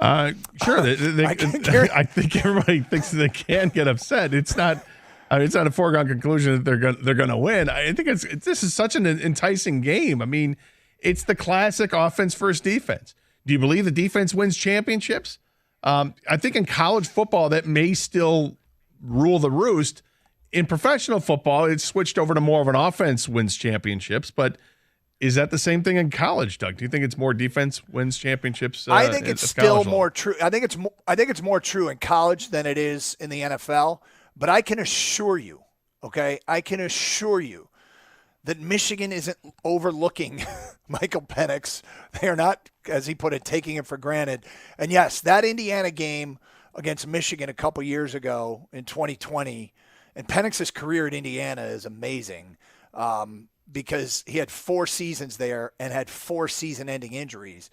Sure. I think everybody thinks they can get upset. It's not a foregone conclusion that they're going to win. I think this is such an enticing game. I mean, it's the classic offense first defense. Do you believe the defense wins championships? I think in college football that may still rule the roost. In professional football, it's switched over to more of an offense wins championships. But is that the same thing in college, Doug? Do you think it's more defense wins championships? I think it's still more true. I think it's more true in college than it is in the NFL. But I can assure you, that Michigan isn't overlooking Michael Penix. They are not, as he put it, taking it for granted. And yes, that Indiana game against Michigan a couple years ago in 2020, and Penix's career at Indiana is amazing because he had 4 seasons there and had 4 season-ending injuries.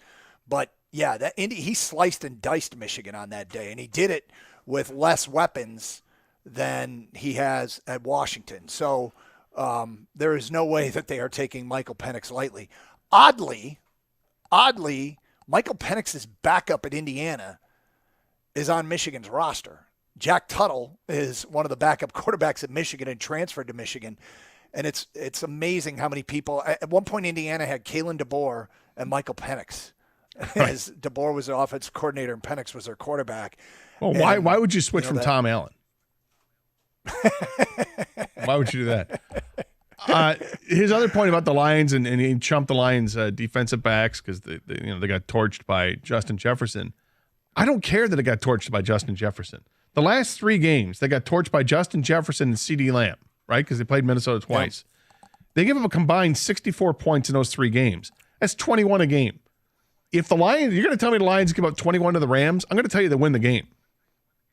But yeah, he sliced and diced Michigan on that day, and he did it with less weapons than he has at Washington. So there is no way that they are taking Michael Penix lightly. Oddly, Michael Penix's backup at Indiana is on Michigan's roster. Jack Tuttle is one of the backup quarterbacks at Michigan and transferred to Michigan. And it's amazing how many people – at one point, Indiana had Kalen DeBoer and Michael Penix. Right. As DeBoer was their offensive coordinator and Penix was their quarterback. Well, why would you switch from Tom Allen? Why would you do that? His other point about the Lions and he chumped the Lions defensive backs because they got torched by Justin Jefferson. I don't care that it got torched by Justin Jefferson. The last 3 games, they got torched by Justin Jefferson and CeeDee Lamb, right? Because they played Minnesota twice. Yep. They gave up a combined 64 points in those 3 games. That's 21 a game. If the Lions, you're going to tell me the Lions give up 21 to the Rams, I'm going to tell you they win the game.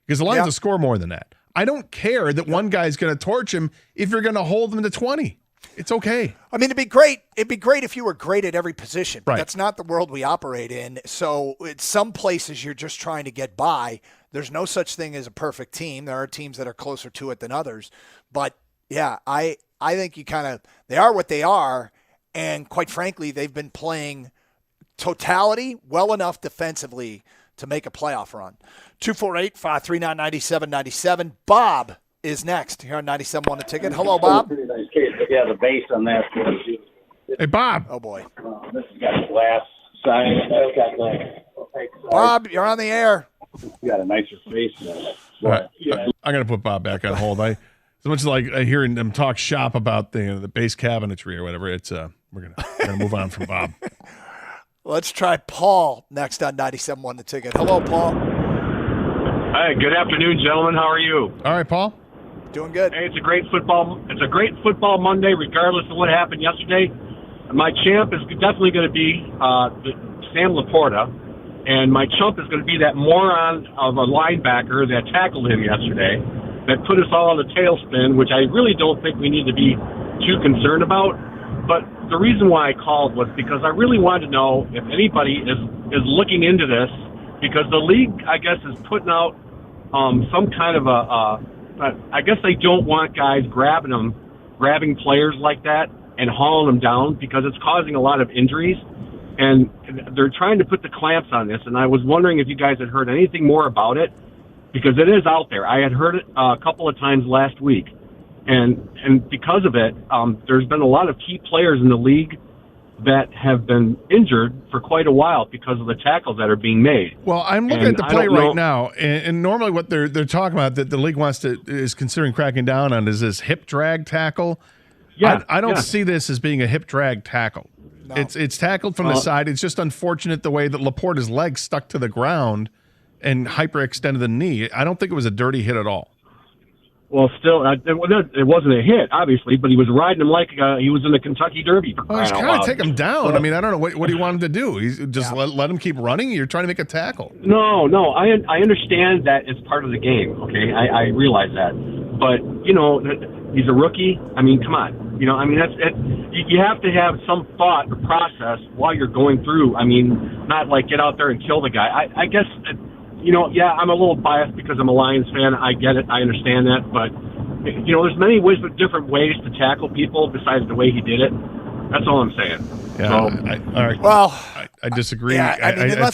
Because the Lions will score more than that. I don't care that one guy's going to torch him if you're going to hold them to 20. It's okay. I mean, it'd be great if you were great at every position. But right. That's not the world we operate in. So in some places you're just trying to get by. There's no such thing as a perfect team. There are teams that are closer to it than others. But yeah, I think they are what they are. And quite frankly, they've been playing totality well enough defensively to make a playoff run. 248-539-9797. Bob is next here on 97.1 The Ticket. Hello, Bob. Pretty nice case. Yeah, the base on that. Hey, Bob. Oh, boy. This has got glass side. That's got Bob, you're on the air. Got a nicer face than that. All right. I'm going to put Bob back on hold. As much as like hearing them talk shop about the base cabinetry or whatever, it's we're gonna move on from Bob. Let's try Paul next on 97.1 The Ticket. Hello, Paul. Hi, good afternoon, gentlemen. How are you? All right, Paul. Doing good. Hey, it's a great football Monday, regardless of what happened yesterday. My champ is definitely going to be Sam Laporta, and my chump is going to be that moron of a linebacker that tackled him yesterday, that put us all on the tailspin, which I really don't think we need to be too concerned about. But the reason why I called was because I really wanted to know if anybody is looking into this, because the league, I guess, is putting out some kind of I guess they don't want guys grabbing players like that and hauling them down because it's causing a lot of injuries. And they're trying to put the clamps on this. And I was wondering if you guys had heard anything more about it, because it is out there. I had heard it a couple of times last week. And because of it, there's been a lot of key players in the league that have been injured for quite a while because of the tackles that are being made. Well, I'm looking at the play right now, and normally what they're talking about that the league is considering cracking down on is this hip drag tackle. Yeah, I don't see this as being a hip drag tackle. No. It's tackled from the side. It's just unfortunate the way that Laporta's leg stuck to the ground and hyperextended the knee. I don't think it was a dirty hit at all. Well, still, it wasn't a hit, obviously, but he was riding him like he was in the Kentucky Derby. Well, he's trying to take him down. I mean, I don't know what he wanted to do. He's just let him keep running. You're trying to make a tackle. No, I understand that it's part of the game. Okay, I realize that, but he's a rookie. I mean, come on. That's it. You have to have some thought or process while you're going through. I mean, not like get out there and kill the guy. I guess. I'm a little biased because I'm a Lions fan. I get it. I understand that. But, there's many ways, different ways to tackle people besides the way he did it. That's all I'm saying. Yeah. So, all right. Well, I disagree. Yeah, I think, unless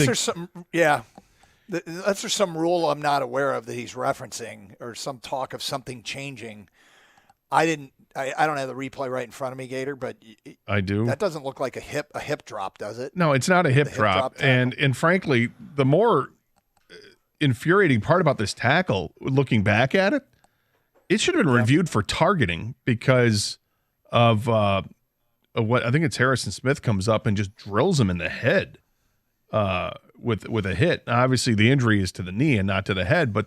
there's some rule I'm not aware of that he's referencing or some talk of something changing. I don't have the replay right in front of me, Gator, but I do. That doesn't look like a hip drop, does it? No, it's not a hip drop. And frankly, the more infuriating part about this tackle, looking back at it should have been reviewed for targeting because of what I think it's Harrison Smith comes up and just drills him in the head with a hit. Now, obviously, the injury is to the knee and not to the head, but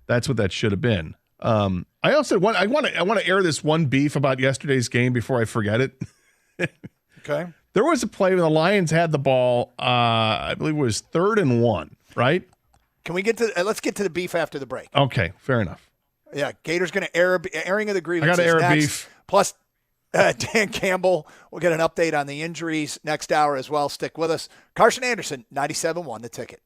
that's what that should have been. I also want to air this one beef about yesterday's game before I forget it. Okay. There was a play when the Lions had the ball. I believe it was 3rd and 1, right? Can we let's get to the beef after the break. Okay, fair enough. Yeah, Gator's going to airing of the grievances. I got to air next. beef. Plus, Dan Campbell will get an update on the injuries next hour as well. Stick with us. Carson Anderson, 97.1 The Ticket.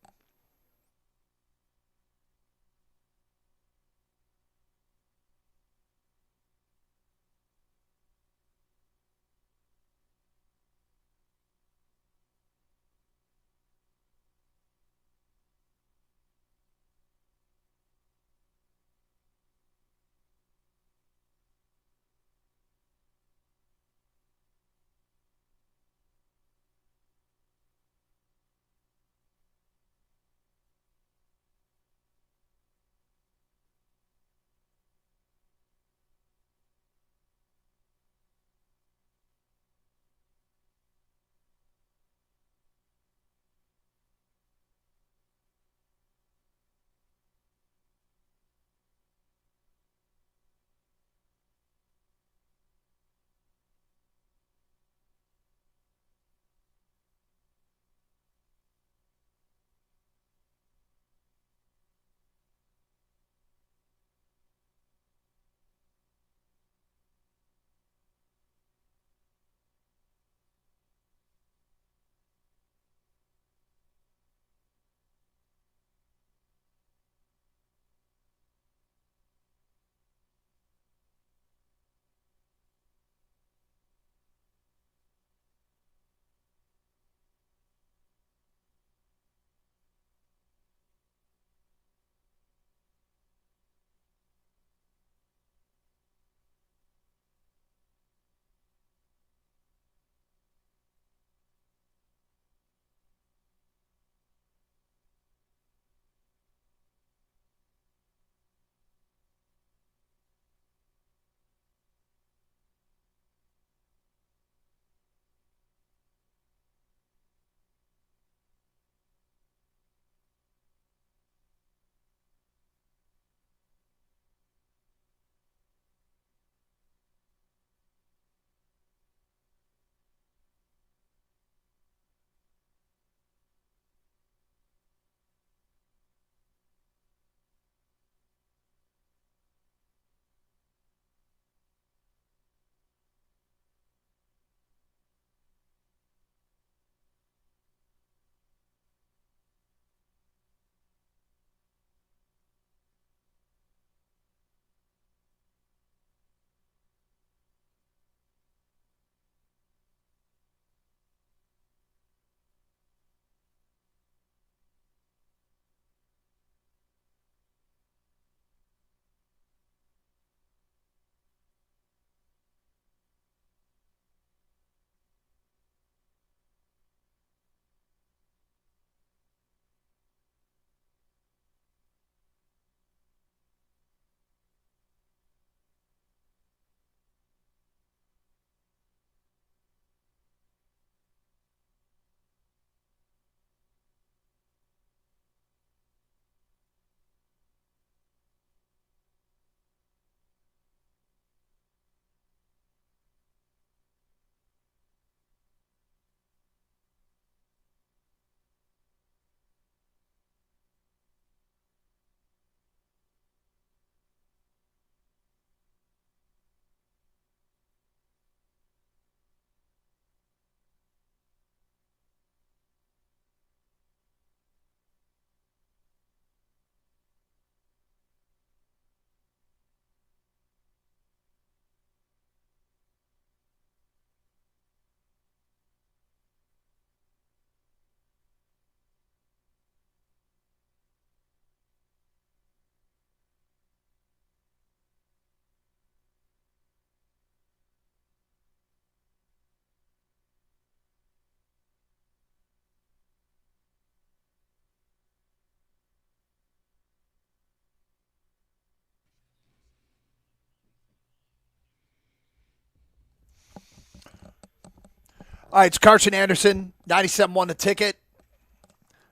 All right, it's Carson Anderson, 97.1 The Ticket.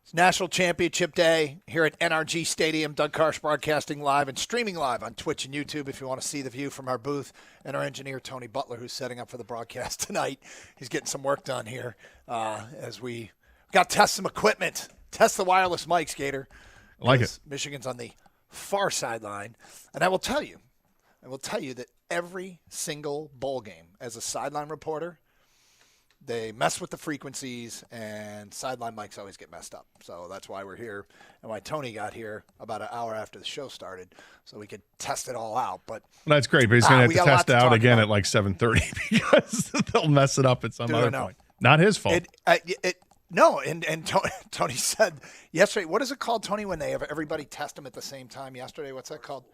It's National Championship Day here at NRG Stadium. Doug Karsh broadcasting live and streaming live on Twitch and YouTube if you want to see the view from our booth. And our engineer, Tony Butler, who's setting up for the broadcast tonight. He's getting some work done here as we got to test some equipment. Test the wireless mics, Gator. I like it. Michigan's on the far sideline. And I will tell you that every single bowl game, as a sideline reporter, they mess with the frequencies, and sideline mics always get messed up. So that's why we're here, and why Tony got here about an hour after the show started, so we could test it all out. But that's great, but he's going to have to test it out again at like 7:30 because they'll mess it up at some other point. Not his fault. No, and Tony said yesterday, what is it called, Tony, when they have everybody test them at the same time yesterday? What's that called?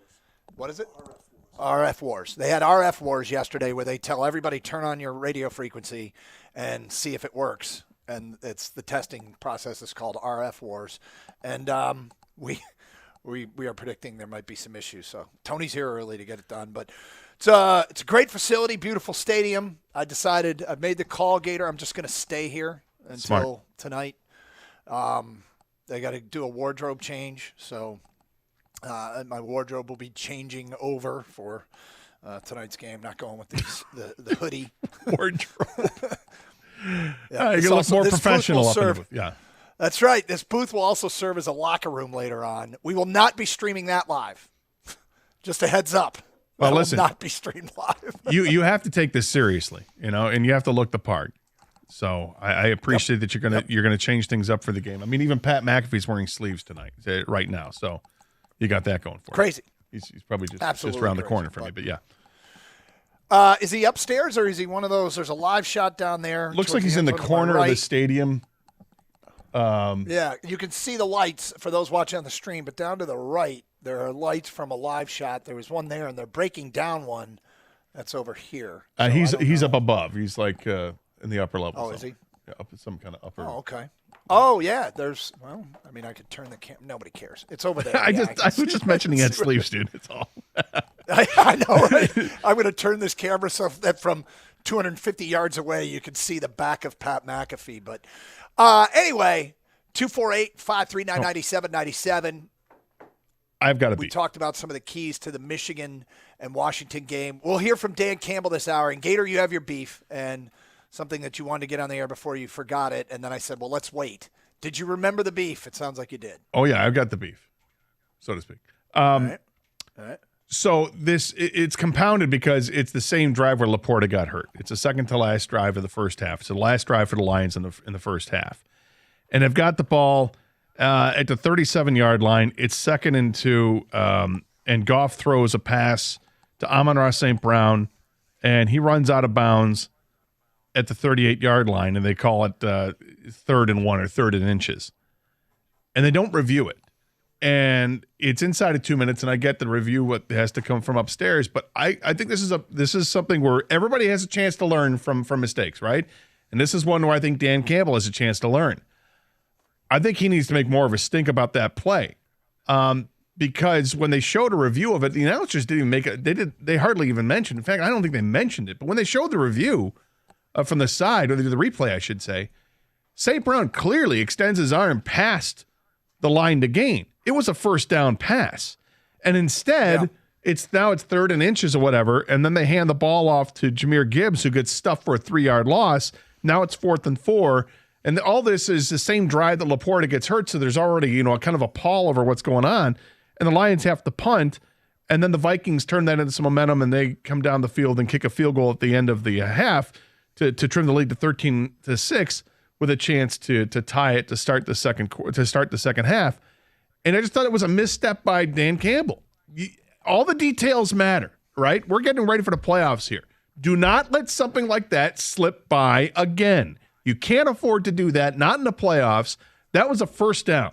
What is it? RF Wars. They had RF Wars yesterday where they tell everybody turn on your radio frequency and see if it works. And it's the testing process is called RF Wars. And we are predicting there might be some issues. So Tony's here early to get it done. But it's a great facility, beautiful stadium. I made the call, Gator. I'm just going to stay here until tonight. They got to do a wardrobe change. So my wardrobe will be changing over for tonight's game. Not going with the hoodie wardrobe. You look more professional up in the booth. Yeah, that's right. This booth will also serve as a locker room later on. We will not be streaming that live. Just a heads up. Well, listen, will not be streamed live. you have to take this seriously, and you have to look the part. So I appreciate that you're gonna change things up for the game. I mean, even Pat McAfee's wearing sleeves tonight, right now. So you got that going for crazy. He's probably just Absolutely around the crazy, corner from me, but yeah. Is he upstairs or is he one of those? There's a live shot down there. Looks like he's in the corner of the stadium. Yeah, you can see the lights for those watching on the stream, but down to the right, there are lights from a live shot. There was one there, and they're breaking down one that's over here. So he's up above. He's like in the upper level. Oh, is he? Yeah, up at some kind of upper. Oh, okay. Oh, yeah. I could turn the camera. Nobody cares. It's over there. I was just mentioning he had sleeves, dude. That's all. I know, right? I'm going to turn this camera so that from 250 yards away you can see the back of Pat McAfee. But anyway, 248-539-9797. I've got to We talked about some of the keys to the Michigan and Washington game. We'll hear from Dan Campbell this hour. And Gator, you have your beef and something that you wanted to get on the air before you forgot it. And then I said, well, let's wait. Did you remember the beef? It sounds like you did. Oh, yeah, I've got the beef, so to speak. All right. So it's compounded because it's the same drive where Laporta got hurt. It's the second to last drive of the first half. It's the last drive for the Lions in the first half. And they've got the ball at the 37-yard line. It's 2nd and 2, and Goff throws a pass to Amon-Ra St. Brown, and he runs out of bounds at the 38-yard line, and they call it 3rd and 1 or 3rd and inches. And they don't review it. And it's inside of 2 minutes, and I get the review what has to come from upstairs, but I think this is something where everybody has a chance to learn from mistakes, right? And this is one where I think Dan Campbell has a chance to learn. I think he needs to make more of a stink about that play. Because when they showed a review of it, the announcers didn't even make it. They hardly even mentioned. In fact, I don't think they mentioned it. But when they showed the review from the side, or the replay, I should say, St. Brown clearly extends his arm past the line to gain. It was a first down pass. And instead, it's 3rd and inches or whatever, and then they hand the ball off to Jahmyr Gibbs, who gets stuffed for a 3-yard loss. Now it's 4th and 4. And all this is the same drive that Laporta gets hurt, so there's already, a kind of a pall over what's going on. And the Lions have to punt, and then the Vikings turn that into some momentum, and they come down the field and kick a field goal at the end of the half to trim the lead to 13-6 with a chance to tie it to start the second half. And I just thought it was a misstep by Dan Campbell. All the details matter, right? We're getting ready for the playoffs here. Do not let something like that slip by again. You can't afford to do that, not in the playoffs. That was a first down.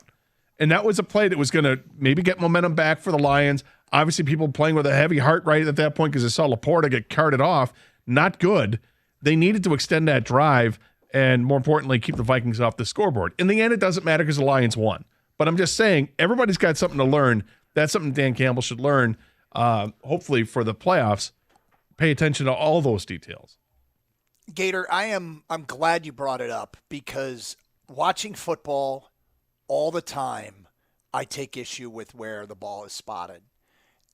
And that was a play that was going to maybe get momentum back for the Lions. Obviously, people playing with a heavy heart right at that point because they saw Laporta get carted off. Not good. They needed to extend that drive and, more importantly, keep the Vikings off the scoreboard. In the end, it doesn't matter because the Lions won. But I'm just saying, everybody's got something to learn. That's something Dan Campbell should learn, hopefully, for the playoffs. Pay attention to all those details. Gator, I'm glad you brought it up because watching football all the time, I take issue with where the ball is spotted.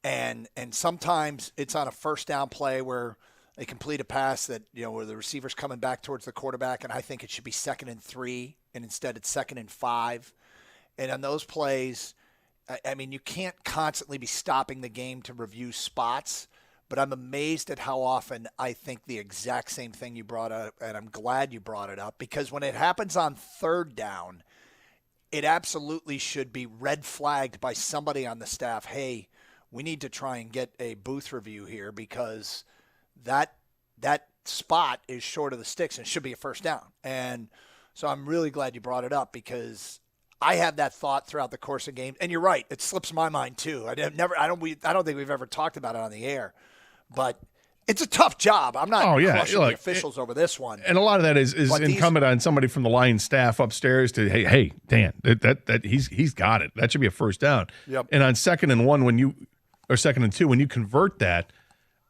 And sometimes it's on a first down play where they complete a pass that, where the receiver's coming back towards the quarterback, and I think it should be 2nd and 3, and instead it's 2nd and 5. And on those plays, I mean, you can't constantly be stopping the game to review spots, but I'm amazed at how often I think the exact same thing you brought up, and I'm glad you brought it up, because when it happens on 3rd down, it absolutely should be red flagged by somebody on the staff. Hey, we need to try and get a booth review here because that spot is short of the sticks and it should be a first down. And so I'm really glad you brought it up because I had that thought throughout the course of games. And you're right, it slips my mind too. I don't think we've ever talked about it on the air, but it's a tough job. I'm not crushing the officials over this one. And a lot of that is incumbent on somebody from the Lions staff upstairs to, hey, Dan, that he's got it. That should be a first down. Yep. And on 2nd and 1 or 2nd and 2, when you convert that,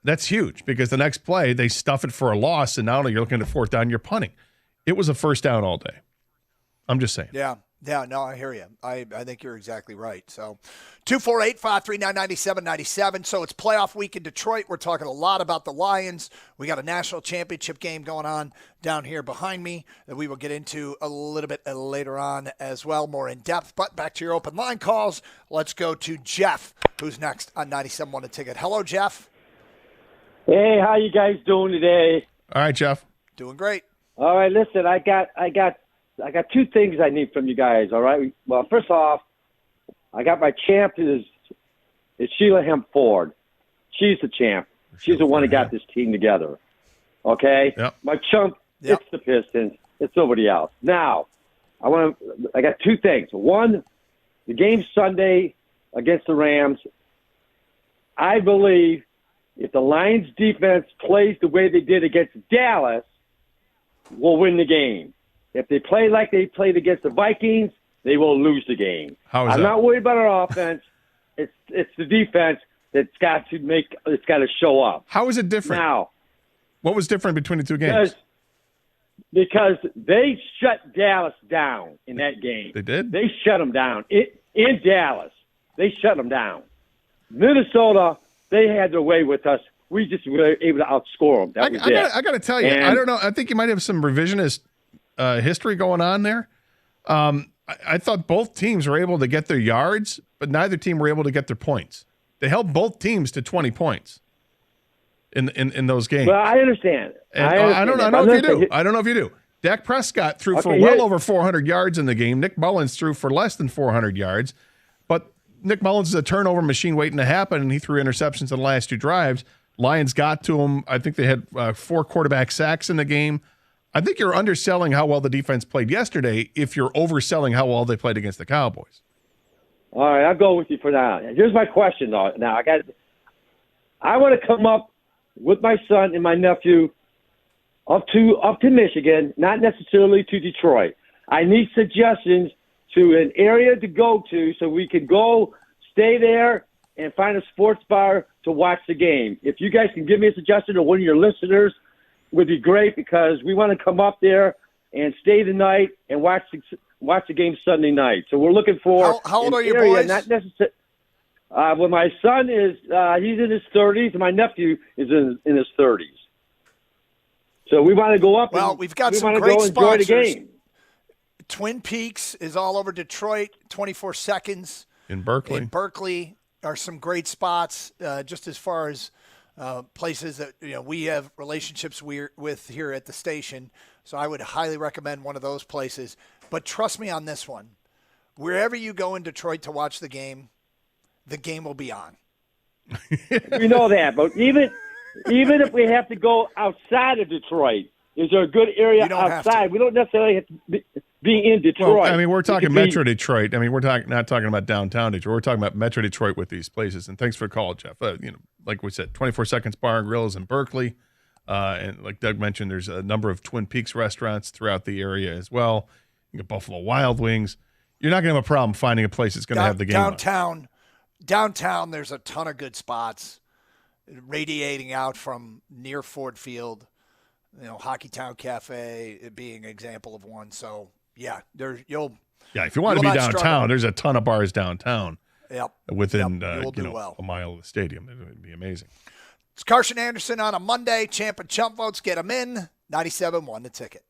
that's huge because the next play they stuff it for a loss, and now you're looking at 4th down, you're punting. It was a first down all day. I'm just saying. Yeah, no, I hear you. I think you're exactly right. So 248-539-9797. So it's playoff week in Detroit. We're talking a lot about the Lions. We got a national championship game going on down here behind me that we will get into a little bit later on as well, more in depth. But back to your open line calls. Let's go to Jeff, who's next on 97.1 The Ticket. Hello, Jeff. Hey, how you guys doing today? All right, Jeff. Doing great. All right, listen, I got 2 things I need from you guys, all right? Well, first off, I got my champ is Sheila Hemp Ford. She's the champ. She's the one that got this team together. Okay? Yep. My chump, it's the Pistons. It's nobody else. Now, I got 2 things. One, the game Sunday against the Rams, I believe if the Lions defense plays the way they did against Dallas, we'll win the game. If they play like they played against the Vikings, they will lose the game. I'm not worried about our offense. It's the defense that's got to show up. How is it different? Now, what was different between the 2 games? Because they shut Dallas down in that game. They did? They shut them down. In Dallas, they shut them down. Minnesota, they had their way with us. We just were able to outscore them. I got to tell you, I don't know. I think you might have some revisionist history going on there. I thought both teams were able to get their yards, but neither team were able to get their points. They held both teams to 20 points in those games. Well, I understand. I don't know if you do. I don't know if you do. Dak Prescott threw for well over 400 yards in the game. Nick Mullins threw for less than 400 yards. But Nick Mullins is a turnover machine waiting to happen, and he threw interceptions in the last 2 drives. Lions got to him. I think they had 4 quarterback sacks in the game. I think you're underselling how well the defense played yesterday if you're overselling how well they played against the Cowboys. All right, I'll go with you for now. Here's my question, though. Now, I want to come up with my son and my nephew up to Michigan, not necessarily to Detroit. I need suggestions to an area to go to so we can go stay there and find a sports bar to watch the game. If you guys can give me a suggestion or one of your listeners, would be great because we want to come up there and stay the night and watch the game Sunday night. So we're looking for how old are your area, boys? not necessarily. Well, my son is he's in his 30s, and my nephew is in his 30s. So we want to go up. Well, and we've got we some want to great go enjoy the sponsors. game. Twin Peaks is all over Detroit. 24 Seconds in Berkeley. In Berkeley are some great spots. Just as far as places that we have relationships with here at the station. So I would highly recommend one of those places. But trust me on this one. Wherever you go in Detroit to watch the game will be on. We know that, but even if we have to go outside of Detroit, is there a good area outside? We don't necessarily have to be in Detroit. Well, I mean, we're talking Metro Detroit. I mean, we're not talking about downtown Detroit. We're talking about Metro Detroit with these places. And thanks for the call, Jeff. Like we said, 24 Seconds Bar and Grill is in Berkeley. And like Doug mentioned, there's a number of Twin Peaks restaurants throughout the area as well. You got Buffalo Wild Wings. You're not going to have a problem finding a place that's going to have the game on. Downtown, there's a ton of good spots radiating out from near Ford Field. Hockey Town Cafe being an example of one. So yeah, if you want to be downtown, struggle. there's a ton of bars downtown. Yep. Within You'll do well. a mile of the stadium. It would be amazing. It's Carson Anderson on a Monday. Champ and Chump votes. Get them in. 97.1 the ticket.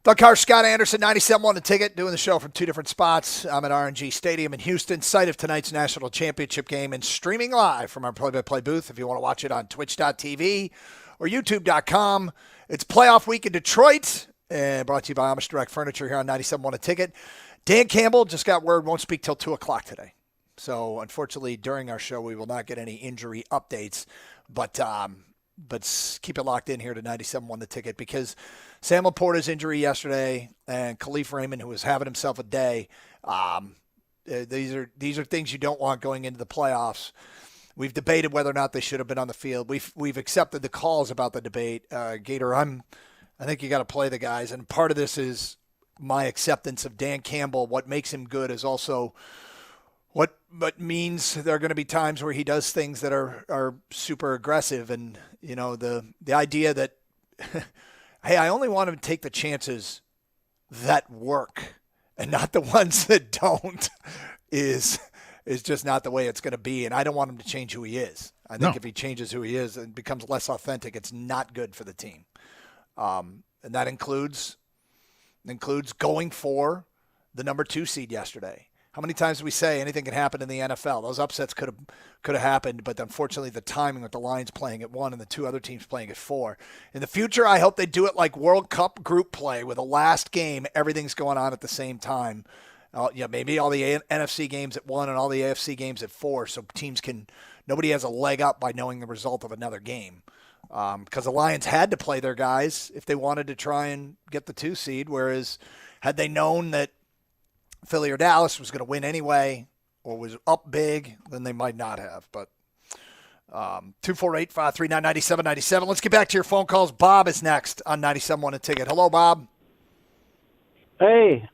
Doug Carr, Scott Anderson, 97.1 the ticket, doing the show from two different spots. I'm at RNG Stadium in Houston, site of tonight's national championship game, and streaming live from our play-by-play booth if you want to watch it on twitch.tv or youtube.com. It's playoff week in Detroit, and brought to you by Amish Direct Furniture here on 97.1 the ticket. Dan Campbell just got word, won't speak till 2 o'clock today. So unfortunately, during our show, we will not get any injury updates. But keep it locked in here to 97.1 The Ticket, because Sam Laporta's injury yesterday and Khalif Raymond, who was having himself a day, these are things you don't want going into the playoffs. We've debated whether or not they should have been on the field. We've accepted the calls about the debate. Gator, I think you got to play the guys, and part of this is my acceptance of Dan Campbell. What makes him good is also what means there are going to be times where he does things that are super aggressive, and the idea that hey, I only want him to take the chances that work and not the ones that don't is just not the way it's going to be. And I don't want him to change who he is. I think if he changes who he is and becomes less authentic, it's not good for the team. And that includes going for the number 2 seed yesterday. How many times do we say anything can happen in the NFL? Those upsets could have happened, but unfortunately the timing with the Lions playing at 1 and the 2 other teams playing at 4. In the future, I hope they do it like World Cup group play, with the last game, everything's going on at the same time. Maybe all the NFC games at 1 and all the AFC games at 4, so nobody has a leg up by knowing the result of another game. Because the Lions had to play their guys if they wanted to try and get the 2 seed, whereas had they known that Philly or Dallas was going to win anyway or was up big, then they might not have. But 248-539-9797. Let's get back to your phone calls. Bob is next on 97.1 A Ticket. Hello, Bob. Hey,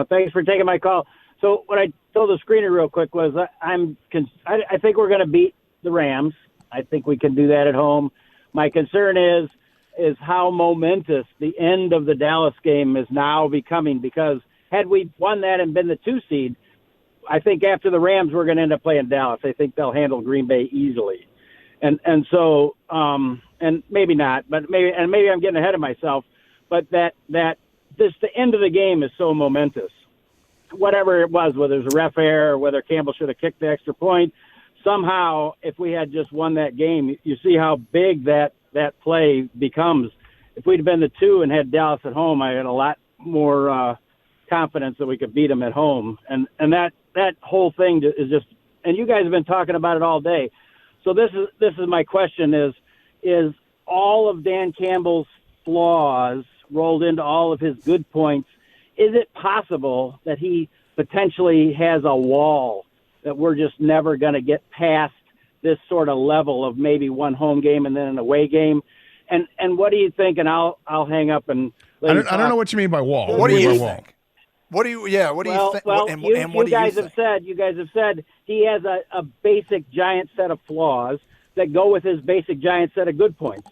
thanks for taking my call. So what I told the screener real quick was I think we're going to beat the Rams. I think we can do that at home. My concern is how momentous the end of the Dallas game is now becoming, because had we won that and been the 2 seed, I think after the Rams, we're going to end up playing Dallas. I think they'll handle Green Bay easily. And so, and maybe not, but maybe I'm getting ahead of myself, but that the end of the game is so momentous. Whatever it was, whether it was a ref error or whether Campbell should have kicked the extra point, somehow, if we had just won that game, you see how big that play becomes. If we'd have been the 2 and had Dallas at home, I had a lot more confidence that we could beat them at home. And that whole thing is just, and you guys have been talking about it all day. So this is my question is all of Dan Campbell's flaws rolled into all of his good points. Is it possible that he potentially has a wall that we're just never going to get past this sort of level of maybe one home game and then an away game? And what do you think? And I'll hang up and I don't know what you mean by wall. What do you think? What do you think? Well, you guys have said he has a basic giant set of flaws that go with his basic giant set of good points.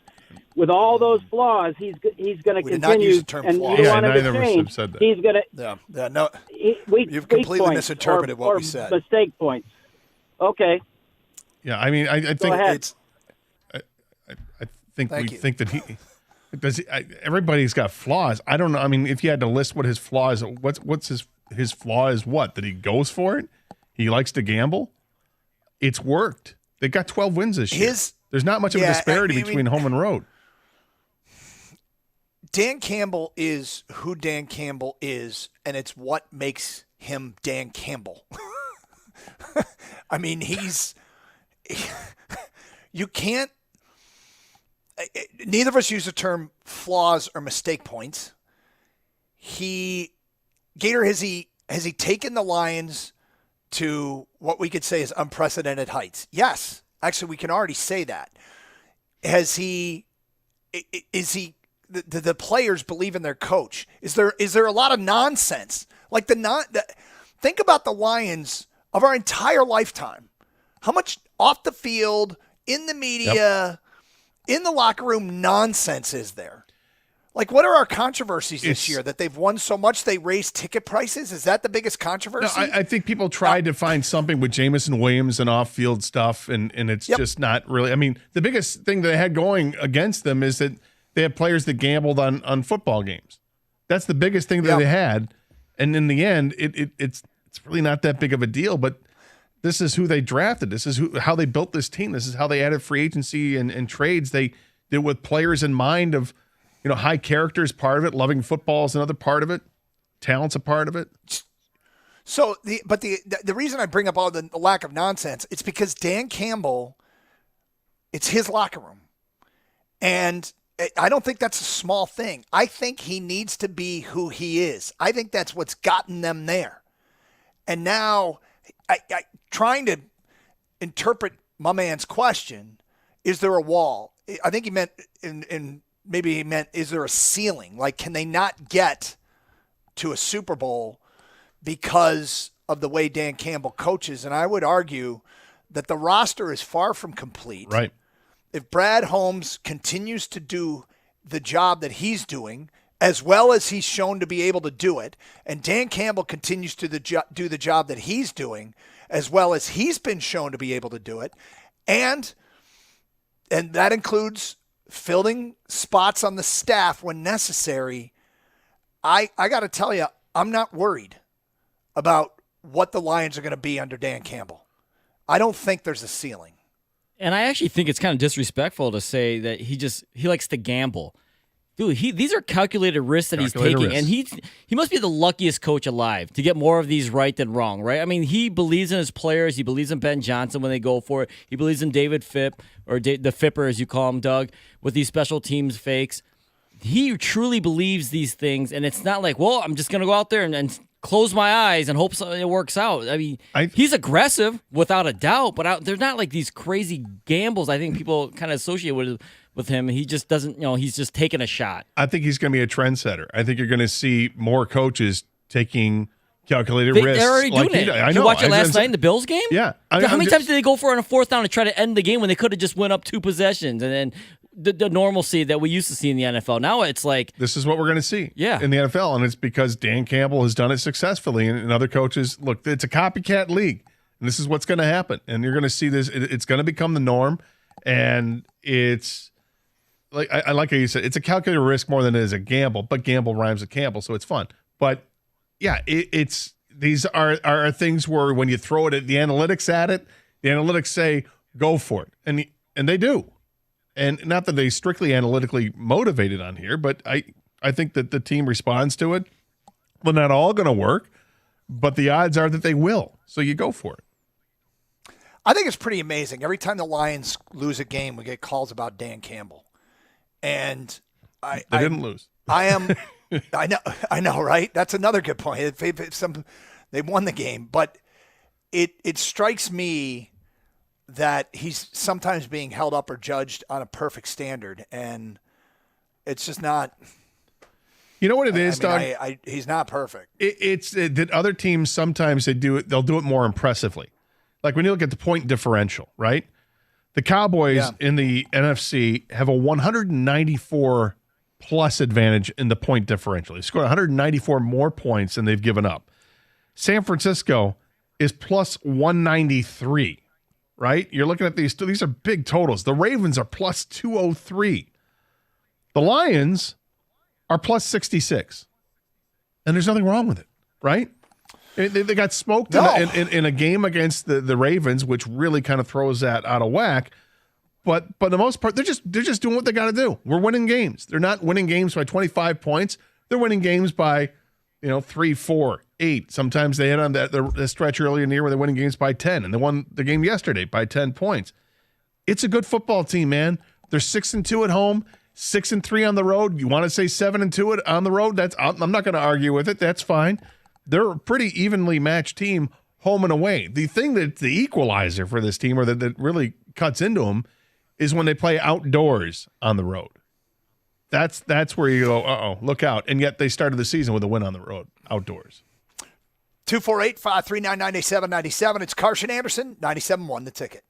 With all those flaws, he's going to continue, and you don't want him to change. He's going to. No. You've completely misinterpreted what we said. Mistake points. Okay. Yeah, I mean, I think it's. I think we think that he. Everybody's got flaws. I don't know. I mean, if you had to list what his flaws, what's his flaw is what? That he goes for it? He likes to gamble? It's worked. They got 12 wins this year. There's not much of a disparity between home and road. Dan Campbell is who Dan Campbell is, and it's what makes him Dan Campbell. I mean, you can't. Neither of us use the term flaws or mistake points. Gator, has he taken the Lions to what we could say is unprecedented heights? Yes. Actually, we can already say that. The players believe in their coach? Is there a lot of nonsense? Like think about the Lions of our entire lifetime. How much off the field, in the media, in the locker room nonsense is there? Like, what are our controversies this year? That they've won so much they raised ticket prices? Is that the biggest controversy? No, I think people tried to find something with Jamison Williams and off-field stuff, and it's just not really. I mean, the biggest thing that they had going against them is that they had players that gambled on football games. That's the biggest thing that they had. And in the end, it's really not that big of a deal, but this is who they drafted. This is how they built this team. This is how they added free agency and trades. They did with players in mind of, high character is part of it. Loving football is another part of it. Talent's a part of it. So the reason I bring up all the lack of nonsense, it's because Dan Campbell, it's his locker room. And I don't think that's a small thing. I think he needs to be who he is. I think that's what's gotten them there. And now, trying to interpret my man's question, is there a wall? I think he meant, maybe he meant, is there a ceiling? Like, can they not get to a Super Bowl because of the way Dan Campbell coaches? And I would argue that the roster is far from complete. Right. If Brad Holmes continues to do the job that he's doing, as well as he's shown to be able to do it, and Dan Campbell continues to do the job that he's doing, as well as he's been shown to be able to do it, and that includes filling spots on the staff when necessary, I got to tell you, I'm not worried about what the Lions are going to be under Dan Campbell. I don't think there's a ceiling. And I actually think it's kind of disrespectful to say that he likes to gamble. Dude, these are calculated risks that he's taking, and he must be the luckiest coach alive to get more of these right than wrong, right? I mean, he believes in his players. He believes in Ben Johnson when they go for it. He believes in David Phipp, or the Fipper, as you call him, Doug, with these special teams fakes. He truly believes these things, and it's not like, well, I'm just going to go out there and close my eyes and hope it works out. I mean, he's aggressive without a doubt, but there's not like these crazy gambles I think people kind of associate with him. He just doesn't, he's just taking a shot. I think he's going to be a trendsetter. I think you're going to see more coaches taking calculated risks. They're already doing it. Did you watch it last night in the Bills game? Yeah. How many times did they go for it on a fourth down to try to end the game when they could have just went up 2 possessions and then the normalcy that we used to see in the NFL? Now it's like, this is what we're going to see in the NFL, and it's because Dan Campbell has done it successfully, and other coaches, look, it's a copycat league, and this is what's going to happen, and you're going to see this. It's going to become the norm, and it's like I like how you said, it's a calculated risk more than it is a gamble, but gamble rhymes with Campbell, so it's fun. But yeah, it's these are things where when you throw it at the analytics the analytics say go for it, and they do. And not that they strictly analytically motivated on here, but I think that the team responds to it. Well, not all going to work, but the odds are that they will. So you go for it. I think it's pretty amazing. Every time the Lions lose a game, we get calls about Dan Campbell. And they didn't lose. I know, right? That's another good point. They won the game, but it strikes me that he's sometimes being held up or judged on a perfect standard, and it's just not. You know what it is, Doug? He's not perfect. It's that other teams sometimes they'll do it more impressively. Like when you look at the point differential, right? The Cowboys in the NFC have a 194 plus advantage in the point differential. They scored 194 more points than they've given up. San Francisco is plus 193. Right? You're looking at these are big totals. The Ravens are plus 203. The Lions are plus 66. And there's nothing wrong with it, right? They got smoked in a game against the Ravens, which really kind of throws that out of whack. But for the most part, they're just doing what they got to do. We're winning games. They're not winning games by 25 points. They're winning games by 3, 4, 8. Sometimes they hit on the stretch earlier in the year where they're winning games by 10, and they won the game yesterday by 10 points. It's a good football team, man. They're 6-2 at home, 6-3 on the road. You want to say 7-2 on the road? I'm not going to argue with it. That's fine. They're a pretty evenly matched team home and away. The thing that's the equalizer for this team, or that really cuts into them, is when they play outdoors on the road. That's where you go, look out. And yet they started the season with a win on the road, outdoors. 248-539-9797. It's Carson Anderson, 97.1 The Ticket.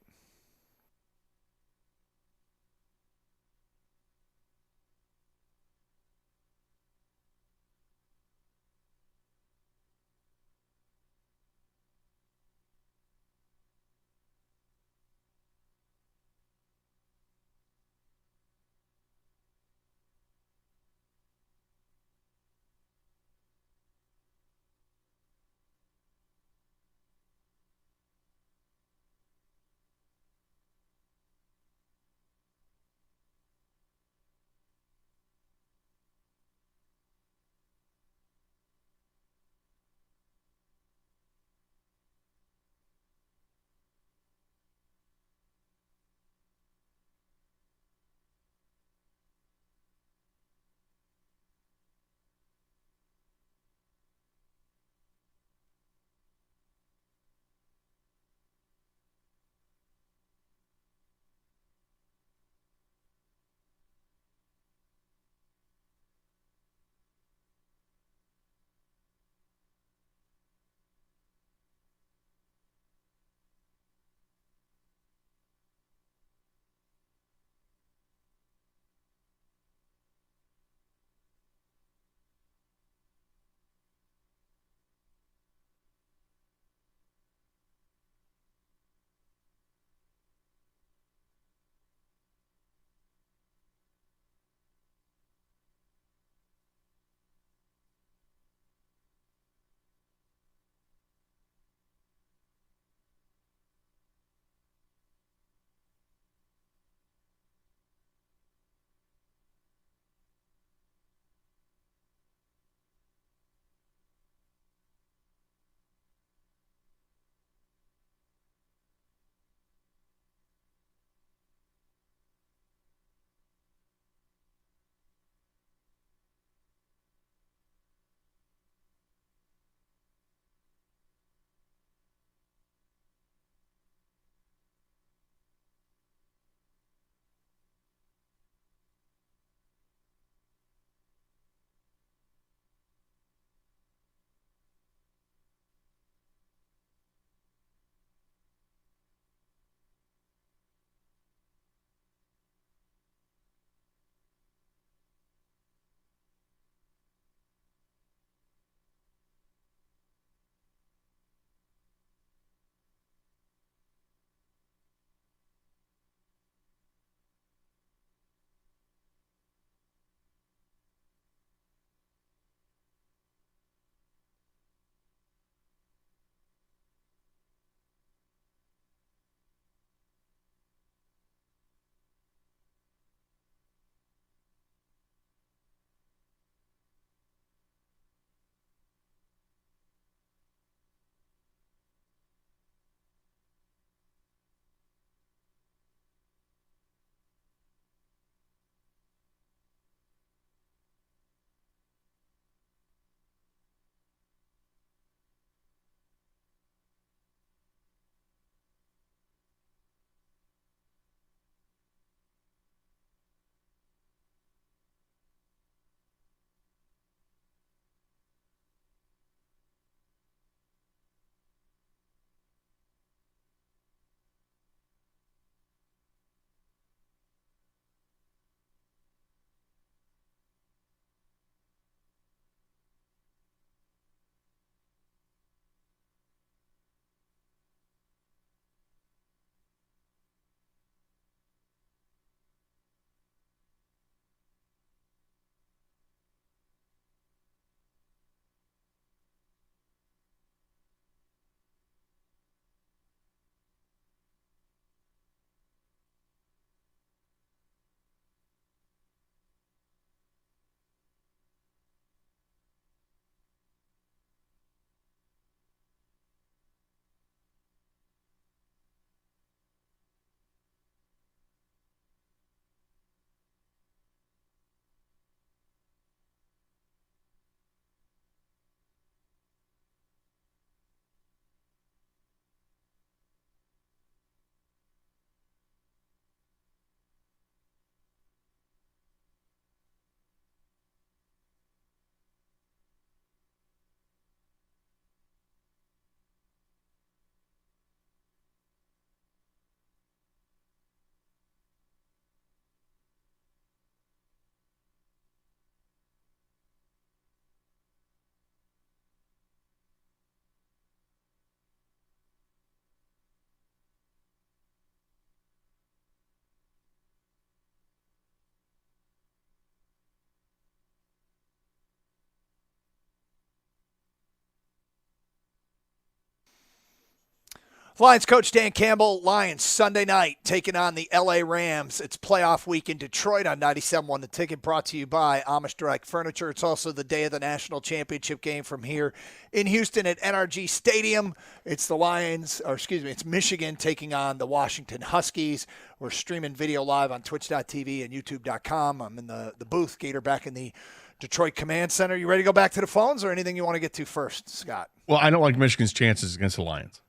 Lions coach Dan Campbell, Lions Sunday night taking on the LA Rams. It's playoff week in Detroit on 97.1 The Ticket, brought to you by Amish Direct Furniture. It's also the day of the national championship game from here in Houston at NRG Stadium. It's it's Michigan taking on the Washington Huskies. We're streaming video live on twitch.tv and youtube.com. I'm in the booth, Gator back in the Detroit Command Center. You ready to go back to the phones or anything you want to get to first, Scott? Well, I don't like Michigan's chances against the Lions.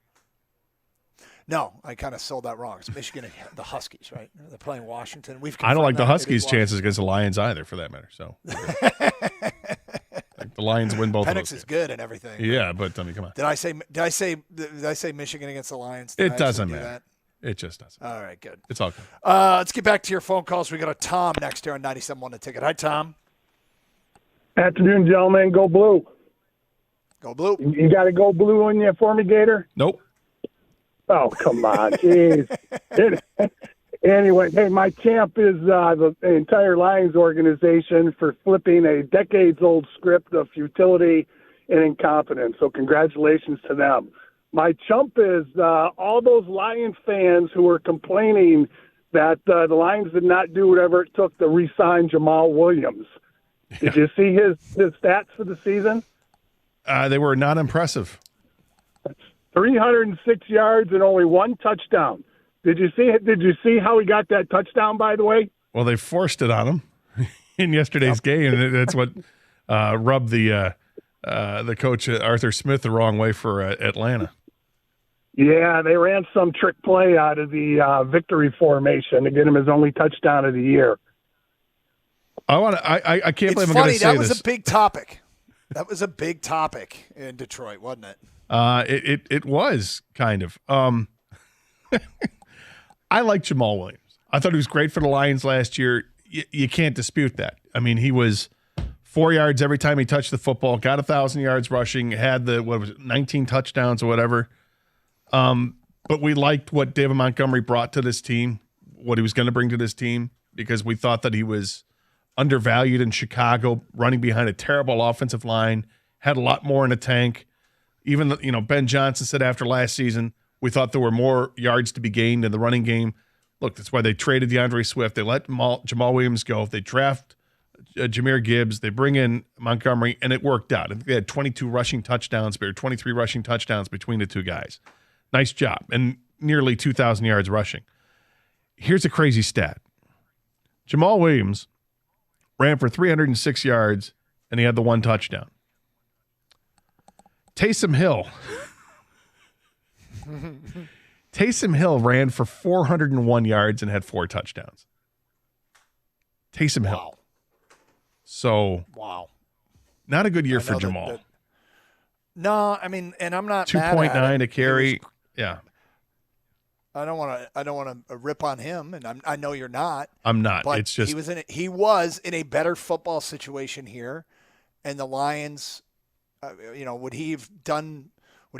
No, I kind of sold that wrong. It's Michigan and the Huskies, right? They're playing Washington. I don't like the Huskies' chances against the Lions either, for that matter. So like the Lions win both. Penix of those is good and everything. Yeah, but I mean, come on. Did I say Michigan against the Lions? It doesn't matter. It just doesn't. All right, good. It's all good. Let's get back to your phone calls. We got a Tom next here on 97.1 The Ticket. Hi, Tom. Afternoon, gentlemen. Go blue. Go blue. You got to go blue on you for me, Gator? Nope. Oh, come on. Jeez. Anyway, hey, my champ is the entire Lions organization for flipping a decades-old script of futility and incompetence. So congratulations to them. My chump is all those Lions fans who were complaining that the Lions did not do whatever it took to re-sign Jamal Williams. Did you see his stats for the season? They were not impressive. 306 yards and only one touchdown. Did you see how he got that touchdown, by the way? Well, they forced it on him in yesterday's game, and that's what rubbed the coach Arthur Smith the wrong way for Atlanta. Yeah, they ran some trick play out of the victory formation to get him his only touchdown of the year. I can't believe I'm going to say this. It's funny, that was a big topic. That was a big topic in Detroit, wasn't it? It was kind of. I like Jamal Williams. I thought he was great for the Lions last year. You can't dispute that. I mean, he was 4 yards every time he touched the football, got 1,000 yards rushing, had 19 touchdowns or whatever. But we liked what David Montgomery brought to this team, what he was going to bring to this team, because we thought that he was undervalued in Chicago, running behind a terrible offensive line, had a lot more in the tank. Even, Ben Johnson said after last season, we thought there were more yards to be gained in the running game. Look, that's why they traded DeAndre Swift. They let Jamal Williams go. They draft Jahmyr Gibbs. They bring in Montgomery, and it worked out. I think they had 22 rushing touchdowns, or 23 rushing touchdowns between the two guys. Nice job. And nearly 2,000 yards rushing. Here's a crazy stat. Jamal Williams ran for 306 yards, and he had the one touchdown. Taysom Hill ran for 401 yards and had 4 touchdowns. Taysom Hill. So, not a good year for Jamal. No, I mean, and I'm not 2.9 a carry. Yeah. I don't want to rip on him, and I know you're not. I'm not. But it's just he was in a better football situation here, and the Lions. Would he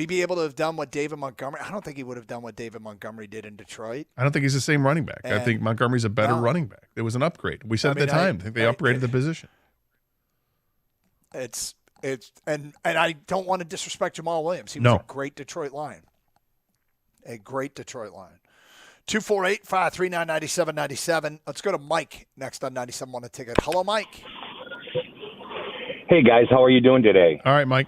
be able to have done what David Montgomery? I don't think he would have done what David Montgomery did in Detroit. I don't think he's the same running back. I think Montgomery's a better running back. It was an upgrade. We said at the time. I think they upgraded the position. And I don't want to disrespect Jamal Williams. He was a great Detroit Lion. A great Detroit Lion. 248-539-9797. Let's go to Mike next on 97.1 The Ticket. Hello, Mike. Hey, guys. How are you doing today? All right, Mike.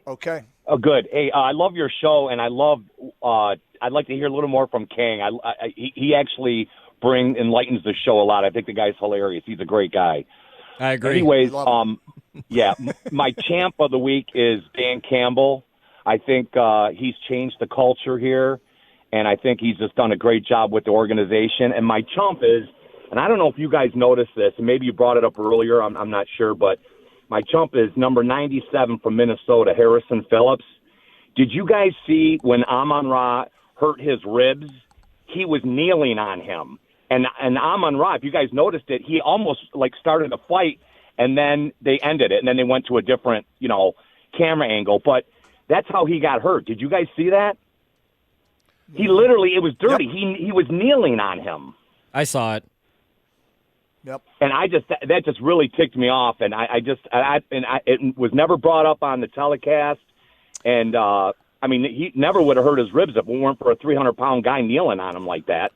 Okay. Oh, good. Hey, I love your show, and I'd like to hear a little more from King. He actually enlightens the show a lot. I think the guy's hilarious. He's a great guy. I agree. Anyways, yeah, my champ of the week is Dan Campbell. I think he's changed the culture here, and I think he's just done a great job with the organization. And my chump is, and I don't know if you guys noticed this, and maybe you brought it up earlier, I'm not sure, but my chump is number 97 from Minnesota, Harrison Phillips. Did you guys see when Amon-Ra hurt his ribs? He was kneeling on him. And Amon-Ra, if you guys noticed it, he almost started a fight, and then they ended it, and then they went to a different, camera angle. But that's how he got hurt. Did you guys see that? He literally, it was dirty. Yep. He was kneeling on him. I saw it. Yep. And that just really ticked me off, and it was never brought up on the telecast, and I mean, he never would have hurt his ribs if it weren't for a 300-pound guy kneeling on him like that.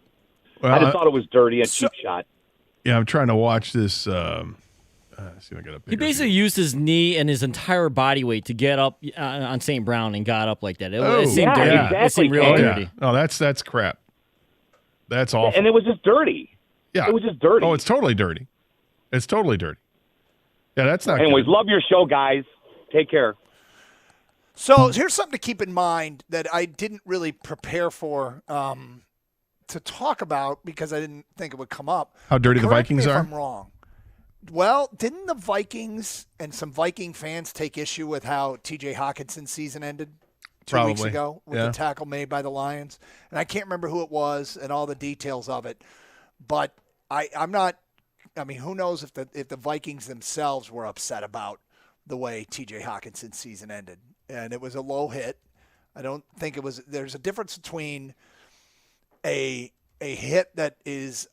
Well, I just thought it was dirty, a cheap shot. Yeah, I'm trying to watch this. See if I got a He basically used his knee and his entire body weight to get up on St. Brown and got up like that. It seemed dirty. Exactly. It seemed real dirty. Yeah. No, that's crap. That's awful. And it was just dirty. Yeah. It was just dirty. Oh, it's totally dirty. It's totally dirty. Yeah, that's not Anyways, good. love your show, guys. Take care. So here's something to keep in mind that I didn't really prepare for to talk about because I didn't think it would come up. How dirty the Correct me Vikings if are? I'm wrong. Well, didn't the Vikings and some Viking fans take issue with how T.J. Hawkinson's season ended 2 weeks Probably. ago with Yeah. the tackle made by the Lions? And I can't remember who it was and all the details of it. But I'm not – I mean, who knows if the Vikings themselves were upset about the way T.J. Hawkinson's season ended. And it was a low hit. I don't think it was – there's a difference between a hit that is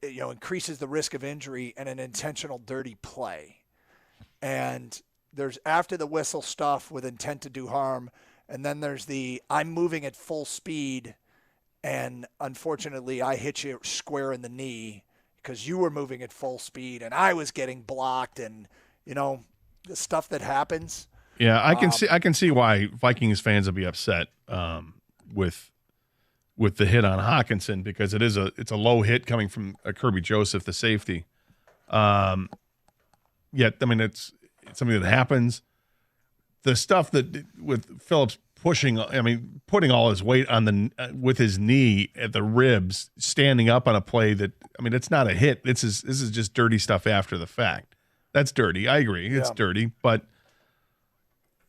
increases the risk of injury and an intentional dirty play. And there's after the whistle stuff with intent to do harm, and then there's the I'm moving at full speed, and unfortunately I hit you square in the knee because you were moving at full speed and I was getting blocked, and the stuff that happens. Yeah, I can see why Vikings fans will be upset with the hit on Hawkinson because it's a low hit coming from Kirby Joseph, the safety. Yet, I mean, it's something that happens. The stuff that with Phillips putting all his weight on with his knee at the ribs, standing up on a play that, I mean, it's not a hit. This is just dirty stuff after the fact. That's dirty. I agree. It's dirty, but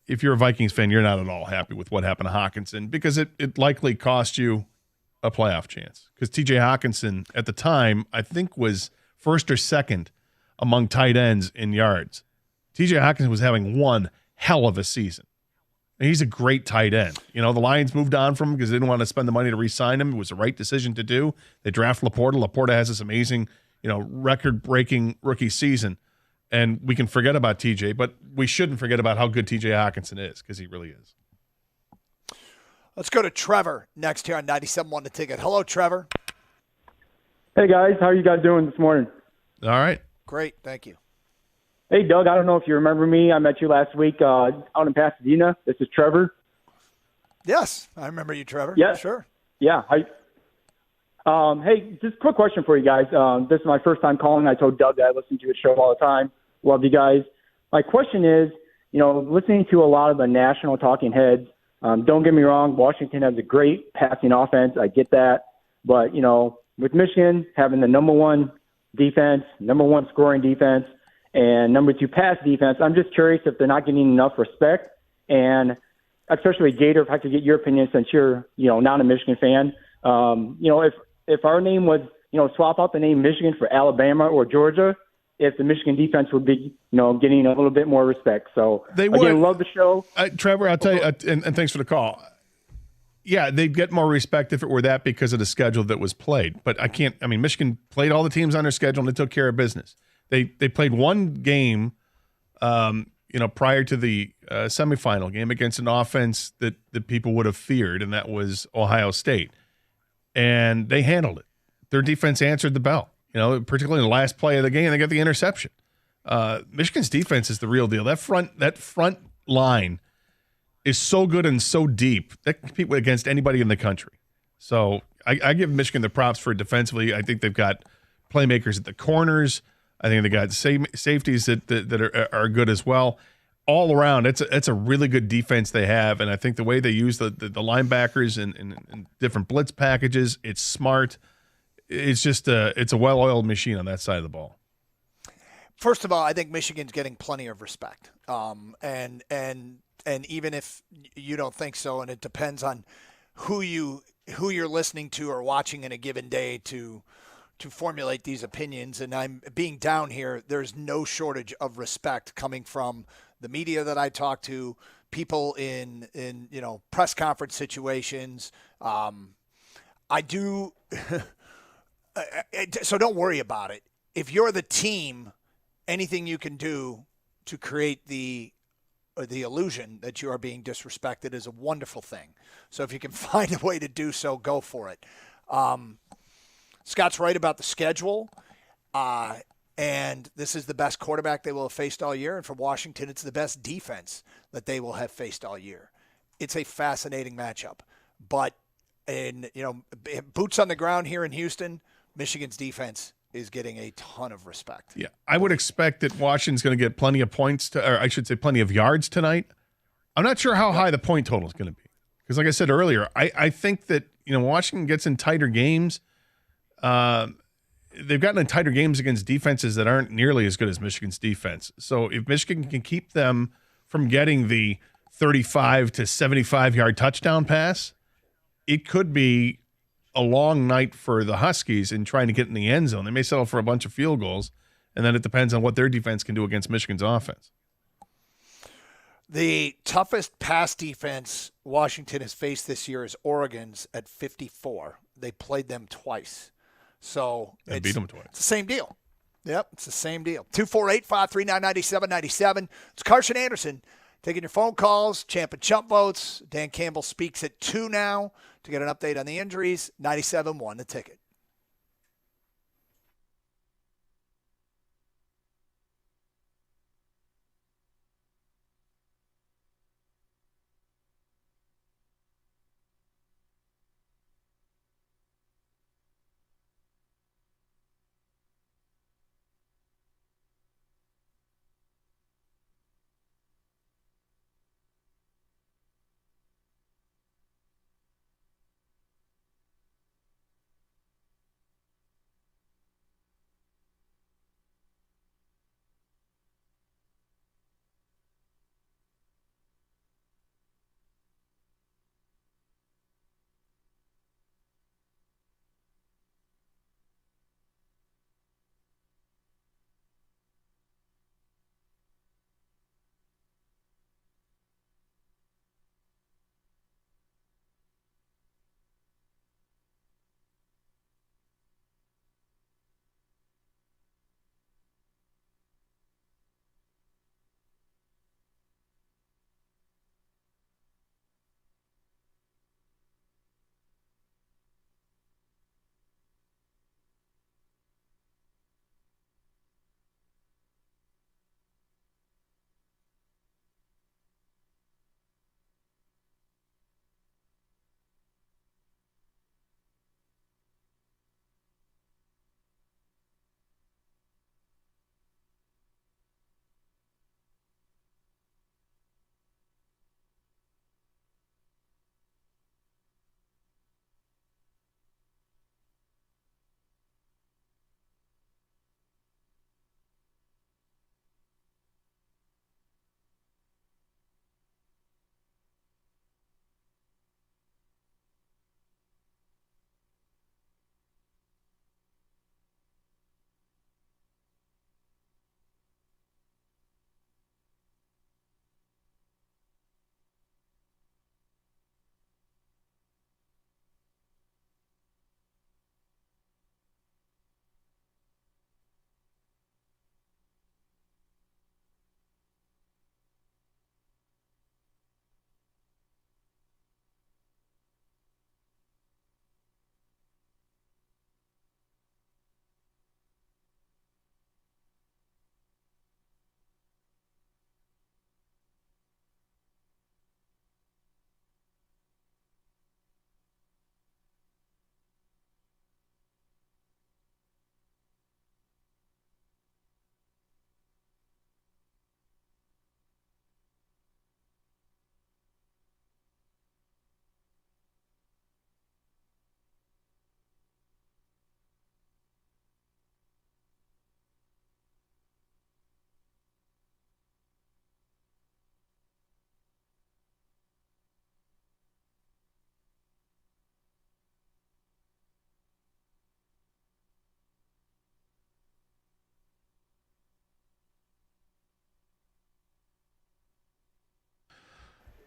if you're a Vikings fan, you're not at all happy with what happened to Hawkinson because it likely cost you a playoff chance. Because T.J. Hawkinson at the time, I think, was first or second among tight ends in yards. T.J. Hawkinson was having one hell of a season. And he's a great tight end. The Lions moved on from him because they didn't want to spend the money to re-sign him. It was the right decision to do. They draft Laporta. Laporta has this amazing, record-breaking rookie season. And we can forget about TJ, but we shouldn't forget about how good TJ Hawkinson is because he really is. Let's go to Trevor next here on 97.1 The Ticket. Hello, Trevor. Hey, guys. How are you guys doing this morning? All right. Great. Thank you. Hey, Doug. I don't know if you remember me. I met you last week out in Pasadena. This is Trevor. Yes, I remember you, Trevor. Yeah. Sure. Yeah. Hey, just a quick question for you guys. This is my first time calling. I told Doug that I listen to his show all the time. Love you guys. My question is, listening to a lot of the national talking heads, don't get me wrong, Washington has a great passing offense. I get that. But, with Michigan having the number one defense, number one scoring defense, and number two pass defense, I'm just curious if they're not getting enough respect. And especially Gator, if I could get your opinion since you're, not a Michigan fan. If our name was, swap out the name Michigan for Alabama or Georgia, if the Michigan defense would be, getting a little bit more respect. So, they would. Again, love the show. Trevor, I'll tell you, and thanks for the call. Yeah, they'd get more respect if it were that because of the schedule that was played. But Michigan played all the teams on their schedule and they took care of business. They played one game, prior to the semifinal game against an offense that people would have feared, and that was Ohio State. And they handled it. Their defense answered the bell. Particularly in the last play of the game, they got the interception. Michigan's defense is the real deal. That front line is so good and so deep that can compete against anybody in the country. So I give Michigan the props for defensively. I think they've got playmakers at the corners. I think they got safeties that are good as well. All around, it's a really good defense they have, and I think the way they use the linebackers and different blitz packages, it's smart. It's just it's a well-oiled machine on that side of the ball. First of all, I think Michigan's getting plenty of respect, and even if you don't think so, and it depends on who you're listening to or watching in a given day to formulate these opinions. And I'm being down here. There's no shortage of respect coming from the media that I talk to, people in press conference situations. I do. So don't worry about it. If you're the team, anything you can do to create the the illusion that you are being disrespected is a wonderful thing. So if you can find a way to do so, go for it. Scott's right about the schedule. And this is the best quarterback they will have faced all year. And for Washington, it's the best defense that they will have faced all year. It's a fascinating matchup. But, boots on the ground here in Houston, Michigan's defense is getting a ton of respect. Yeah, I would expect that Washington's going to get plenty of points, or I should say plenty of yards tonight. I'm not sure how high the point total is going to be. Because like I said earlier, I think that, Washington gets in tighter games. They've gotten in tighter games against defenses that aren't nearly as good as Michigan's defense. So if Michigan can keep them from getting the 35 to 75-yard touchdown pass, it could be a long night for the Huskies in trying to get in the end zone. They may settle for a bunch of field goals, and then it depends on what their defense can do against Michigan's offense. The toughest pass defense Washington has faced this year is Oregon's at 54. They played them twice. So and beat them twice. It's the same deal. Yep, it's the same deal. 248-539-9797. It's Carson Anderson taking your phone calls, champ and chump votes. Dan Campbell speaks at 2 now to get an update on the injuries. 97-1, the ticket.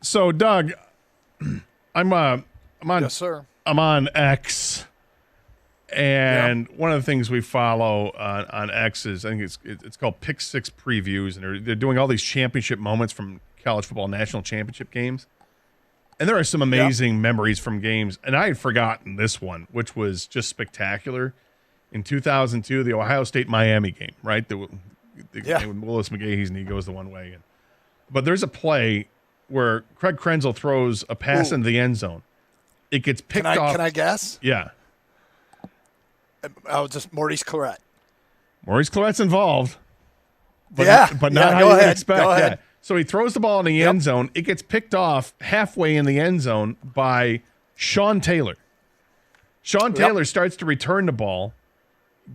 So, Doug, I'm on. Yes, sir. I'm on X, and one of the things we follow on X is I think it's called Pick Six Previews, and they're doing all these championship moments from college football national championship games. And there are some amazing memories from games. And I had forgotten this one, which was just spectacular. In 2002, the Ohio State-Miami game, right? The game with Willis McGahee's knee goes the one way. But there's a play where Craig Krenzel throws a pass into the end zone. It gets picked off. Can I guess? Yeah. Oh, just Maurice Clarett. Maurice Clarett's involved. But not Yeah, how go you would ahead. expect. Go ahead. Yeah. So he throws the ball in the end zone. It gets picked off halfway in the end zone by Sean Taylor. Sean Taylor starts to return the ball,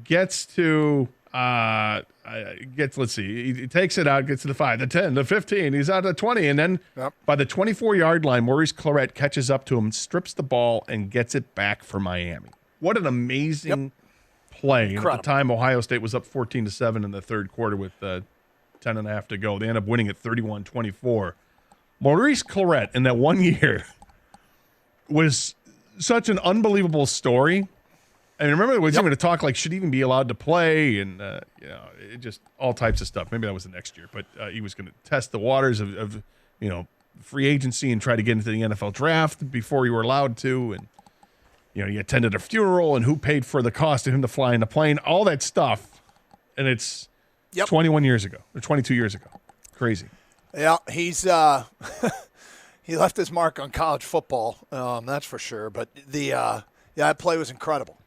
gets to let's see, he takes it out, gets to the 5, the 10, the 15, he's out of the 20, and then by the 24-yard line, Maurice Clarett catches up to him, strips the ball, and gets it back for Miami. What an amazing play. And at the time, Ohio State was up 14-7 in the third quarter with 10.5 to go. They end up winning at 31-24. Maurice Clarett in that 1 year was such an unbelievable story. I remember there was even to talk like should he even be allowed to play, and it just all types of stuff. Maybe that was the next year, but he was going to test the waters of free agency and try to get into the NFL draft before you were allowed to, and he attended a funeral and who paid for the cost of him to fly in the plane, all that stuff, and it's 21 years ago or 22 years ago, crazy. Yeah, he's he left his mark on college football, that's for sure. But that play was incredible.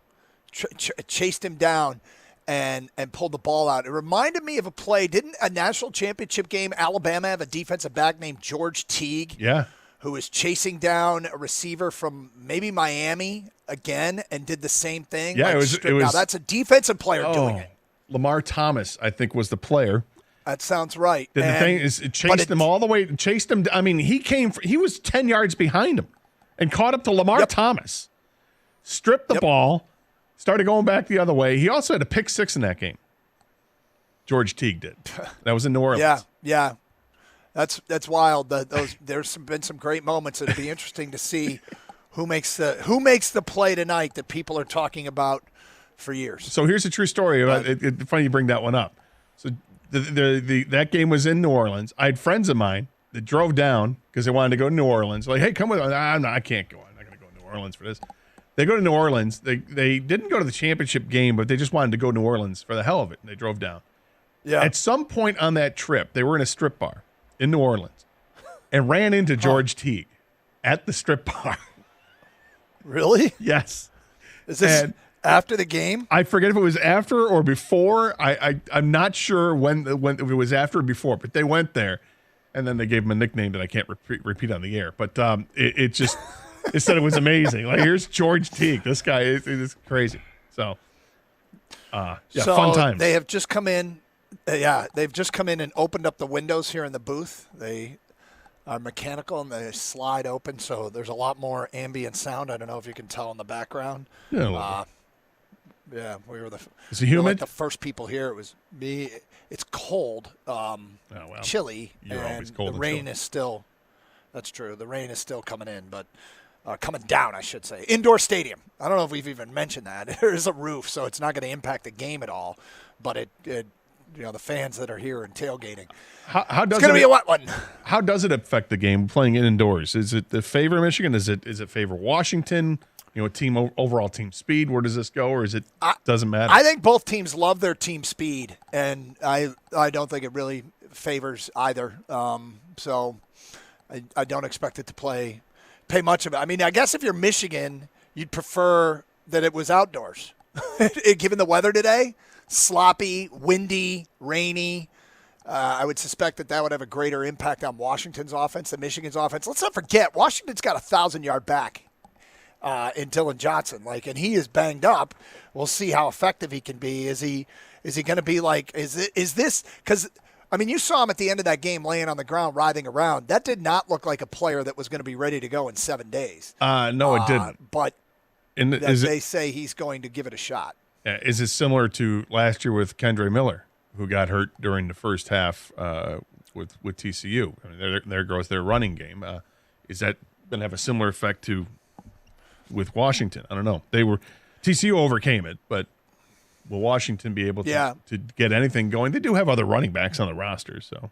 Chased him down and pulled the ball out. It reminded me of a play. Didn't a national championship game Alabama have a defensive back named George Teague? Yeah. Who was chasing down a receiver from maybe Miami again and did the same thing? Yeah, it was. Now that's a defensive player doing it. Lamar Thomas, I think, was the player. That sounds right. The thing is, it chased him all the way. Chased him. I mean, he was 10 yards behind him and caught up to Lamar Thomas. Stripped the ball. Started going back the other way. He also had a pick 6 in that game. George Teague did. That was in New Orleans. Yeah. That's wild. There's been some great moments. It'd be interesting to see who makes the play tonight that people are talking about for years. So here's a true story. It's funny you bring that one up. So that game was in New Orleans. I had friends of mine that drove down because they wanted to go to New Orleans. Like, hey, come with me. I can't go. I'm not going to go to New Orleans for this. They go to New Orleans. They didn't go to the championship game, but they just wanted to go to New Orleans for the hell of it. And they drove down. Yeah. At some point on that trip, they were in a strip bar in New Orleans and ran into George Teague at the strip bar. Really? Yes. Is this after the game? I forget if it was after or before. I'm not sure when if it was after or before, but they went there, and then they gave him a nickname that I can't repeat on the air. But it just. They said it was amazing. Like, here's George Teague. This guy is crazy. So, fun times. They have just come in. They've just come in and opened up the windows here in the booth. They are mechanical and they slide open, so there's a lot more ambient sound. I don't know if you can tell in the background. Yeah, we were Is it humid? Like the first people here. It was me. It's cold, chilly, You're and always cold the and rain chilly. is still. That's true. The rain is still coming in, but. Coming down, I should say. Indoor stadium. I don't know if we've even mentioned that. There is a roof, so it's not going to impact the game at all. But the fans that are here and tailgating. How does it's going to be a wet one. How does it affect the game playing it indoors? Is it the favor Michigan? Is it favor Washington? Overall team speed. Where does this go, or is it doesn't matter? I think both teams love their team speed, and I don't think it really favors either. So I don't expect it to pay much of it. I mean, I guess if you're Michigan, you'd prefer that it was outdoors. Given the weather today, sloppy, windy, rainy, I would suspect that would have a greater impact on Washington's offense than Michigan's offense. Let's not forget, Washington's got a 1,000-yard back in Dylan Johnson. And he is banged up. We'll see how effective he can be. Is he going to be like, is this, because I mean, you saw him at the end of that game laying on the ground, writhing around. That did not look like a player that was going to be ready to go in 7 days. No, it didn't. But they say he's going to give it a shot. Yeah, is it similar to last year with Kendre Miller, who got hurt during the first half with TCU? I mean, there goes their running game. Is that going to have a similar effect with Washington? I don't know. TCU overcame it, but will Washington be able to get anything going? They do have other running backs on the roster, so.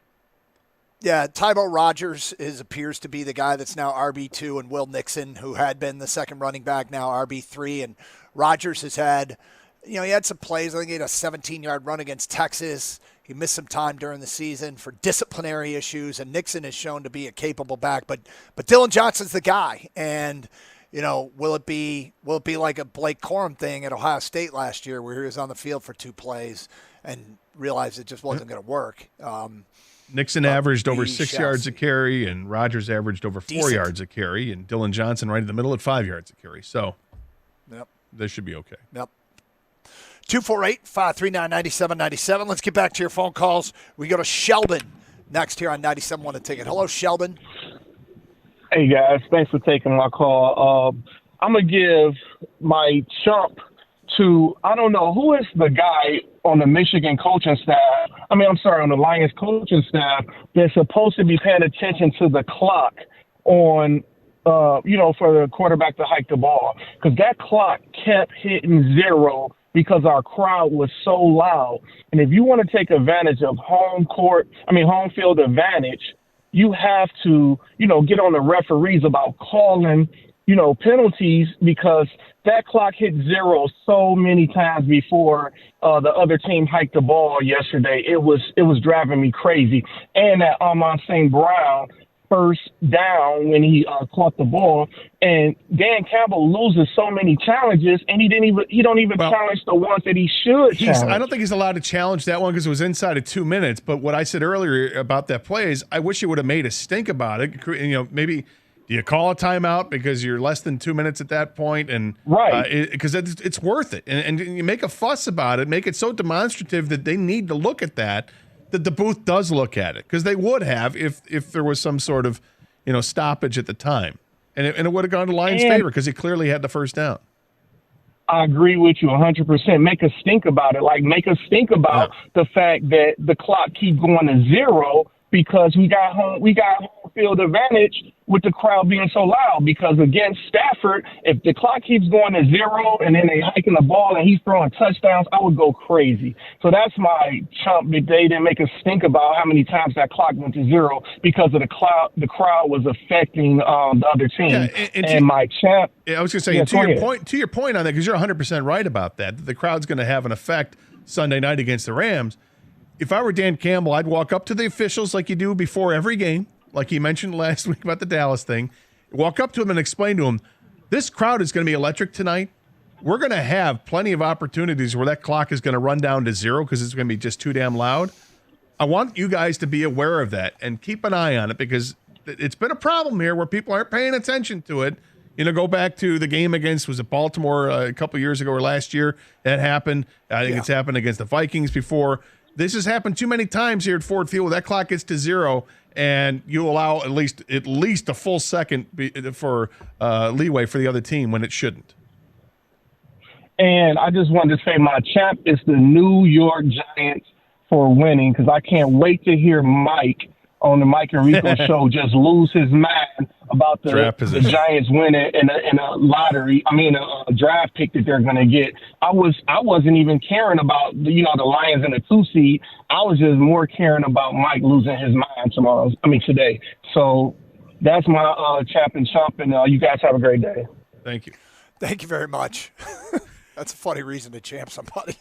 Yeah, Tybo Rogers appears to be the guy that's now RB2, and Will Nixon, who had been the second running back, now RB3. And Rogers has had, he had some plays. I think he had a 17-yard run against Texas. He missed some time during the season for disciplinary issues, and Nixon is shown to be a capable back. But Dylan Johnson's the guy, and will it be like a Blake Corum thing at Ohio State last year, where he was on the field for 2 plays and realized it just wasn't going to work? Nixon averaged over 6 yards a carry, and Rogers averaged over 4 yards a carry, and Dylan Johnson right in the middle at 5 yards a carry. So, this should be okay. Yep. 248-539-9797. Let's get back to your phone calls. We go to Sheldon next here on 97.1 The Ticket. Hello, Sheldon. Hey, guys. Thanks for taking my call. I'm going to give my chump to, I don't know, who is the guy on the Michigan coaching staff, on the Lions coaching staff that's supposed to be paying attention to the clock on, for the quarterback to hike the ball. Because that clock kept hitting 0 because our crowd was so loud. And if you want to take advantage of home field advantage, you have to, get on the referees about calling, penalties, because that clock hit 0 so many times before the other team hiked the ball yesterday. It was driving me crazy. And that Amon St. Brown first down when he caught the ball, and Dan Campbell loses so many challenges, and he don't even challenge the ones that he should challenge. I don't think he's allowed to challenge that one because it was inside of 2 minutes. But what I said earlier about that play is I wish he would have made a stink about it. Maybe. Do you call a timeout because you're less than 2 minutes at that point? And right, because it's worth it, and you make a fuss about it, make it so demonstrative that they need to look at that the booth does look at it, because they would have if there was some sort of stoppage at the time, and it would have gone to Lions' favor because he clearly had the first down. I agree with you 100%. Make us think about it. Make us think about the fact that the clock keeps going to 0 because we got home field advantage with the crowd being so loud. Because against Stafford, if the clock keeps going to 0 and then they hiking the ball and he's throwing touchdowns, I would go crazy. So that's my chump that they didn't make us think about how many times that clock went to 0 because of the crowd was affecting the other team. Yeah, and my champ. Yeah, I was going to say, to your point on that, because you're 100% right about that the crowd's going to have an effect Sunday night against the Rams. If I were Dan Campbell, I'd walk up to the officials like you do before every game, like you mentioned last week about the Dallas thing. Walk up to them and explain to them, this crowd is going to be electric tonight. We're going to have plenty of opportunities where that clock is going to run down to 0 because it's going to be just too damn loud. I want you guys to be aware of that and keep an eye on it, because it's been a problem here where people aren't paying attention to it. Go back to the game against, was it Baltimore a couple years ago or last year? That happened. I think it's happened against the Vikings before. This has happened too many times here at Ford Field where that clock gets to 0 and you allow at least a full second for leeway for the other team when it shouldn't. And I just wanted to say my champ is the New York Giants for winning, because I can't wait to hear Mike on the Mike and Rico show just lose his mind about the Giants winning in a lottery. A draft pick that they're going to get. I wasn't even caring about the Lions in the 2 seed. I was just more caring about Mike losing his mind today. So that's my champ, and you guys have a great day. Thank you. Thank you very much. That's a funny reason to champ somebody.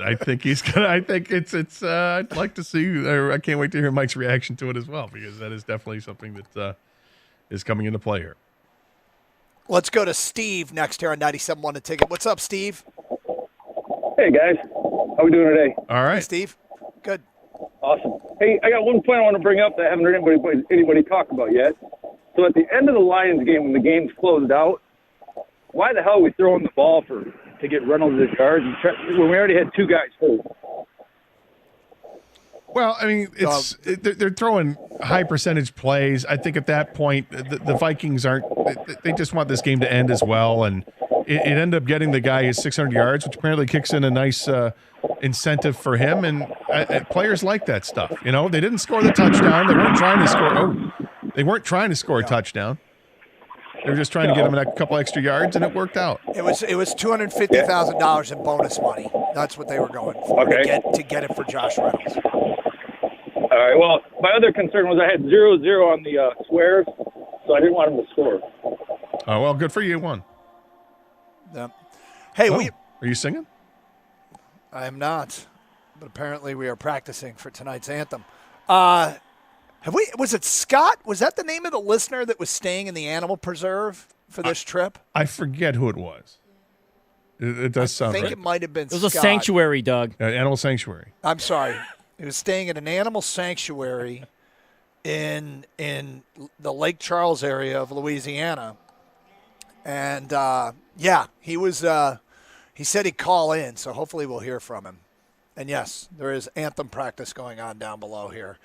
I think he's gonna. I think it's. I'd like to see. I can't wait to hear Mike's reaction to it as well, because that is definitely something that is coming into play here. Let's go to Steve next here on 97.1 The Ticket. What's up, Steve? Hey guys, how we doing today? All right, hey, Steve. Good. Awesome. Hey, I got one point I want to bring up that I haven't heard anybody talk about yet. So at the end of the Lions game, when the game's closed out, why the hell are we throwing the ball to get Reynolds his yards when we already had 2 guys hurt? Well, they're throwing high percentage plays. I think at that point the Vikings aren't. They just want this game to end as well, and it ended up getting the guy his 600 yards, which apparently kicks in a nice incentive for him. And players like that stuff. They didn't score the touchdown. They weren't trying to score. They weren't trying to score a touchdown. They were just trying to get him a couple extra yards, and it worked out. It was $250,000 in bonus money. That's what they were going for, to get it for Josh Reynolds. right. Well, my other concern was I had 0-0 on the squares, so I didn't want him to score. Oh, well, good for you. One. Hey, are you singing? I am not, but apparently we are practicing for tonight's anthem. Was it Scott? Was that the name of the listener that was staying in the animal preserve for this trip? I forget who it was. It does sound I think right. it might have been It was Scott. a sanctuary, Doug. Animal sanctuary. I'm sorry. He was staying at an animal sanctuary in the Lake Charles area of Louisiana. And, he was he said he'd call in, so hopefully we'll hear from him. And, yes, there is anthem practice going on down below here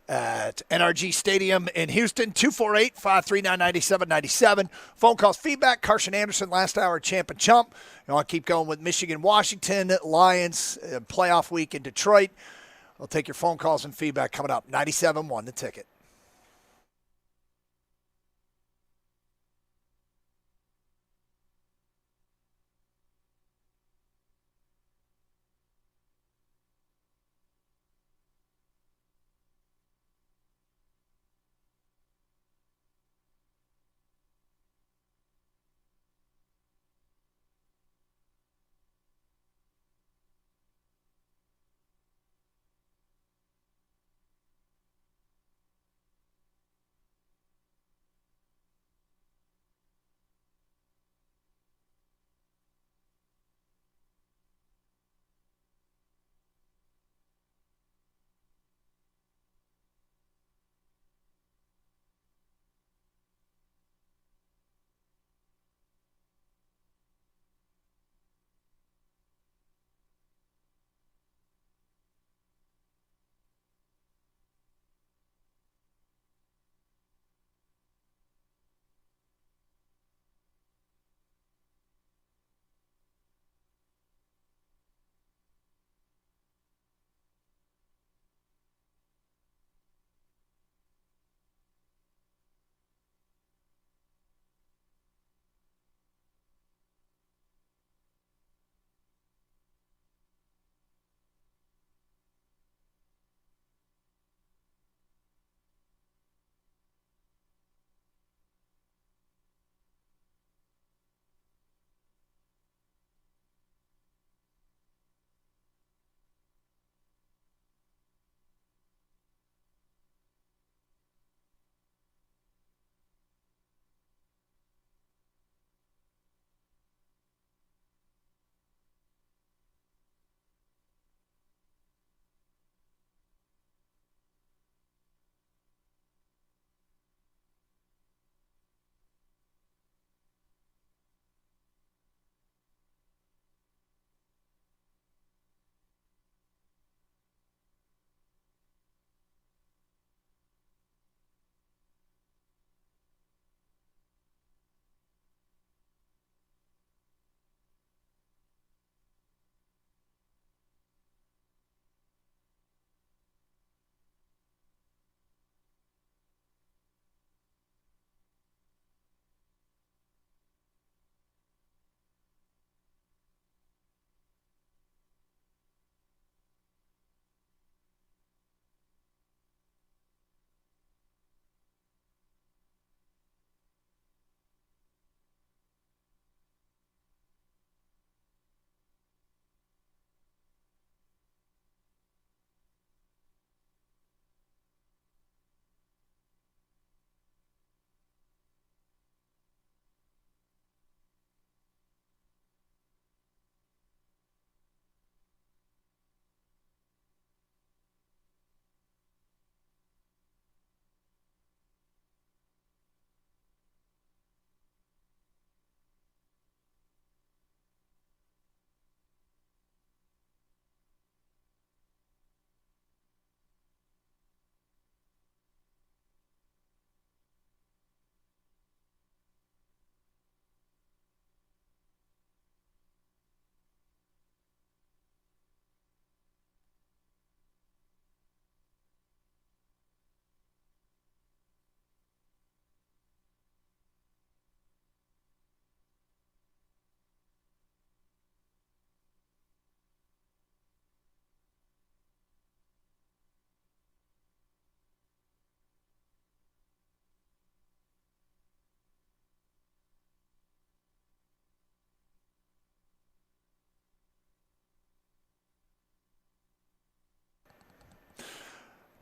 at NRG Stadium in Houston, 248-539-9797. Phone calls, feedback. Carson Anderson, last hour, champ and chump. You want to keep going with Michigan, Washington, Lions, playoff week in Detroit. We'll take your phone calls and feedback coming up. 97.1 The Ticket.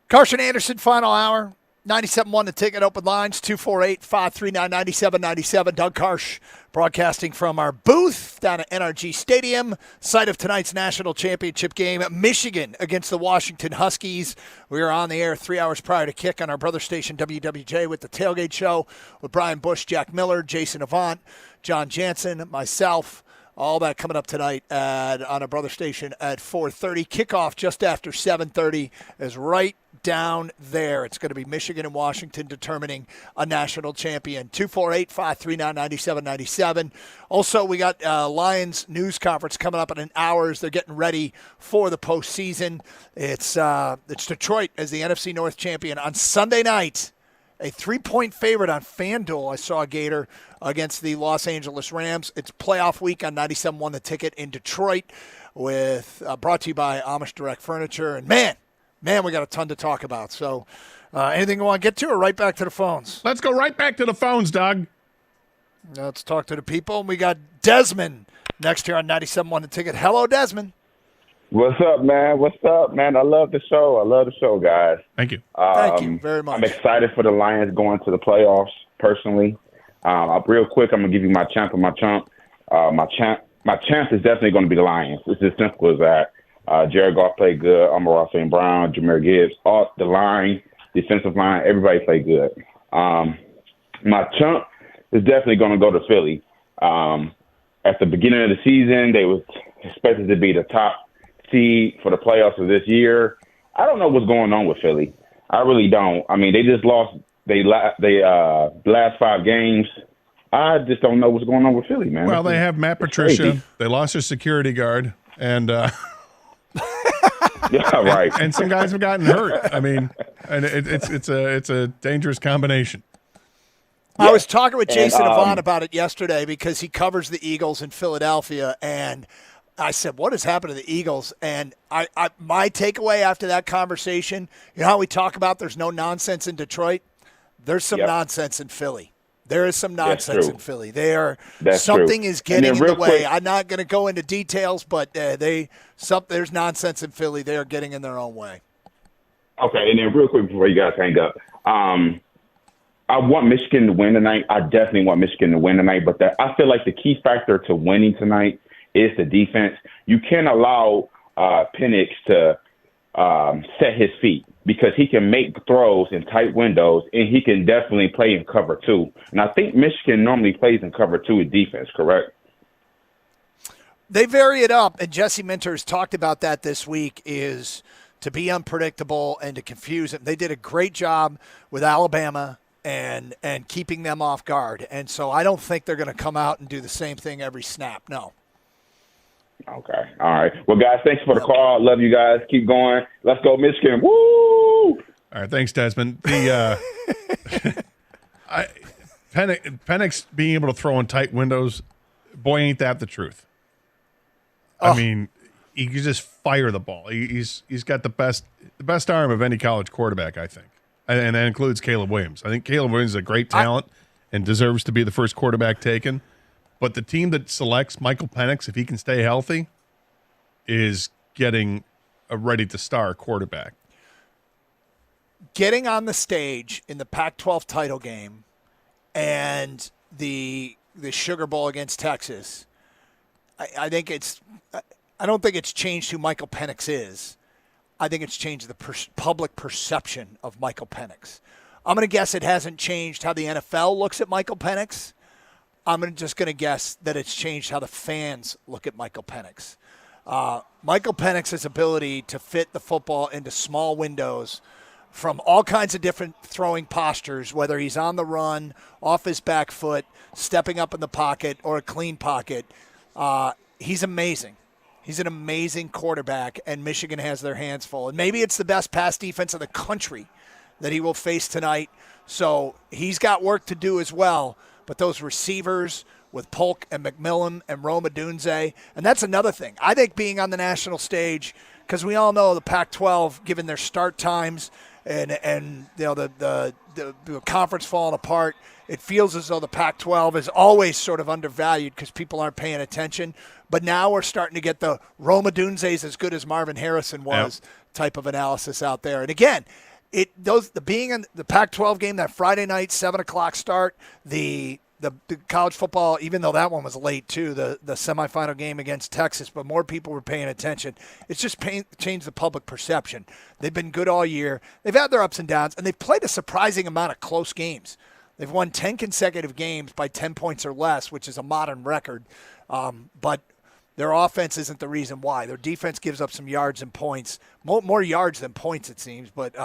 Carson Anderson, final hour. 97.1 The Ticket, open lines, 248-539-9797. Doug Karsh broadcasting from our booth down at NRG Stadium, site of tonight's national championship game, Michigan against the Washington Huskies. We are on the air 3 hours prior to kick on our brother station, WWJ, with the Tailgate Show with Brian Bush, Jack Miller, Jason Avant, John Jansen, myself. All that coming up tonight on our brother station at 4:30. Kickoff just after 7:30 is right down there. It's going to be Michigan and Washington determining a national champion. 248-539-9797. Also, we got Lions news conference coming up in an hour as they're getting ready for the postseason. It's Detroit as the NFC North champion on Sunday night. A 3-point favorite on FanDuel. I saw a Gator against the Los Angeles Rams. It's playoff week on 97.1 The Ticket in Detroit, with brought to you by Amish Direct Furniture. And man, we got a ton to talk about. So anything you want to get to, or right back to the phones? Let's go right back to the phones, Doug. Let's talk to the people. We got Desmond next here on 97.1 The Ticket. Hello, Desmond. What's up, man? I love the show, guys. Thank you. Thank you very much. I'm excited for the Lions going to the playoffs, personally. Real quick, I'm going to give you my champ and my chump. My champ is definitely going to be the Lions. It's as simple as that. Jared Goff played good. Amon-Ra St. Brown, Jahmyr Gibbs, all the line, defensive line, everybody played good. My chump is definitely going to go to Philly. At the beginning of the season, they was expected to be the top seed for the playoffs of this year. I don't know what's going on with Philly. I really don't. I mean, they just lost they last 5 games. I just don't know what's going on with Philly, man. Well, they have Matt Patricia. Crazy. They lost their security guard, and yeah, right. And some guys have gotten hurt. I mean, and it's a dangerous combination. I was talking with Jason Avant about it yesterday because he covers the Eagles in Philadelphia, and I said, what has happened to the Eagles? And my takeaway after that conversation, you know how we talk about there's no nonsense in Detroit? There's some nonsense in Philly. There is some nonsense in Philly. Something is getting in the way. I'm not going to go into details, but there's nonsense in Philly. They are getting in their own way. Okay, and then real quick before you guys hang up, I want Michigan to win tonight. I definitely want Michigan to win tonight, but I feel like the key factor to winning tonight is the defense. You can't allow Penix to set his feet, because he can make throws in tight windows, and he can definitely play in cover 2. And I think Michigan normally plays in cover 2 with defense, correct? They vary it up, and Jesse Minter has talked about that this week, is to be unpredictable and to confuse them. They did a great job with Alabama and keeping them off guard. And so I don't think they're going to come out and do the same thing every snap. No. Okay. All right. Well, guys, thanks for the call. Love you guys. Keep going. Let's go, Michigan. Woo! All right. Thanks, Desmond. The Penix being able to throw in tight windows, boy, ain't that the truth. I mean, he can just fire the ball. He's got the best arm of any college quarterback, I think. And that includes Caleb Williams. I think Caleb Williams is a great talent and deserves to be the first quarterback taken. But the team that selects Michael Penix, if he can stay healthy, is getting a ready-to-star quarterback. Getting on the stage in the Pac-12 title game and the Sugar Bowl against Texas, I don't think it's changed who Michael Penix is. I think it's changed the public perception of Michael Penix. I'm going to guess it hasn't changed how the NFL looks at Michael Penix. I'm just going to guess that it's changed how the fans look at Michael Penix. Michael Penix's ability to fit the football into small windows from all kinds of different throwing postures, whether he's on the run, off his back foot, stepping up in the pocket, or a clean pocket, he's amazing. He's an amazing quarterback, and Michigan has their hands full. And maybe it's the best pass defense in the country that he will face tonight. So he's got work to do as well. But those receivers with Polk and McMillan and Rome Odunze, and that's another thing. I think being on the national stage, because we all know the Pac-12, given their start times and you know the conference falling apart, it feels as though the Pac-12 is always sort of undervalued because people aren't paying attention. But now we're starting to get the Rome Odunze's as good as Marvin Harrison was type of analysis out there. And again, being in the Pac-12 game, that Friday night 7:00 start, the college football, even though that one was late too, the semifinal game against Texas, but more people were paying attention. It's just changed the public perception. They've been good all year. They've had their ups and downs, and they've played a surprising amount of close games. They've won 10 consecutive games by 10 points or less, which is a modern record. But their offense isn't the reason why. Their defense gives up some yards and points, more yards than points, it seems. But,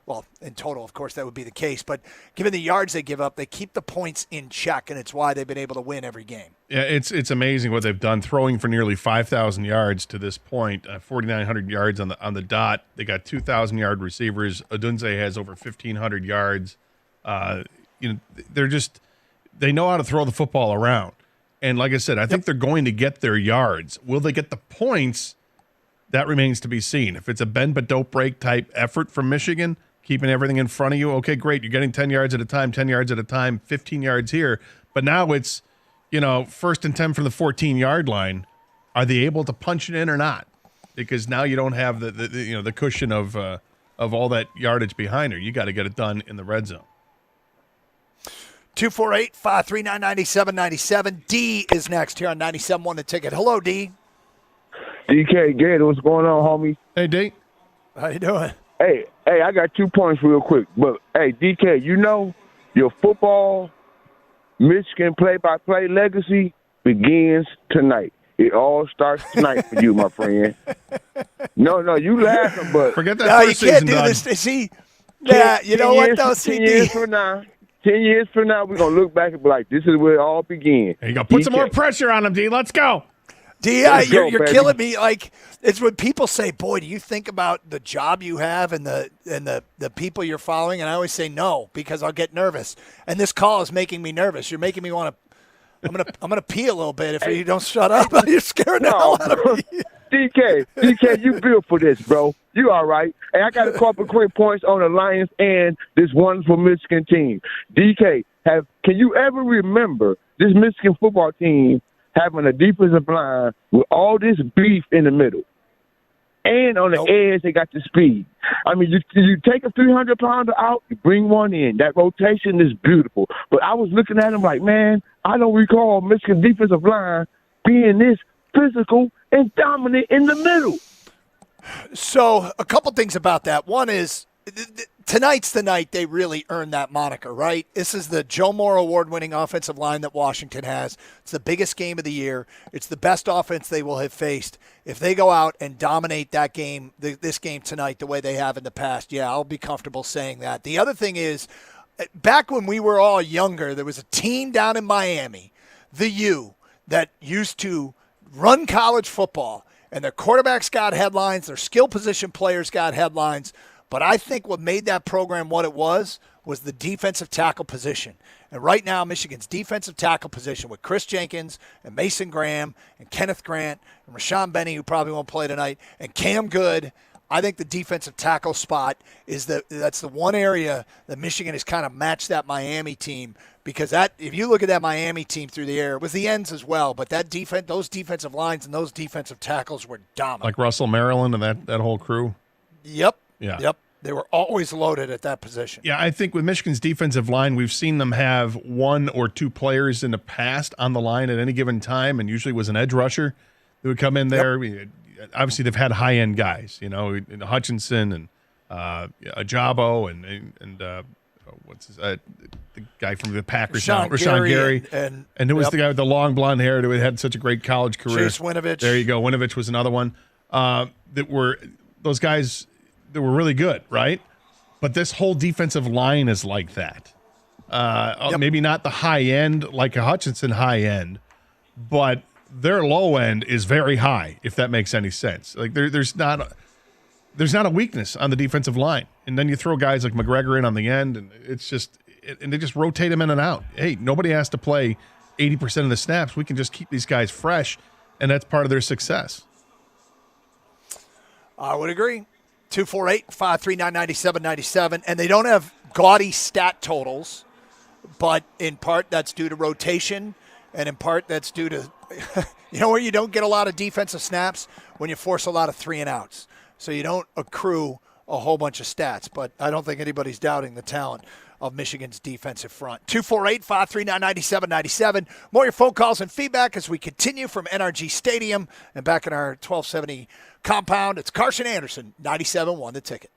well, in total, of course, that would be the case. But given the yards they give up, they keep the points in check, and it's why they've been able to win every game. Yeah, it's amazing what they've done, throwing for nearly 5,000 yards to this point, 4,900 yards on the dot. They got 2,000-yard receivers. Odunze has over 1,500 yards. They know how to throw the football around. And like I said, I think they're going to get their yards. Will they get the points? That remains to be seen. If it's a bend but don't break type effort from Michigan, keeping everything in front of you, okay, great. You're getting 10 yards at a time, 10 yards at a time, 15 yards here. But now it's, 1st and 10 from the 14-yard line. Are they able to punch it in or not? Because now you don't have the cushion of all that yardage behind her. You got to get it done in the red zone. 248-539-9797. D is next here on 97.1 The Ticket. Hello, D. DK, Gator, what's going on, homie? Hey, D. How you doing? Hey, I got 2 points real quick. But, hey, DK, your football Michigan play-by-play legacy begins tonight. It all starts tonight for you, my friend. No, you laughing, but... Forget that first season, you can't do this. See, you know what, though, 10 years from now, 10 years from now, we're going to look back and be like, this is where it all began. There you go. Put some more pressure on him, D. Let's go. D, you're killing me. Like, it's when people say, boy, do you think about the job you have and the people you're following? And I always say no, because I'll get nervous. And this call is making me nervous. You're making me want to I'm gonna pee a little bit if you don't shut up. You're scaring the hell out of me. DK, you built for this, bro. You all right. And I got a couple quick points on the Lions and this wonderful Michigan team. DK, can you ever remember this Michigan football team having a defensive line with all this beef in the middle? And on the edge, they got the speed. I mean, you take a 300-pounder out, you bring one in. That rotation is beautiful. But I was looking at them like, man, I don't recall Michigan defensive line being this physical and dominant in the middle. So a couple things about that. One is tonight's the night they really earned that moniker, right? This is the Joe Moore award-winning offensive line that Washington has. It's the biggest game of the year. It's the best offense they will have faced. If they go out and dominate that game, this game tonight, the way they have in the past, yeah, I'll be comfortable saying that. The other thing is, back when we were all younger, there was a team down in Miami, the U, that used to run college football, and their quarterbacks got headlines, their skill position players got headlines. But I think what made that program what it was the defensive tackle position. And right now, Michigan's defensive tackle position with Chris Jenkins and Mason Graham and Kenneth Grant and Rashawn Benny, who probably won't play tonight, and Cam Good, I think the defensive tackle spot that's the one area that Michigan has kind of matched that Miami team, because if you look at that Miami team through the air, it was the ends as well, but that defense, those defensive lines and those defensive tackles were dominant. Like Russell Maryland and that whole crew? Yep. Yeah. Yep. They were always loaded at that position. Yeah, I think with Michigan's defensive line, we've seen them have one or two players in the past on the line at any given time, and usually was an edge rusher that would come in there. Yep. Obviously, they've had high-end guys, Hutchinson and Ajabo and what's his the guy from the Packers, Rashawn Gary, and who was the guy with the long blonde hair who had such a great college career? Chase Winovich. There you go. Winovich was another one. Those guys that were really good, right? But this whole defensive line is like that. Maybe not the high end like a Hutchinson high end, but their low end is very high, if that makes any sense. Like there's not a weakness on the defensive line. And then you throw guys like McGregor in on the end, and and they just rotate them in and out. Hey, nobody has to play 80% of the snaps. We can just keep these guys fresh, and that's part of their success. I would agree. 248-539-9797. And they don't have gaudy stat totals, but in part that's due to rotation, and in part that's due to, where you don't get a lot of defensive snaps when you force a lot of 3-and-outs. So you don't accrue a whole bunch of stats, but I don't think anybody's doubting the talent of Michigan's defensive front. 248-539-9797. More your phone calls and feedback as we continue from NRG Stadium and back in our 1270 compound. It's Carson Anderson, 97.1 The Ticket.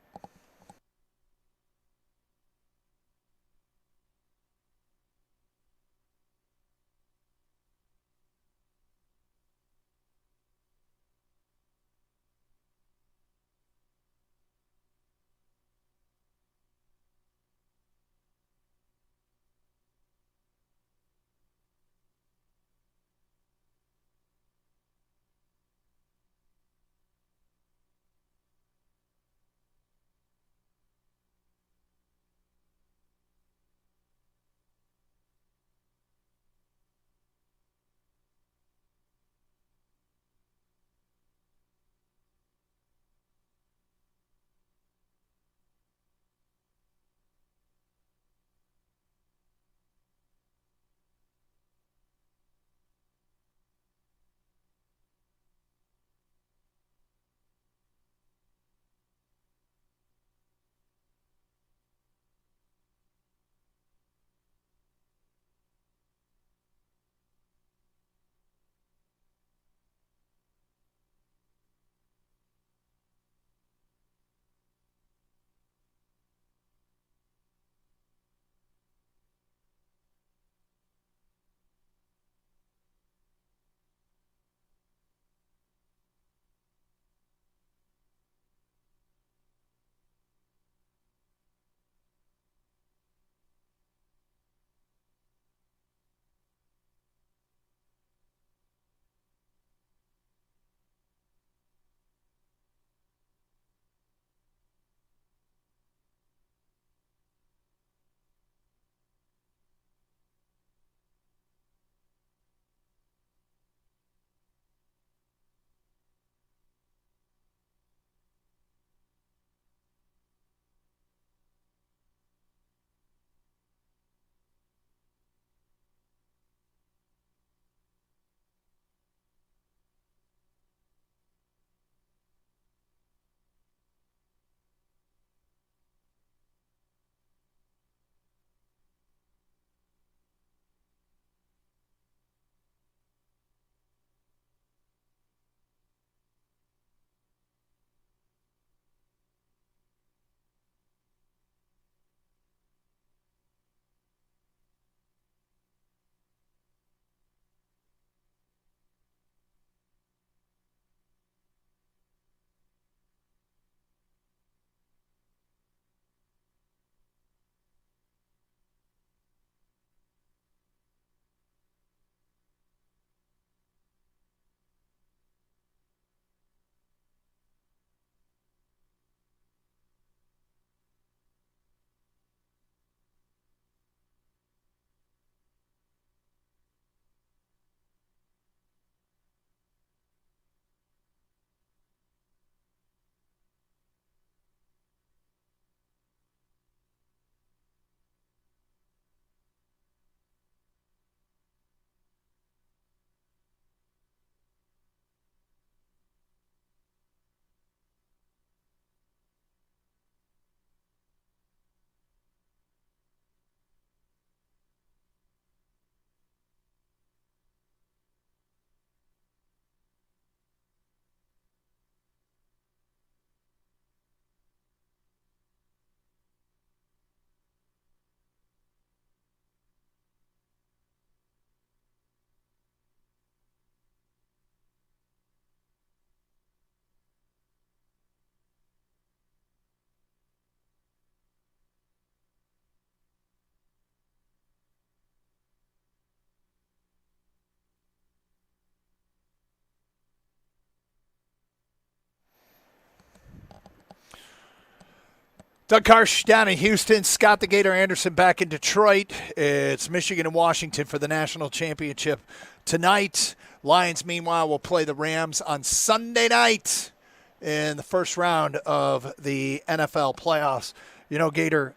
Doug Karsh down in Houston. Scott the Gator Anderson back in Detroit. It's Michigan and Washington for the national championship tonight. Lions, meanwhile, will play the Rams on Sunday night in the first round of the NFL playoffs. You know, Gator,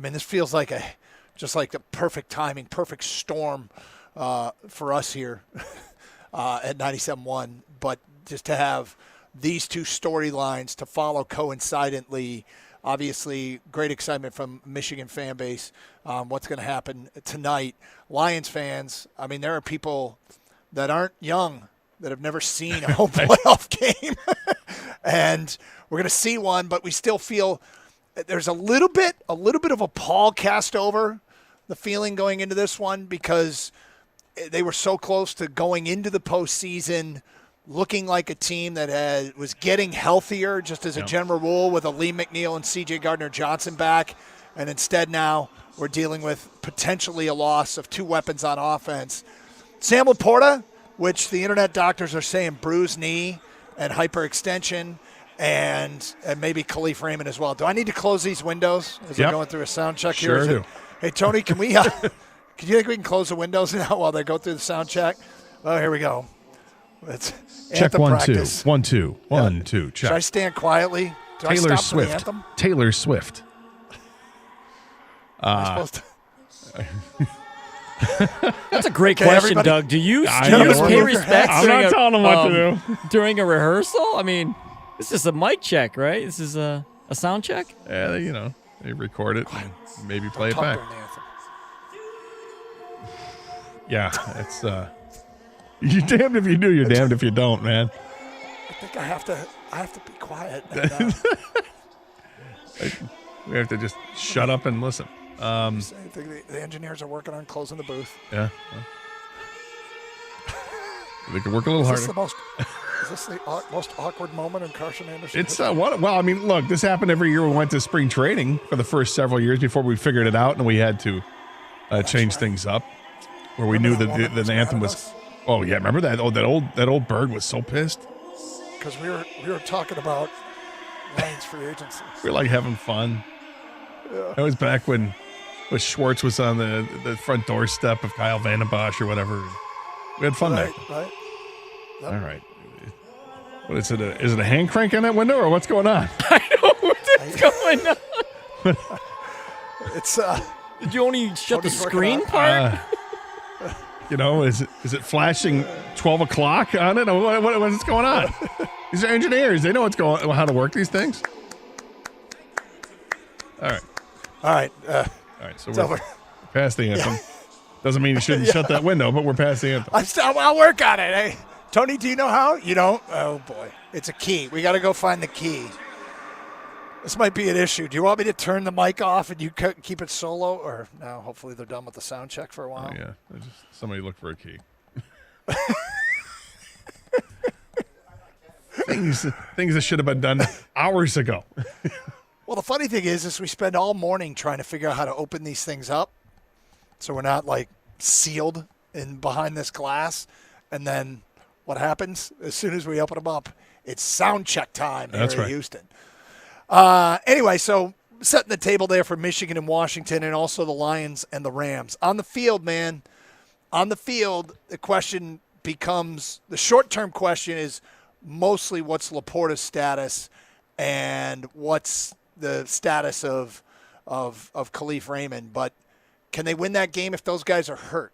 this feels like just like the perfect timing, perfect storm for us here at 97.1. But just to have these two storylines to follow coincidentally. Obviously, great excitement from Michigan fan base. What's going to happen tonight? Lions fans, I mean, there are people that aren't young that have never seen a home playoff game. And we're going to see one, but we still feel there's a little bit of a pall cast over the feeling going into this one because they were so close to going into the postseason looking like a team that was getting healthier just as a general rule with a Lee McNeil and C.J. Gardner-Johnson back. And instead now we're dealing with potentially a loss of two weapons on offense. Sam Laporta, which the internet doctors are saying bruised knee and hyperextension, and maybe Khalif Raymond as well. Do I need to close these windows as we're going through a sound check here? Sure do. Hey, Tony, can you think we can close the windows now while they go through the sound check? Oh, here we go. Let's check anthem 1 practice. 2 1 2 1 2 check. Should I stand quietly? Do Taylor I stop for the Swift. anthem? Taylor Swift. Am I supposed to? That's a great Okay, question, everybody. Doug. Do you I know. pay respect I'm not telling them what to do. during a rehearsal? I mean, this is a mic check, right? This is a sound check? Yeah, they record it and maybe play it Talk back. during the anthem. Yeah, it's you're damned if you do, you're damned if you don't, man. I think I have to be quiet. And, We have to just shut up and listen. I think the engineers are working on closing the booth. Yeah. They could work a little Is harder. this the most awkward moment in Carson Anderson? It's well, I mean, look, this happened every year we went to spring training for the first several years before we figured it out and we had to change things up. Where we knew that the anthem was. Oh yeah, remember that? Oh, that old bird was so pissed. Because we were talking about Lions free agency. We were like having fun. Yeah. That was back when Schwartz was on the front doorstep of Kyle Vandenbosch or whatever. We had fun back then. Right. Yep. All right. What is it? Is it a hand crank on that window or what's going on? I know what's going on. It's Did you only shut the Tony's working screen on- part? Is it flashing 12 o'clock on it? Or what's going on? These are engineers. They know how to work these things. All right. All right. All right. So it's we're over. past the anthem. Doesn't mean you shouldn't shut that window, but we're past the anthem. I'll work on it. Hey, Tony, do you know how? You don't? Oh, boy. It's a key. We got to go find the key. This might be an issue. Do you want me to turn the mic off and you keep it solo? Or no, hopefully they're done with the sound check for a while. Oh, yeah. Somebody look for a key. things that should have been done hours ago. Well, the funny thing is we spend all morning trying to figure out how to open these things up so we're not, like, sealed in behind this glass. And then what happens? As soon as we open them up, it's sound check time here in Houston. Anyway, so setting the table there for Michigan and Washington and also the Lions and the Rams. On the field, man, the question becomes – the short-term question is mostly what's Laporta's status and what's the status of Khalif Raymond. But can they win that game if those guys are hurt?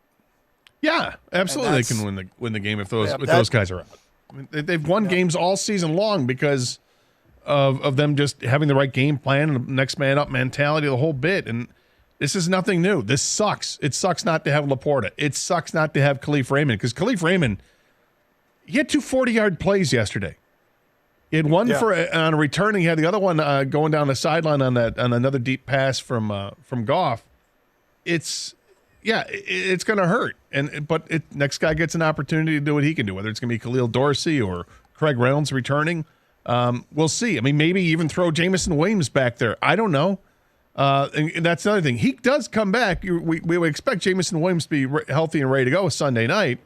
Yeah, absolutely. They can win the game if those guys are out. I mean, they've won games all season long because of them just having the right game plan and the next man up mentality, the whole bit. And this is nothing new. This sucks. It sucks not to have Laporta. It sucks not to have Khalif Raymond because Khalif Raymond, he had two 40-yard plays yesterday. He had one on a return. He had the other one going down the sideline on another deep pass from Goff. It's going to hurt. But next guy gets an opportunity to do what he can do, whether it's going to be Khalil Dorsey or Craig Reynolds returning. We'll see. I mean, maybe even throw Jamison Williams back there. I don't know. And that's another thing. He does come back. We would expect Jamison Williams to be healthy and ready to go Sunday night.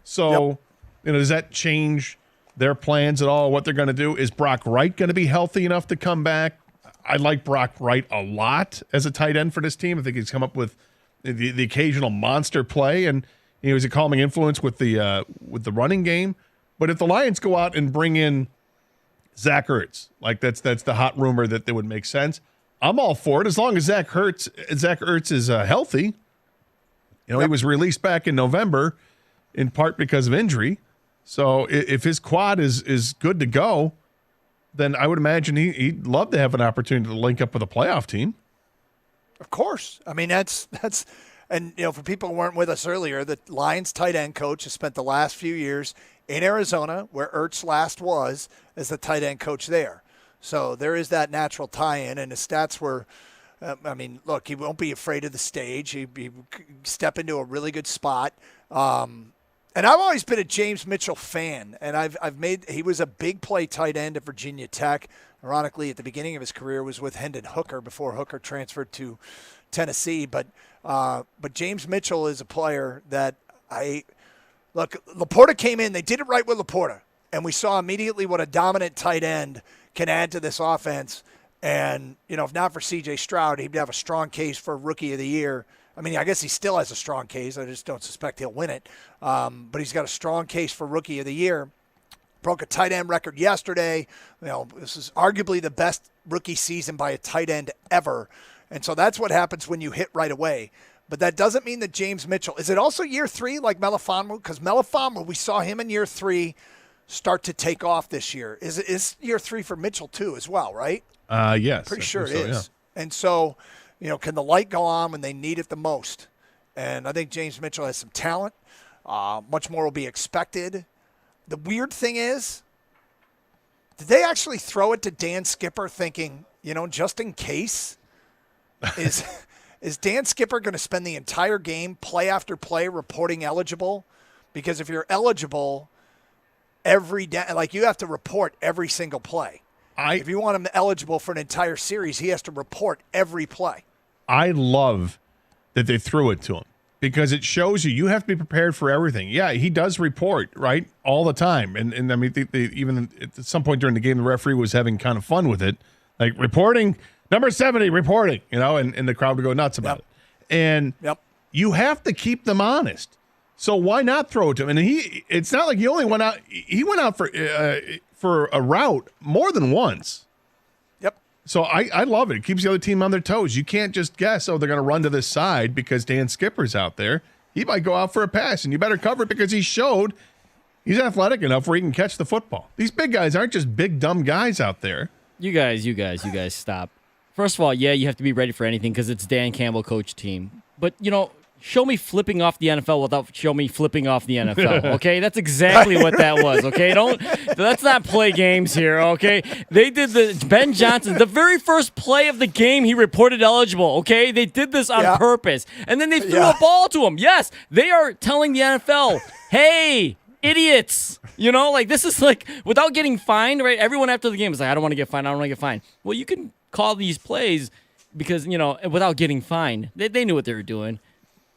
So, does that change their plans at all, what they're going to do? Is Brock Wright going to be healthy enough to come back? I like Brock Wright a lot as a tight end for this team. I think he's come up with the occasional monster play, and he's a calming influence with the running game. But if the Lions go out and bring in Zach Ertz, like that's the hot rumor that would make sense, I'm all for it as long as Zach Ertz is healthy. He was released back in November in part because of injury. So if his quad is good to go, then I would imagine he'd love to have an opportunity to link up with a playoff team. Of course. I mean, that's and, for people who weren't with us earlier, the Lions tight end coach has spent the last few years in Arizona, where Ertz last was, as the tight end coach there. So there is that natural tie-in, and his stats were, look, he won't be afraid of the stage. He'd step into a really good spot. And I've always been a James Mitchell fan, and he was a big play tight end at Virginia Tech. Ironically, at the beginning of his career was with Hendon Hooker before Hooker transferred to Tennessee. But James Mitchell is a player that look, Laporta came in. They did it right with Laporta, and we saw immediately what a dominant tight end can add to this offense. And, if not for C.J. Stroud, he'd have a strong case for Rookie of the Year. I mean, I guess he still has a strong case. I just don't suspect he'll win it. But he's got a strong case for Rookie of the Year. Broke a tight end record yesterday. This is arguably the best rookie season by a tight end ever. And so that's what happens when you hit right away. But that doesn't mean that James Mitchell – is it also year 3 like Melifonwu? Because Melifonwu, we saw him in year 3 start to take off this year. Is year 3 for Mitchell too as well, right? Yes. Pretty sure it is. Yeah. And so – can the light go on when they need it the most? And I think James Mitchell has some talent. Much more will be expected. The weird thing is, did they actually throw it to Dan Skipper thinking, just in case? Is Dan Skipper going to spend the entire game, play after play, reporting eligible? Because if you're eligible, you have to report every single play. If you want him eligible for an entire series, he has to report every play. I love that they threw it to him because it shows you have to be prepared for everything. Yeah, he does report, right, all the time. And I mean, even at some point during the game, the referee was having kind of fun with it. Like, reporting, number 70, reporting, and the crowd would go nuts about it. And you have to keep them honest. So why not throw it to him? And it's not like he only went out. He went out for a route more than once. So I love it. It keeps the other team on their toes. You can't just guess, they're going to run to this side because Dan Skipper's out there. He might go out for a pass, and you better cover it because he showed he's athletic enough where he can catch the football. These big guys aren't just big, dumb guys out there. You guys stop. First of all, yeah, you have to be ready for anything because it's Dan Campbell coach team. But, show me flipping off the NFL without show me flipping off the NFL, okay? That's exactly what that was, okay? Let's not play games here, okay? They did Ben Johnson, the very first play of the game, he reported eligible, okay? They did this on purpose. And then they threw a ball to him. Yes, they are telling the NFL, hey, idiots. This is without getting fined, right? Everyone after the game is like, I don't want to get fined. Well, you can call these plays because, without getting fined. They knew what they were doing.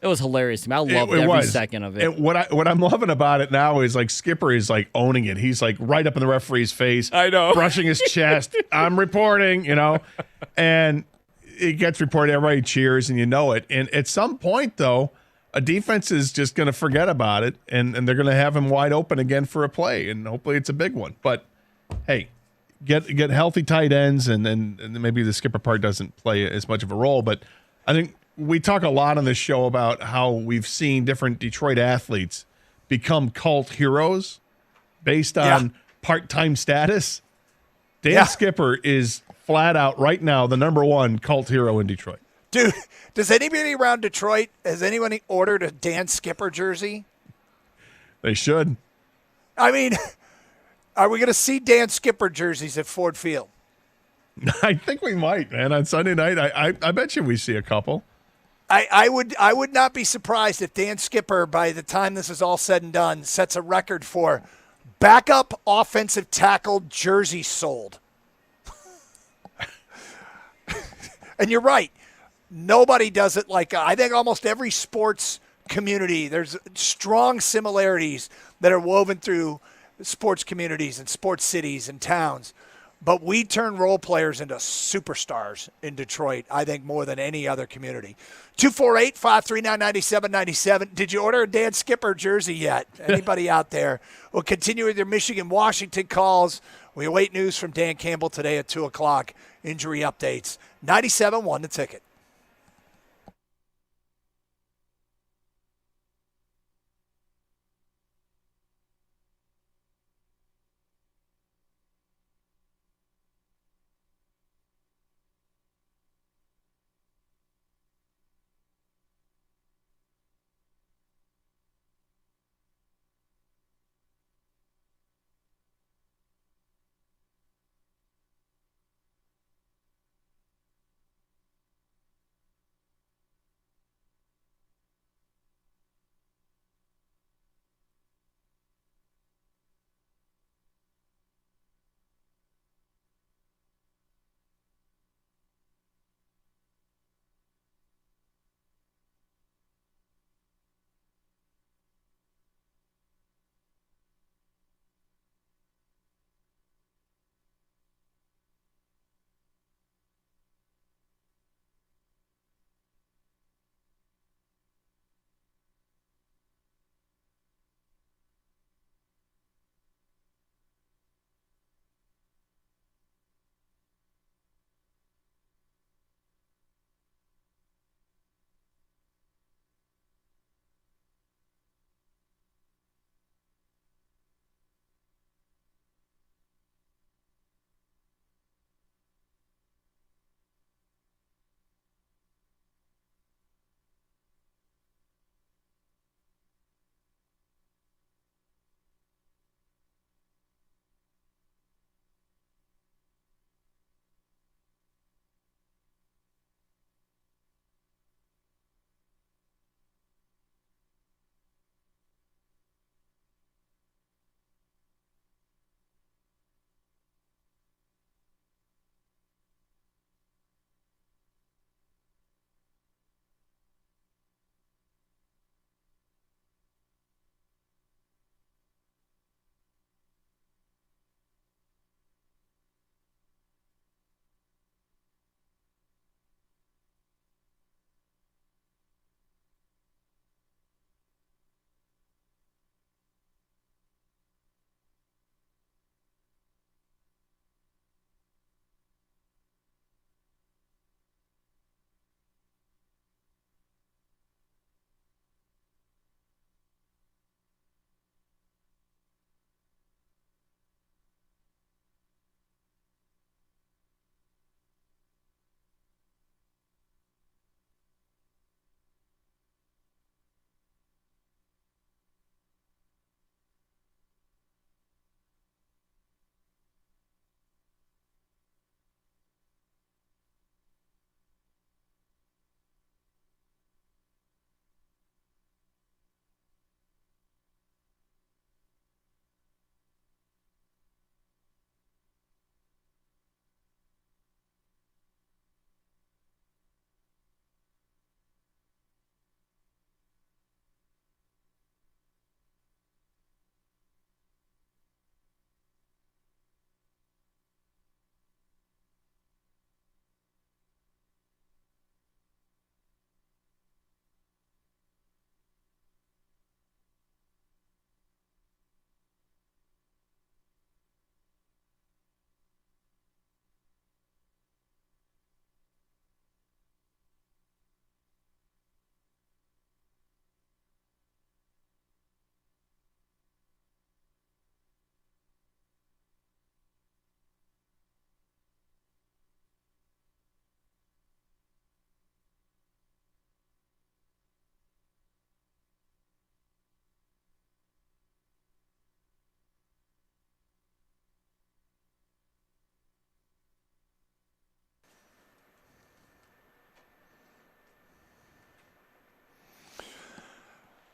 It was hilarious to me. I loved every second of it. And what I'm loving about it now is Skipper is owning it. He's right up in the referee's face. I know. Brushing his chest. I'm reporting, and it gets reported. Everybody cheers and it. And at some point, though, a defense is just going to forget about it and they're going to have him wide open again for a play. And hopefully it's a big one. But hey, get healthy tight ends and maybe the Skipper part doesn't play as much of a role. But I think we talk a lot on this show about how we've seen different Detroit athletes become cult heroes based on part-time status. Dan Skipper is flat out right now the number one cult hero in Detroit. Dude, does anybody around Detroit, has anyone ordered a Dan Skipper jersey? They should. I mean, are we going to see Dan Skipper jerseys at Ford Field? I think we might, man. On Sunday night, I bet you we see a couple. I would not be surprised if Dan Skipper, by the time this is all said and done, sets a record for backup offensive tackle jerseys sold. And you're right. Nobody does it like I think almost every sports community, there's strong similarities that are woven through sports communities and sports cities and towns. But we turn role players into superstars in Detroit, I think, more than any other community. 248-539-9797. Did you order a Dan Skipper jersey yet? Anybody out there? We'll continue with your Michigan-Washington calls. We await news from Dan Campbell today at 2 o'clock. Injury updates. 97.1 The Ticket.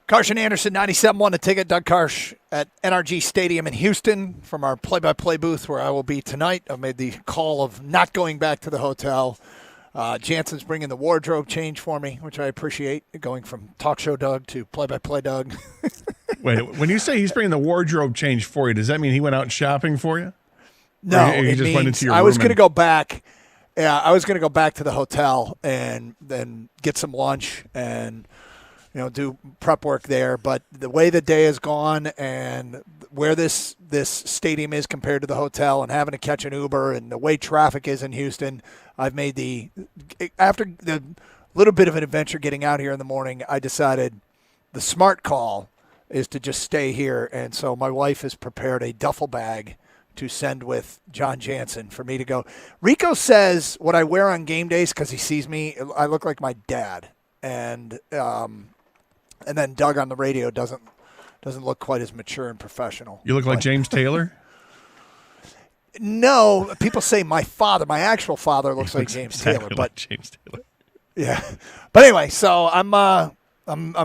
Karsh Anderson, 97.1 The Ticket. Doug Karsh at NRG Stadium in Houston from our play-by-play booth where I will be tonight. I've made the call of not going back to the hotel. Jansen's bringing the wardrobe change for me, which I appreciate, going from talk show Doug to play-by-play Doug. Wait, when you say he's bringing the wardrobe change for you, does that mean he went out shopping for you? No, he it just went into your I was room going to go back. Yeah, I was going to go back to the hotel and then get some lunch and do prep work there. But the way the day has gone and where this stadium is compared to the hotel and having to catch an Uber and the way traffic is in Houston, I've made after the little bit of an adventure getting out here in the morning, I decided the smart call is to just stay here. And so my wife has prepared a duffel bag to send with John Jansen for me to go. Rico says what I wear on game days because he sees me, I look like my dad. And then Doug on the radio doesn't look quite as mature and professional. You look like James Taylor? No, people say my actual father looks like James exactly Taylor, but like James Taylor. Yeah. But anyway, so I'm going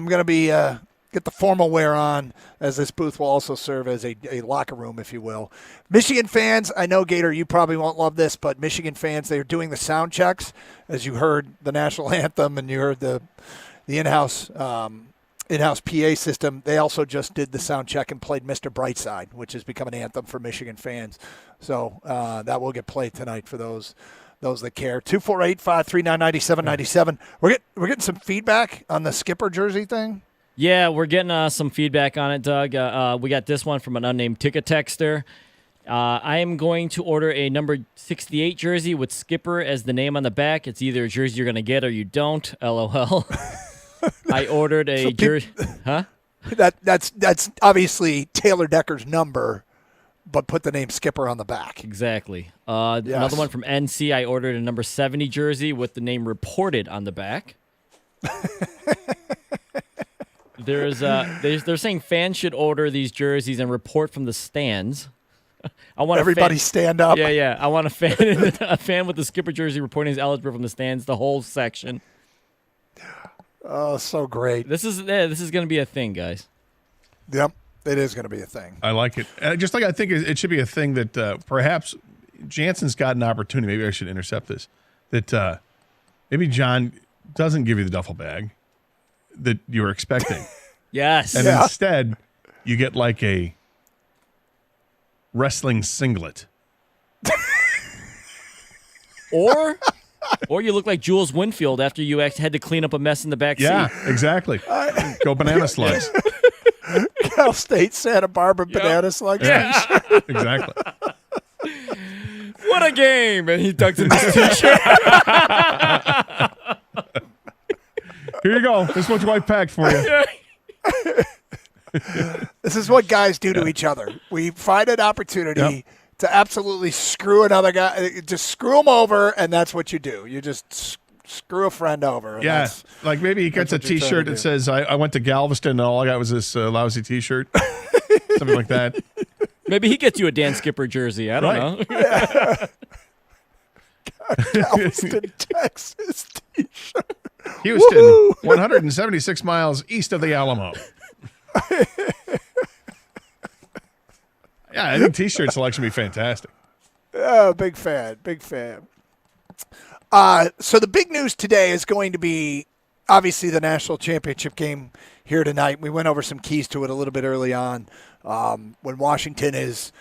to be get the formal wear on, as this booth will also serve as a locker room, if you will. Michigan fans, I know, Gator, you probably won't love this, but Michigan fans, they're doing the sound checks. As you heard the national anthem and you heard the in-house PA system, they also just did the sound check and played Mr. Brightside, which has become an anthem for Michigan fans. So that will get played tonight for those that care. 248-539-9797. We're getting some feedback on the Skipper jersey thing. Yeah, we're getting some feedback on it, Doug. We got this one from an unnamed ticket texter. I am going to order a number 68 jersey with Skipper as the name on the back. It's either a jersey you're going to get or you don't. LOL. I ordered a jersey. Huh? That's obviously Taylor Decker's number, but put the name Skipper on the back. Exactly. Yes. Another one from NC. I ordered a number 70 jersey with the name reported on the back. They're saying fans should order these jerseys and report from the stands. I want everybody stand up. Yeah. I want a fan with the Skipper jersey reporting is eligible from the stands. The whole section. Oh, so great. This is going to be a thing, guys. Yep, it is going to be a thing. I like it. Just like I think it should be a thing that perhaps Jansen's got an opportunity. Maybe I should intercept this. That maybe John doesn't give you the duffel bag that you were expecting. Yes. And instead, you get like a wrestling singlet. Or you look like Jules Winfield after you had to clean up a mess in the back seat. Yeah, exactly. Go banana slugs. Cal State Santa Barbara banana slugs. Yeah. Exactly. What a game! And he ducks in his t-shirt. Here you go. This is what your wife packed for you. This is what guys do to each other. We find an opportunity to absolutely screw another guy, just screw him over, and that's what you do. You just screw a friend over. Yeah, like maybe he gets a T-shirt that says, I went to Galveston and all I got was this lousy T-shirt. Something like that. Maybe he gets you a Dan Skipper jersey. I don't know. Galveston, Texas T-shirt. Houston, Woo-hoo! 176 miles east of the Alamo. Yeah, I think T-shirt selection would be fantastic. Oh, big fan. So the big news today is going to be obviously the national championship game here tonight. We went over some keys to it a little bit early on. When Washington has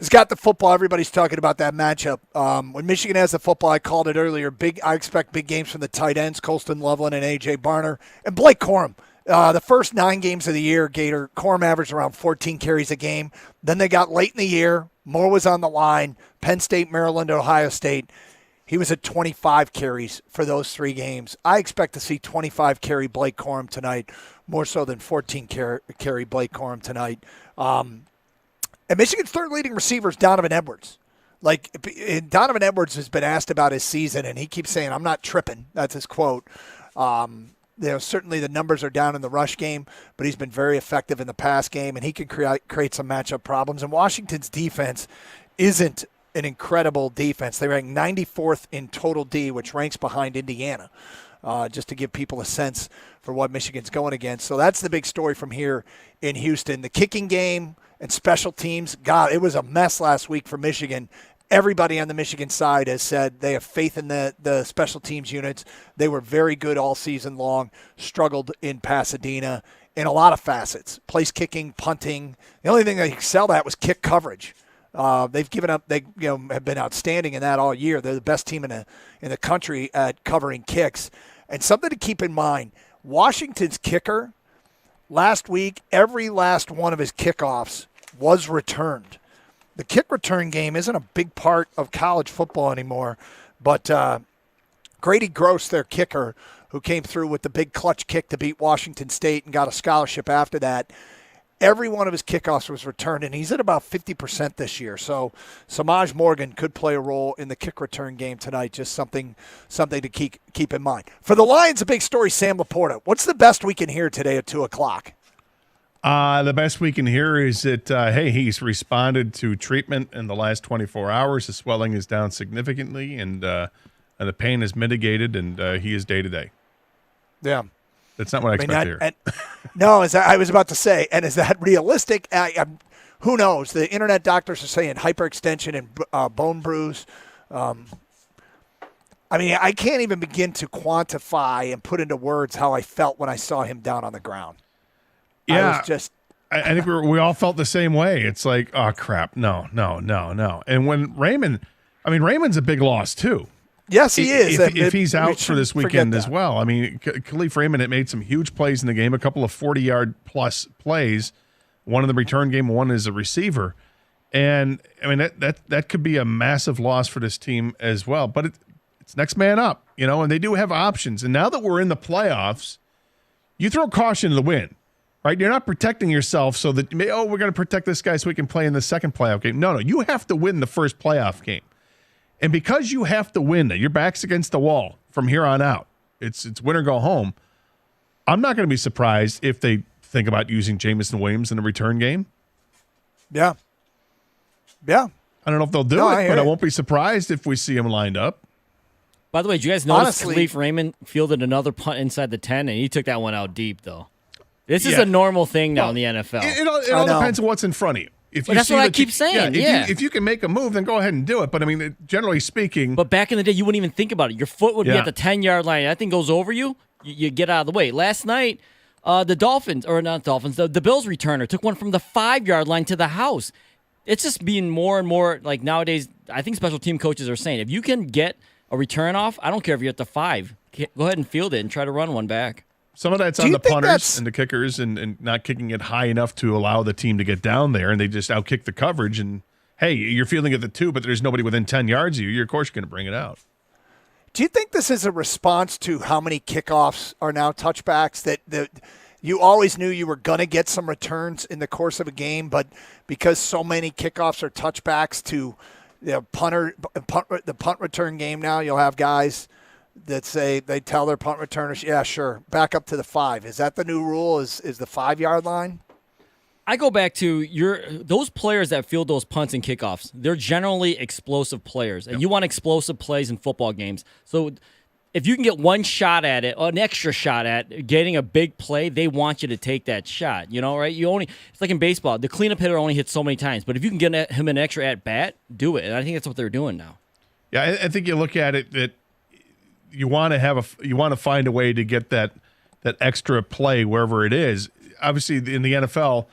got the football, everybody's talking about that matchup. When Michigan has the football, I called it earlier. I expect big games from the tight ends, Colston Loveland and A.J. Barner, and Blake Corum. The first 9 games of the year, Gator, Corum averaged around 14 carries a game. Then they got late in the year. More was on the line. Penn State, Maryland, Ohio State. He was at 25 carries for those 3 games. I expect to see 25 carry Blake Corum tonight, more so than 14 carry Blake Corum tonight. And Michigan's third leading receiver is Donovan Edwards. Donovan Edwards has been asked about his season, and he keeps saying, "I'm not tripping." That's his quote. Certainly the numbers are down in the rush game, but he's been very effective in the pass game, and he can create some matchup problems. And Washington's defense isn't an incredible defense. They rank 94th in total D, which ranks behind Indiana. just to give people a sense for what Michigan's going against. So that's the big story from here in Houston. The kicking game and special teams, God, it was a mess last week for Michigan. Everybody on the Michigan side has said they have faith in the special teams units. They were very good all season long, struggled in Pasadena in a lot of facets, place kicking, punting. The only thing they excelled at was kick coverage. They've given up. They have been outstanding in that all year. They're the best team in the country at covering kicks. And something to keep in mind, Washington's kicker last week, every last one of his kickoffs was returned. The kick return game isn't a big part of college football anymore, but Grady Gross, their kicker, who came through with the big clutch kick to beat Washington State and got a scholarship after that, every one of his kickoffs was returned, and he's at about 50% this year. So Samaj Morgan could play a role in the kick return game tonight, just something to keep in mind. For the Lions, a big story, Sam Laporta. What's the best we can hear today at 2 o'clock? The best we can hear is that, hey, he's responded to treatment in the last 24 hours. The swelling is down significantly, and the pain is mitigated, and he is day-to-day. Yeah. That's not what I expect to hear. No, I was about to say, and is that realistic? Who knows? The internet doctors are saying hyperextension and bone bruise. I can't even begin to quantify and put into words how I felt when I saw him down on the ground. Yeah, I think we all felt the same way. It's like, oh, crap, no. And when Raymond's a big loss, too. Yes, he is. If he's out for this weekend as well. Khalif Raymond had made some huge plays in the game, a couple of 40-yard-plus plays, one in the return game, one as a receiver. And, that could be a massive loss for this team as well. But it's next man up, and they do have options. And now that we're in the playoffs, you throw caution to the wind. Right, you're not protecting yourself so that we're going to protect this guy so we can play in the second playoff game. No, you have to win the first playoff game, and because you have to win that, your back's against the wall from here on out. It's win or go home. I'm not going to be surprised if they think about using Jamison Williams in the return game. Yeah. I don't know if they'll do it, but I won't be surprised if we see him lined up. By the way, did you guys notice Khalif Raymond fielded another punt inside the 10, and he took that one out deep though. This is a normal thing now in the NFL. It all depends on what's in front of you. That's what I keep saying. If you can make a move, then go ahead and do it. But, generally speaking. But back in the day, you wouldn't even think about it. Your foot would be at the 10-yard line. That thing goes over you, you get out of the way. Last night, the Bills returner took one from the 5-yard line to the house. It's just being more and more, like nowadays, I think special team coaches are saying, if you can get a return off, I don't care if you're at the 5. Go ahead and field it and try to run one back. Some of that's on the punters and the kickers and not kicking it high enough to allow the team to get down there, and they just outkick the coverage. And, hey, you're fielding at the 2, but there's nobody within 10 yards of you. You're, of course, going to bring it out. Do you think this is a response to how many kickoffs are now touchbacks, that you always knew you were going to get some returns in the course of a game, but because so many kickoffs are touchbacks to the punt return game now, you'll have guys – that say they tell their punt returners, yeah, sure, back up to the 5. Is that the new rule? Is the 5-yard line? I go back to those players that field those punts and kickoffs. They're generally explosive players, and you want explosive plays in football games. So if you can get one shot at it, or an extra shot at getting a big play, they want you to take that shot. Right? It's like in baseball. The cleanup hitter only hits so many times, but if you can get him an extra at bat, do it. And I think that's what they're doing now. Yeah, I think you look at it that you want to find a way to get that extra play wherever it is. Obviously, in the NFL,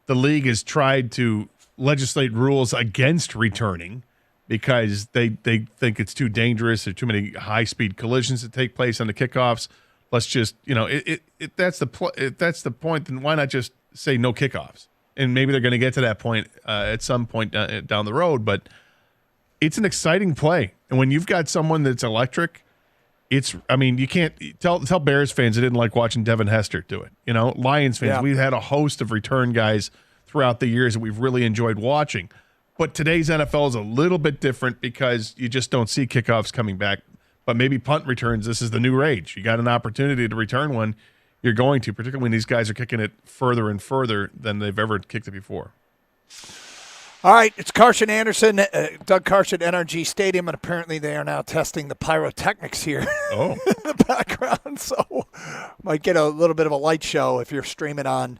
the league has tried to legislate rules against returning because they think it's too dangerous. There are too many high-speed collisions that take place on the kickoffs. Let's just, that's the point, then why not just say no kickoffs? And maybe they're going to get to that point at some point down the road, but it's an exciting play. And when you've got someone that's electric, you can't tell Bears fans they didn't like watching Devin Hester do it. Lions fans, we've had a host of return guys throughout the years that we've really enjoyed watching. But today's NFL is a little bit different because you just don't see kickoffs coming back. But maybe punt returns, this is the new rage. You got an opportunity to return one, you're going to, particularly when these guys are kicking it further and further than they've ever kicked it before. All right, it's Carson Anderson, Doug Carson, NRG Stadium, and apparently they are now testing the pyrotechnics here Oh. in the background. So might get a little bit of a light show if you're streaming on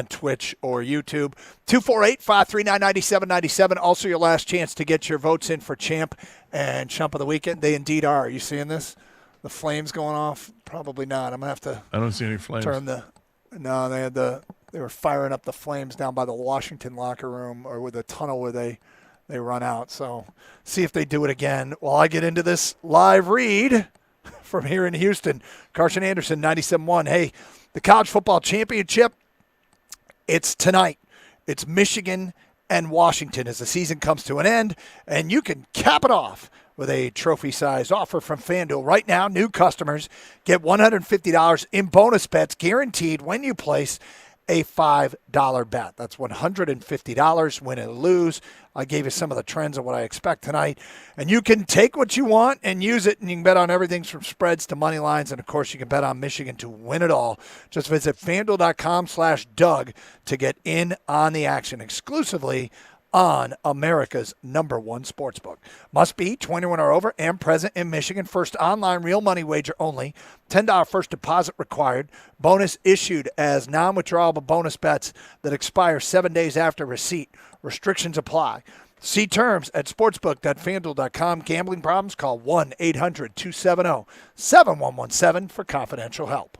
Twitch or YouTube. 248-539-9797. Also your last chance to get your votes in for Champ and Chump of the Weekend. They indeed are. Are you seeing this? The flames going off? Probably not. I'm going to have to I don't see any flames. They were firing up the flames down by the Washington locker room or with the tunnel where they run out. So see if they do it again while I get into this live read from here in Houston. Carson Anderson, 97.1. Hey, the college football championship, it's tonight. It's Michigan and Washington as the season comes to an end, and you can cap it off with a trophy-sized offer from FanDuel. Right now, new customers get $150 in bonus bets guaranteed when you place a $5 bet. That's $150, win or lose. I gave you some of the trends of what I expect tonight. And you can take what you want and use it, and you can bet on everything from spreads to money lines. And, of course, you can bet on Michigan to win it all. Just visit FanDuel.com/Doug to get in on the action exclusively on America's #1 sportsbook. Must be 21 or over and present in Michigan. First online real money wager only. $10 first deposit required. Bonus issued as non-withdrawable bonus bets that expire 7 days after receipt. Restrictions apply. See terms at sportsbook.fanduel.com. Gambling problems? Call 1-800-270-7117 for confidential help.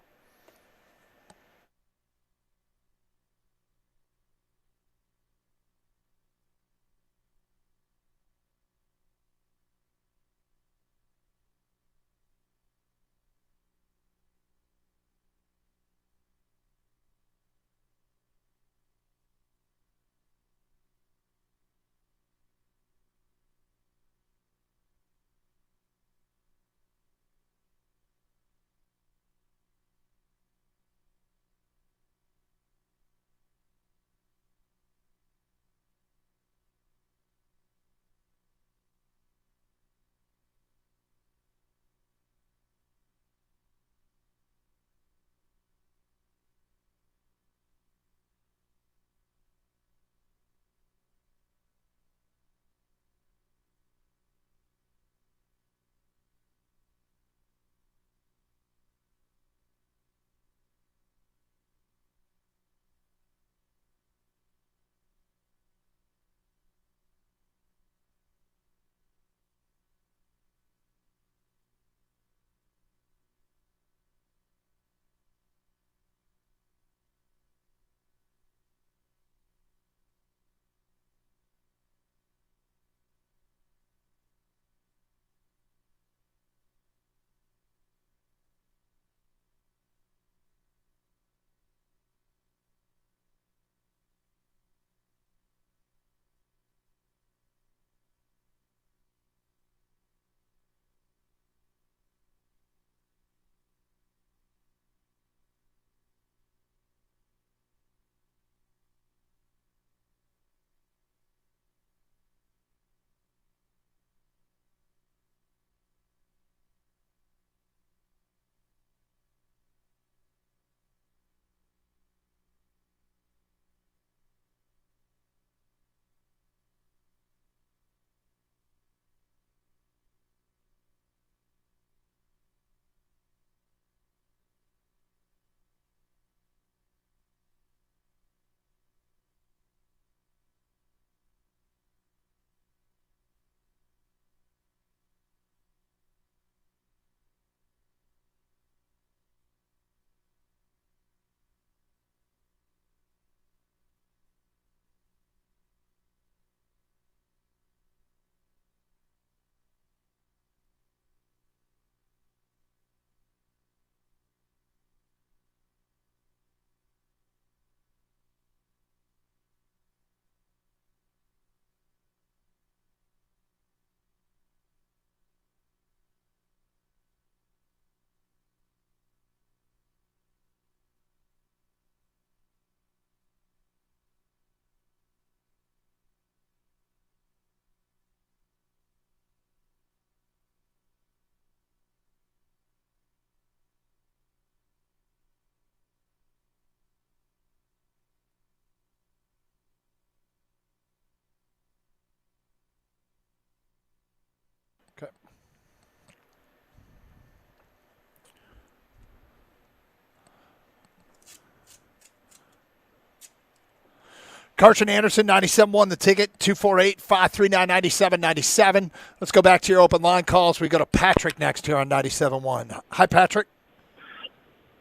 Carson Anderson, 97.1 The Ticket, 248-539-9797. Let's go back to your open line calls. We go to Patrick next here on 97.1. Hi, Patrick.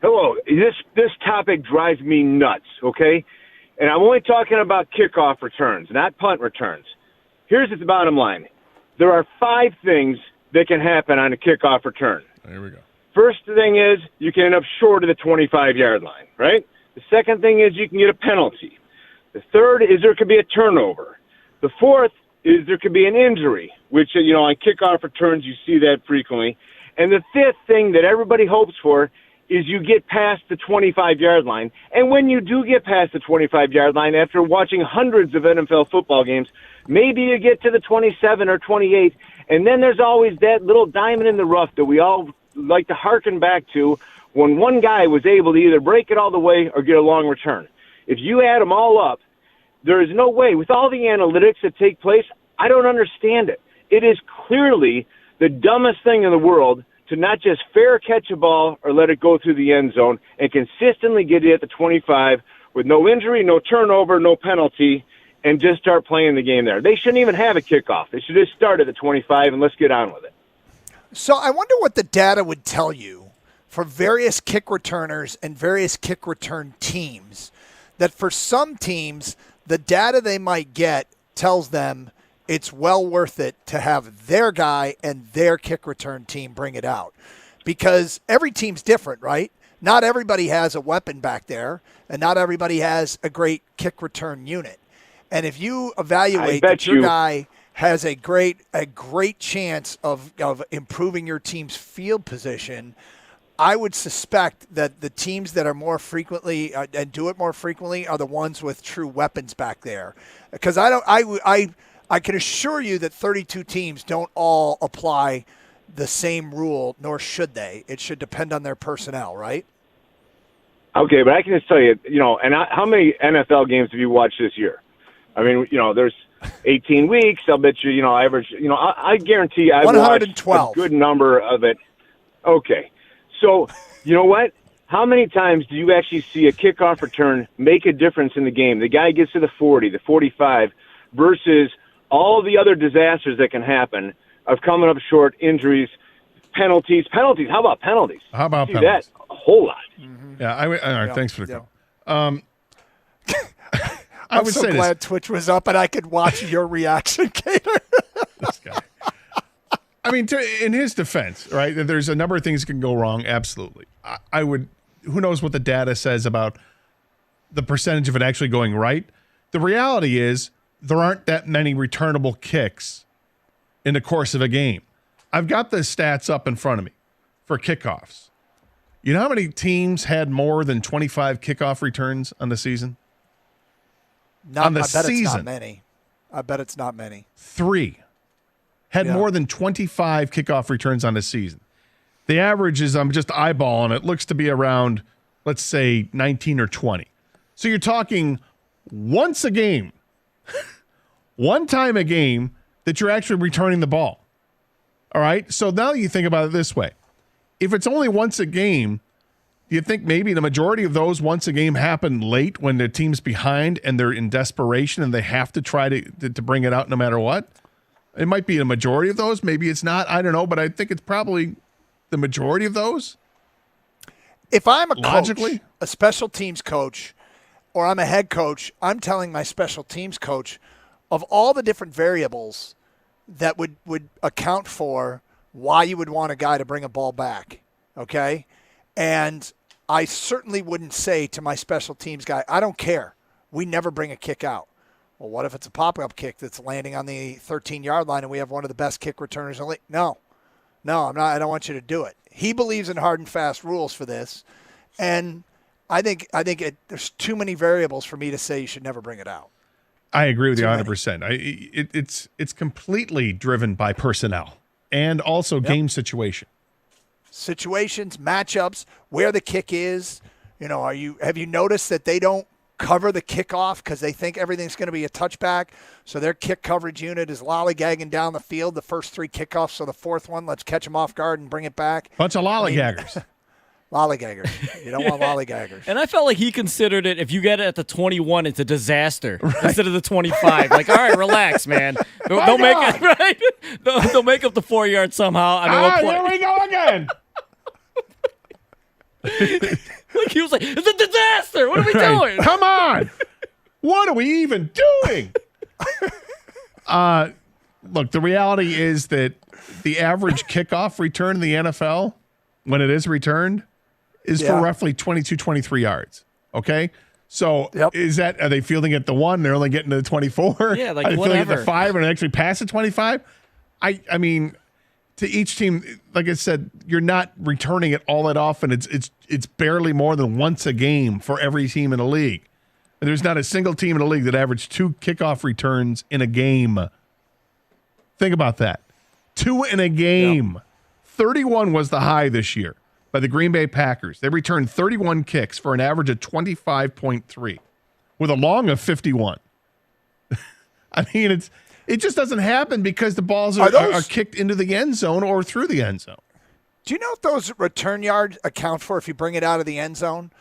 Hello. This topic drives me nuts, okay? And I'm only talking about kickoff returns, not punt returns. Here's the bottom line. There are 5 things that can happen on a kickoff return. There we go. First thing is you can end up short of the 25-yard line, right? The second thing is you can get a penalty. The third is there could be a turnover. The fourth is there could be an injury, which, on kickoff returns you see that frequently. And the fifth thing that everybody hopes for is you get past the 25-yard line. And when you do get past the 25-yard line, after watching hundreds of NFL football games, maybe you get to the 27 or 28, and then there's always that little diamond in the rough that we all like to hearken back to when one guy was able to either break it all the way or get a long return. If you add them all up, there is no way. With all the analytics that take place, I don't understand it. It is clearly the dumbest thing in the world to not just fair catch a ball or let it go through the end zone and consistently get it at the 25 with no injury, no turnover, no penalty, and just start playing the game there. They shouldn't even have a kickoff. They should just start at the 25 and let's get on with it. So I wonder what the data would tell you for various kick returners and various kick return teams, that for some teams, the data they might get tells them it's well worth it to have their guy and their kick return team bring it out. Because every team's different, right? Not everybody has a weapon back there, and not everybody has a great kick return unit. And if you evaluate that your guy has a great chance of improving your team's field position, I would suspect that the teams that are more frequently and do it more frequently are the ones with true weapons back there. Because I can assure you that 32 teams don't all apply the same rule, nor should they. It should depend on their personnel, right? Okay, but I can just tell you, how many NFL games have you watched this year? I mean, there's 18 weeks. I'll bet you, average, I guarantee I've watched a good number of it. Okay. So, you know what? How many times do you actually see a kickoff return make a difference in the game? The guy gets to the 40, the 45, versus all the other disasters that can happen of coming up short, injuries, penalties. Penalties. How about penalties? How about see penalties? That a whole lot. Mm-hmm. Yeah. All right. Thanks for the call. I'm so glad Twitch was up and I could watch your reaction, Cater. This guy. I mean, in his defense, right, there's a number of things that can go wrong, absolutely. I would – who knows what the data says about the percentage of it actually going right. The reality is there aren't that many returnable kicks in the course of a game. I've got the stats up in front of me for kickoffs. You know how many teams had more than 25 kickoff returns on the season? I bet it's not many. I bet it's not many. 3 had more than 25 kickoff returns on the season. The average is, I'm just eyeballing it, looks to be around, let's say, 19 or 20. So you're talking once a game, one time a game that you're actually returning the ball. All right? So now you think about it this way. If it's only once a game, do you think maybe the majority of those once a game happen late when the team's behind and they're in desperation and they have to try to bring it out no matter what? It might be a majority of those. Maybe it's not. I don't know. But I think it's probably the majority of those. If I'm a coach, a special teams coach, or I'm a head coach, I'm telling my special teams coach of all the different variables that would account for why you would want a guy to bring a ball back, okay? And I certainly wouldn't say to my special teams guy, I don't care. We never bring a kick out. Well, what if it's a pop-up kick that's landing on the 13-yard line and we have one of the best kick returners in the league? No, I'm not. I don't want you to do it. He believes in hard and fast rules for this, and I think there's too many variables for me to say you should never bring it out. I agree with you 100%. It's completely driven by personnel and also game situation. Situations, matchups, where the kick is. Have you noticed that they don't cover the kickoff because they think everything's going to be a touchback? So their kick coverage unit is lollygagging down the field the first 3 kickoffs. So the fourth one, let's catch them off guard and bring it back. Bunch of lollygaggers. Lollygaggers. You don't want lollygaggers. And I felt like he considered it, if you get it at the 21, it's a disaster instead of the 25. Like, all right, relax, man. They'll make it, right? They'll make up the 4 yards somehow. I mean, here we go again. Like he was like, it's a disaster. What are we doing? Come on. What are we even doing? Look, the reality is that the average kickoff return in the NFL, when it is returned, is for roughly 22, 23 yards. Okay? So are they fielding at the 1? They're only getting to the 24? Yeah, like are they fielding at whatever. the 5 and actually pass the 25? I mean, to each team, like I said, you're not returning it all that often. It's barely more than once a game for every team in the league. And there's not a single team in the league that averaged 2 kickoff returns in a game. Think about that. 2 in a game. Yep. 31 was the high this year by the Green Bay Packers. They returned 31 kicks for an average of 25.3 with a long of 51. I mean, it just doesn't happen because the balls are kicked into the end zone or through the end zone. Do you know if those return yards account for if you bring it out of the end zone?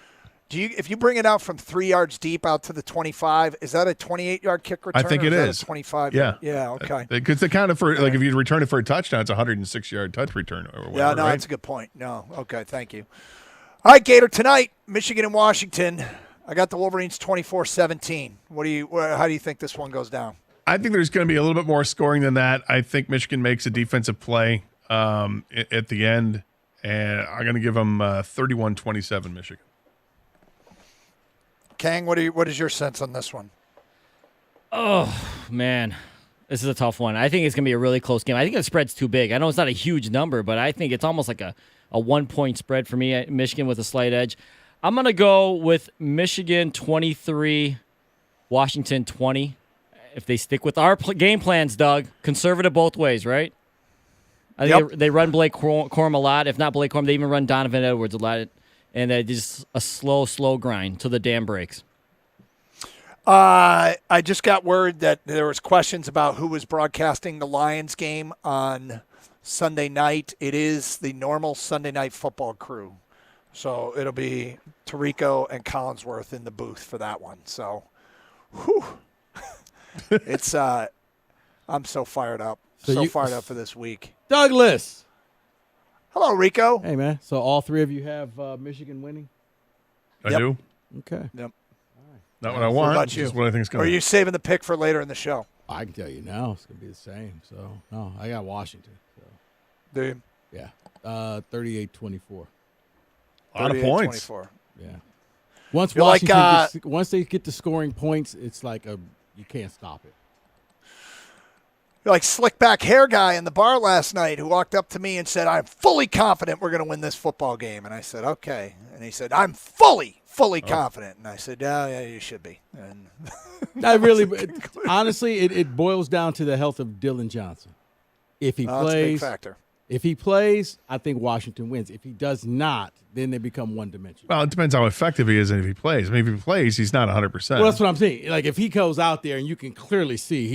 If you bring it out from 3 yards deep out to the 25, is that a 28-yard kick return? I think it is. 25. Yeah. Yeah. Okay. Because they counted for like if you return it for a touchdown, it's a 106-yard touch return or whatever. Yeah. No, right? that's a good point. No. Okay. Thank you. All right, Gator. Tonight, Michigan and Washington. I got the Wolverines 24-17. How do you think this one goes down? I think there's going to be a little bit more scoring than that. I think Michigan makes a defensive play at the end, and I'm going to give them 31-27 Michigan. Kang, what is your sense on this one? Oh, man. This is a tough one. I think it's going to be a really close game. I think the spread's too big. I know it's not a huge number, but I think it's almost like a 1-point spread for me, Michigan with a slight edge. I'm going to go with Michigan 23, Washington 20. If they stick with our game plans, Doug, conservative both ways, right? I think they run Blake Corum a lot. If not Blake Corum, they even run Donovan Edwards a lot. And just a slow grind till the dam breaks. I just got word that there was questions about who was broadcasting the Lions game on Sunday night. It is the normal Sunday night football crew. So it'll be Tirico and Collinsworth in the booth for that one. So, whew. It's I'm so fired up. So fired up for this week. Douglas. Hello, Rico. Hey, man. So all three of you have Michigan winning? I do. Okay. Yep. Not what I want. What about you? Just what I think is going to. Or to. are you saving the pick for later in the show? I can tell you now it's going to be the same. So, no, I got Washington. So. Do you? Yeah. 38-24. A lot of points. 24. Yeah. Once Washington once they get to scoring points, it's like you can't stop it. You're like slick back hair guy in the bar last night who walked up to me and said, "I'm fully confident we're going to win this football game." And I said, "Okay." And he said, "I'm fully confident." And I said, yeah, you should be. And honestly, it boils down to the health of Dylan Johnson. If he plays, that's a big factor. If he plays, I think Washington wins. If he does not, then they become one-dimensional. Well, it depends how effective he is and if he plays. I mean, if he plays, he's not 100%. Well, that's what I'm saying. Like, if he goes out there and you can clearly see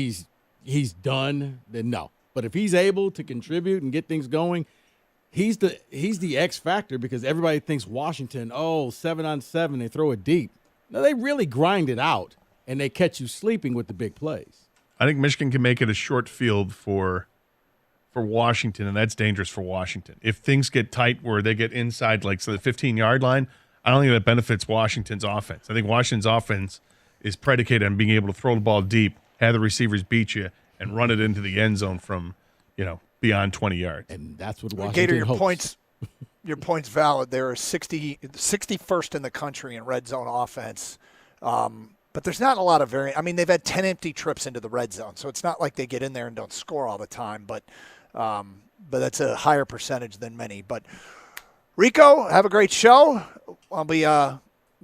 he's done, then no. But if he's able to contribute and get things going, he's the X factor because everybody thinks Washington, 7-on-7, they throw it deep. No, they really grind it out, and they catch you sleeping with the big plays. I think Michigan can make it a short field for Washington, and that's dangerous for Washington. If things get tight where they get inside, the 15-yard line, I don't think that benefits Washington's offense. I think Washington's offense is predicated on being able to throw the ball deep, have the receivers beat you, and run it into the end zone from, beyond 20 yards. And that's what Washington Gator, hopes. your point's valid. They're 61st in the country in red zone offense. But there's not a lot of variance. I mean, they've had 10 empty trips into the red zone, so it's not like they get in there and don't score all the time. But that's a higher percentage than many. But Rico, have a great show. I'll be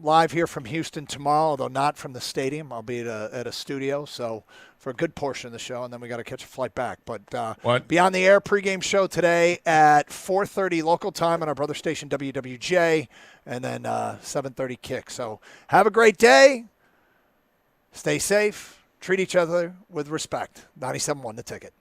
live here from Houston tomorrow, although not from the stadium. I'll be at a studio, so for a good portion of the show, and then we got to catch a flight back. But be on the air pregame show today at 4:30 local time on our brother station WWJ, and then 7:30 kick. So have a great day. Stay safe. Treat each other with respect. 97.1 The Ticket.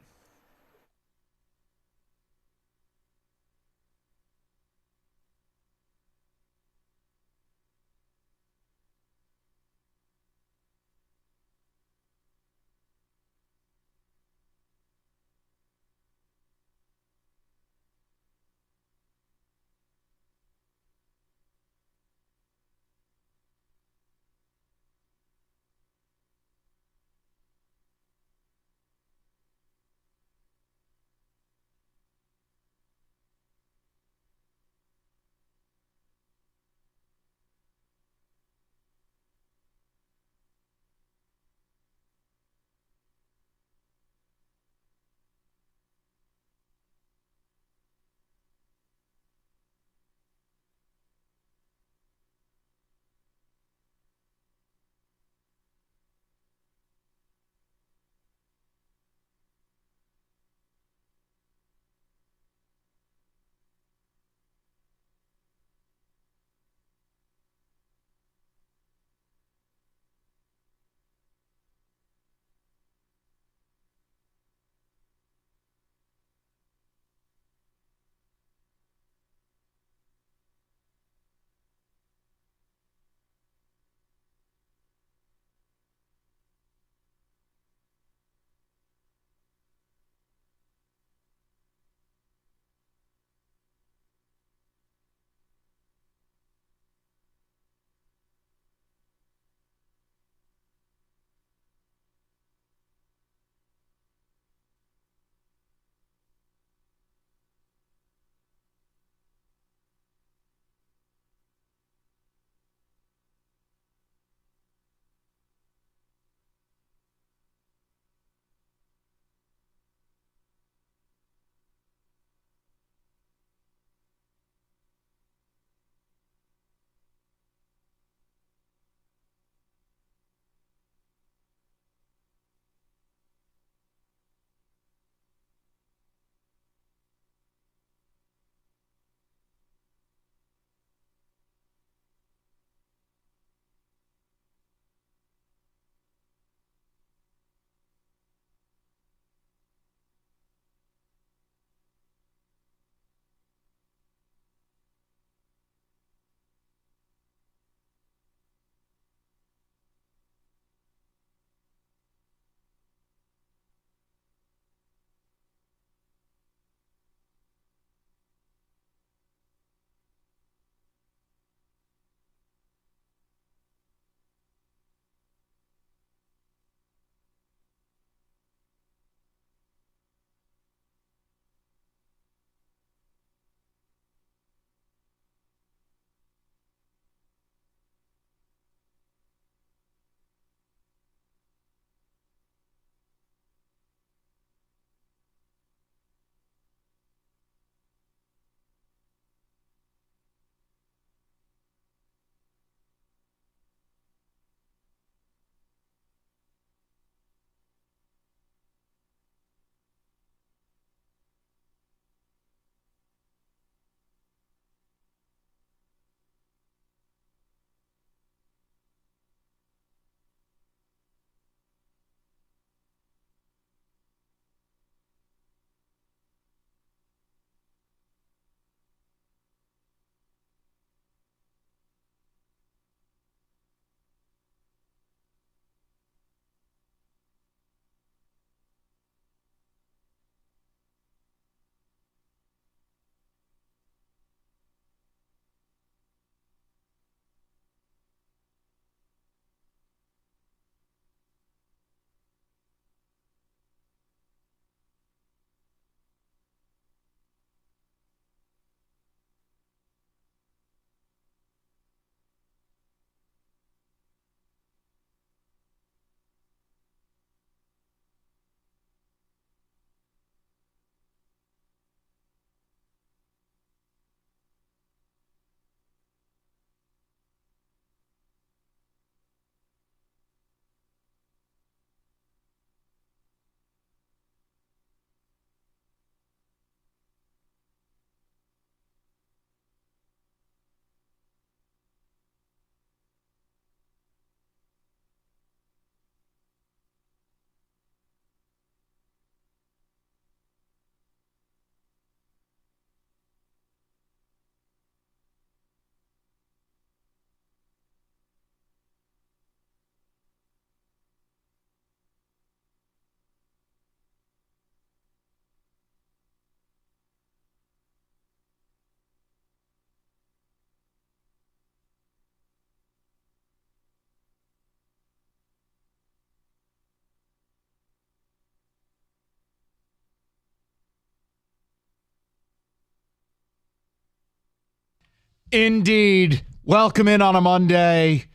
Indeed. Welcome in on a Monday.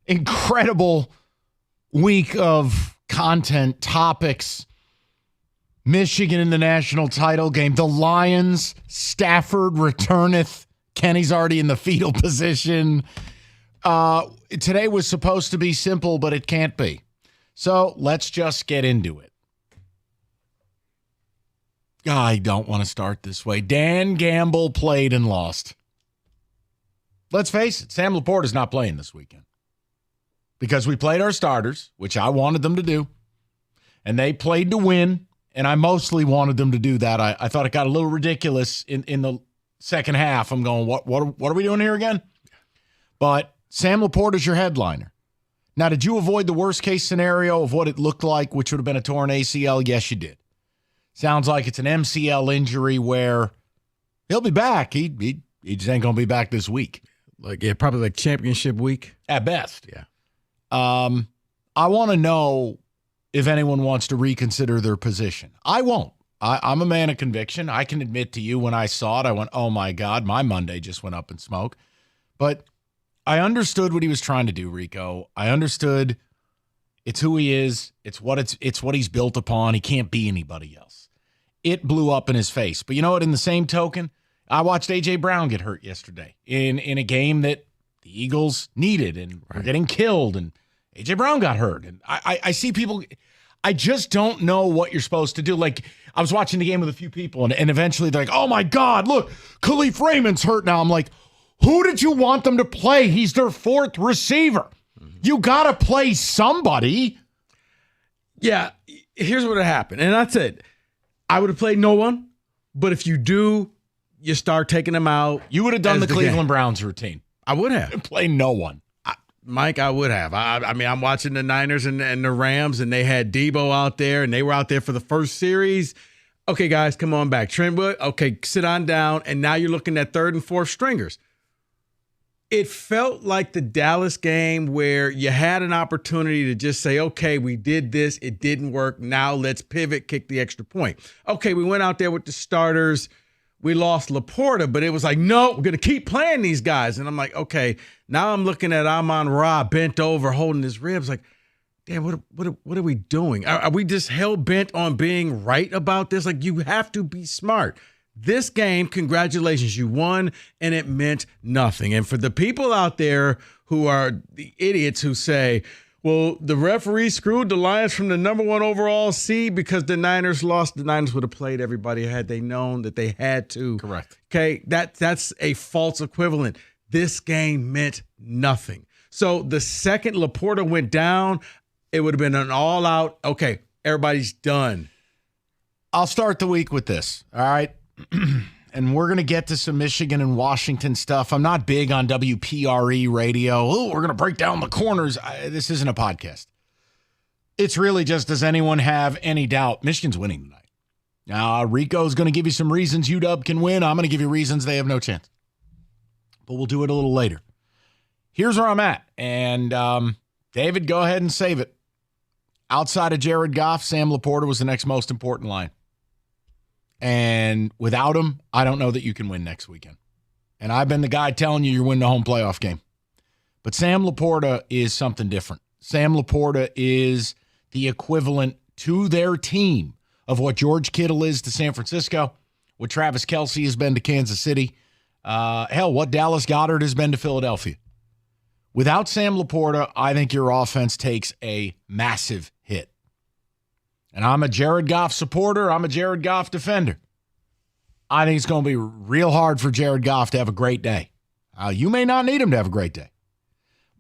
Incredible week of content, topics. Michigan in the national title game. The Lions, Stafford returneth. Kenny's already in the fetal position. Today was supposed to be simple, but it can't be. So let's just get into it. I don't want to start this way. Dan Gamble played and lost. Let's face it, Sam Laporta is not playing this weekend because we played our starters, which I wanted them to do, and they played to win, and I mostly wanted them to do that. I thought it got a little ridiculous in the second half. I'm going, what are we doing here again? But Sam Laporta is your headliner. Now, did you avoid the worst-case scenario of what it looked like, which would have been a torn ACL? Yes, you did. Sounds like it's an MCL injury where he'll be back. He just ain't going to be back this week. Probably like championship week. At best. Yeah. I want to know if anyone wants to reconsider their position. I won't. I'm a man of conviction. I can admit to you when I saw it, I went, oh, my God, my Monday just went up in smoke. But I understood what he was trying to do, Rico. I understood it's who he is. It's what he's built upon. He can't be anybody else. It blew up in his face. But you know what? In the same token, I watched A.J. Brown get hurt yesterday in a game that the Eagles needed and were getting killed, and A.J. Brown got hurt. And I see people – I just don't know what you're supposed to do. Like, I was watching the game with a few people, and eventually they're like, oh, my God, look, Khalif Raymond's hurt now. I'm like, who did you want them to play? He's their fourth receiver. You got to play somebody. Yeah, here's what happened. And that's it. I would have played no one, but if you do – you start taking them out. You would have done the Cleveland Browns routine. I would have. Play no one. Mike, I would have. I mean, I'm watching the Niners and the Rams, and they had Debo out there, and they were out there for the first series. Okay, guys, come on back. Trentwood, okay, sit on down, and now you're looking at third and fourth stringers. It felt like the Dallas game where you had an opportunity to just say, okay, we did this. It didn't work. Now let's pivot, kick the extra point. Okay, we went out there with the starters. We lost Laporta, but it was like, no, we're going to keep playing these guys. And I'm like, okay, now I'm looking at Amon-Ra bent over, holding his ribs. Like, damn, what are we doing? Are we just hell-bent on being right about this? Like, you have to be smart. This game, congratulations, you won, and it meant nothing. And for the people out there who are the idiots who say, well, the referee screwed the Lions from the number 1 overall seed because the Niners lost. The Niners would have played everybody had they known that they had to. Correct. Okay, that's a false equivalent. This game meant nothing. So the second Laporta went down, it would have been an all-out, okay, everybody's done. I'll start the week with this, all right? And we're going to get to some Michigan and Washington stuff. I'm not big on WPRE radio. Oh, we're going to break down the corners. This isn't a podcast. It's really just, does anyone have any doubt? Michigan's winning tonight. Now, Rico's going to give you some reasons UW can win. I'm going to give you reasons they have no chance. But we'll do it a little later. Here's where I'm at. And David, go ahead and save it. Outside of Jared Goff, Sam Laporta was the next most important line. And without him, I don't know that you can win next weekend. And I've been the guy telling you you're winning a home playoff game. But Sam Laporta is something different. Sam Laporta is the equivalent to their team of what George Kittle is to San Francisco, what Travis Kelce has been to Kansas City, what Dallas Goedert has been to Philadelphia. Without Sam Laporta, I think your offense takes a massive hit. And I'm a Jared Goff supporter. I'm a Jared Goff defender. I think it's going to be real hard for Jared Goff to have a great day. You may not need him to have a great day,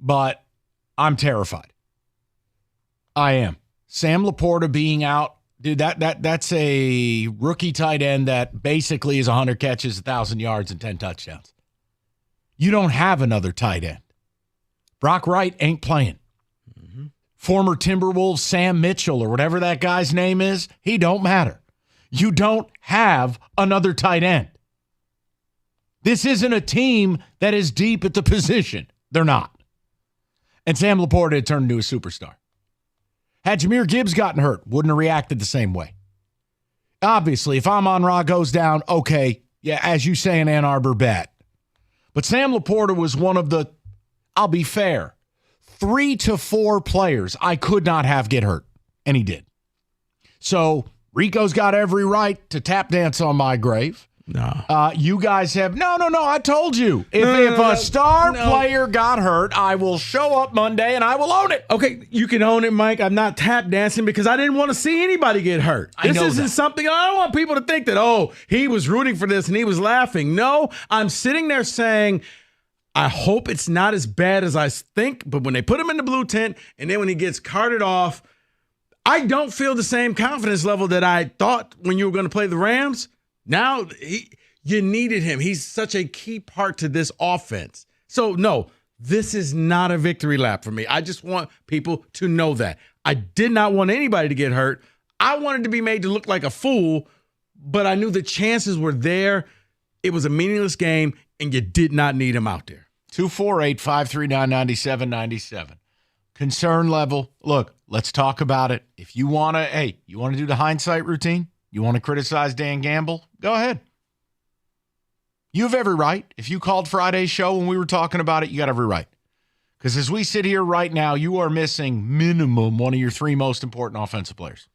but I'm terrified. I am. Sam Laporta being out, dude, that's a rookie tight end that basically is 100 catches, 1,000 yards, and 10 touchdowns. You don't have another tight end. Brock Wright ain't playing. Former Timberwolves Sam Mitchell or whatever that guy's name is, he don't matter. You don't have another tight end. This isn't a team that is deep at the position. They're not. And Sam Laporta had turned into a superstar. Had Jahmyr Gibbs gotten hurt, wouldn't have reacted the same way. Obviously, if Amon-Ra goes down, okay, yeah, as you say in Ann Arbor, bet. But Sam Laporta was one of the, I'll be fair, 3 to 4 players I could not have get hurt, and he did. So Rico's got every right to tap dance on my grave. No. You guys have no. I told you. If a star player got hurt, I will show up Monday and I will own it. Okay, you can own it, Mike. I'm not tap dancing because I didn't want to see anybody get hurt. This isn't something I don't want people to think that, oh, he was rooting for this and he was laughing. No, I'm sitting there saying, I hope it's not as bad as I think, but when they put him in the blue tent and then when he gets carted off, I don't feel the same confidence level that I thought when you were going to play the Rams. Now, you needed him. He's such a key part to this offense. So, no, this is not a victory lap for me. I just want people to know that. I did not want anybody to get hurt. I wanted to be made to look like a fool, but I knew the chances were there. It was a meaningless game, and you did not need him out there. 248-539-9797. Concern level. Look, let's talk about it. If you want to, you want to do the hindsight routine? You want to criticize Dan Gamble? Go ahead. You have every right. If you called Friday's show when we were talking about it, you got every right. Because as we sit here right now, you are missing minimum one of your 3 most important offensive players.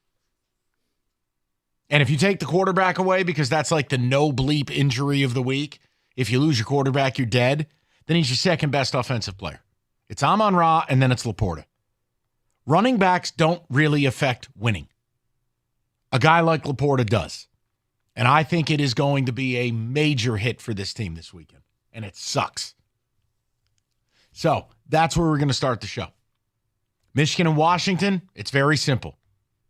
And if you take the quarterback away, because that's like the no bleep injury of the week, if you lose your quarterback, you're dead, then he's your second best offensive player. It's Amon-Ra, and then it's Laporta. Running backs don't really affect winning. A guy like Laporta does. And I think it is going to be a major hit for this team this weekend. And it sucks. So that's where we're going to start the show. Michigan and Washington, it's very simple.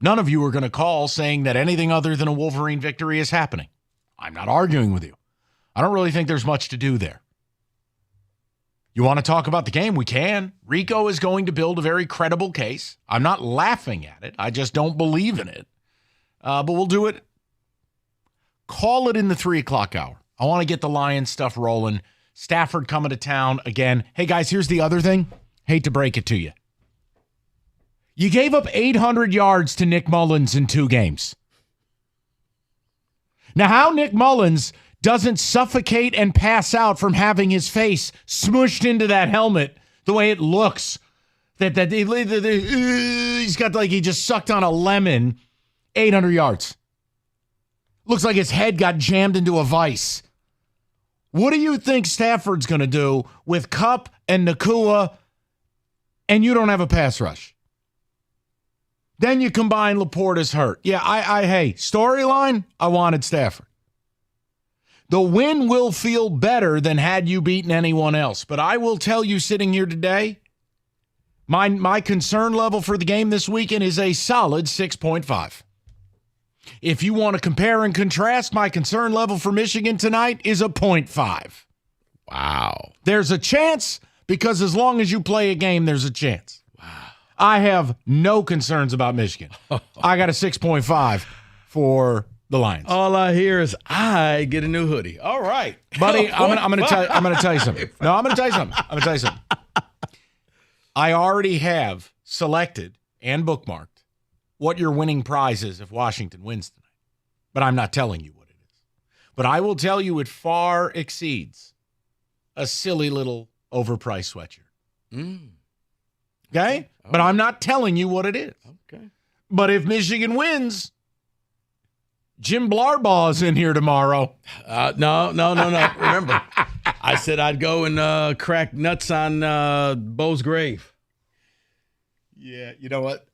None of you are going to call saying that anything other than a Wolverine victory is happening. I'm not arguing with you. I don't really think there's much to do there. You want to talk about the game? We can. Rico is going to build a very credible case. I'm not laughing at it. I just don't believe in it. But we'll do it. Call it in the 3 o'clock hour. I want to get the Lions stuff rolling. Stafford coming to town again. Hey, guys, here's the other thing. Hate to break it to you. You gave up 800 yards to Nick Mullins in 2 games. Now, how Nick Mullins doesn't suffocate and pass out from having his face smushed into that helmet the way it looks, that he's got like he just sucked on a lemon, 800 yards. Looks like his head got jammed into a vice. What do you think Stafford's going to do with Kupp and Nakua, and you don't have a pass rush? Then you combine Laporta's hurt. Yeah, hey, storyline, I wanted Stafford. The win will feel better than had you beaten anyone else. But I will tell you sitting here today, my concern level for the game this weekend is a solid 6.5. If you want to compare and contrast, my concern level for Michigan tonight is a 0.5. Wow. There's a chance because as long as you play a game, there's a chance. Wow. I have no concerns about Michigan. I got a 6.5 for the Lions. All I hear is I get a new hoodie. All right, buddy. I'm gonna tell you something. No, I'm gonna tell you something. I already have selected and bookmarked what your winning prize is if Washington wins tonight. But I'm not telling you what it is. But I will tell you it far exceeds a silly little overpriced sweatshirt. Okay? But I'm not telling you what it is. Okay. But if Michigan wins, Jim Blarbaugh's in here tomorrow. No. Remember, I said I'd go and crack nuts on Bo's grave. Yeah, you know what?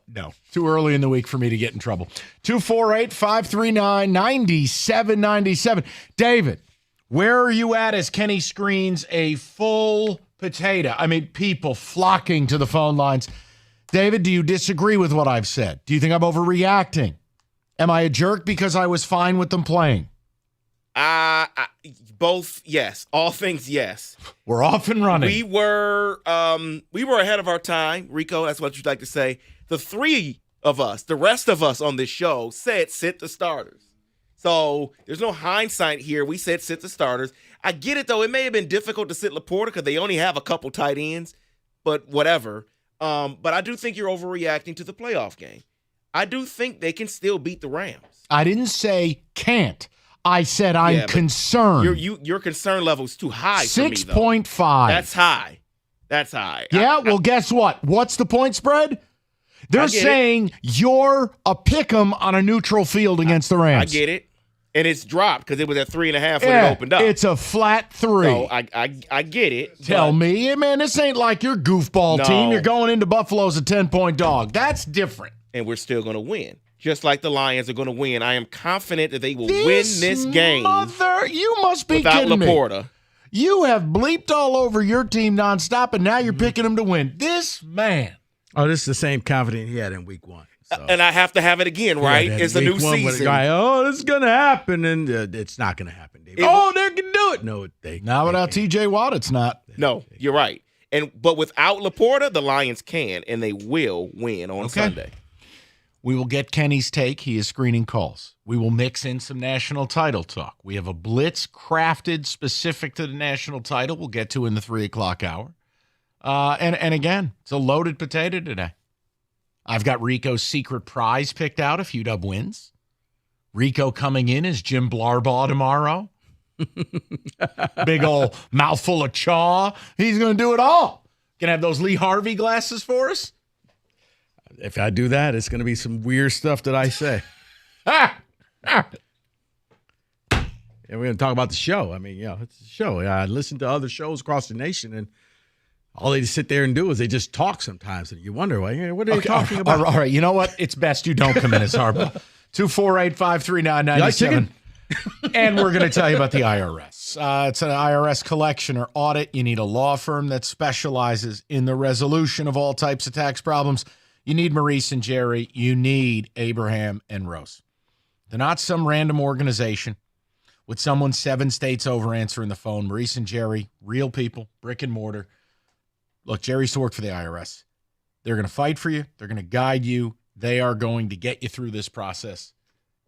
No. Too early in the week for me to get in trouble. 248-539-9797. David, where are you at as Kenny screens a full potato? I mean, people flocking to the phone lines. David, do you disagree with what I've said? Do you think I'm overreacting? Am I a jerk because I was fine with them playing? Both, yes. All things, yes. We're off and running. We were ahead of our time. Rico, that's what you'd like to say. The 3 of us, the rest of us on this show, said sit the starters. So there's no hindsight here. We said sit the starters. I get it, though. It may have been difficult to sit Laporta because they only have a couple tight ends, but whatever. But I do think you're overreacting to the playoff game. I do think they can still beat the Rams. I didn't say can't. I said I'm concerned. Your concern level is too high for me, though. 6.5. That's high. That's high. Yeah, well, guess what? What's the point spread? They're saying you're a pick'em on a neutral field against the Rams. I get it. And it's dropped because it was at 3.5 when it opened up. It's a flat 3. So I get it. Tell me, man, this ain't like your goofball team. You're going into Buffalo as a 10-point dog. That's different. And we're still going to win. Just like the Lions are going to win. I am confident that they will win this game. You must be without kidding Laporta. me. You have bleeped all over your team nonstop, and now you're picking them to win. This man. Oh, this is the same confidence he had in week 1. So. And I have to have it again, right? It's a new season. Guy, this is going to happen, and it's not going to happen. They can do it. No, not without T.J. Watt, it's not. No, you're right. But without Laporta, the Lions can, and they will win on Sunday. We will get Kenny's take. He is screening calls. We will mix in some national title talk. We have a blitz crafted specific to the national title we'll get to in the 3 o'clock hour. And again, it's a loaded potato today. I've got Rico's secret prize picked out if UW wins. Rico coming in as Jim Blarbaugh tomorrow. Big old mouthful of chaw. He's going to do it all. Gonna have those Lee Harvey glasses for us. If I do that, it's going to be some weird stuff that I say. And we're going to talk about the show. I mean, it's a show. I listen to other shows across the nation, and all they just sit there and do is they just talk sometimes, and you wonder, what are they talking about? All right, you know what? It's best you don't come in as Harbaugh. 248-539-97. And we're going to tell you about the IRS. It's an IRS collection or audit. You need a law firm that specializes in the resolution of all types of tax problems. You need Maurice and Jerry. You need Abraham and Rose. They're not some random organization with someone 7 states over answering the phone. Maurice and Jerry, real people, brick and mortar. Look, Jerry used to work for the IRS. They're going to fight for you. They're going to guide you. They are going to get you through this process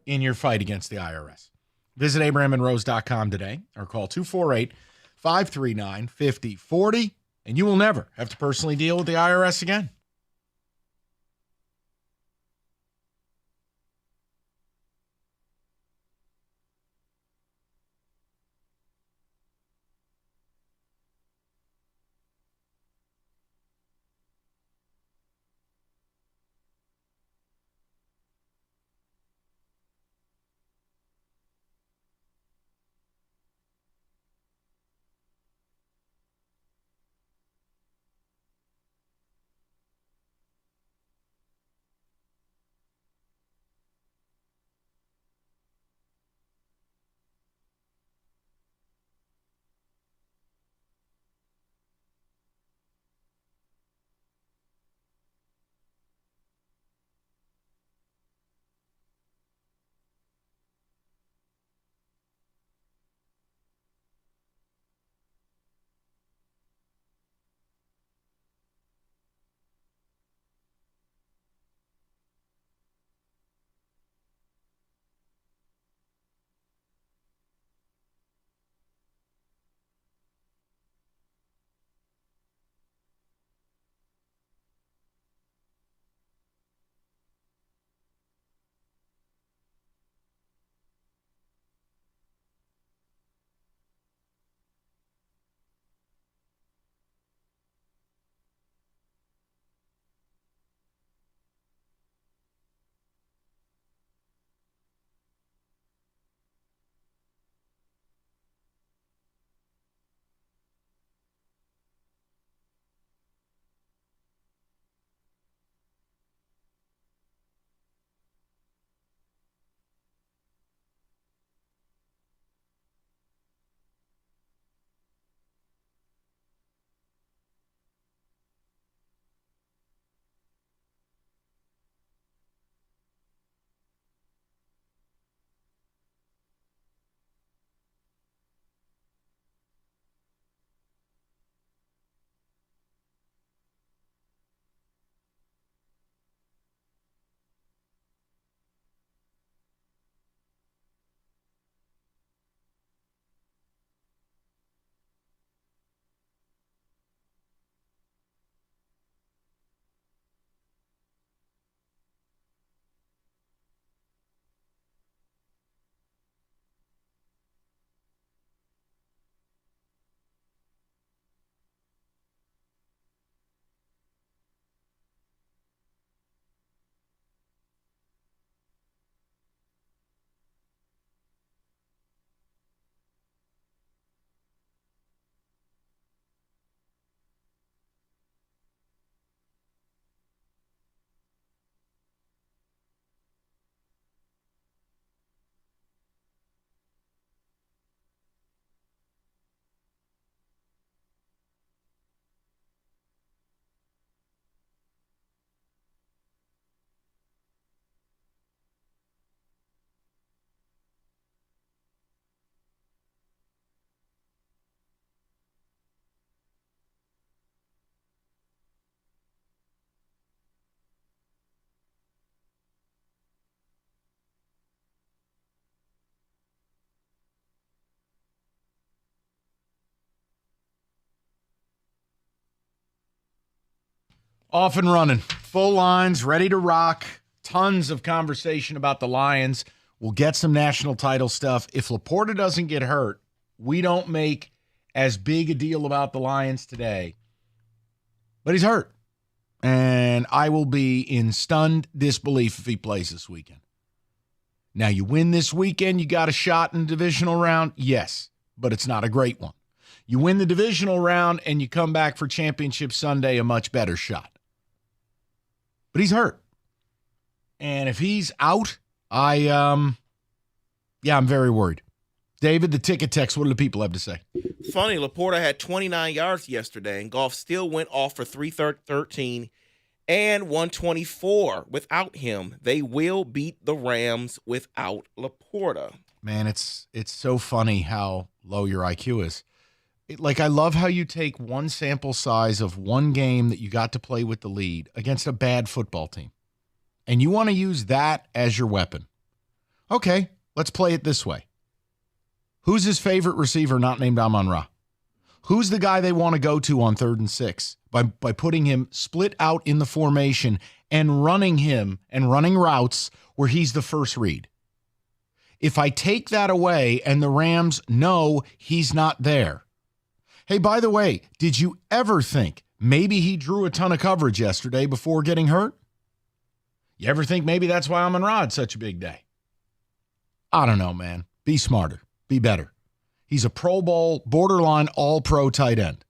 in your fight against the IRS. Visit abrahamandrose.com today or call 248-539-5040, and you will never have to personally deal with the IRS again. Off and running. Full lines, ready to rock. Tons of conversation about the Lions. We'll get some national title stuff. If Laporta doesn't get hurt, we don't make as big a deal about the Lions today. But he's hurt. And I will be in stunned disbelief if he plays this weekend. Now, you win this weekend, you got a shot in the divisional round? Yes, but it's not a great one. You win the divisional round and you come back for Championship Sunday, a much better shot. But he's hurt. And if he's out, I'm very worried. David, the ticket text, what do the people have to say? Funny, Laporta had 29 yards yesterday, and Goff still went off for 313 and 124. Without him, they will beat the Rams without Laporta. Man, it's so funny how low your IQ is. I love how you take one sample size of one game that you got to play with the lead against a bad football team, and you want to use that as your weapon. Okay, let's play it this way. Who's his favorite receiver not named Amon-Ra? Who's the guy they want to go to on 3rd and 6 by putting him split out in the formation and running him and running routes where he's the first read? If I take that away and the Rams know he's not there. Hey, by the way, did you ever think maybe he drew a ton of coverage yesterday before getting hurt? You ever think maybe that's why Amon-Ra had such a big day? I don't know, man. Be smarter. Be better. He's a Pro Bowl, borderline all-pro tight end.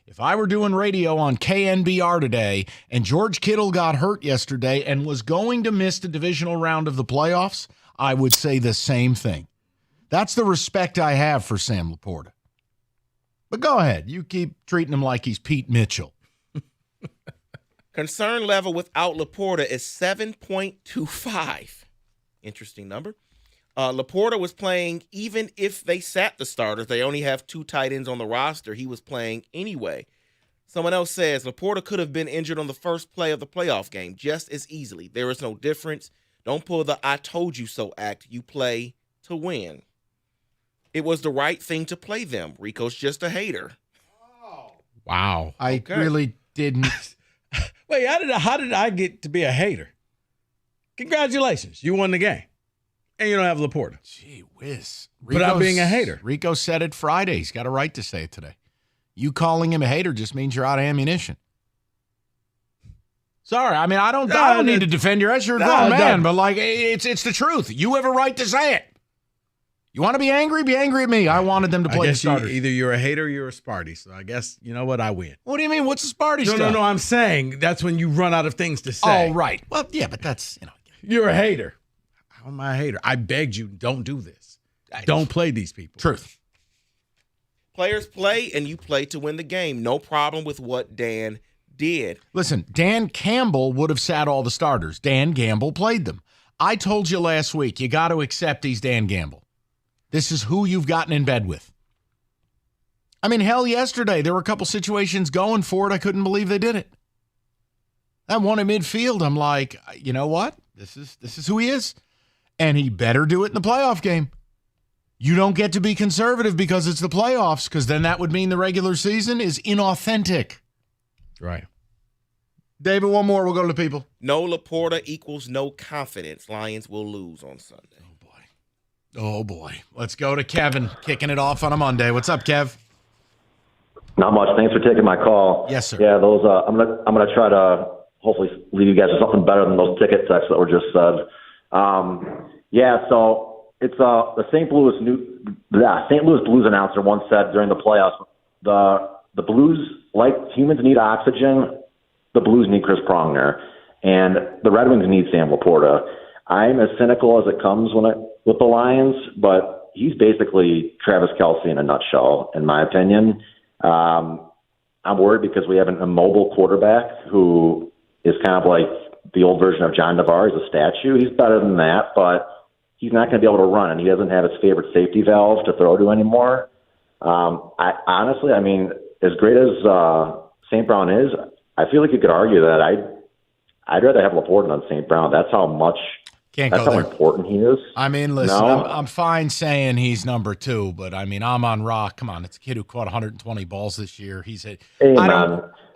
If I were doing radio on KNBR today and George Kittle got hurt yesterday and was going to miss the divisional round of the playoffs, I would say the same thing. That's the respect I have for Sam Laporta. But go ahead. You keep treating him like he's Pete Mitchell. Concern level without Laporta is 7.25. Interesting number. Laporta was playing even if they sat the starters. They only have 2 tight ends on the roster. He was playing anyway. Someone else says Laporta could have been injured on the first play of the playoff game just as easily. There is no difference. Don't pull the I told you so act. You play to win. It was the right thing to play them. Rico's just a hater. Wow. I really didn't. Wait, how did I get to be a hater? Congratulations. You won the game. And you don't have Laporta. Gee whiz. Without being a hater. Rico said it Friday. He's got a right to say it today. You calling him a hater just means you're out of ammunition. Sorry, I mean, I don't need to defend your ass. You're a grown man, but it's the truth. You have a right to say it. You want to be angry? Be angry at me. I wanted them to play the starters. Either you're a hater or you're a Sparty. So I guess, you know what? I win. What do you mean? What's the Sparty stuff? No. I'm saying that's when you run out of things to say. Oh, right. Well, yeah, but that's, You're a hater. How am I a hater? I begged you, don't do this. Don't play these people. Truth. Players play, and you play to win the game. No problem with what Dan did. Listen, Dan Campbell would have sat all the starters. Dan Gamble played them. I told you last week, you got to accept he's Dan Gamble. This is who you've gotten in bed with. I mean, hell, yesterday, there were a couple situations going for it. I couldn't believe they did it. That one in midfield, I'm like, you know what? This is who he is. And he better do it in the playoff game. You don't get to be conservative because it's the playoffs, because then that would mean the regular season is inauthentic. Right. David, one more. We'll go to the people. No Laporta equals no confidence. Lions will lose on Sunday. Oh, boy. Let's go to Kevin, kicking it off on a Monday. What's up, Kev? Not much. Thanks for taking my call. Yes, sir. Yeah, those. I'm gonna try to hopefully leave you guys with something better than those ticket texts that were just said. So it's the St. Louis Blues announcer once said during the playoffs, the Blues, like humans need oxygen, the Blues need Chris Pronger, and the Red Wings need Sam Laporta. I'm as cynical as it comes with the Lions, but he's basically Travis Kelce in a nutshell, in my opinion. I'm worried because we have an immobile quarterback who is kind of like the old version of John Navarre. He's a statue. He's better than that, but he's not going to be able to run, and he doesn't have his favorite safety valve to throw to anymore. I honestly, as great as St. Brown is, I feel like you could argue that I'd rather have Laporta than St. Brown. That's how important he is. Listen, I'm fine saying he's number 2, but Amon-Ra, come on, it's a kid who caught 120 balls this year.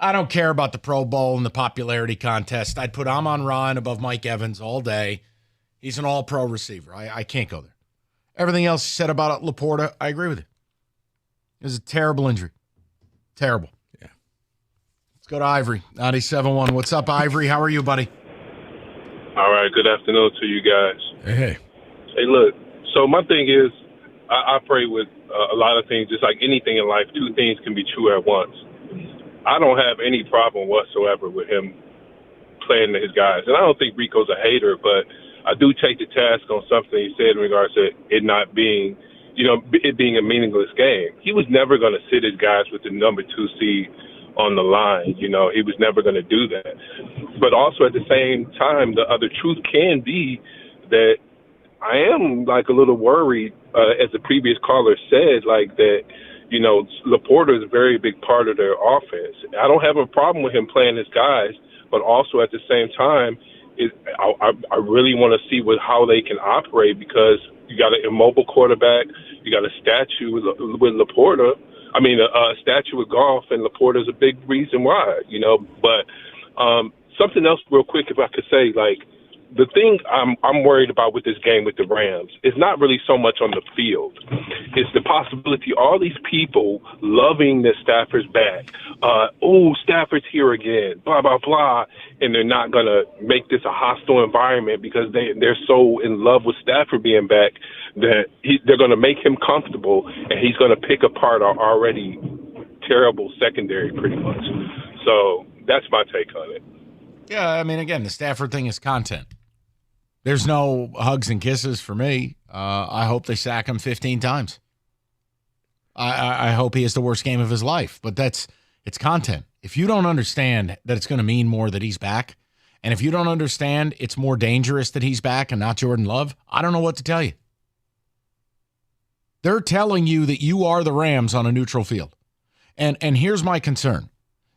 I don't care about the Pro Bowl and the popularity contest. I'd put Amon-Ra above Mike Evans all day. He's an all-pro receiver. I can't go there. Everything else you said about Laporta, I agree with you. It was a terrible injury. Terrible. Yeah. Let's go to Ivory, 97.1. What's up, Ivory? How are you, buddy? All right, good afternoon to you guys. Hey. Hey, look, so my thing is, I pray with a lot of things, just like anything in life, two things can be true at once. I don't have any problem whatsoever with him playing to his guys. And I don't think Rico's a hater, but I do take the task on something he said in regards to it not being, it being a meaningless game. He was never going to sit his guys with the number 2 seed on the line. He was never going to do that. But also at the same time, the other truth can be that I am like a little worried, as the previous caller said, like that, Laporta is a very big part of their offense. I don't have a problem with him playing his guys, but also at the same time, I really want to see how they can operate, because you got an immobile quarterback, you got a statue with Laporta. I mean, a statue with Goff, and Laporta is a big reason why, But something else real quick, if I could say, like, the thing I'm worried about with this game with the Rams is not really so much on the field. It's the possibility all these people loving that Stafford's back. Stafford's here again, blah, blah, blah. And they're not going to make this a hostile environment because they're so in love with Stafford being back that they're going to make him comfortable, and he's going to pick apart our already terrible secondary pretty much. So that's my take on it. Yeah, I mean, again, the Stafford thing is content. There's no hugs and kisses for me. I hope they sack him 15 times. I hope he has the worst game of his life, but it's content. If you don't understand that it's going to mean more that he's back, and if you don't understand it's more dangerous that he's back and not Jordan Love, I don't know what to tell you. They're telling you that you are the Rams on a neutral field. And here's my concern.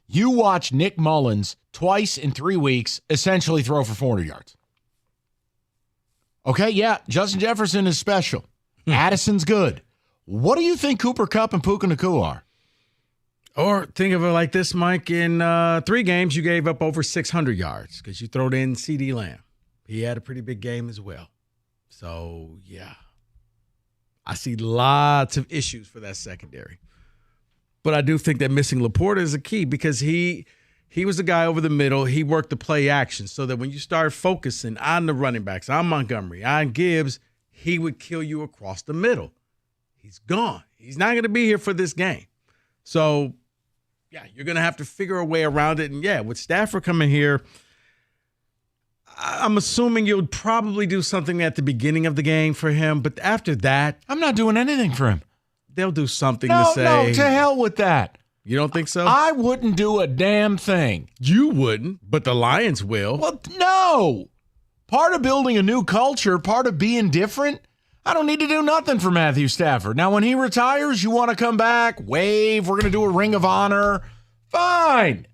You watch Nick Mullins twice in 3 weeks essentially throw for 400 yards. Okay, yeah, Justin Jefferson is special. Addison's good. What do you think Cooper Kupp and Puka Nacua are? Or think of it like this, Mike. In 3 games, you gave up over 600 yards because you throwed in CeeDee Lamb. He had a pretty big game as well. So, yeah. I see lots of issues for that secondary. But I do think that missing Laporta is a key because he was the guy over the middle. He worked the play action so that when you start focusing on the running backs, on Montgomery, on Gibbs, he would kill you across the middle. He's gone. He's not going to be here for this game. So, yeah, you're going to have to figure a way around it. And, yeah, with Stafford coming here, I'm assuming you'll probably do something at the beginning of the game for him. But after that, I'm not doing anything for him. They'll do something to say. No, to hell with that. You don't think so? I wouldn't do a damn thing. You wouldn't, but the Lions will. Well, no. Part of building a new culture, part of being different, I don't need to do nothing for Matthew Stafford. Now, when he retires, you want to come back, wave, we're going to do a ring of honor. Fine.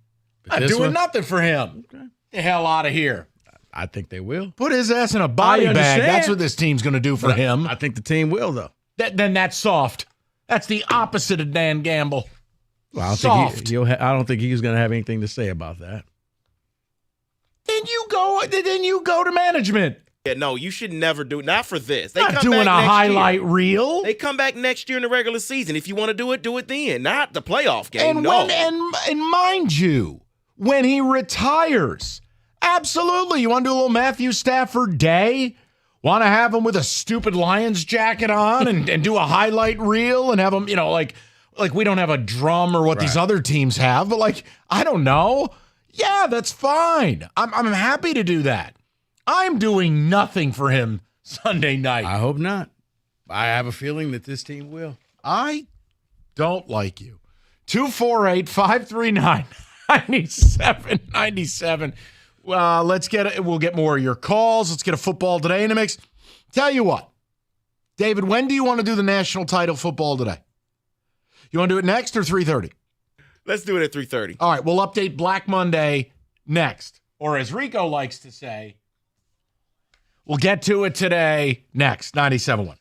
I'm doing nothing for him. Okay. The hell out of here. I think they will. Put his ass in a body bag. That's what this team's going to do for him. I think the team will, though. Then that's soft. That's the opposite of Dan Gamble. Well, I don't think he's going to have anything to say about that. Then you go to management. Yeah, no, you should never do it. Not for this. They Not come doing back a highlight reel. They come back next year in the regular season. If you want to do it then. Not the playoff game. And mind you, when he retires, absolutely, you want to do a little Matthew Stafford day? Want to have him with a stupid Lions jacket on and do a highlight reel and have him, like we don't have a drum or what these other teams have, but I don't know. Yeah, that's fine. I'm happy to do that. I'm doing nothing for him Sunday night. I hope not. I have a feeling that this team will. I don't like you. 248-539-9797. We'll get more of your calls. Let's get a football today in the mix. Tell you what, David, when do you want to do the national title football today? You want to do it next or 3:30? Let's do it at 3:30. All right, we'll update Black Monday next. Or as Rico likes to say, we'll get to it today next. 97.1.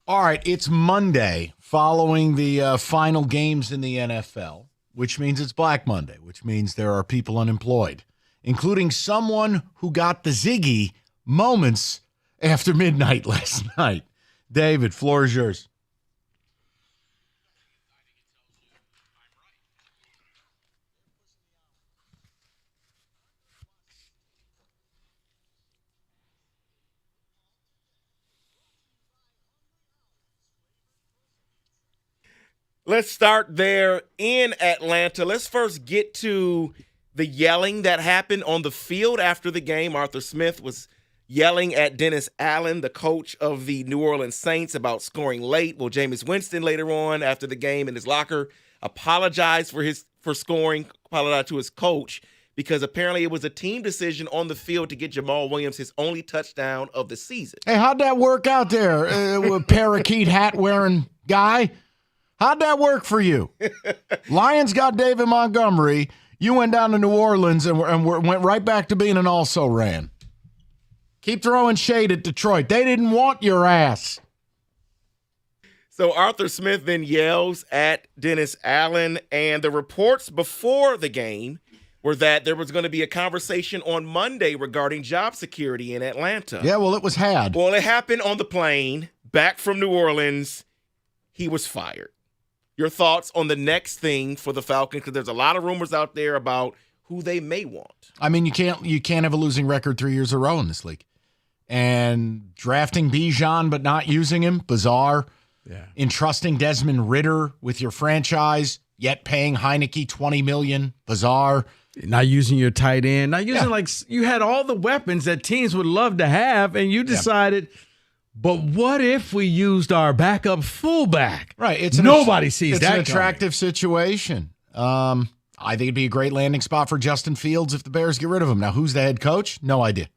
All right, it's Monday following the final games in the NFL, which means it's Black Monday, which means there are people unemployed, including someone who got the Ziggy moments after midnight last night. David, floor is yours. Let's start there in Atlanta. Let's first get to the yelling that happened on the field after the game. Arthur Smith was yelling at Dennis Allen, the coach of the New Orleans Saints, about scoring late. Well, Jameis Winston later on after the game in his locker apologized for scoring, apologized to his coach, because apparently it was a team decision on the field to get Jamal Williams his only touchdown of the season. Hey, how'd that work out there, parakeet hat wearing guy? How'd that work for you? Lions got David Montgomery. You went down to New Orleans and went right back to being an also-ran. Keep throwing shade at Detroit. They didn't want your ass. So Arthur Smith then yells at Dennis Allen, and the reports before the game were that there was going to be a conversation on Monday regarding job security in Atlanta. Yeah, well, it was had. Well, it happened on the plane back from New Orleans. He was fired. Your thoughts on the next thing for the Falcons? Because there's a lot of rumors out there about who they may want. I mean, you can't have a losing record 3 years in a row in this league. And drafting Bijan but not using him, bizarre. Yeah. Entrusting Desmond Ridder with your franchise, yet paying Heineke $20 million, bizarre. Not using your tight end, not using you had all the weapons that teams would love to have, and you decided. But what if we used our backup fullback? Right. Nobody sees that. It's an attractive situation. I think it'd be a great landing spot for Justin Fields if the Bears get rid of him. Now, who's the head coach? No idea.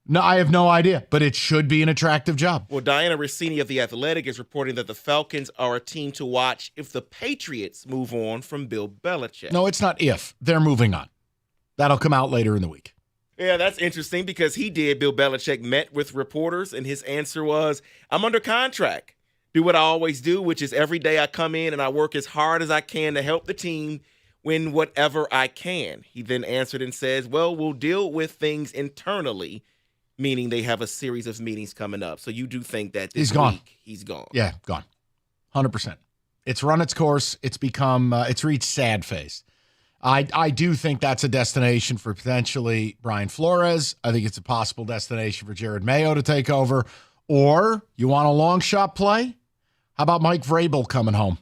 No, I have no idea, but it should be an attractive job. Well, Diana Rossini of The Athletic is reporting that the Falcons are a team to watch if the Patriots move on from Bill Belichick. No, it's not if. They're moving on. That'll come out later in the week. Yeah, that's interesting because Bill Belichick met with reporters, and his answer was, I'm under contract. Do what I always do, which is every day I come in and I work as hard as I can to help the team win whatever I can. He then answered and says, well, we'll deal with things internally, meaning they have a series of meetings coming up. So you do think that this week he's gone. Yeah, gone. 100%. It's run its course. It's become, it's reached sad phase. I do think that's a destination for potentially Brian Flores. I think it's a possible destination for Jared Mayo to take over. Or you want a long shot play? How about Mike Vrabel coming home?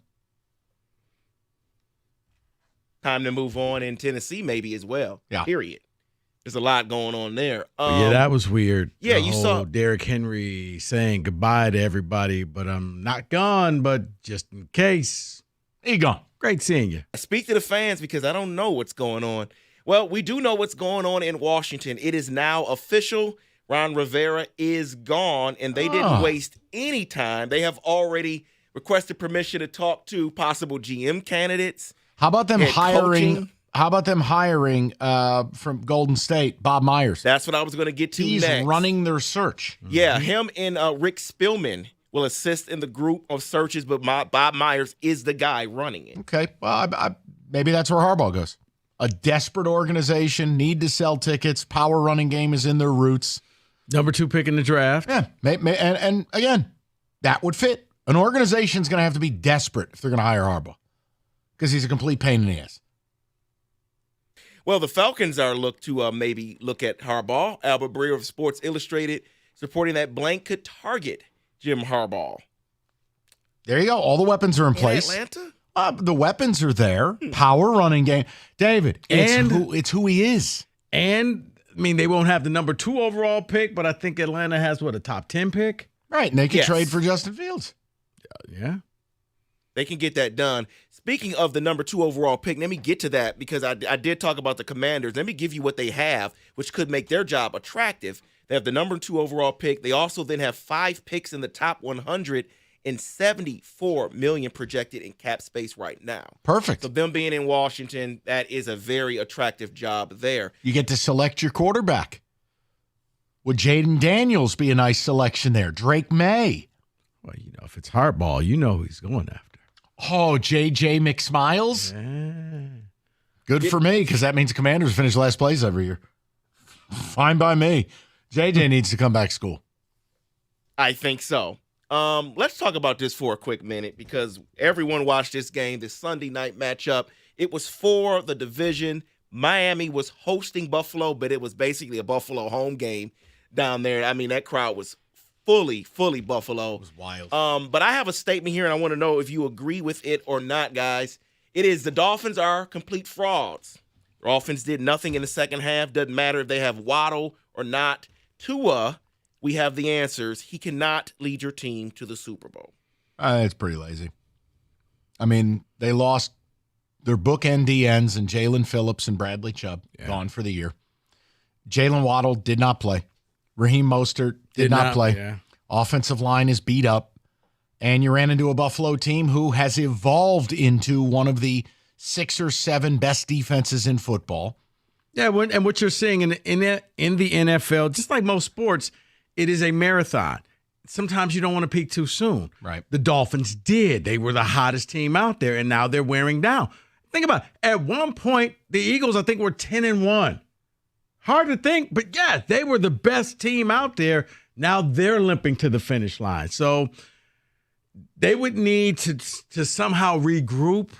Time to move on in Tennessee maybe as well. Yeah. Period. There's a lot going on there. Yeah, that was weird. Yeah, the you whole saw Derrick Henry saying goodbye to everybody, but I'm not gone, but just in case. He gone. Great seeing you. Speak to the fans because I don't know what's going on. Well, we do know what's going on in Washington. It is now official. Ron Rivera is gone, and they didn't waste any time. They have already requested permission to talk to possible GM candidates. How about them hiring? Coaching. How about them hiring from Golden State, Bob Myers? That's what I was going to get to He's next. running their search. Yeah, him and Rick Spielman will assist in the group of searches, but Bob Myers is the guy running it. Okay, well, maybe that's where Harbaugh goes. A desperate organization, need to sell tickets, power running game is in their roots. Number 2 pick in the draft. Yeah, and again, that would fit. An organization's going to have to be desperate if they're going to hire Harbaugh because he's a complete pain in the ass. Well, the Falcons are maybe look at Harbaugh. Albert Breer of Sports Illustrated is reporting that blank could target Jim Harbaugh. There you go. All the weapons are in place. Atlanta? The weapons are there. Power running game. David, it's who he is. And, I mean, they won't have the number 2 overall pick, but I think Atlanta has, a top 10 pick? Right, and they can trade for Justin Fields. Yeah. They can get that done. Speaking of the number 2 overall pick, let me get to that because I did talk about the Commanders. Let me give you what they have, which could make their job attractive. They have the number 2 overall pick. They also then have 5 picks in the top 100 and $74 million projected in cap space right now. Perfect. So them being in Washington, that is a very attractive job there. You get to select your quarterback. Would Jaden Daniels be a nice selection there? Drake May. Well, if it's hardball, who he's going after. Oh, J.J. McSmiles? Yeah. Good for me, because that means Commanders finish last place every year. Fine by me. J.J. needs to come back to school. I think so. Let's talk about this for a quick minute, because everyone watched this game, this Sunday night matchup. It was for the division. Miami was hosting Buffalo, but it was basically a Buffalo home game down there. I mean, that crowd was fully Buffalo. It was wild. But I have a statement here, and I want to know if you agree with it or not, guys. It is the Dolphins are complete frauds. The Dolphins did nothing in the second half. Doesn't matter if they have Waddle or not. Tua, we have the answers. He cannot lead your team to the Super Bowl. It's pretty lazy. I mean, they lost their bookend DNs and Jalen Phillips and Bradley Chubb, gone for the year. Jalen Waddle did not play. Raheem Mostert did not play. Yeah. Offensive line is beat up. And you ran into a Buffalo team who has evolved into one of the 6 or 7 best defenses in football. Yeah, and what you're seeing in the NFL, just like most sports, it is a marathon. Sometimes you don't want to peak too soon. Right. The Dolphins did. They were the hottest team out there, and now they're wearing down. Think about it. At one point, the Eagles, I think, were 10-1. Hard to think, but yeah, they were the best team out there. Now they're limping to the finish line. So they would need to somehow regroup,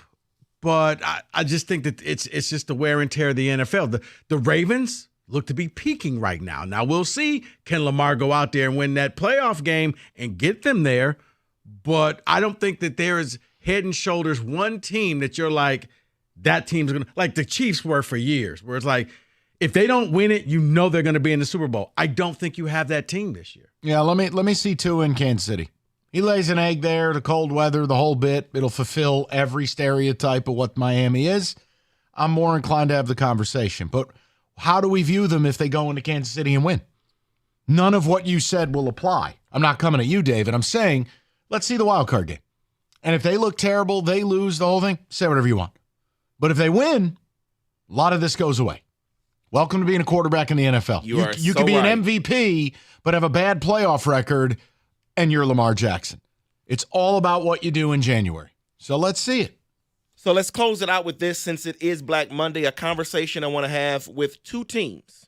but I just think that it's just the wear and tear of the NFL. The Ravens look to be peaking right now. Now we'll see, can Lamar go out there and win that playoff game and get them there? But I don't think that there is head and shoulders one team that you're like, that team's going to, like the Chiefs were for years, where it's like, if they don't win it, they're going to be in the Super Bowl. I don't think you have that team this year. Yeah, let me see Tua in Kansas City. He lays an egg there, the cold weather, the whole bit. It'll fulfill every stereotype of what Miami is. I'm more inclined to have the conversation. But how do we view them if they go into Kansas City and win? None of what you said will apply. I'm not coming at you, David. I'm saying, let's see the wild card game. And if they look terrible, they lose the whole thing, say whatever you want. But if they win, a lot of this goes away. Welcome to being a quarterback in the NFL. You can be an MVP, but have a bad playoff record, and you're Lamar Jackson. It's all about what you do in January. So let's see it. So let's close it out with this, since it is Black Monday, a conversation I want to have with 2 teams.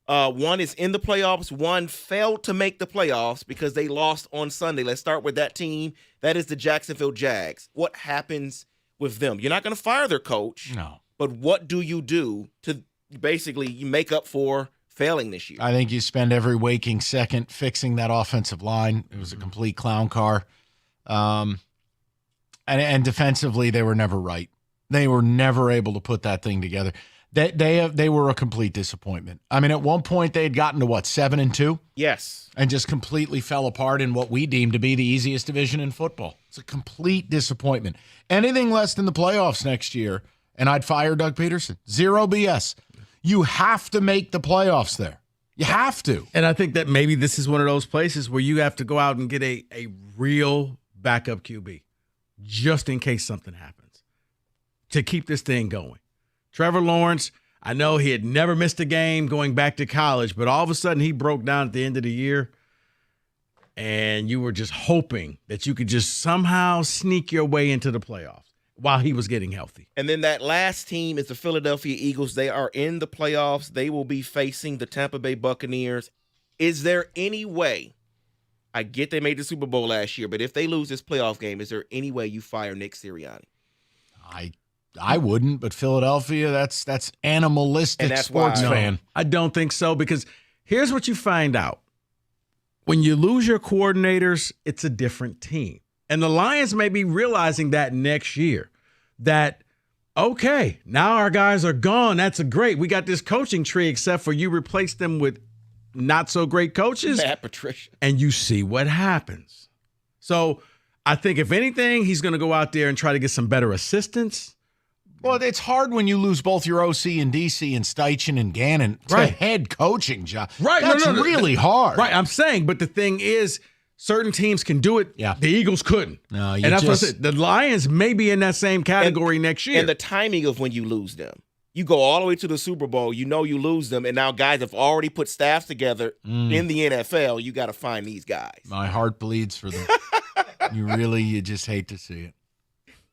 One is in the playoffs. One failed to make the playoffs because they lost on Sunday. Let's start with that team. That is the Jacksonville Jags. What happens with them? You're not going to fire their coach. No. But what do you do to basically make up for failing this year? I think you spend every waking second fixing that offensive line. It was a complete clown car. And defensively, they were never right. They were never able to put that thing together. They were a complete disappointment. I mean, at one point, they had gotten to, 7-2? Yes. And just completely fell apart in what we deem to be the easiest division in football. It's a complete disappointment. Anything less than the playoffs next year, and I'd fire Doug Peterson. Zero BS. You have to make the playoffs there. You have to. And I think that maybe this is one of those places where you have to go out and get a real backup QB just in case something happens to keep this thing going. Trevor Lawrence, I know he had never missed a game going back to college, but all of a sudden he broke down at the end of the year, and you were just hoping that you could just somehow sneak your way into the playoffs while he was getting healthy. And then that last team is the Philadelphia Eagles. They are in the playoffs. They will be facing the Tampa Bay Buccaneers. Is there any way, I get they made the Super Bowl last year, but if they lose this playoff game, is there any way you fire Nick Sirianni? I wouldn't, but Philadelphia, that's animalistic, And that's sports why- fan. I don't think so, because here's what you find out. When you lose your coordinators, it's a different team. And the Lions may be realizing that next year, that, okay, now our guys are gone. That's great. We got this coaching tree, except for you replace them with not so great coaches. Matt Patricia. And you see what happens. So I think if anything, he's going to go out there and try to get some better assistants. Well, it's hard when you lose both your OC and DC and Steichen and Gannon to head coaching job. Right. That's really hard. Right. I'm saying, but the thing is, certain teams can do it. Yeah. The Eagles couldn't. No, and that's what I said. The Lions may be in that same category next year. And the timing of when you lose them. You go all the way to the Super Bowl, you know you lose them, and now guys have already put staffs together in the NFL. You got to find these guys. My heart bleeds for them. You just hate to see it.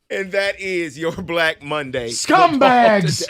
And that is your Black Monday. Scumbags!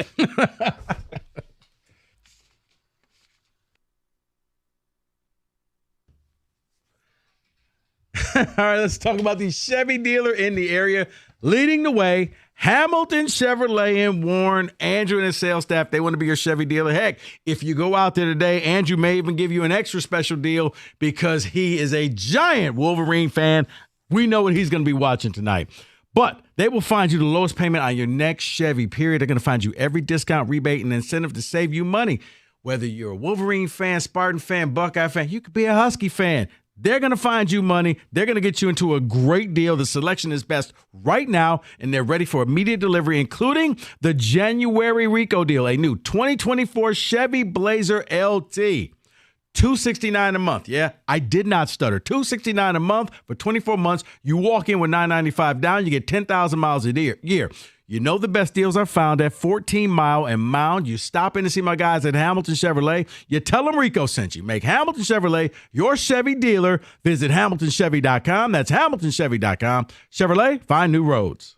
All right, let's talk about the Chevy dealer in the area leading the way. Hamilton Chevrolet in Warren. Andrew and his sales staff, they want to be your Chevy dealer. Heck, if you go out there today, Andrew may even give you an extra special deal because he is a giant Wolverine fan. We know what he's going to be watching tonight. But they will find you the lowest payment on your next Chevy, period. They're going to find you every discount, rebate, and incentive to save you money. Whether you're a Wolverine fan, Spartan fan, Buckeye fan, you could be a Husky fan. They're going to find you money. They're going to get you into a great deal. The selection is best right now, and they're ready for immediate delivery, including the January Rico deal, a new 2024 Chevy Blazer LT. $269 a month. Yeah, I did not stutter. $269 a month for 24 months. You walk in with $995 down, you get 10,000 miles a year. You know the best deals are found at 14 Mile and Mound. You stop in to see my guys at Hamilton Chevrolet. You tell them Rico sent you. Make Hamilton Chevrolet your Chevy dealer. Visit HamiltonChevy.com. That's HamiltonChevy.com. Chevrolet, find new roads.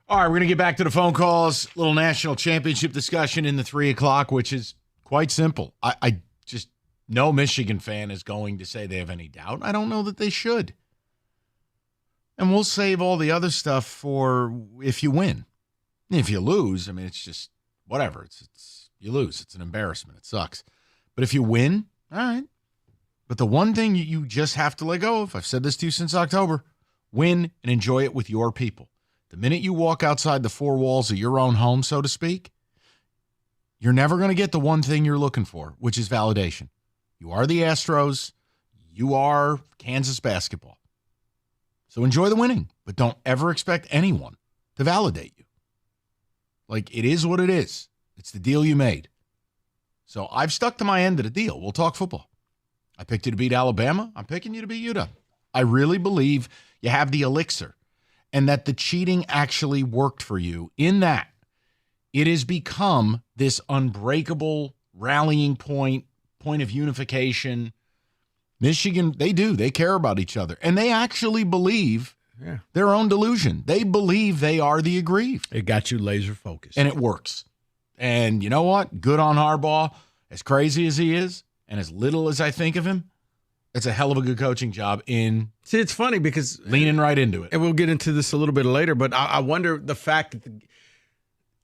All right, we're going to get back to the phone calls. Little national championship discussion in the 3 o'clock, which is Quite simple. I just, no Michigan fan is going to say they have any doubt. I don't know that they should. And we'll save all the other stuff for if you win. If you lose, I mean, it's just whatever. It's you lose. It's an embarrassment. It sucks. But if you win, all right. But the one thing you just have to let go of, I've said this to you since October, win and enjoy it with your people. The minute you walk outside the four walls of your own home, so to speak, you're never going to get the one thing you're looking for, which is validation. You are the Astros. You are Kansas basketball. So enjoy the winning, but don't ever expect anyone to validate you. Like, it is what it is. It's the deal you made. So I've stuck to my end of the deal. We'll talk football. I picked you to beat Alabama. I'm picking you to beat UW. I really believe you have the elixir and that the cheating actually worked for you in that it has become this unbreakable rallying point of unification. Michigan, they care about each other. And they actually believe their own delusion. They believe they are the aggrieved. It got you laser focused. And it works. And you know what? Good on Harbaugh. As crazy as he is, and as little as I think of him, it's a hell of a good coaching job in. See, it's funny because leaning right into it. And we'll get into this a little bit later, but I wonder the fact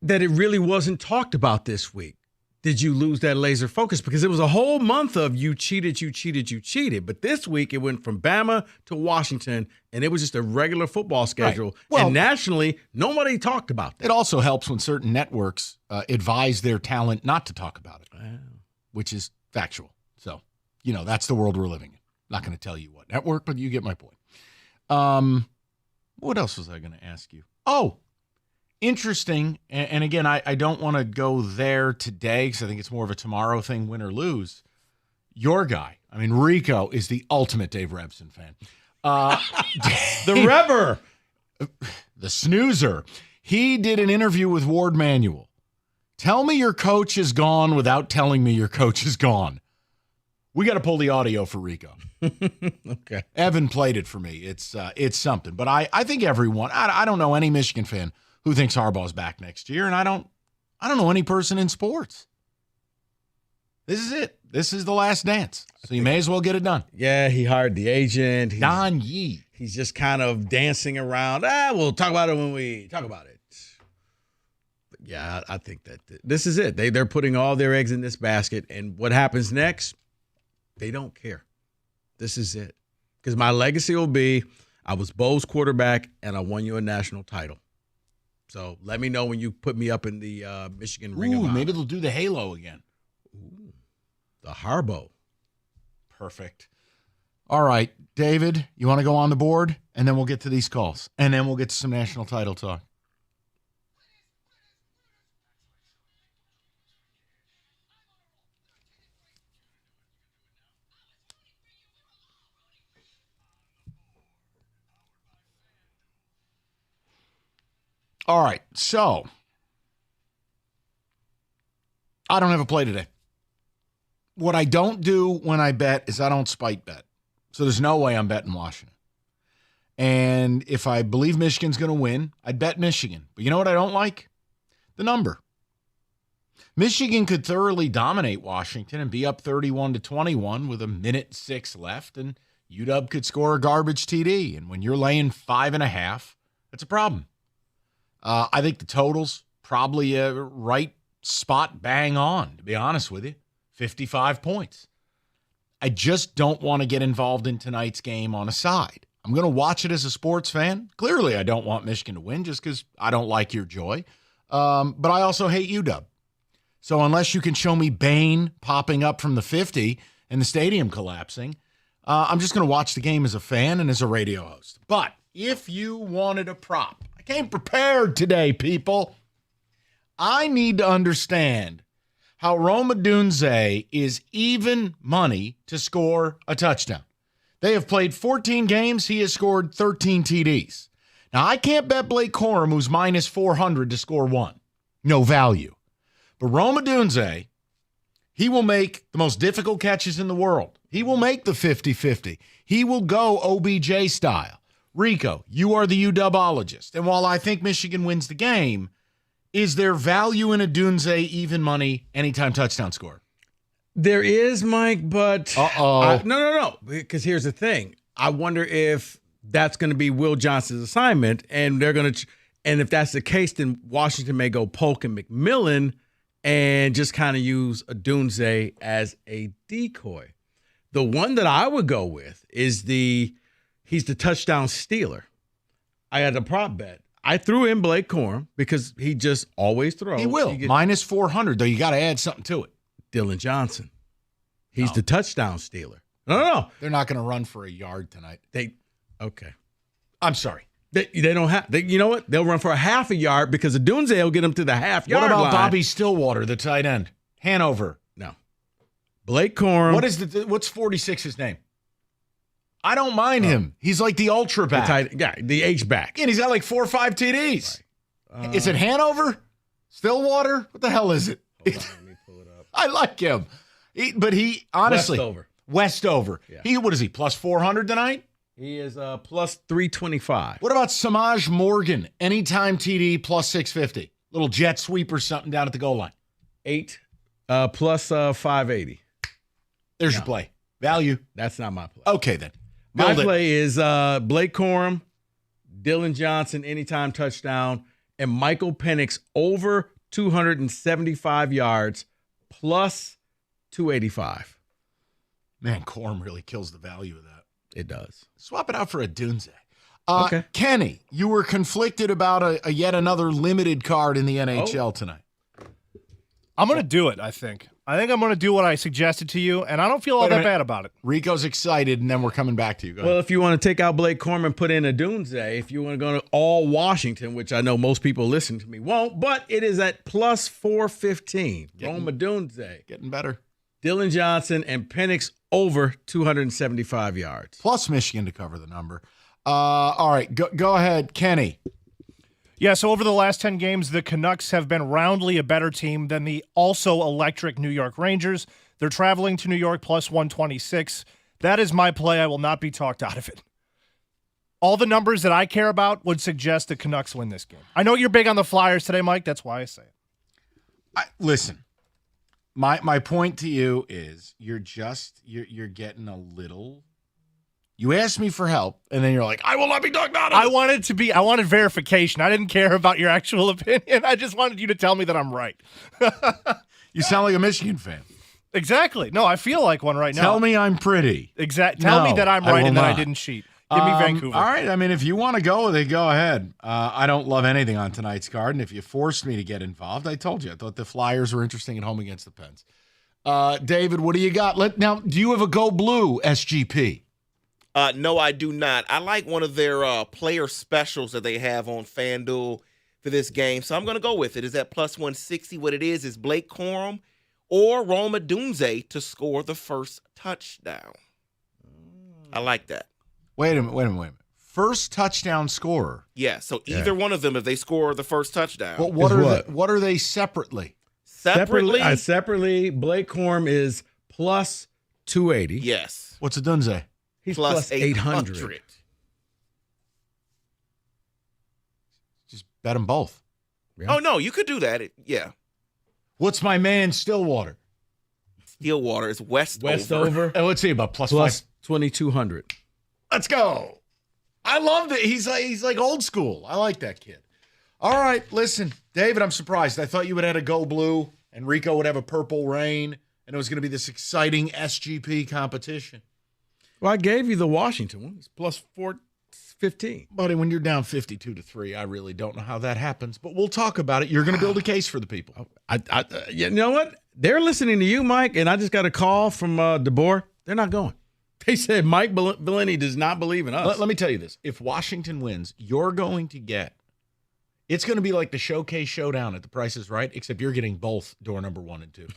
that it really wasn't talked about this week. Did you lose that laser focus? Because it was a whole month of you cheated. But this week it went from Bama to Washington, and it was just a regular football schedule. Right. Well, and nationally, nobody talked about that. It also helps when certain networks advise their talent not to talk about it, which is factual. So, that's the world we're living in. Not going to tell you what network, but you get my point. What else was I going to ask you? Oh, interesting, and again, I don't want to go there today because I think it's more of a tomorrow thing, win or lose. Your guy, Rico is the ultimate Dave Rebson fan. The Rever. The snoozer. He did an interview with Ward Manuel. Tell me your coach is gone without telling me your coach is gone. We got to pull the audio for Rico. Okay. Evan played it for me. It's something. But I think everyone, I don't know any Michigan fan who thinks Harbaugh's back next year, and I don't know any person in sports. This is it. This is the last dance. So you may as well get it done. Yeah, he hired the agent. Don Yee. He's just kind of dancing around. We'll talk about it when we talk about it. But yeah, I think that this is it. They're putting all their eggs in this basket, and what happens next, they don't care. This is it. Because my legacy will be, I was Bo's quarterback, and I won you a national title. So let me know when you put me up in the Michigan Ring of Honor. Maybe they'll do the halo again. Ooh, the Harbaugh. Perfect. All right, David, you want to go on the board? And then we'll get to these calls. And then we'll get to some national title talk. All right, so I don't have a play today. What I don't do when I bet is I don't spite bet. So there's no way I'm betting Washington. And if I believe Michigan's going to win, I'd bet Michigan. But you know what I don't like? The number. Michigan could thoroughly dominate Washington and be up 31-21 with 1:06 left, and UW could score a garbage TD. And when you're laying 5.5, that's a problem. I think the total's probably a right spot bang on, to be honest with you. 55 points. I just don't want to get involved in tonight's game on a side. I'm going to watch it as a sports fan. Clearly, I don't want Michigan to win just because I don't like your joy. But I also hate UW. So unless you can show me Bane popping up from the 50 and the stadium collapsing, I'm just going to watch the game as a fan and as a radio host. But if you wanted a prop, I came prepared today, people. I need to understand how Rome Odunze is even money to score a touchdown. They have played 14 games. He has scored 13 TDs. Now, I can't bet Blake Corum, who's minus 400 to score one. No value. But Rome Odunze, he will make the most difficult catches in the world. He will make the 50-50. He will go OBJ style. Rico, you are the UWologist. And while I think Michigan wins the game, is there value in Odunze even money anytime touchdown score? There is, Mike, but Uh-oh. No. Because here's the thing. I wonder if that's going to be Will Johnson's assignment, and they're going to. And if that's the case, then Washington may go Polk and McMillan and just kind of use Odunze as a decoy. The one that I would go with is he's the touchdown stealer. I had a prop bet. I threw in Blake Corum because he just always throws. He will. Minus 400, though. You got to add something to it. Dylan Johnson. He's the touchdown stealer. No. They're not going to run for a yard tonight. Okay. I'm sorry. They don't have. You know what? They'll run for a half a yard because Odunze will get them to the half-yard line. What about Bobby Stillwater, the tight end? Hanover. No. Blake Corum. What's 46's name? I don't mind him. He's like the ultra back. The H-back. And he's got like 4 or 5 TDs. Right. Is it Hanover? Stillwater? What the hell is it? Hold on, let me pull it up. I like him. But he, honestly. Westover. Yeah. What is he, plus 400 tonight? He is plus 325. What about Samaj Morgan? Anytime TD plus 650. Little jet sweep or something down at the goal line. 8 plus 580. There's your play. Value. That's not my play. Okay, then. My play is Blake Corum, Dylan Johnson, anytime touchdown, and Michael Penix over 275 yards plus 285. Man, Corum really kills the value of that. It does. Swap it out for a Dunze. Okay. Kenny, you were conflicted about a yet another limited card in the NHL tonight. I'm going to do it, I think. I'm going to do what I suggested to you, and I don't feel all that bad about it. Rico's excited, and then we're coming back to you. Go Well, ahead. if you want to take out Blake Corum and put in a Dunze, if you want to go to all Washington, which I know most people listening to me won't, but it is at plus 415. Roma Dunze. Getting better. Dylan Johnson and Penix over 275 yards. Plus Michigan to cover the number. All right, go ahead, Kenny. Yeah, so over the last 10 games, the Canucks have been roundly a better team than the also electric New York Rangers. They're traveling to New York plus 126. That is my play. I will not be talked out of it. All the numbers that I care about would suggest the Canucks win this game. I know you're big on the Flyers today, Mike. That's why I say it. Listen, my point to you is you're getting a little. You asked me for help, and then you're like, I will not be talked out of it. I wanted verification. I didn't care about your actual opinion. I just wanted you to tell me that I'm right. You sound like a Michigan fan. Exactly. No, I feel like one right now. Tell me I'm pretty. Tell me that I'm right and that I didn't cheat. Give me Vancouver. All right. I mean, if you want to go with it, go ahead. I don't love anything on tonight's card, and if you forced me to get involved, I told you. I thought the Flyers were interesting at home against the Pens. David, what do you got? Now, do you have a Go Blue SGP? No, I do not. I like one of their player specials that they have on FanDuel for this game, so I'm going to go with it. Is that plus 160? What it is Blake Corum or Roma Dunze to score the first touchdown. I like that. Wait a minute. First touchdown scorer. Yeah, so either one of them, if they score the first touchdown. Well, what are they separately? Separately, Blake Corum is plus 280. Yes. What's a Dunze? He's plus 800. Just bet them both. Yeah. Oh, no, you could do that. Yeah. What's my man Stillwater? Stillwater is Westover. Westover. And let's see, about plus 2,200. Let's go. I love it. He's like old school. I like that kid. All right, listen, David, I'm surprised. I thought you would have a Go Blue and Rico would have a Purple Rain, and it was going to be this exciting SGP competition. Well, I gave you the Washington one. It's plus 415. Buddy, when you're down 52-3, I really don't know how that happens, but we'll talk about it. You're going to build a case for the people. You know what? They're listening to you, Mike, and I just got a call from DeBoer. They're not going. They said Mike Bellini does not believe in us. Let me tell you this. If Washington wins, you're going to get – it's going to be like the Showcase Showdown at The Price is Right, except you're getting both door number 1 and 2.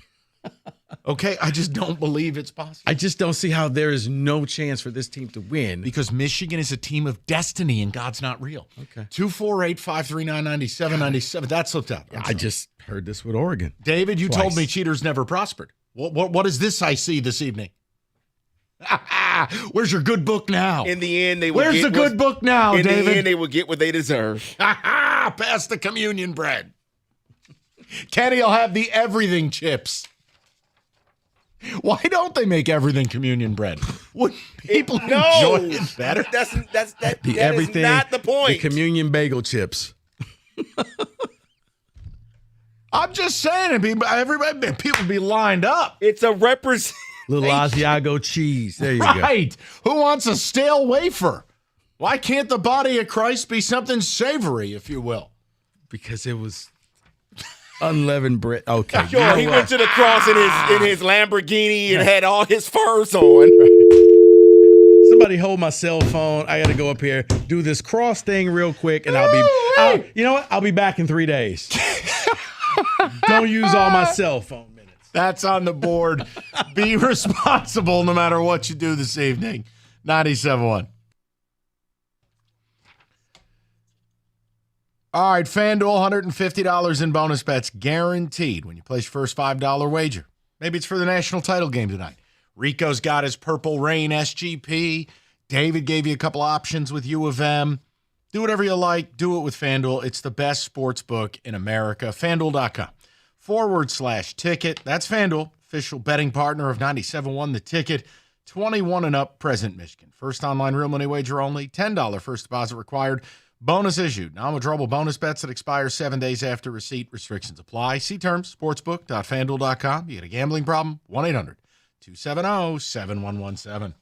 Okay? I just don't believe it's possible. I just don't see how there is no chance for this team to win. Because Michigan is a team of destiny and God's not real. Okay. 248-539-9797. That slipped out. I just heard this with Oregon. David, you told me cheaters never prospered. What is this I see this evening? Where's your good book now? In the end, Where's the good book now, David? In the end, they will get what they deserve. Pass the communion bread. Kenny will have the everything chips. Why don't they make everything communion bread? Would people enjoy it better? That's that Everything, is not the point. The communion bagel chips. I'm just saying, people be lined up. It's a represent. Little Asiago cheese. There you go. Right. Who wants a stale wafer? Why can't the body of Christ be something savory, if you will? Because it was unleavened bread. Okay. Sure, he went to the cross in his Lamborghini and had all his furs on. Somebody hold my cell phone. I got to go up here, do this cross thing real quick, and you know what? I'll be back in 3 days. Don't use all my cell phone minutes. That's on the board. Be responsible no matter what you do this evening. 97.1. All right, FanDuel, $150 in bonus bets guaranteed when you place your first $5 wager. Maybe it's for the national title game tonight. Rico's got his Purple Rain SGP. David gave you a couple options with U of M. Do whatever you like. Do it with FanDuel. It's the best sports book in America. FanDuel.com/ticket. That's FanDuel, official betting partner of 97.1 The Ticket. 21 and up, present Michigan. First online real money wager only. $10 first deposit required. Bonus issued. Non-withdrawable bonus bets that expire 7 days after receipt. Restrictions apply. See terms, sportsbook.fanduel.com. You got a gambling problem? 1-800-270-7117.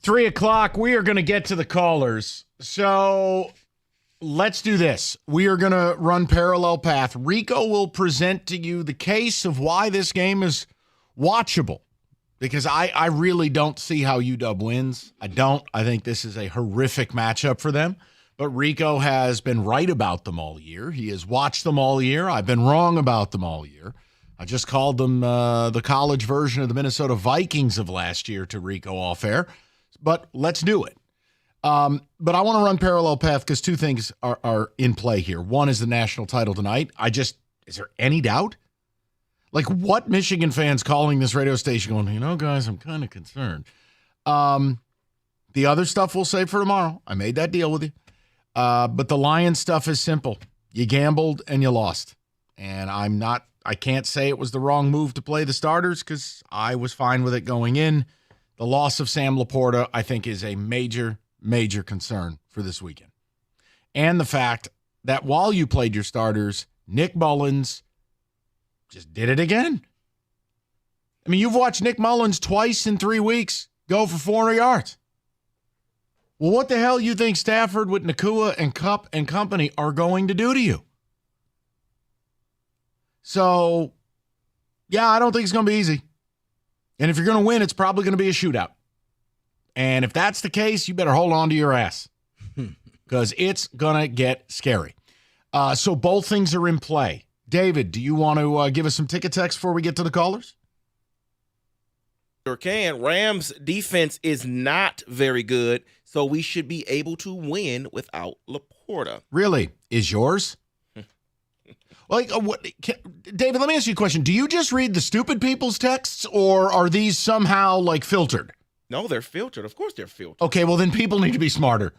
3 o'clock, we are going to get to the callers. So let's do this. We are going to run parallel path. Rico will present to you the case of why this game is watchable, because I really don't see how UW wins. I don't. I think this is a horrific matchup for them. But Rico has been right about them all year. He has watched them all year. I've been wrong about them all year. I just called them the college version of the Minnesota Vikings of last year to Rico off air. But let's do it. But I want to run parallel path because two things are in play here. One is the national title tonight. Is there any doubt? Like, what Michigan fans calling this radio station going, guys, I'm kind of concerned. The other stuff we'll save for tomorrow. I made that deal with you. But the Lions stuff is simple. You gambled and you lost. And I can't say it was the wrong move to play the starters because I was fine with it going in. The loss of Sam Laporta, I think, is a major, major concern for this weekend. And the fact that while you played your starters, Nick Mullins just did it again. I mean, you've watched Nick Mullins twice in 3 weeks go for 400 yards. Well, what the hell you think Stafford with Nakua and Cup and company are going to do to you? So, yeah, I don't think it's going to be easy. And if you're going to win, it's probably going to be a shootout. And if that's the case, you better hold on to your ass because it's going to get scary. So both things are in play. David, do you want to give us some ticket text before we get to the callers? Sure can. Rams defense is not very good, so we should be able to win without Laporta. Really? Is yours? David, let me ask you a question. Do you just read the stupid people's texts, or are these somehow, filtered? No, they're filtered. Of course they're filtered. Okay, well, then people need to be smarter.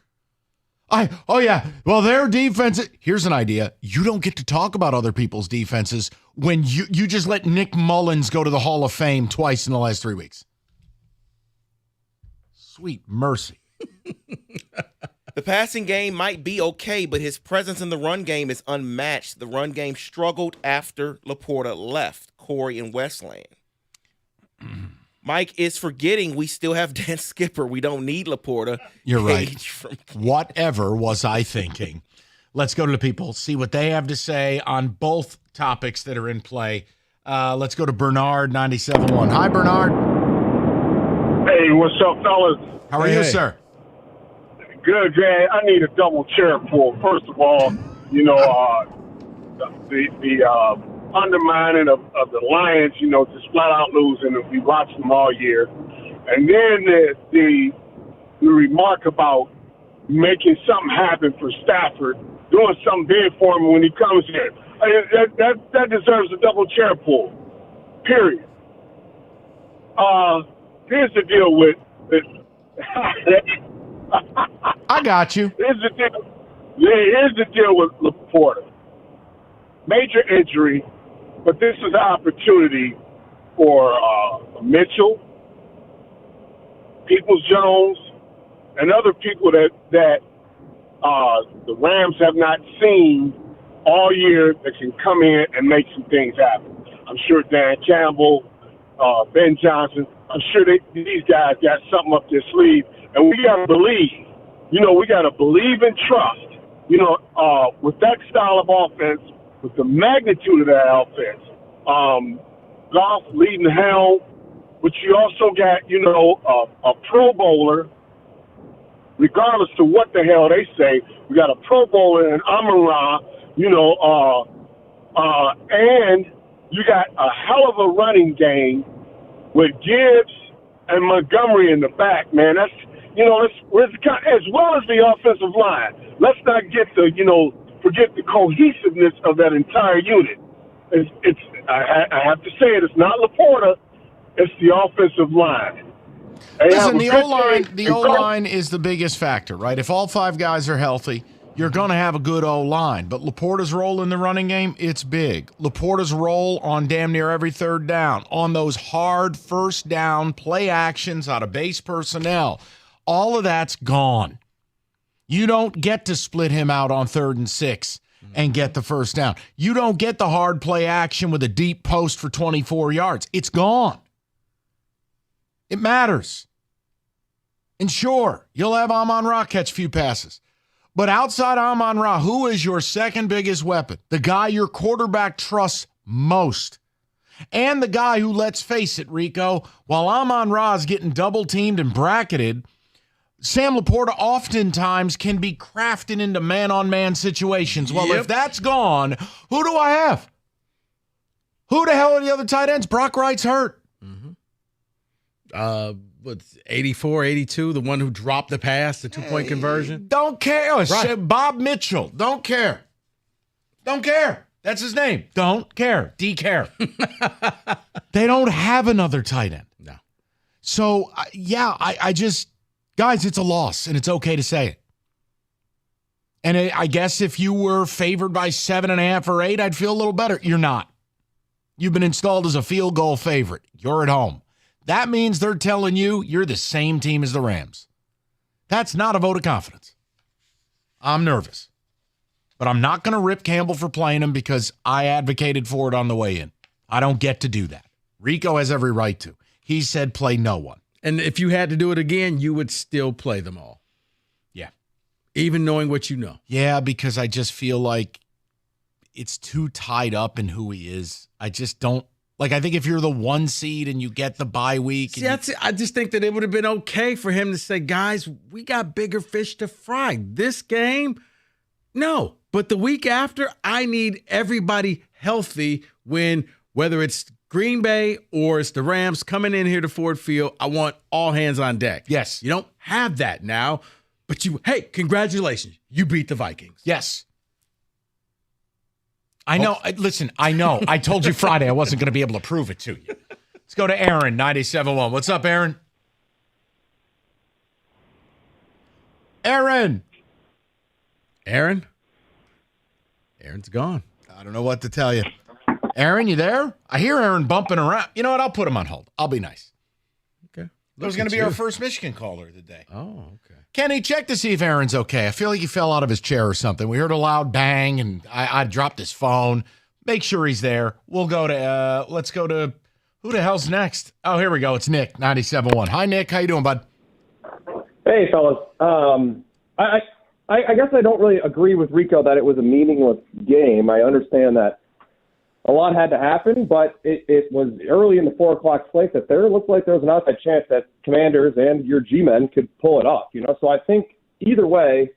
Their defense. Here's an idea. You don't get to talk about other people's defenses when you just let Nick Mullins go to the Hall of Fame twice in the last 3 weeks. Sweet mercy. The passing game might be okay, but his presence in the run game is unmatched. The run game struggled after Laporta left. Corey in Westland. Mike is forgetting we still have Dan Skipper. We don't need Laporta. You're right. Whatever was I thinking? Let's go to the people, see what they have to say on both topics that are in play. Let's go to Bernard, 97.1. Hi, Bernard. Hey, what's up, fellas? How are you, sir? Good, man. I need a double chair pull. First of all, the undermining of the Lions, just flat out losing, and we watched them all year. And then the remark about making something happen for Stafford, doing something big for him when he comes here. That deserves a double chair pull. Period. Here's the deal with I got you. Here's the deal with Laporta. Major injury, but this is an opportunity for Mitchell, Peoples-Jones, and other people that the Rams have not seen all year that can come in and make some things happen. I'm sure Dan Campbell, Ben Johnson, I'm sure these guys got something up their sleeve. And we got to believe. We got to believe and trust. With that style of offense, with the magnitude of that offense, Goff leading the helm, but you also got, a Pro Bowler, regardless of what the hell they say. We got a Pro Bowler in Amon-Ra, and you got a hell of a running game with Gibbs and Montgomery in the back, man. That's, as well as the offensive line. Let's not forget the cohesiveness of that entire unit. I have to say it's not Laporta, it's the offensive line. Listen, the O-line is the biggest factor, right? If all five guys are healthy, you're going to have a good O-line. But Laporta's role in the running game, it's big. Laporta's role on damn near every third down, on those hard first down play actions out of base personnel, all of that's gone. You don't get to split him out on 3rd and 6 and get the first down. You don't get the hard play action with a deep post for 24 yards. It's gone. It matters. And sure, you'll have Amon-Ra catch a few passes. But outside Amon-Ra, who is your second biggest weapon? The guy your quarterback trusts most. And the guy who, let's face it, Rico, while Amon-Ra is getting double-teamed and bracketed, Sam Laporta oftentimes can be crafted into man-on-man situations. Well, if that's gone, who do I have? Who the hell are the other tight ends? Brock Wright's hurt. What's 84, 82, the one who dropped the pass, the two-point conversion? Don't care. Right. Bob Mitchell. Don't care. Don't care. That's his name. Don't care. D-care. They don't have another tight end. No. So, I just, guys, it's a loss, and it's okay to say it. And I guess if you were favored by 7.5 or 8, I'd feel a little better. You're not. You've been installed as a field goal favorite. You're at home. That means they're telling you you're the same team as the Rams. That's not a vote of confidence. I'm nervous. But I'm not going to rip Campbell for playing him because I advocated for it on the way in. I don't get to do that. Rico has every right to. He said play no one. And if you had to do it again, you would still play them all. Yeah. Even knowing what you know. Yeah, because I just feel like it's too tied up in who he is. I just don't. Like, I think if you're the 1 seed and you get the bye week. See, I just think that it would have been okay for him to say, guys, we got bigger fish to fry. This game, no. But the week after, I need everybody healthy when, whether it's Green Bay or it's the Rams coming in here to Ford Field, I want all hands on deck. Yes. You don't have that now, but hey, congratulations. You beat the Vikings. Yes. I know. Listen, I know. I told you Friday I wasn't going to be able to prove it to you. Let's go to Aaron, 97.1. What's up, Aaron? Aaron. Aaron's gone. I don't know what to tell you. Aaron, you there? I hear Aaron bumping around. You know what? I'll put him on hold. I'll be nice. Okay. That was going to be our first Michigan caller of the day. Oh, okay. Kenny, check to see if Aaron's okay. I feel like he fell out of his chair or something. We heard a loud bang, and I dropped his phone. Make sure he's there. We'll go to, let's go to, who the hell's next? Oh, here we go. It's Nick, 97.1. Hi, Nick. How you doing, bud? Hey, fellas. I guess I don't really agree with Rico that it was a meaningless game. I understand that a lot had to happen, but it was early in the 4 o'clock slate that there looked like there was an outside chance that Commanders and your G-men could pull it off, So I think either way,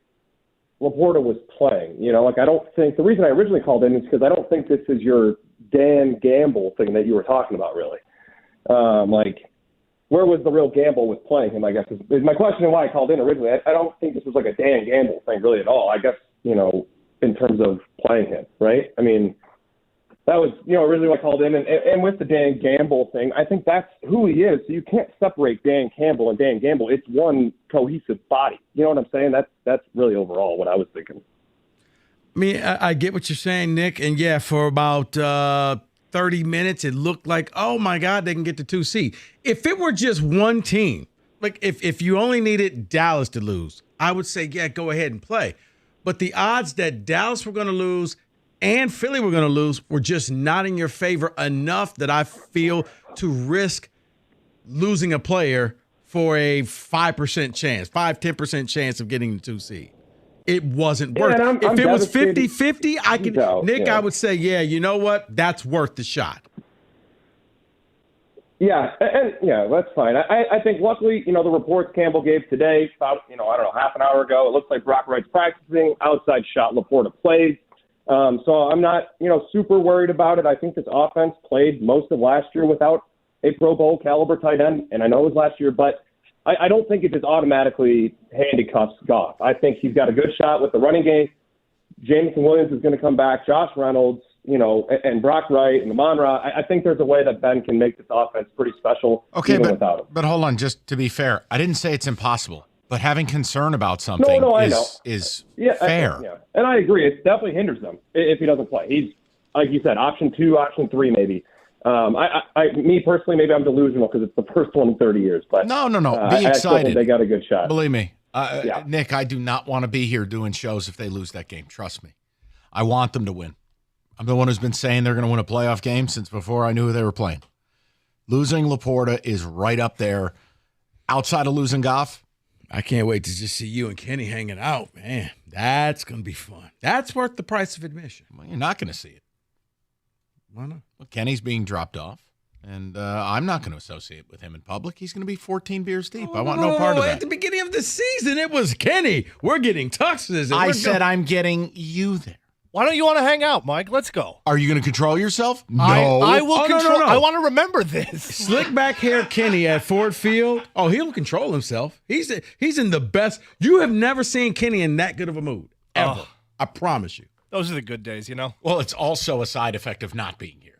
Laporta was playing, I don't think – the reason I originally called in is because I don't think this is your Dan Gamble thing that you were talking about, really. Where was the real gamble with playing him, I guess, is my question and why I called in originally. I don't think this was like a Dan Gamble thing really at all, I guess, in terms of playing him, right? I mean – that was, originally what I called in. And with the Dan Gamble thing, I think that's who he is. So you can't separate Dan Campbell and Dan Gamble. It's one cohesive body. You know what I'm saying? That's really overall what I was thinking. I mean, I get what you're saying, Nick. And, yeah, for about 30 minutes, it looked like, oh, my God, they can get the 2 seed. If it were just one team, like if you only needed Dallas to lose, I would say, yeah, go ahead and play. But the odds that Dallas were going to lose and Philly were going to lose were just not in your favor enough that I feel to risk losing a player for a 5% chance, 10% chance of getting the 2 seed. It wasn't worth it. If it was 50-50, I would say, yeah, you know what? That's worth the shot. Yeah, and that's fine. I think luckily, the reports Campbell gave today, about, half an hour ago, it looks like Brock Wright's practicing, outside shot, Laporta plays. So I'm not, super worried about it. I think this offense played most of last year without a Pro Bowl caliber tight end, and I know it was last year, but I don't think it just automatically handcuffs Goff. I think he's got a good shot with the running game. Jameson Williams is going to come back. Josh Reynolds, and Brock Wright and Amon-Ra. I think there's a way that Ben can make this offense pretty special even without him. But hold on, just to be fair, I didn't say it's impossible. But having concern about something is fair. And I agree. It definitely hinders them if he doesn't play. He's, like you said, option 2, option 3 maybe. Me personally, maybe I'm delusional because it's the first one in 30 years. But no. Be excited. They got a good shot. Believe me. Nick, I do not want to be here doing shows if they lose that game. Trust me. I want them to win. I'm the one who's been saying they're going to win a playoff game since before I knew who they were playing. Losing Laporta is right up there. Outside of losing Goff, I can't wait to just see you and Kenny hanging out, man. That's going to be fun. That's worth the price of admission. Well, you're not going to see it. Why not? Well, Kenny's being dropped off, and I'm not going to associate with him in public. He's going to be 14 beers deep. I want no part of that. At the beginning of the season, it was Kenny. We're getting tuxes. I said I'm getting you there. Why don't you want to hang out, Mike? Let's go. Are you going to control yourself? No. I will control. No. I want to remember this. Slick back hair Kenny at Ford Field. Oh, he'll control himself. He's in the best. You have never seen Kenny in that good of a mood, ever. Oh. I promise you. Those are the good days, you know? Well, it's also a side effect of not being here.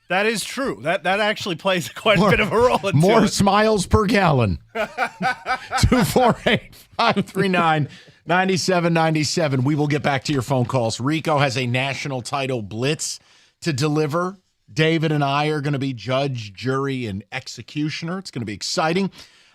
That is true. That actually plays quite a bit of a role into More it. smiles per gallon. 248-539-9797. We will get back to your phone calls. Rico has a national title blitz to deliver. David and I are going to be judge, jury, and executioner. It's going to be exciting.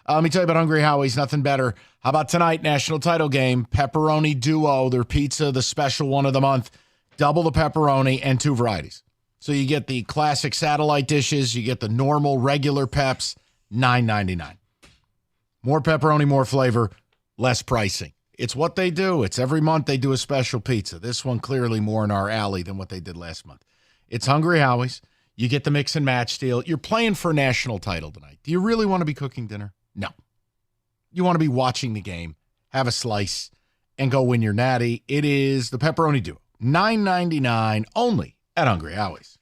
Let me tell you about Hungry Howie's. Nothing better. How about tonight, national title game, pepperoni duo, their pizza, the special one of the month. Double the pepperoni and 2 varieties. So you get the classic satellite dishes. You get the normal, regular peps, $9.99. More pepperoni, more flavor, less pricing. It's what they do. It's every month they do a special pizza. This one clearly more in our alley than what they did last month. It's Hungry Howie's. You get the mix and match deal. You're playing for a national title tonight. Do you really want to be cooking dinner? No. You want to be watching the game, have a slice, and go win your natty. It is the pepperoni duo. $9.99 only at Hungry Howie's.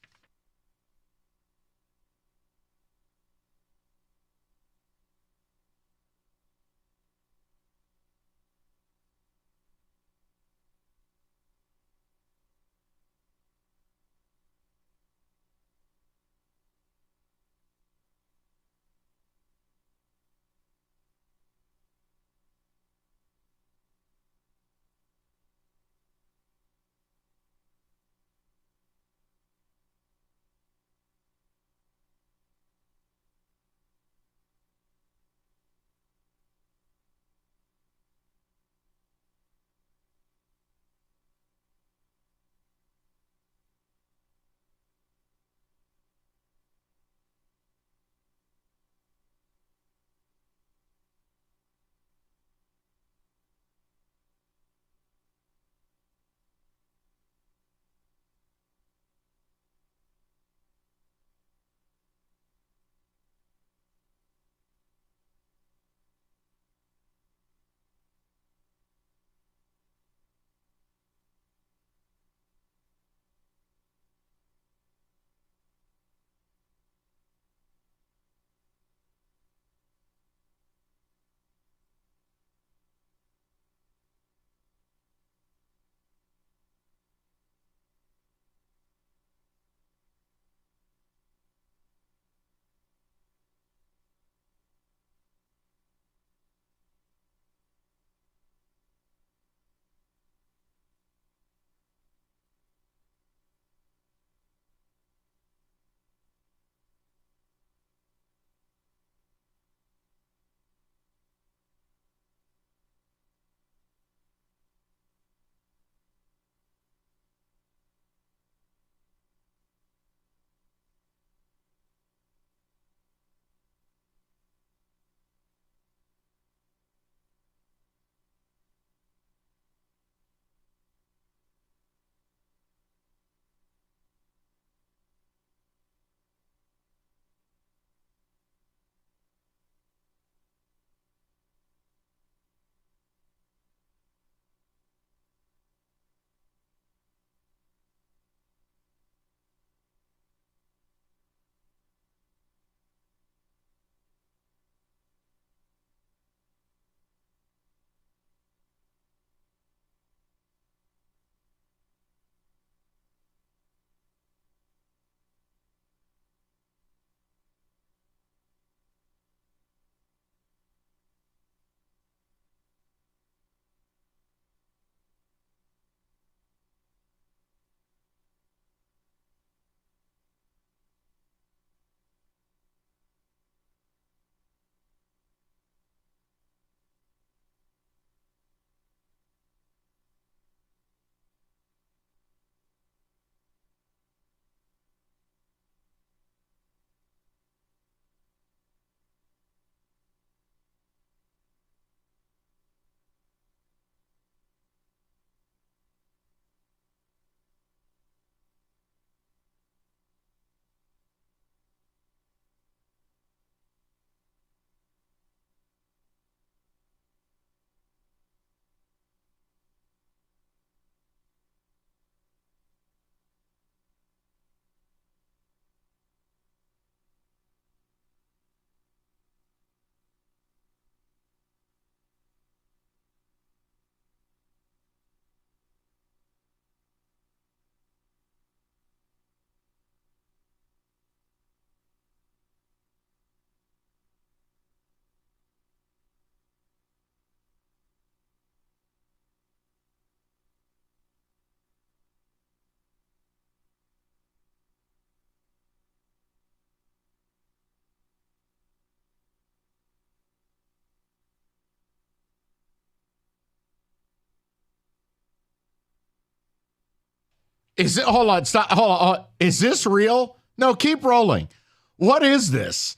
Is it? Hold on. Stop. Hold on. Is this real? No, keep rolling. What is this?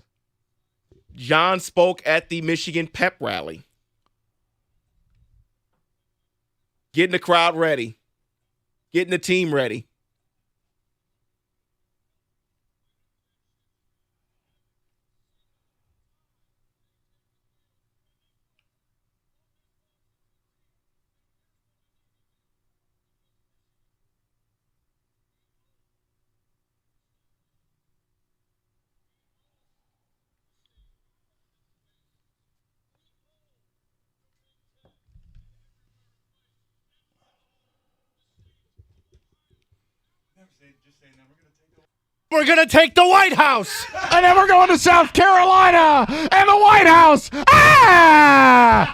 John spoke at the Michigan pep rally. Getting the crowd ready. Getting the team ready. We're going to take the White House. And then we're going to South Carolina and the White House. Ah!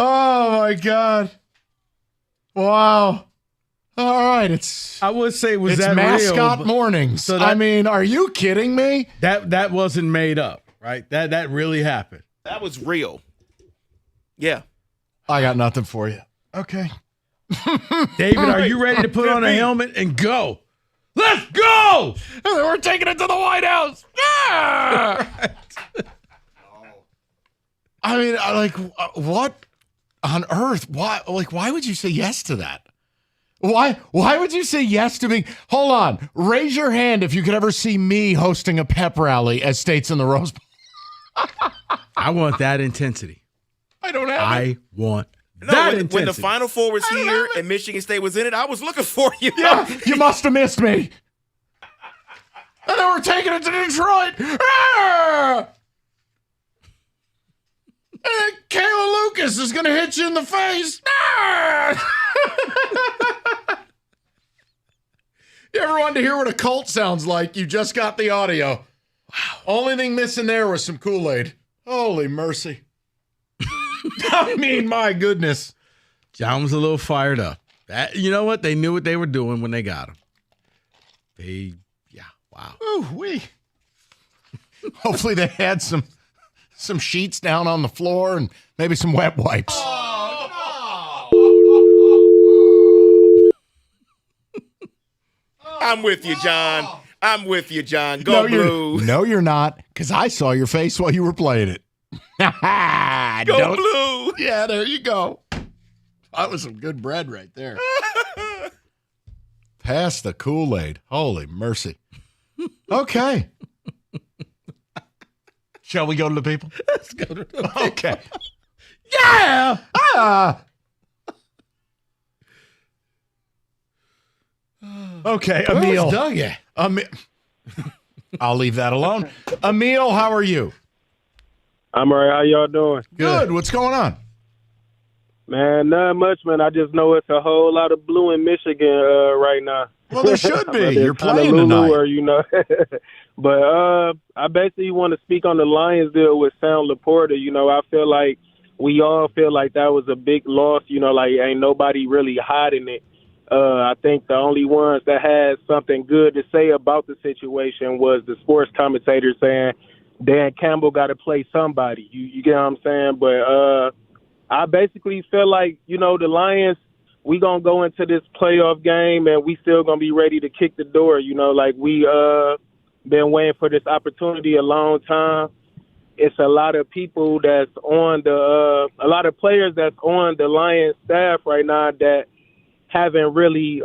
Oh my God! Wow! All right, I would say was it's that mascot real, mornings. So I mean, are you kidding me? That wasn't made up, right? That really happened. That was real. Yeah. I got nothing for you. Okay. David, are you ready to put on a helmet and go? Let's go! And then we're taking it to the White House. Ah! I mean, what on earth? Why? Why would you say yes to that? Why would you say yes to me? Hold on. Raise your hand if you could ever see me hosting a pep rally at States in the Rose Bowl. I want that intensity. I don't have it. I want No, that when intensity. the Final Four was here and Michigan State was in it, I was looking for you. Yeah, you must have missed me. And then we're taking it to Detroit. Ah! And then Kayla Lucas is going to hit you in the face. Ah! You ever wanted to hear what a cult sounds like? You just got the audio. Wow. Only thing missing there was some Kool-Aid. Holy mercy. I mean, my goodness. John was a little fired up. You know what? They knew what they were doing when they got him. Wow. Ooh, wee. Hopefully they had some sheets down on the floor and maybe some wet wipes. I'm with you, John. I'm with you, John. Go Blue. No, you're not, because I saw your face while you were playing it. Go Blue. Yeah, there you go. That was some good bread right there. Pass the Kool-Aid. Holy mercy. Okay. Shall we go to the people? Let's go to the people. Okay. Yeah. Okay, Emil. I'll leave that alone. Emil, how are you? I'm all right. How y'all doing? Good. What's going on? Man, not much, man. I just know it's a whole lot of blue in Michigan right now. Well, there should be. You're playing Honolulu, tonight. or, you know. But I basically want to speak on the Lions deal with Sam Laporta. You know, I feel like we all feel like that was a big loss. You know, like ain't nobody really hiding it. I think the only ones that had something good to say about the situation was the sports commentator saying Dan Campbell got to play somebody. You get what I'm saying? But I basically feel like, you know, the Lions, we going to go into this playoff game and we still going to be ready to kick the door. You know, like we been waiting for this opportunity a long time. It's a lot of people that's on a lot of players that's on the Lions staff right now that haven't really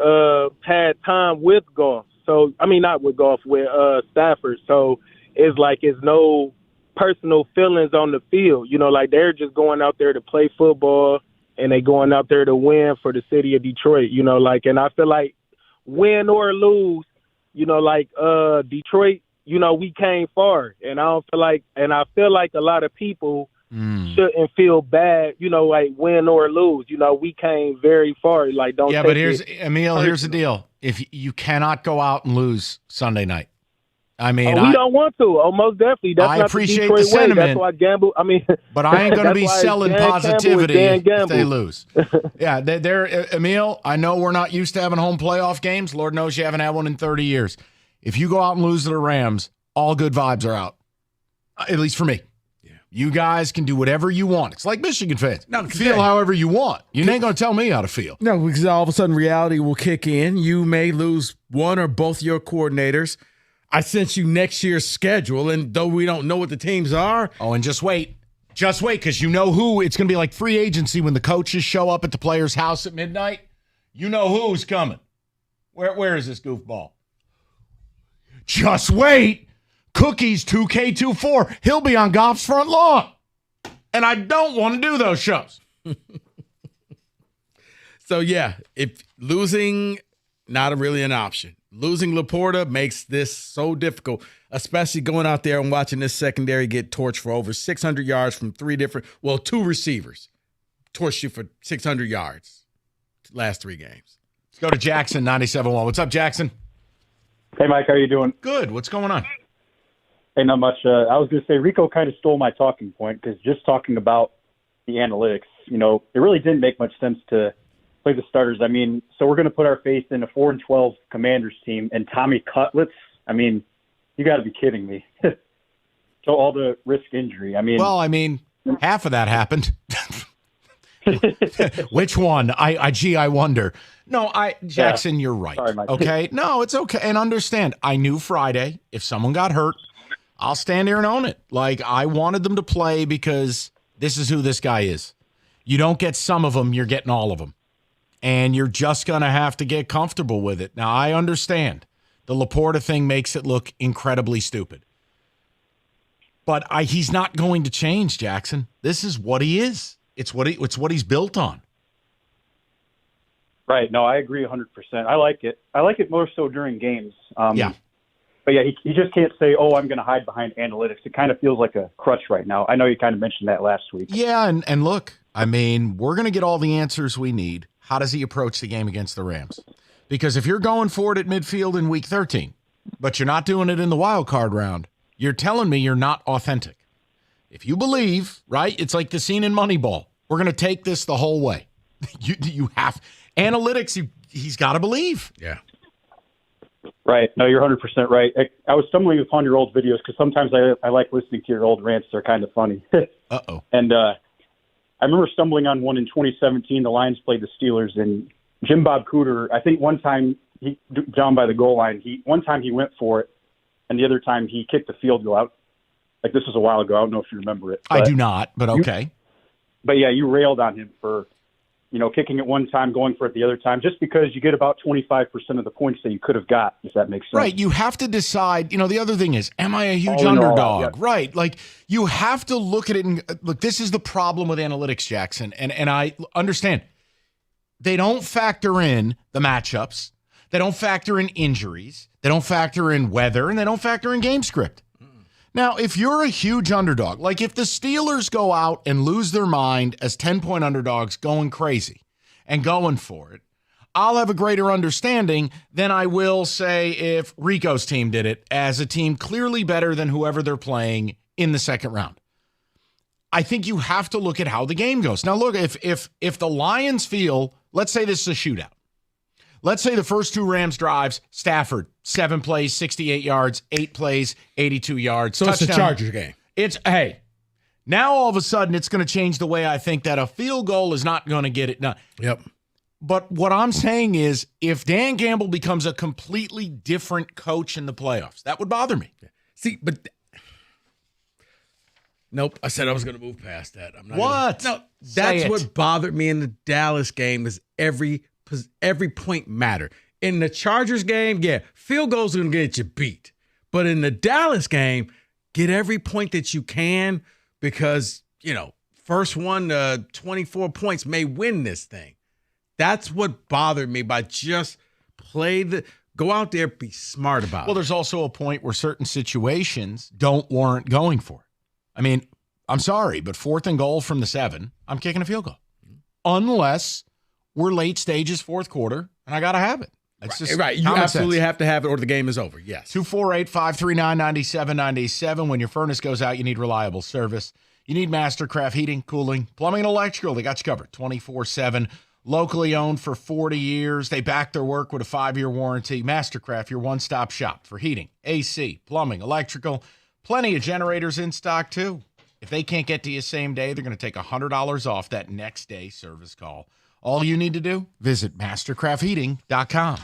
had time with golf. So, I mean, not with golf, with Stafford. So it's like it's no personal feelings on the field. You know, like they're just going out there to play football and they going out there to win for the city of Detroit, you know, like, and I feel like win or lose, you know, like Detroit, you know, we came far and I feel like a lot of people shouldn't feel bad, you know, like win or lose. You know, we came very far. Like, don't. Yeah, take but here's it Emil. personal. Here's the deal: if you cannot go out and lose Sunday night, I mean, we don't want to. Oh, most definitely. That's I not appreciate the the Detroit way. sentiment. That's why I gamble. I mean, but I ain't going to be selling positivity if they Gamble. lose. Yeah, they're Emil, I know we're not used to having home playoff games. Lord knows you haven't had one in 30 years. If you go out and lose to the Rams, all good vibes are out, at least for me. You guys can do whatever you want. It's like Michigan fans. No, feel however you want. You ain't going to tell me how to feel. No, because all of a sudden reality will kick in. You may lose one or both your coordinators. I sent you next year's schedule, and though we don't know what the teams are. Oh, and just wait. Just wait, because you know who. It's going to be like free agency when the coaches show up at the player's house at midnight. You know who's coming. Where is this goofball? Just wait. Cookies 2K24. He'll be on Goff's front lawn. And I don't want to do those shows. So, yeah, if losing, not really an option. Losing Laporta makes this so difficult, especially going out there and watching this secondary get torched for over 600 yards from two receivers. Torched you for 600 yards last 3 games. Let's go to Jackson, 97.1. What's up, Jackson? Hey, Mike, how you doing? Good. What's going on? Hey, not much. I was going to say Rico kind of stole my talking point because just talking about the analytics, it really didn't make much sense to play the starters. I mean, so we're going to put our faith in a 4-12 Commanders team and Tommy Cutlets. I mean, you got to be kidding me. So all the risk injury. Well, half of that happened. Which one? I wonder. No, Jackson, you're right. Sorry, Mike. Okay? No, it's okay. And understand, I knew Friday, if someone got hurt, I'll stand here and own it. Like, I wanted them to play because this is who this guy is. You don't get some of them, you're getting all of them. And you're just going to have to get comfortable with it. Now, I understand. The Laporta thing makes it look incredibly stupid. But he's not going to change, Jackson. This is what he is. It's what he's built on. Right. No, I agree 100%. I like it. I like it more so during games. Yeah. But, yeah, he just can't say, I'm going to hide behind analytics. It kind of feels like a crutch right now. I know you kind of mentioned that last week. Yeah, and look, we're going to get all the answers we need. How does he approach the game against the Rams? Because if you're going for it at midfield in Week 13, but you're not doing it in the wild card round, you're telling me you're not authentic. If you believe, right, it's like the scene in Moneyball. We're going to take this the whole way. You have analytics. He's got to believe. Yeah. Right. No, you're 100% right. I was stumbling upon your old videos because sometimes I like listening to your old rants. They're kind of funny. Uh-oh. And I remember stumbling on one in 2017. The Lions played the Steelers, and Jim Bob Cooter, I think one time, down by the goal line, one time he went for it, and the other time he kicked the field goal out. Like, this was a while ago. I don't know if you remember it. I do not, but okay. But, yeah, you railed on him for, kicking it one time, going for it the other time, just because you get about 25% of the points that you could have got, if that makes sense. Right. You have to decide. The other thing is, am I a huge underdog? Yeah. Right. Like, you have to look at it and look, this is the problem with analytics, Jackson. And I understand. They don't factor in the matchups. They don't factor in injuries. They don't factor in weather, and they don't factor in game script. Now, if you're a huge underdog, like if the Steelers go out and lose their mind as 10-point underdogs going crazy and going for it, I'll have a greater understanding than I will say if Rico's team did it as a team clearly better than whoever they're playing in the second round. I think you have to look at how the game goes. Now, look, if the Lions feel, let's say this is a shootout. Let's say the first 2 Rams drives, Stafford, 7 plays, 68 yards, 8 plays, 82 yards. So touchdown. It's a Chargers game. Now all of a sudden it's going to change the way I think that a field goal is not going to get it done. Yep. But what I'm saying is if Dan Campbell becomes a completely different coach in the playoffs, that would bother me. See, but nope, I said I was going to move past that. I'm not what? That's what bothered me in the Dallas game is every point mattered. In the Chargers game, yeah, field goals are going to get you beat. But in the Dallas game, get every point that you can because, first one to 24 points may win this thing. That's what bothered me by just go out there, be smart about it. Well, there's also a point where certain situations don't warrant going for it. I'm sorry, but 4th and goal from the 7, I'm kicking a field goal. Unless we're late stages, 4th quarter, and I got to have it. It's just right. You common absolutely sense. have to have it or the game is over. Yes. 248-539-9797. When your furnace goes out, you need reliable service. You need Mastercraft heating, cooling, plumbing, and electrical. They got you covered 24/7. Locally owned for 40 years. They back their work with a 5-year warranty. Mastercraft, your one-stop shop for heating, AC, plumbing, electrical. Plenty of generators in stock, too. If they can't get to you same day, they're going to take $100 off that next day service call. All you need to do, visit mastercraftheating.com.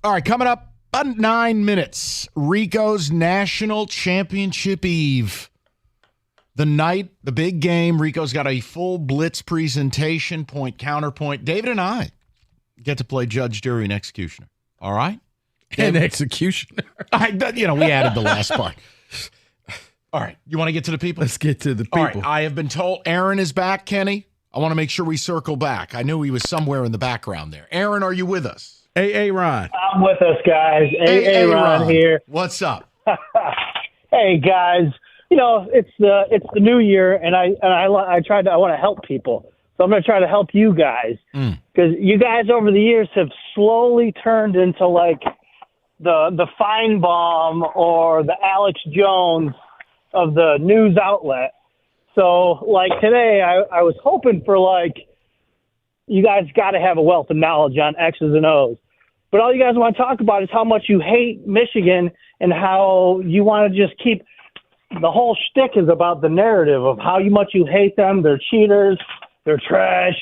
All right, coming up about 9 minutes, Rico's National Championship Eve. The night, the big game. Rico's got a full blitz presentation, point, counterpoint. David and I get to play judge, jury, and executioner. All right? And executioner. We added the last part. All right, you want to get to the people? Let's get to the people. All right, I have been told Aaron is back, Kenny. I want to make sure we circle back. I knew he was somewhere in the background there. Aaron, are you with us? A.A. Ron. I'm with us, guys. A.A. Ron here. What's up? Hey, guys. It's the new year, and I want to help people. So I'm going to try to help you guys because you guys over the years have slowly turned into like the Feinbaum or the Alex Jones of the news outlet. So like today, I was hoping for like you guys got to have a wealth of knowledge on X's and O's. But all you guys want to talk about is how much you hate Michigan and how you want to just keep the whole shtick is about the narrative of how much you hate them. They're cheaters. They're trash.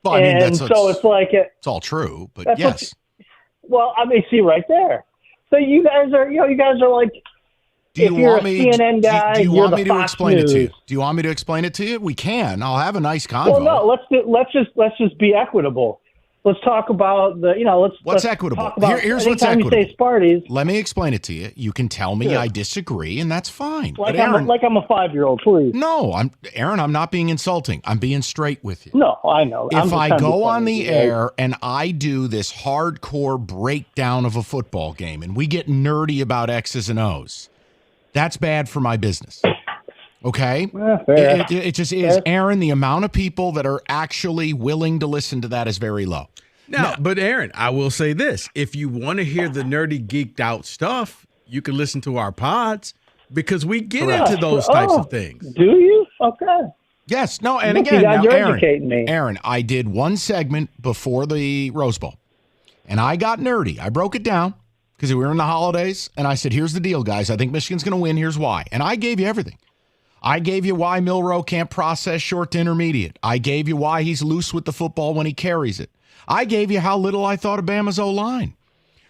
Well, I mean, it's like it's all true, but yes. See right there. So you guys are like, do you want me? CNN guy, do you want me to Fox explain News. it to you? Do you want me to explain it to you? We can. I'll have a nice convo. Well, no. Let's just be equitable. Let's talk about what's equitable. Talk about Here's what's anytime equitable. You say Sparties. Let me explain it to you. You can tell me I disagree, and that's fine. Like but Aaron, I'm a 5-year-old, please. No, Aaron. I'm not being insulting. I'm being straight with you. No, I know. If I go on the air and I do this hardcore breakdown of a football game, and we get nerdy about X's and O's, that's bad for my business. Okay? Fair. It just is. Aaron, the amount of people that are actually willing to listen to that is very low. No, but Aaron, I will say this. If you want to hear the nerdy, geeked out stuff, you can listen to our pods because we get into those types of things. Do you? Okay. Yes. No, and Look, again, now, you're educating me. Aaron, I did one segment before the Rose Bowl, and I got nerdy. I broke it down because we were in the holidays, and I said, here's the deal, guys. I think Michigan's going to win. Here's why. And I gave you everything. I gave you why Milroe can't process short to intermediate. I gave you why he's loose with the football when he carries it. I gave you how little I thought of Bama's O-line.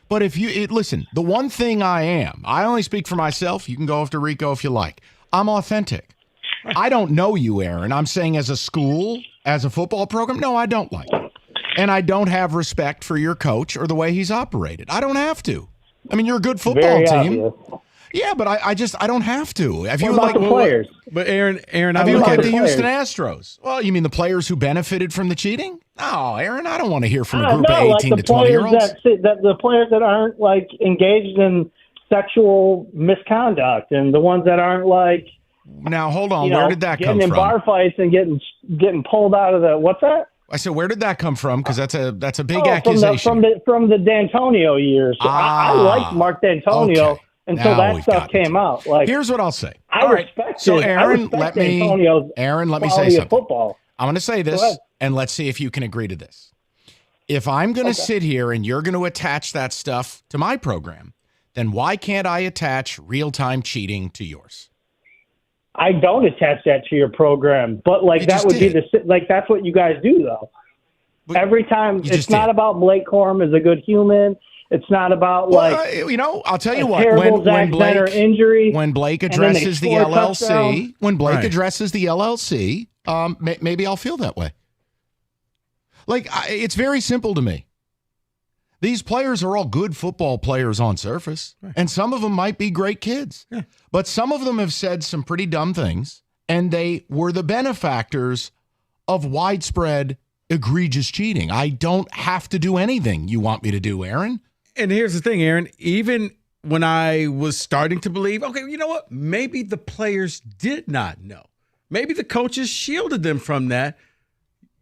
But listen, the one thing I only speak for myself. You can go after Rico if you like. I'm authentic. I don't know you, Aaron. I'm saying as a school, as a football program, no, I don't like it. And I don't have respect for your coach or the way he's operated. I don't have to. I mean, you're a good football team. Obvious. Yeah, but I don't have to. If you about the players? But Aaron, if you look at the Houston Astros, well, you mean the players who benefited from the cheating? No, Aaron, I don't want to hear from a group of 18 to 20-year-olds. The players that aren't like engaged in sexual misconduct, and the ones that aren't like. Now hold on, where did that come from? Getting in bar fights and getting pulled out of the what's that? I said, where did that come from? Because that's a big accusation. From the D'Antonio years. I liked Mark D'Antonio. Okay. Until that stuff came out. Like, here's what I'll say. I respect Aaron, let me say something. Football. I'm going to say this, and let's see if you can agree to this. If I'm going to sit here and you're going to attach that stuff to my program, then why can't I attach real-time cheating to yours? I don't attach that to your program, but like that would be that's what you guys do though. Every time it's not about Blake Corum is a good human. It's not about I'll tell you what. When Blake addresses the LLC, maybe I'll feel that way. Like it's very simple to me. These players are all good football players on surface, and some of them might be great kids, but some of them have said some pretty dumb things, and they were the benefactors of widespread egregious cheating. I don't have to do anything you want me to do, Aaron. And here's the thing, Aaron, even when I was starting to believe, okay, you know what? Maybe the players did not know. Maybe the coaches shielded them from that.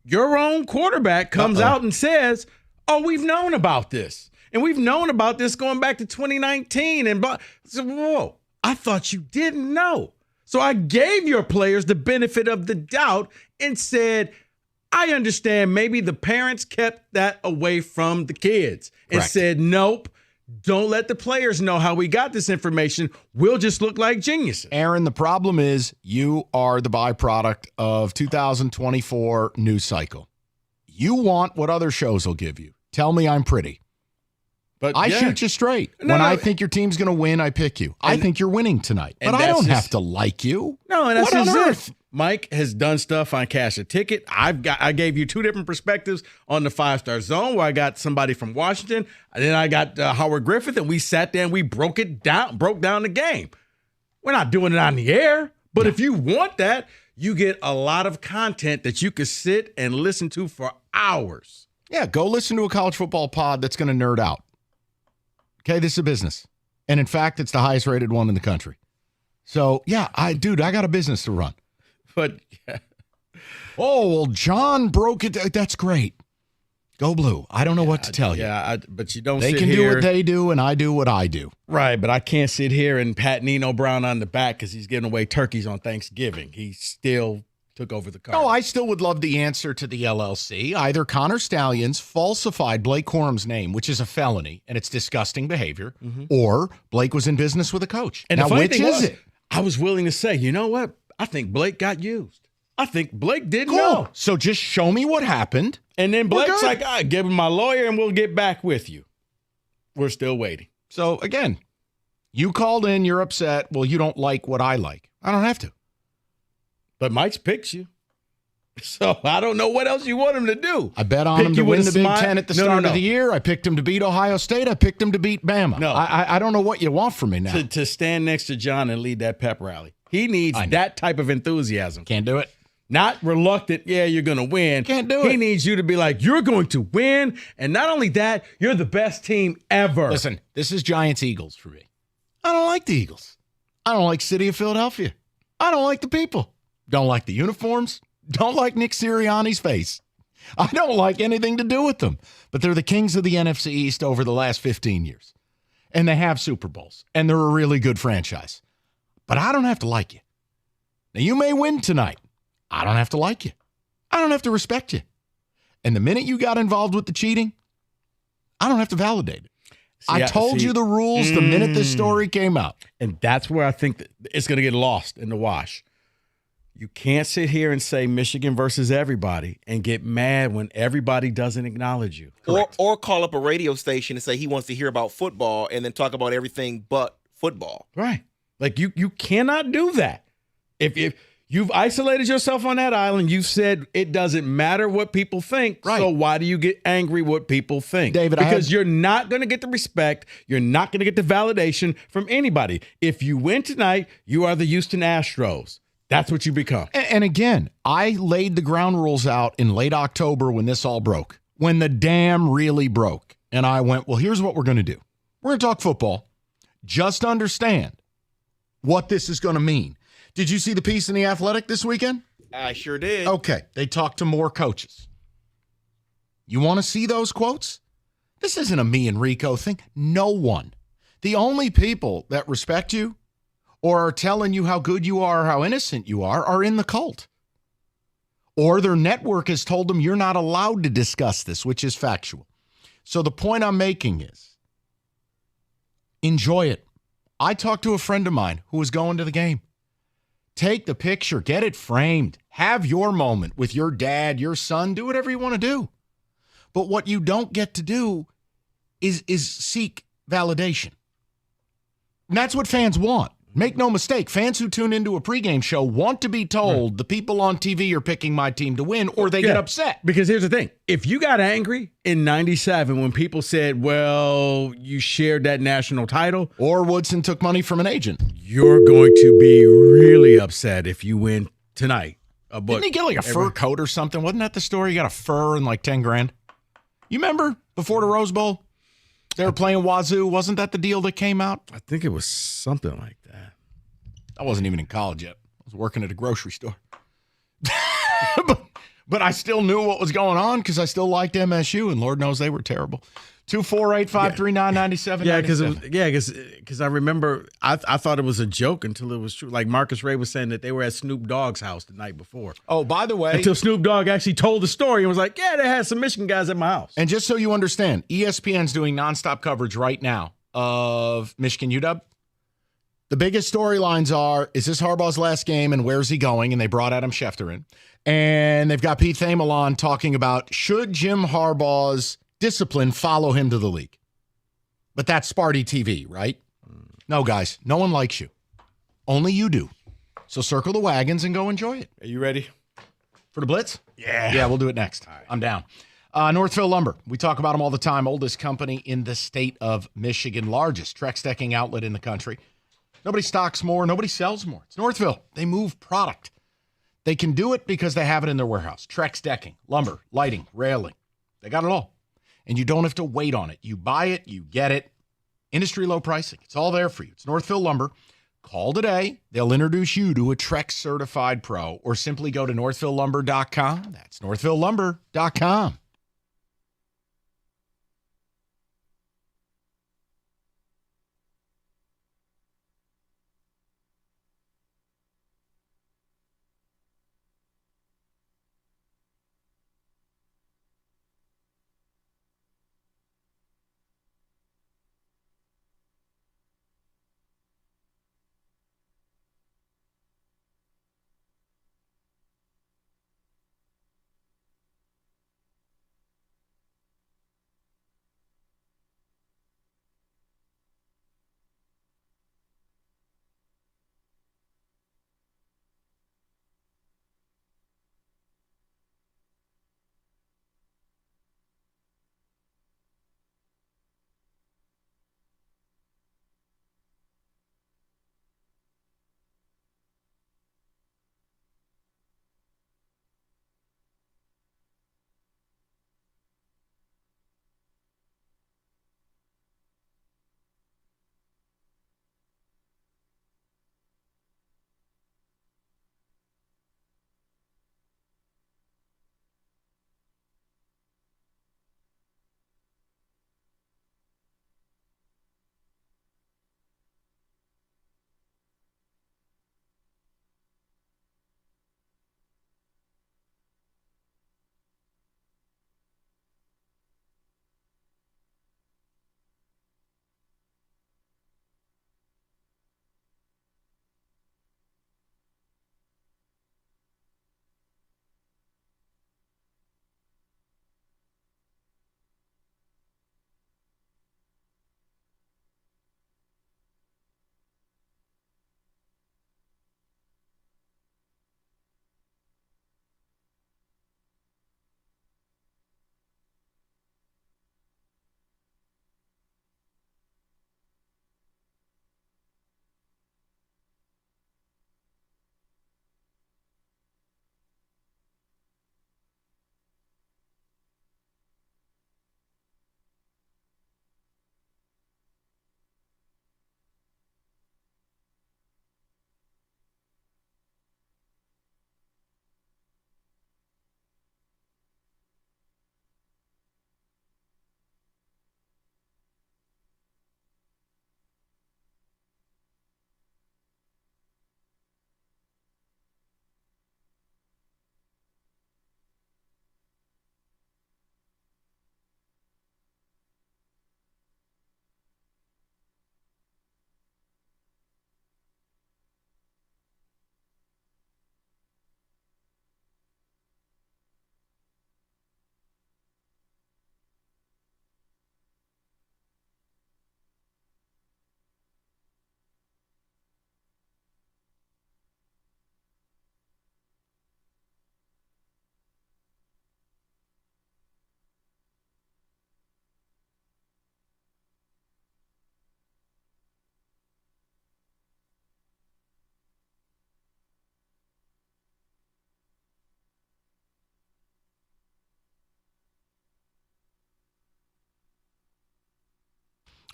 Your own quarterback comes out and says, oh, we've known about this. And we've known about this going back to 2019. And so, whoa, I thought you didn't know. So I gave your players the benefit of the doubt and said, I understand maybe the parents kept that away from the kids and said, nope, don't let the players know how we got this information. We'll just look like geniuses. Aaron, the problem is you are the byproduct of 2024 news cycle. You want what other shows will give you. Tell me I'm pretty. But I shoot you straight. When I think your team's going to win, I pick you. I think you're winning tonight. But I don't have to like you. No, and that's what on just earth? it. Mike has done stuff on Cash a Ticket. I gave you two different perspectives on the 5-star zone, where I got somebody from Washington, and then I got Howard Griffith, and we sat there and we broke down the game. We're not doing it on the air, but if you want that, you get a lot of content that you could sit and listen to for hours. Yeah, go listen to a college football pod that's going to nerd out. Okay, this is a business. And in fact, it's the highest rated one in the country. So, yeah, I got a business to run. But, yeah. Oh, well, John broke it. That's great. Go Blue. I don't know what to tell you. Yeah, but you don't They sit can here. do what they do, and I do what I do. Right, but I can't sit here and pat Nino Brown on the back because he's giving away turkeys on Thanksgiving. He still took over the car. No, I still would love the answer to the LLC. Either Connor Stallions falsified Blake Corum's name, which is a felony, and it's disgusting behavior, or Blake was in business with a coach. And now, the funny which thing is was, it? I was willing to say, you know what? I think Blake got used. I think Blake didn't Cool. know. So just show me what happened. And then We're Blake's good. like, give him my lawyer and we'll get back with you. We're still waiting. So, again, you called in, you're upset. Well, you don't like what I like. I don't have to. But Mike's picks you. So I don't know what else you want him to do. I bet on him to win the Big Ten at the start of the year. I picked him to beat Ohio State. I picked him to beat Bama. No. I don't know what you want from me now. To stand next to John and lead that pep rally. He needs that type of enthusiasm. Can't do it. Not reluctant, yeah, you're going to win. Can't do it. He needs you to be like, you're going to win. And not only that, you're the best team ever. Listen, this is Giants-Eagles for me. I don't like the Eagles. I don't like City of Philadelphia. I don't like the people. Don't like the uniforms. Don't like Nick Sirianni's face. I don't like anything to do with them. But they're the kings of the NFC East over the last 15 years. And they have Super Bowls. And they're a really good franchise. But I don't have to like you. Now, you may win tonight. I don't have to like you. I don't have to respect you. And the minute you got involved with the cheating, I don't have to validate it. I told you the rules the minute this story came out. And that's where I think that it's going to get lost in the wash. You can't sit here and say Michigan versus everybody and get mad when everybody doesn't acknowledge you. Or call up a radio station and say he wants to hear about football and then talk about everything but football. Right. Like you cannot do that. If you've isolated yourself on that island, you've said it doesn't matter what people think. Right. So why do you get angry what people think? David, because you're not going to get the respect. You're not going to get the validation from anybody. If you win tonight, you are the Houston Astros. That's what you become. And again, I laid the ground rules out in late October when this all broke, when the dam really broke. And I went, well, here's what we're going to do. We're going to talk football. Just understand what this is going to mean. Did you see the piece in The Athletic this weekend? I sure did. Okay. They talked to more coaches. You want to see those quotes? This isn't a me and Rico thing. No one. The only people that respect you or are telling you how good you are or how innocent you are in the cult. Or their network has told them you're not allowed to discuss this, which is factual. So the point I'm making is enjoy it. I talked to a friend of mine who was going to the game. Take the picture, get it framed, have your moment with your dad, your son, do whatever you want to do. But what you don't get to do is seek validation. And that's what fans want. Make no mistake, fans who tune into a pregame show want to be told the people on TV are picking my team to win, or they get upset. Because here's the thing. If you got angry in 97 when people said, well, you shared that national title. Or Woodson took money from an agent. You're going to be really upset if you win tonight. Didn't he get like a fur coat or something? Wasn't that the story? He got a fur and like 10 grand. You remember before the Rose Bowl? They were playing Wazoo. Wasn't that the deal that came out? I think it was something like that. I wasn't even in college yet. I was working at a grocery store. But I still knew what was going on because I still liked MSU, and Lord knows they were terrible. 248-539-9797. Yeah, because I remember I thought it was a joke until it was true. Like Marcus Ray was saying that they were at Snoop Dogg's house the night before. Oh, by the way. Until Snoop Dogg actually told the story and was like, yeah, they had some Michigan guys at my house. And just so you understand, ESPN's doing nonstop coverage right now of Michigan UW. The biggest storylines are, is this Harbaugh's last game and where's he going? And they brought Adam Schefter in. And they've got Pete Thamel on talking about, should Jim Harbaugh's discipline follow him to the league? But that's Sparty TV, right? No, guys, no one likes you. Only you do. So circle the wagons and go enjoy it. Are you ready for the Blitz? Yeah. Yeah, we'll do it next. Right. I'm down. Northville Lumber. We talk about them all the time. Oldest company in the state of Michigan. Largest Trex decking outlet in the country. Nobody stocks more. Nobody sells more. It's Northville. They move product. They can do it because they have it in their warehouse. Trex decking, lumber, lighting, railing. They got it all. And you don't have to wait on it. You buy it, you get it. Industry low pricing. It's all there for you. It's Northville Lumber. Call today. They'll introduce you to a Trex certified pro, or simply go to northvillelumber.com. That's northvillelumber.com.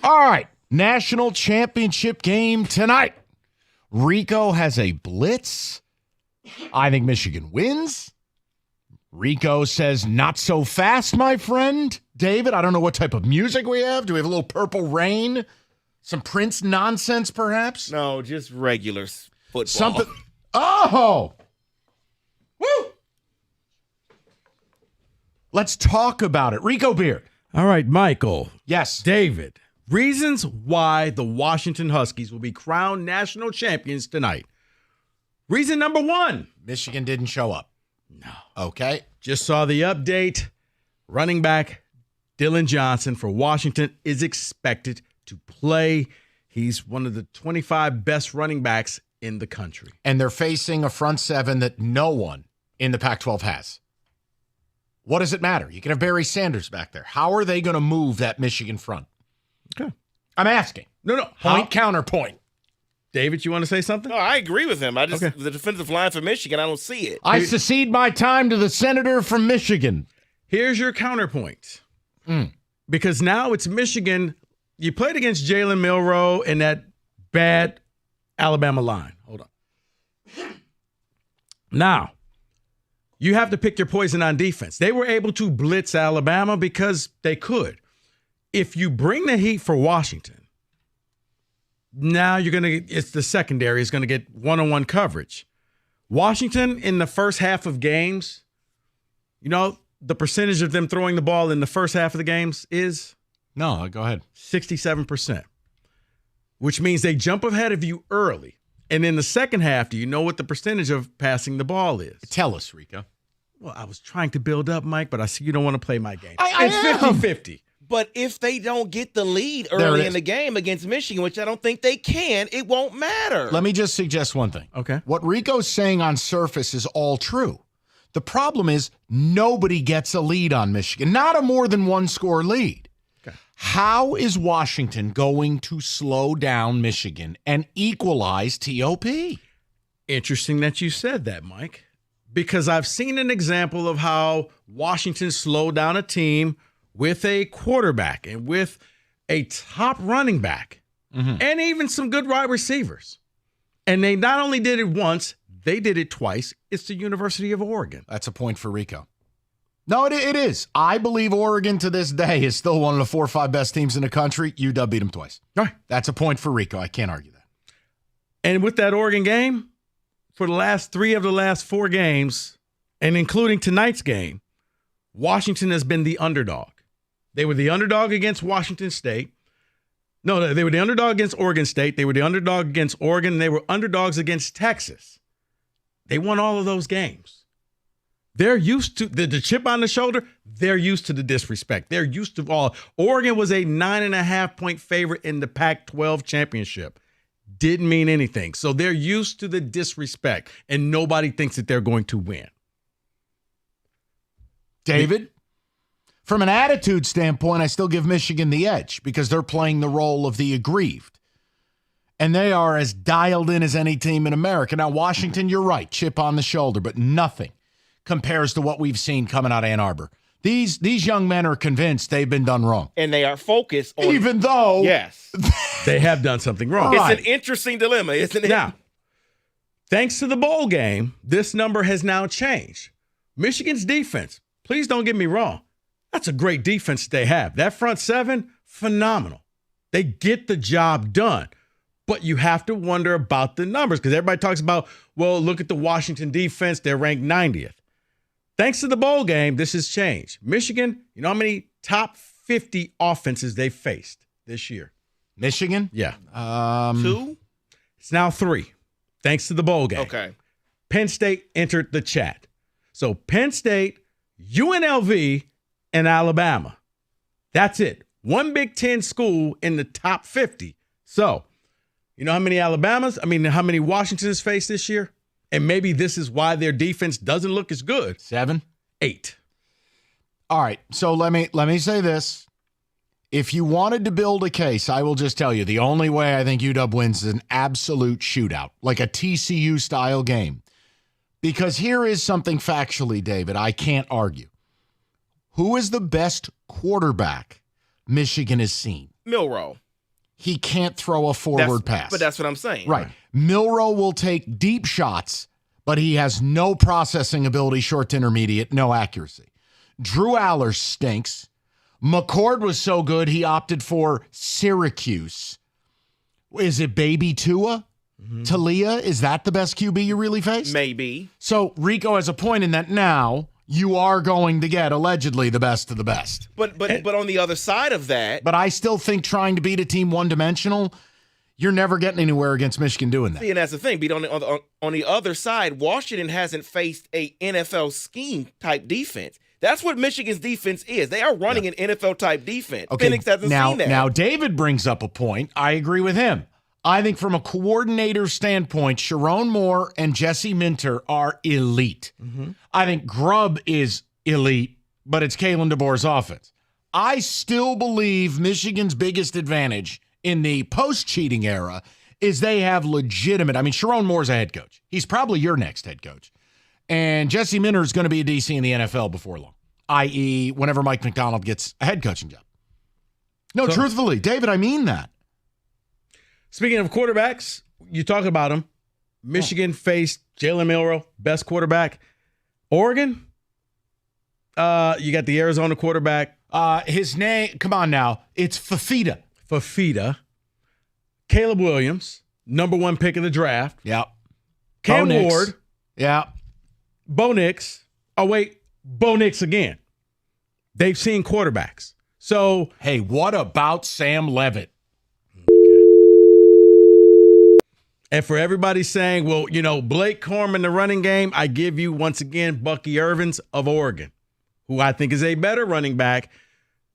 All right, national championship game tonight. Rico has a blitz. I think Michigan wins. Rico says, not so fast, my friend. David, I don't know what type of music we have. Do we have a little Purple Rain? Some Prince nonsense, perhaps? No, just regular football. Something. Oh! Woo! Let's talk about it. Rico Beard. All right, Michael. Yes. David. Reasons why the Washington Huskies will be crowned national champions tonight. Reason number one. Michigan didn't show up. No. Okay. Just saw the update. Running back Dylan Johnson for Washington is expected to play. He's one of the 25 best running backs in the country. And they're facing a front seven that no one in the Pac-12 has. What does it matter? You can have Barry Sanders back there. How are they going to move that Michigan front? Okay. I'm asking. No. Counterpoint. David, you want to say something? No, I agree with him. The defensive line for Michigan, I don't see it. I secede my time to the senator from Michigan. Here's your counterpoint. Because now it's Michigan. You played against Jalen Milroe and that bad Alabama line. Hold on. Now, you have to pick your poison on defense. They were able to blitz Alabama because they could. If you bring the heat for Washington, now it's the secondary is going to get one-on-one coverage. Washington in the first half of games, the percentage of them throwing the ball in the first half of the games is? No, go ahead. 67%, which means they jump ahead of you early. And in the second half, do you know what the percentage of passing the ball is? Tell us, Rico. Well, I was trying to build up, Mike, but I see you don't want to play my game. It's 50-50. But if they don't get the lead early in the game against Michigan, which I don't think they can, it won't matter. Let me just suggest one thing. Okay. What Rico's saying on surface is all true. The problem is nobody gets a lead on Michigan, not a more than one score lead. Okay. How is Washington going to slow down Michigan and equalize TOP? Interesting that you said that, Mike, because I've seen an example of how Washington slowed down a team with a quarterback and with a top running back and even some good wide receivers. And they not only did it once, they did it twice. It's the University of Oregon. That's a point for Rico. No, it is. I believe Oregon to this day is still one of the 4 or 5 best teams in the country. UW beat them twice. All right. That's a point for Rico. I can't argue that. And with that Oregon game, for the last 3 of the last 4 games, and including tonight's game, Washington has been the underdog. They were the underdog against Washington State. No, they were the underdog against Oregon State. They were the underdog against Oregon. And they were underdogs against Texas. They won all of those games. They're used to the chip on the shoulder. They're used to the disrespect. They're used to all. Oregon was a 9.5-point favorite in the Pac-12 championship. Didn't mean anything. So they're used to the disrespect, and nobody thinks that they're going to win. David? From an attitude standpoint, I still give Michigan the edge because they're playing the role of the aggrieved. And they are as dialed in as any team in America. Now, Washington, you're right, chip on the shoulder, but nothing compares to what we've seen coming out of Ann Arbor. These young men are convinced they've been done wrong. And they are focused on... Even though... Yes. They have done something wrong. It's an interesting dilemma, isn't it? Now, thanks to the bowl game, this number has now changed. Michigan's defense, please don't get me wrong, that's a great defense they have. That front seven, phenomenal. They get the job done. But you have to wonder about the numbers because everybody talks about, well, look at the Washington defense. They're ranked 90th. Thanks to the bowl game, this has changed. Michigan, you know how many top 50 offenses they faced this year? Michigan? Yeah. 2? It's now 3, thanks to the bowl game. Okay. Penn State entered the chat. So Penn State, UNLV, and Alabama. That's it. One Big Ten school in the top 50. So, you know how many how many Washingtons faced this year? And maybe this is why their defense doesn't look as good. 7? 8. All right. So let me say this. If you wanted to build a case, I will just tell you the only way I think UW wins is an absolute shootout, like a TCU-style game. Because here is something factually, David, I can't argue. Who is the best quarterback Michigan has seen? Milroe. He can't throw a forward pass. But that's what I'm saying. Right. Milroe will take deep shots, but he has no processing ability, short to intermediate, no accuracy. Drew Aller stinks. McCord was so good, he opted for Syracuse. Is it baby Tua? Talia? Is that the best QB you really faced? Maybe. So Rico has a point in that now you are going to get, allegedly, the best of the best. But on the other side of that... But I still think trying to beat a team one-dimensional, you're never getting anywhere against Michigan doing that. See, and that's the thing. On the other side, Washington hasn't faced a NFL scheme-type defense. That's what Michigan's defense is. They are running an NFL-type defense. Okay, Penix hasn't seen that. Now, David brings up a point. I agree with him. I think from a coordinator standpoint, Sharon Moore and Jesse Minter are elite. I think Grubb is elite, but it's Kalen DeBoer's offense. I still believe Michigan's biggest advantage in the post-cheating era is they have legitimate – I mean, Sharon Moore's a head coach. He's probably your next head coach. And Jesse Minter is going to be a DC in the NFL before long, i.e. whenever Mike McDonald gets a head coaching job. No, truthfully, David, I mean that. Speaking of quarterbacks, you talk about them. Michigan faced Jalen Milroe, best quarterback. Oregon, you got the Arizona quarterback. His name, come on now, it's Fafita. Caleb Williams, number 1 pick of the draft. Yep. Cam Ward. Yeah. Bo Nix. Oh, wait, Bo Nix again. They've seen quarterbacks. So, hey, what about Sam Levitt? And for everybody saying, well, Blake Corum in the running game, I give you, once again, Bucky Irvins of Oregon, who I think is a better running back.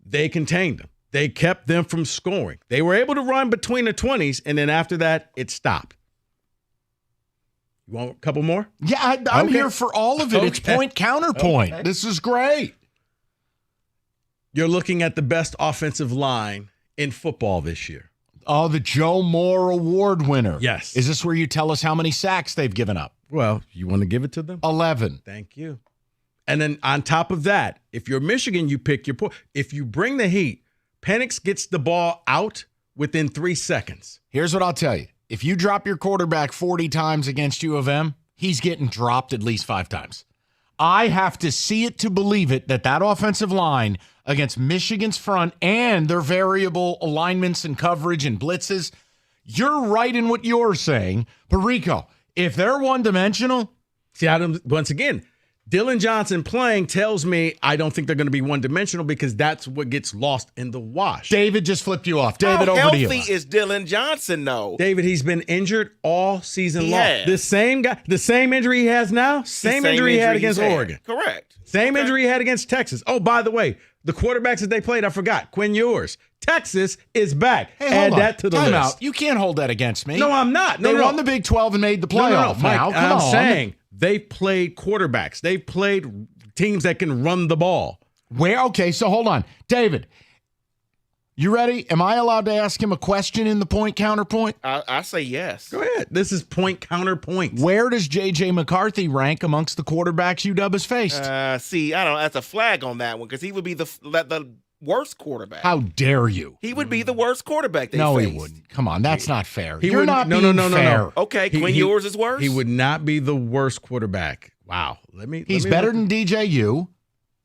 They contained them. They kept them from scoring. They were able to run between the 20s, and then after that, it stopped. You want a couple more? Yeah, I'm here for all of it. Okay. It's point, counterpoint. Okay. This is great. You're looking at the best offensive line in football this year. Oh, the Joe Moore Award winner. Yes. Is this where you tell us how many sacks they've given up? Well, you want to give it to them? 11. Thank you. And then on top of that, if you're Michigan, you pick your point. If you bring the heat, Penix gets the ball out within 3 seconds. Here's what I'll tell you. If you drop your quarterback 40 times against U of M, he's getting dropped at least 5 times. I have to see it to believe it that offensive line against Michigan's front and their variable alignments and coverage and blitzes, you're right in what you're saying. But Rico, if they're one-dimensional. See, once again, Dylan Johnson playing tells me I don't think they're going to be one-dimensional because that's what gets lost in the wash. David just flipped you off. David, How over to you. How healthy is Dylan Johnson, though? David, he's been injured all season long. Has. The same guy, the same injury he has now, same injury he had against Oregon. Correct. Same injury he had against Texas. Oh, by the way, the quarterbacks that they played, I forgot. Quinn Ewers. Texas is back. Hey, add that to the list. Out. You can't hold that against me. No, I'm not. They won the Big 12 and made the playoff. No, Mike, now. Come I'm on. saying they've played quarterbacks. They've played teams that can run the ball. Okay, so hold on. David, you ready? Am I allowed to ask him a question in the point counterpoint? I say yes. Go ahead. This is point counterpoint. Where does J.J. McCarthy rank amongst the quarterbacks UW has faced? See, I don't know. That's a flag on that one because he would be the worst quarterback. How dare you? He would be the worst quarterback they No, faced. he wouldn't. Come on, that's not fair. You're not being fair. No. Okay, Quinn Ewers is worse? He would not be the worst quarterback. Wow. He's better than DJU.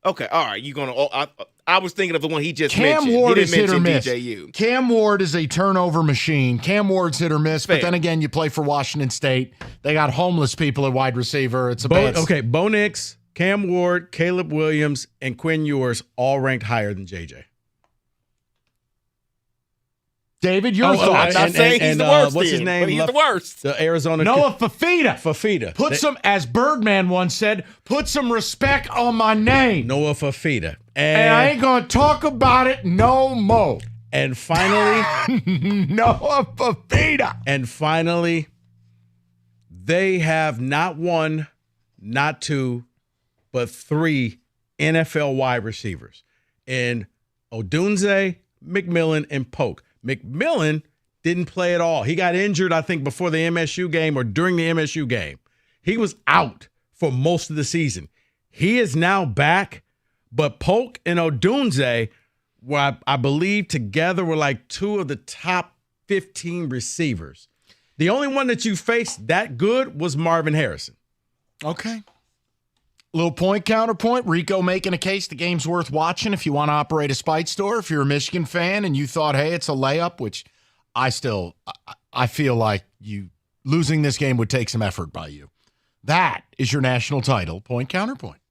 Okay, all right. You're gonna. I was thinking of the one he just Cam mentioned. Ward he is didn't hit or mention miss. DJU. Cam Ward is a turnover machine. Cam Ward's hit or miss, Fair. but then again, you play for Washington State. They got homeless people at wide receiver. It's a bad. Okay, Bo Nix, Cam Ward, Caleb Williams, and Quinn Ewers all ranked higher than JJ. David, your thoughts? I'm not saying he's the worst. What's his name? But he's the worst. The Arizona Noah Fafita. Fafita. Put some, as Birdman once said, put some respect on my name. Noah Fafita. And I ain't going to talk about it no more. And finally, Noah Fafita. And finally, they have not one, not two, but 3 NFL wide receivers in Odunze, McMillan, and Polk. McMillan didn't play at all. He got injured, I think, before the MSU game or during the MSU game. He was out for most of the season. He is now back, but Polk and Odunze, I believe together were like 2 of the top 15 receivers. The only one that you faced that good was Marvin Harrison. Okay. Little point, counterpoint. Rico making a case the game's worth watching if you want to operate a Spite store. If you're a Michigan fan and you thought, hey, it's a layup, which I feel like you losing this game would take some effort by you. That is your national title, point, counterpoint.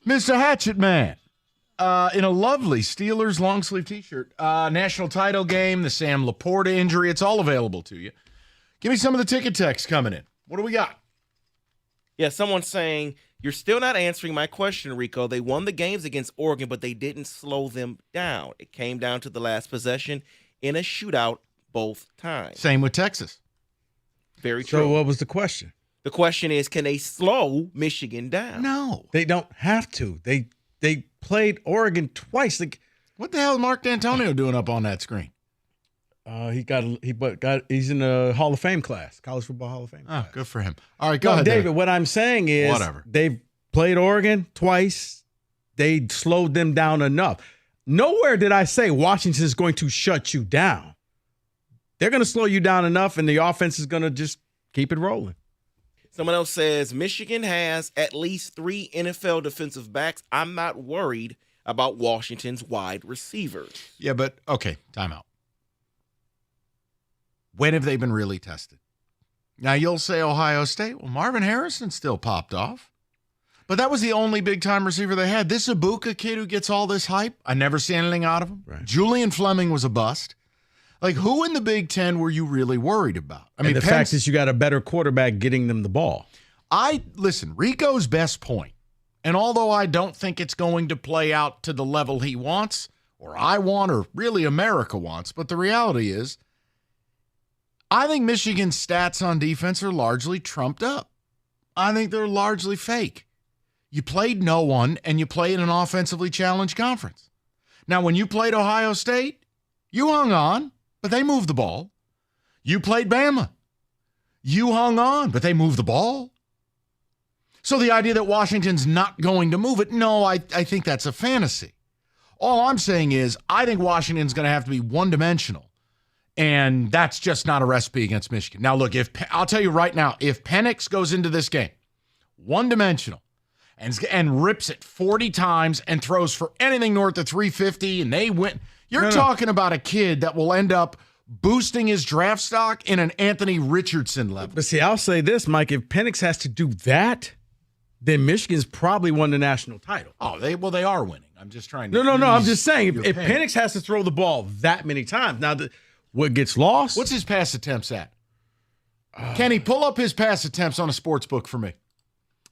Mr. Hatchet Man, in a lovely Steelers long sleeve T-shirt. National title game, the Sam Laporta injury. It's all available to you. Give me some of the ticket text coming in. What do we got? Yeah, someone's saying, you're still not answering my question, Rico. They won the games against Oregon, but they didn't slow them down. It came down to the last possession in a shootout both times. Same with Texas. Very true. So what was the question? The question is, can they slow Michigan down? No. They don't have to. They played Oregon twice. Like, what the hell is Mark D'Antonio doing up on that screen? He's in the Hall of Fame class, College Football Hall of Fame. Oh, good for him. All right, go ahead, David. What I'm saying is, they've played Oregon twice. They slowed them down enough. Nowhere did I say Washington is going to shut you down. They're going to slow you down enough, and the offense is going to just keep it rolling. Someone else says, Michigan has at least 3 NFL defensive backs. I'm not worried about Washington's wide receivers. Yeah, but, okay, timeout. When have they been really tested? Now, you'll say Ohio State. Well, Marvin Harrison still popped off. But that was the only big-time receiver they had. This Ibuka kid who gets all this hype, I never see anything out of him. Right. Julian Fleming was a bust. Like, who in the Big Ten were you really worried about? I mean, the fact is you got a better quarterback getting them the ball. Listen, Rico's best point, and although I don't think it's going to play out to the level he wants, or I want, or really America wants, but the reality is, I think Michigan's stats on defense are largely trumped up. I think they're largely fake. You played no one, and you played in an offensively challenged conference. Now, when you played Ohio State, you hung on, but they moved the ball. You played Bama. You hung on, but they moved the ball. So the idea that Washington's not going to move it, no, I think that's a fantasy. All I'm saying is I think Washington's going to have to be one-dimensional. And that's just not a recipe against Michigan. Now, look, I'll tell you right now, if Penix goes into this game one-dimensional and rips it 40 times and throws for anything north of 350 and they win, you're talking about a kid that will end up boosting his draft stock in an Anthony Richardson level. But see, I'll say this, Mike, if Penix has to do that, then Michigan's probably won the national title. Oh, they are winning. I'm just trying to. No. I'm just saying, if Penix has to throw the ball that many times, now what gets lost? What's his pass attempts at? Kenny, pull up his pass attempts on a sports book for me.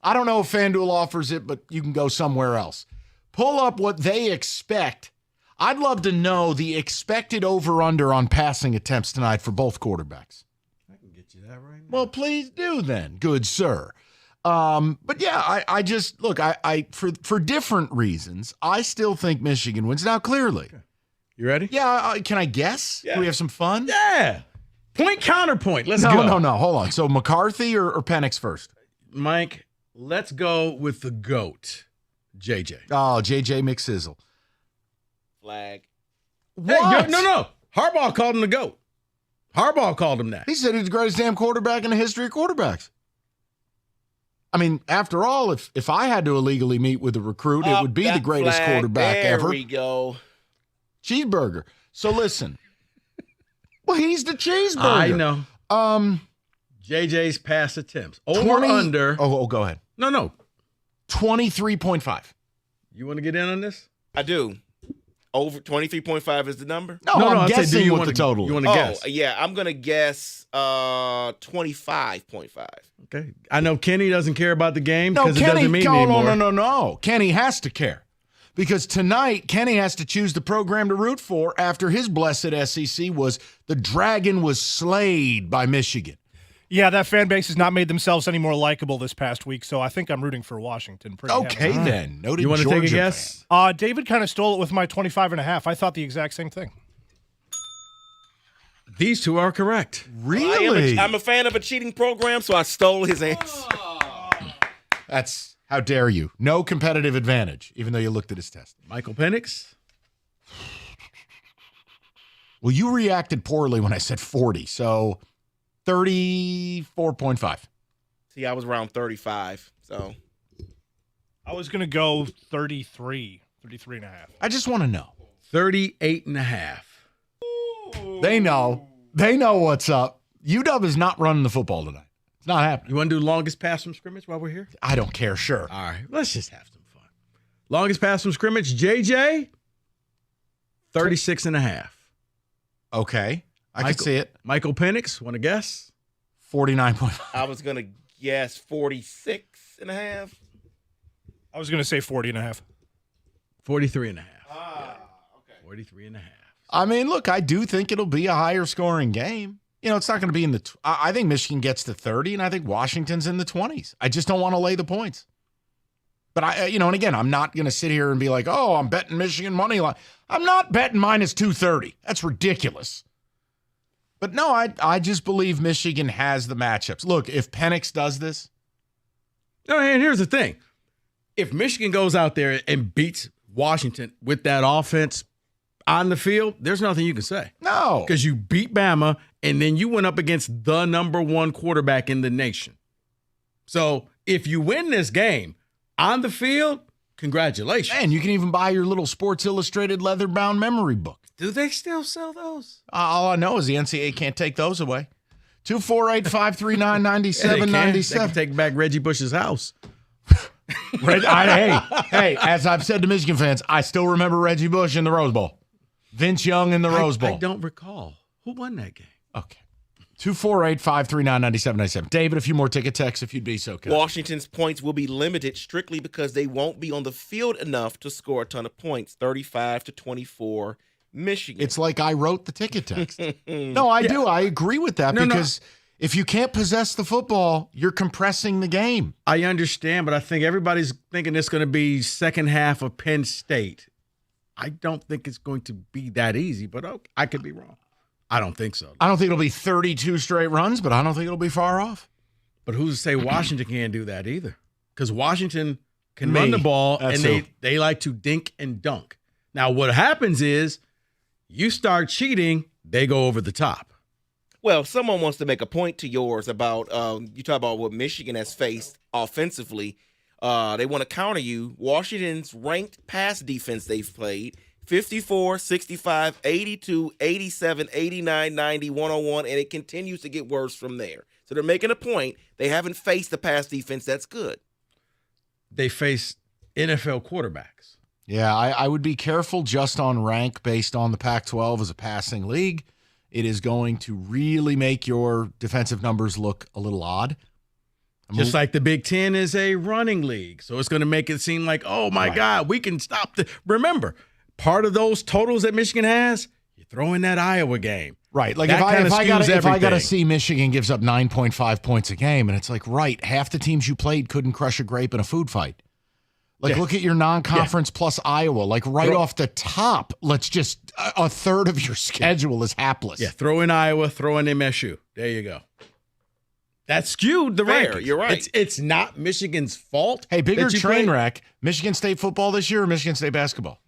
I don't know if FanDuel offers it, but you can go somewhere else. Pull up what they expect. I'd love to know the expected over-under on passing attempts tonight for both quarterbacks. I can get you that right now. Well, please do then, good sir. But yeah, I just look. I for different reasons, I still think Michigan wins. Now, clearly, you ready? Yeah. Can I guess? Yeah. Can we have some fun? Yeah. Point counterpoint. Let's go. No. Hold on. So McCarthy or Penix first? Mike, let's go with the GOAT, JJ. Oh, JJ McSizzle. Flag. What? Hey, no. Harbaugh called him the GOAT. Harbaugh called him that. He said he's the greatest damn quarterback in the history of quarterbacks. I mean, after all, if I had to illegally meet with a recruit, it would be the greatest quarterback ever. There we go. Cheeseburger. So listen. Well, he's the cheeseburger. I know. JJ's pass attempts. Over under. Oh, go ahead. No. 23.5. You want to get in on this? I do. Over 23.5 is the number? No, I'm guessing what the total is. You want to guess? Yeah, I'm going to guess 25.5. Okay. I know Kenny doesn't care about the game No, because it doesn't mean anymore. No. Kenny has to care. Because tonight, Kenny has to choose the program to root for after his blessed SEC was the Dragon was slayed by Michigan. Yeah, that fan base has not made themselves any more likable this past week, so I think I'm rooting for Washington. Okay, then. Noted you want to Georgia take a guess? David kind of stole it with my 25.5. I thought the exact same thing. These two are correct. Really? I'm a fan of a cheating program, so I stole his answer. That's... How dare you? No competitive advantage, even though you looked at his test. Michael Penix? Well, you reacted poorly when I said 40, so 34.5. See, I was around 35, so. I was going to go 33 and a half. I just want to know. 38.5. They know. They know what's up. UW is not running the football tonight. Not happening. You want to do longest pass from scrimmage while we're here? I don't care. Sure. All right. Let's just have some fun. Longest pass from scrimmage, JJ, 36.5. Okay. I could see it. Michael Penix, want to guess? 49.5. I was going to guess 46.5. I was going to say 40.5. 43.5. Okay. 43.5. I mean, look, I do think it'll be a higher scoring game. It's not going to be in the I think Michigan gets to 30, and I think Washington's in the 20s. I just don't want to lay the points. But, and again, I'm not going to sit here and be like, oh, I'm betting Michigan money line. I'm not betting minus 230. That's ridiculous. But, no, I just believe Michigan has the matchups. Look, if Penix does this. No, and here's the thing. If Michigan goes out there and beats Washington with that offense on the field, there's nothing you can say. No. Because you beat Bama, and then you went up against the number one quarterback in the nation. So if you win this game on the field, congratulations. Man, you can even buy your little Sports Illustrated leather-bound memory book. Do they still sell those? All I know is the NCAA can't take those away. 248-539-9797. They can take back Reggie Bush's house. Hey, as I've said to Michigan fans, I still remember Reggie Bush in the Rose Bowl. Vince Young in the Rose Bowl. I don't recall. Who won that game? Okay. 248-539-9797. David, a few more ticket texts if you'd be so kind. Washington's points will be limited strictly because they won't be on the field enough to score a ton of points. 35-24, Michigan. It's like I wrote the ticket text. No, I do. I agree with that because if you can't possess the football, you're compressing the game. I understand, but I think everybody's thinking it's going to be second half of Penn State. I don't think it's going to be that easy, but I could be wrong. I don't think so. I don't think it'll be 32 straight runs, but I don't think it'll be far off. But who's to say Washington can't do that either? Because Washington can run the ball, and they like to dink and dunk. Now, what happens is you start cheating, they go over the top. Well, someone wants to make a point to yours about you talk about what Michigan has faced offensively. They want to counter you. Washington's ranked pass defense they've played, 54, 65, 82, 87, 89, 90, 101, and it continues to get worse from there. So they're making a point. They haven't faced a pass defense that's good. They face NFL quarterbacks. Yeah, I would be careful just on rank based on the Pac-12 as a passing league. It is going to really make your defensive numbers look a little odd. Just like the Big Ten is a running league. So it's going to make it seem like, oh, my God, we can stop the – remember, part of those totals that Michigan has, you throw in that Iowa game. Right. Like if I got to see Michigan gives up 9.5 points a game, and it's like, right, half the teams you played couldn't crush a grape in a food fight. Like, look at your non-conference plus Iowa. Like, right off the top, let's just – a third of your schedule is hapless. Yeah, throw in Iowa, throw in MSU. There you go. That skewed the rankings. You're right. It's not Michigan's fault. Hey, bigger train wreck, Michigan State football this year or Michigan State basketball?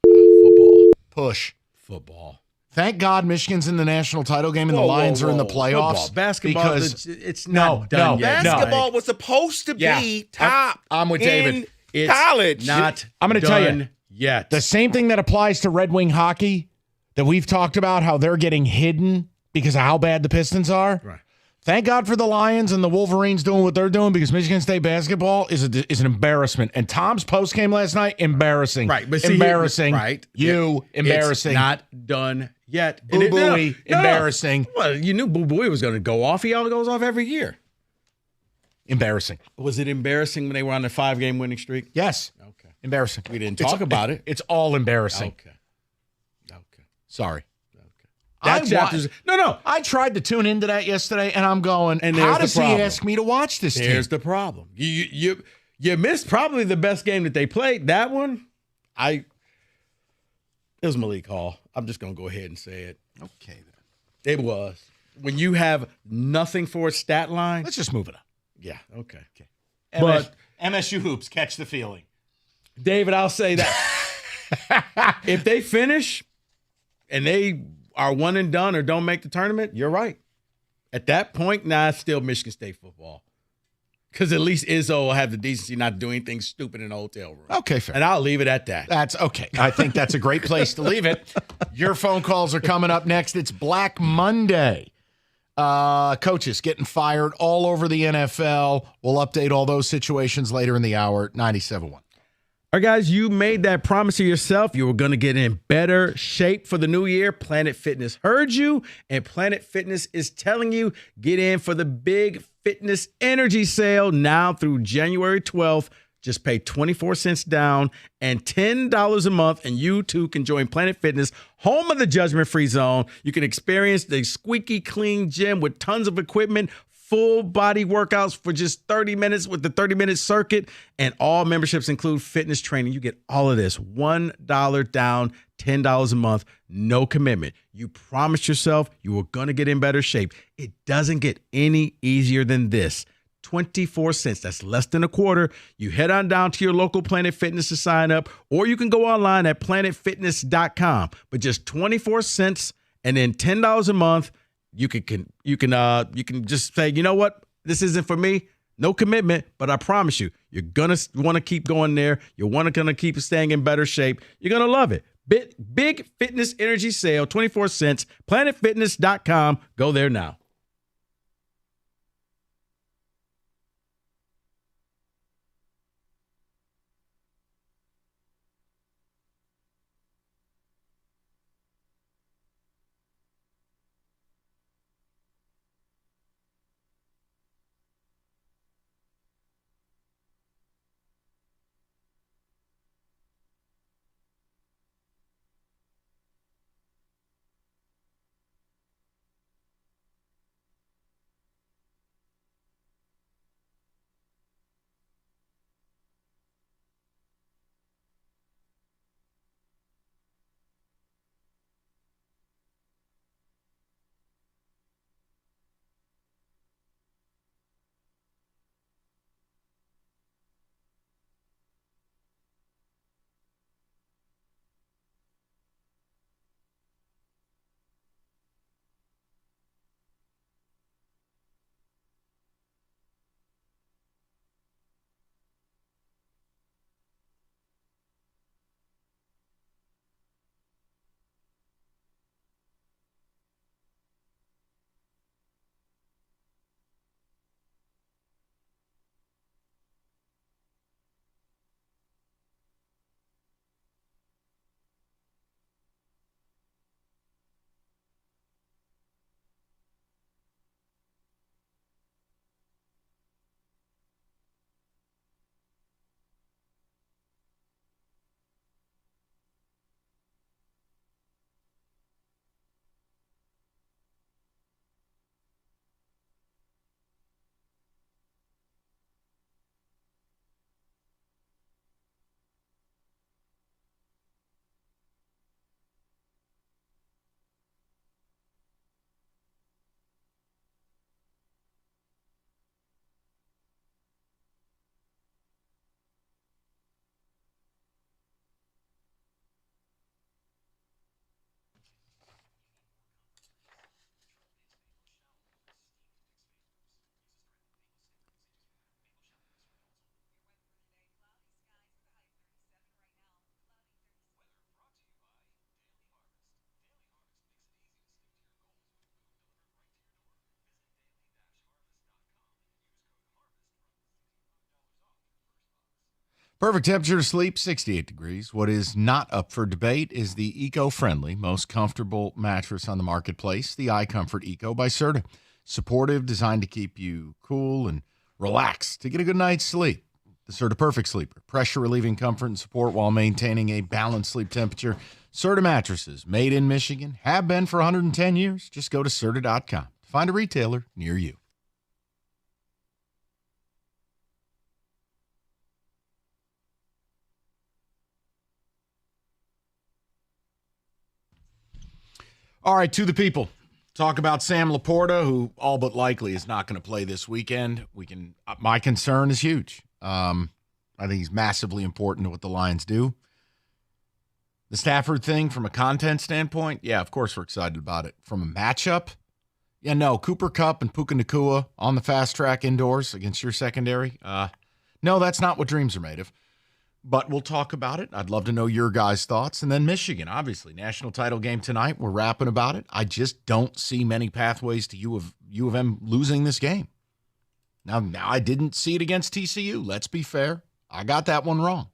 Football. Push. Football. Thank God Michigan's in the national title game and the Lions are in the playoffs. Football. Basketball, because it's not done yet. Basketball was supposed to be top. I'm with David. It's college. Not I'm going to tell you yet. The same thing that applies to Red Wing hockey that we've talked about, how they're getting hidden because of how bad the Pistons are. Right. Thank God for the Lions and the Wolverines doing what they're doing because Michigan State basketball is an embarrassment. And Tom's post game last night, embarrassing. Right, but see, embarrassing. Right. Embarrassing. It's not done yet. Boo Booey, embarrassing. Well, you knew Boo Booey was going to go off. He all goes off every year. Embarrassing. Was it embarrassing when they were on the 5-game winning streak? Yes. Okay. Embarrassing. We didn't talk about it. It's all embarrassing. Okay. Sorry. That chapter's no. I tried to tune into that yesterday, and I'm going. And how does he ask me to watch this? Here's the problem. You missed probably the best game that they played. That one, it was Malik Hall. I'm just gonna go ahead and say it. Okay, then. It was when you have nothing for a stat line. Let's just move it on. Yeah. Okay. But MSU hoops catch the feeling. David, I'll say that if they finish and they are one and done or don't make the tournament, you're right. At that point, it's still Michigan State football. Because at least Izzo will have the decency not to do anything stupid in a hotel room. Okay, fair. And I'll leave it at that. That's okay. I think that's a great place to leave it. Your phone calls are coming up next. It's Black Monday. Coaches getting fired all over the NFL. We'll update all those situations later in the hour. 97.1. All right, guys, you made that promise to yourself. You were going to get in better shape for the new year. Planet Fitness heard you, and Planet Fitness is telling you get in for the big fitness energy sale now through January 12th. Just pay 24 cents down and $10 a month, and you too can join Planet Fitness, home of the judgment-free zone. You can experience the squeaky clean gym with tons of equipment, full body workouts for just 30 minutes with the 30-minute circuit, and all memberships include fitness training. You get all of this, $1 down, $10 a month, no commitment. You promised yourself you were going to get in better shape. It doesn't get any easier than this. 24 cents. That's less than a quarter. You head on down to your local Planet Fitness to sign up, or you can go online at planetfitness.com. But just 24 cents and then $10 a month. You can just say, you know what, this isn't for me. No commitment, but I promise you, you're gonna want to keep going there. You're gonna keep staying in better shape. You're gonna love it. Big fitness energy sale, 24 cents. Planetfitness.com. Go there now. Perfect temperature to sleep, 68 degrees. What is not up for debate is the eco-friendly, most comfortable mattress on the marketplace, the iComfort Eco by Serta. Supportive, designed to keep you cool and relaxed to get a good night's sleep. The Serta Perfect Sleeper, pressure-relieving comfort and support while maintaining a balanced sleep temperature. Serta mattresses, made in Michigan, have been for 110 years. Just go to Serta.com to find a retailer near you. All right, to the people. Talk about Sam Laporta, who all but likely is not going to play this weekend. My concern is huge. I think he's massively important to what the Lions do. The Stafford thing, from a content standpoint, yeah, of course we're excited about it. From a matchup, yeah, no, Cooper Kupp and Puka Nacua on the fast track indoors against your secondary. No, that's not what dreams are made of. But we'll talk about it. I'd love to know your guys' thoughts. And then Michigan, obviously, national title game tonight. We're rapping about it. I just don't see many pathways to U of M losing this game. Now I didn't see it against TCU. Let's be fair. I got that one wrong.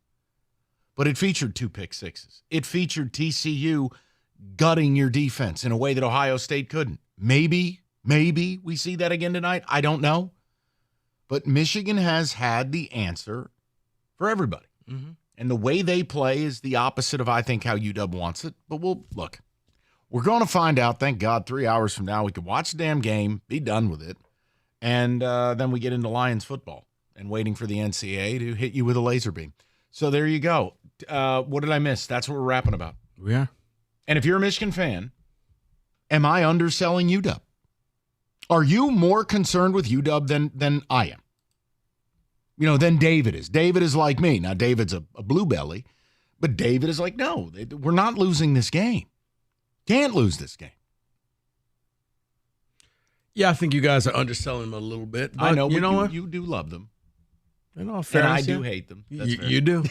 but it featured 2 pick sixes. It featured TCU gutting your defense in a way that Ohio State couldn't. Maybe we see that again tonight. I don't know. But Michigan has had the answer for everybody. Mm-hmm. And the way they play is the opposite of, I think, how UW wants it. But we're going to find out, thank God, 3 hours from now. We can watch the damn game, be done with it, and then we get into Lions football and waiting for the NCAA to hit you with a laser beam. So there you go. What did I miss? That's what we're rapping about. Yeah. And if you're a Michigan fan, am I underselling UW? Are you more concerned with UW than I am? Than David is. David is like me. Now, David's a blue belly, but David is like, no, we're not losing this game. Can't lose this game. Yeah, I think you guys are underselling them a little bit. But I know, you but know what? You do love them. In all And fairness, I do yeah. hate them. You do.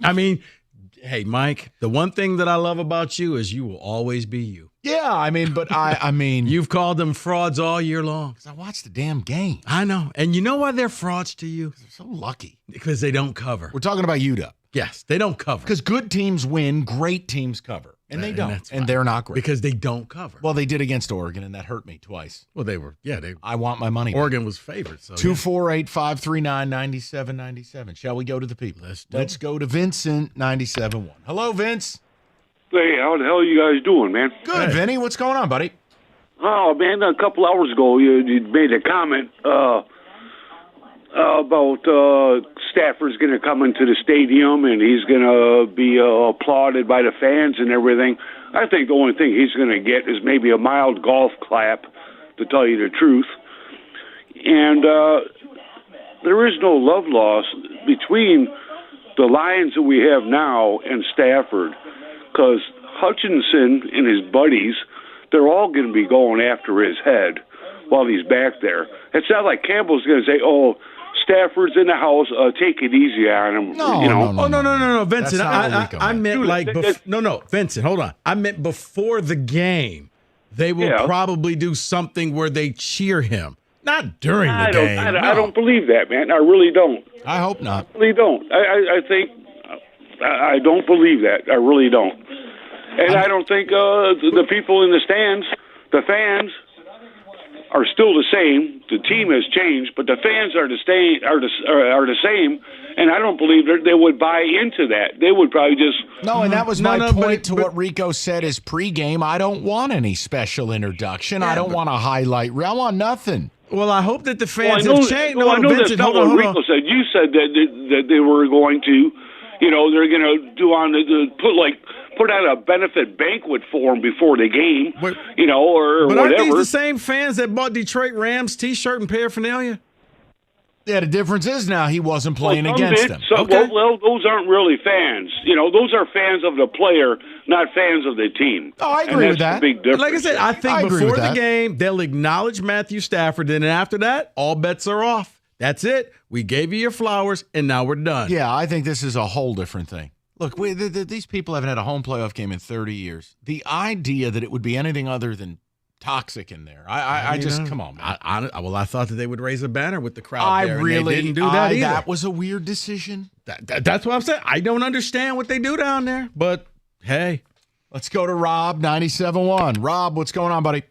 I mean, hey, Mike, the one thing that I love about you is you will always be you. Yeah, but I mean. You've called them frauds all year long. Because I watched the damn game. I know. And you know why they're frauds to you? They're so lucky. Because they don't cover. We're talking about UW. Yes, they don't cover. Because good teams win, great teams cover. And they don't. And they're not great. Because they don't cover. Well, they did against Oregon, and that hurt me twice. Well, I want my money back. Oregon was favored. So 248-539-9797. Shall we go to the people? Let's go to Vincent, 97.1. Hello, Vince. Hey, how the hell are you guys doing, man? Good, Vinny. What's going on, buddy? Oh, man, a couple hours ago you made a comment about Stafford's going to come into the stadium and he's going to be applauded by the fans and everything. I think the only thing he's going to get is maybe a mild golf clap, to tell you the truth. And there is no love lost between the Lions that we have now and Stafford, because Hutchinson and his buddies, they're all going to be going after his head while he's back there. It's not like Campbell's going to say, oh, Stafford's in the house, take it easy on him. No, Vincent. I meant Vincent, hold on. I meant before the game, they will probably do something where they cheer him. Not during the game. I don't believe that, man. I really don't. I hope not. I really don't. I think I don't believe that. I really don't. And I don't think the people in the stands, the fans, are still the same. The team has changed, but the fans are the same. And I don't believe they would buy into that. They would probably just and that was my point to what Rico said is pregame. I don't want any special introduction. I don't want a highlight. I want nothing. Well, I hope that the fans have changed. I know that's not what Rico said. You said that they were going to, they're going to do put out a benefit banquet for him before the game, or but whatever. Aren't these the same fans that bought Detroit Rams T-shirt and paraphernalia? Yeah, the difference is now he wasn't playing against them. So, well, those aren't really fans. Those are fans of the player, not fans of the team. Oh, I agree with that. The big difference. Like I said, I think before the game, they'll acknowledge Matthew Stafford, and after that, all bets are off. That's it. We gave you your flowers, and now we're done. Yeah, I think this is a whole different thing. Look, these people haven't had a home playoff game in 30 years. The idea that it would be anything other than toxic in there, I just come on, man. I thought that they would raise a banner with the crowd there, really and they didn't do that either. That was a weird decision. That's what I'm saying. I don't understand what they do down there, but hey. Let's go to Rob, 97.1. Rob, what's going on, buddy?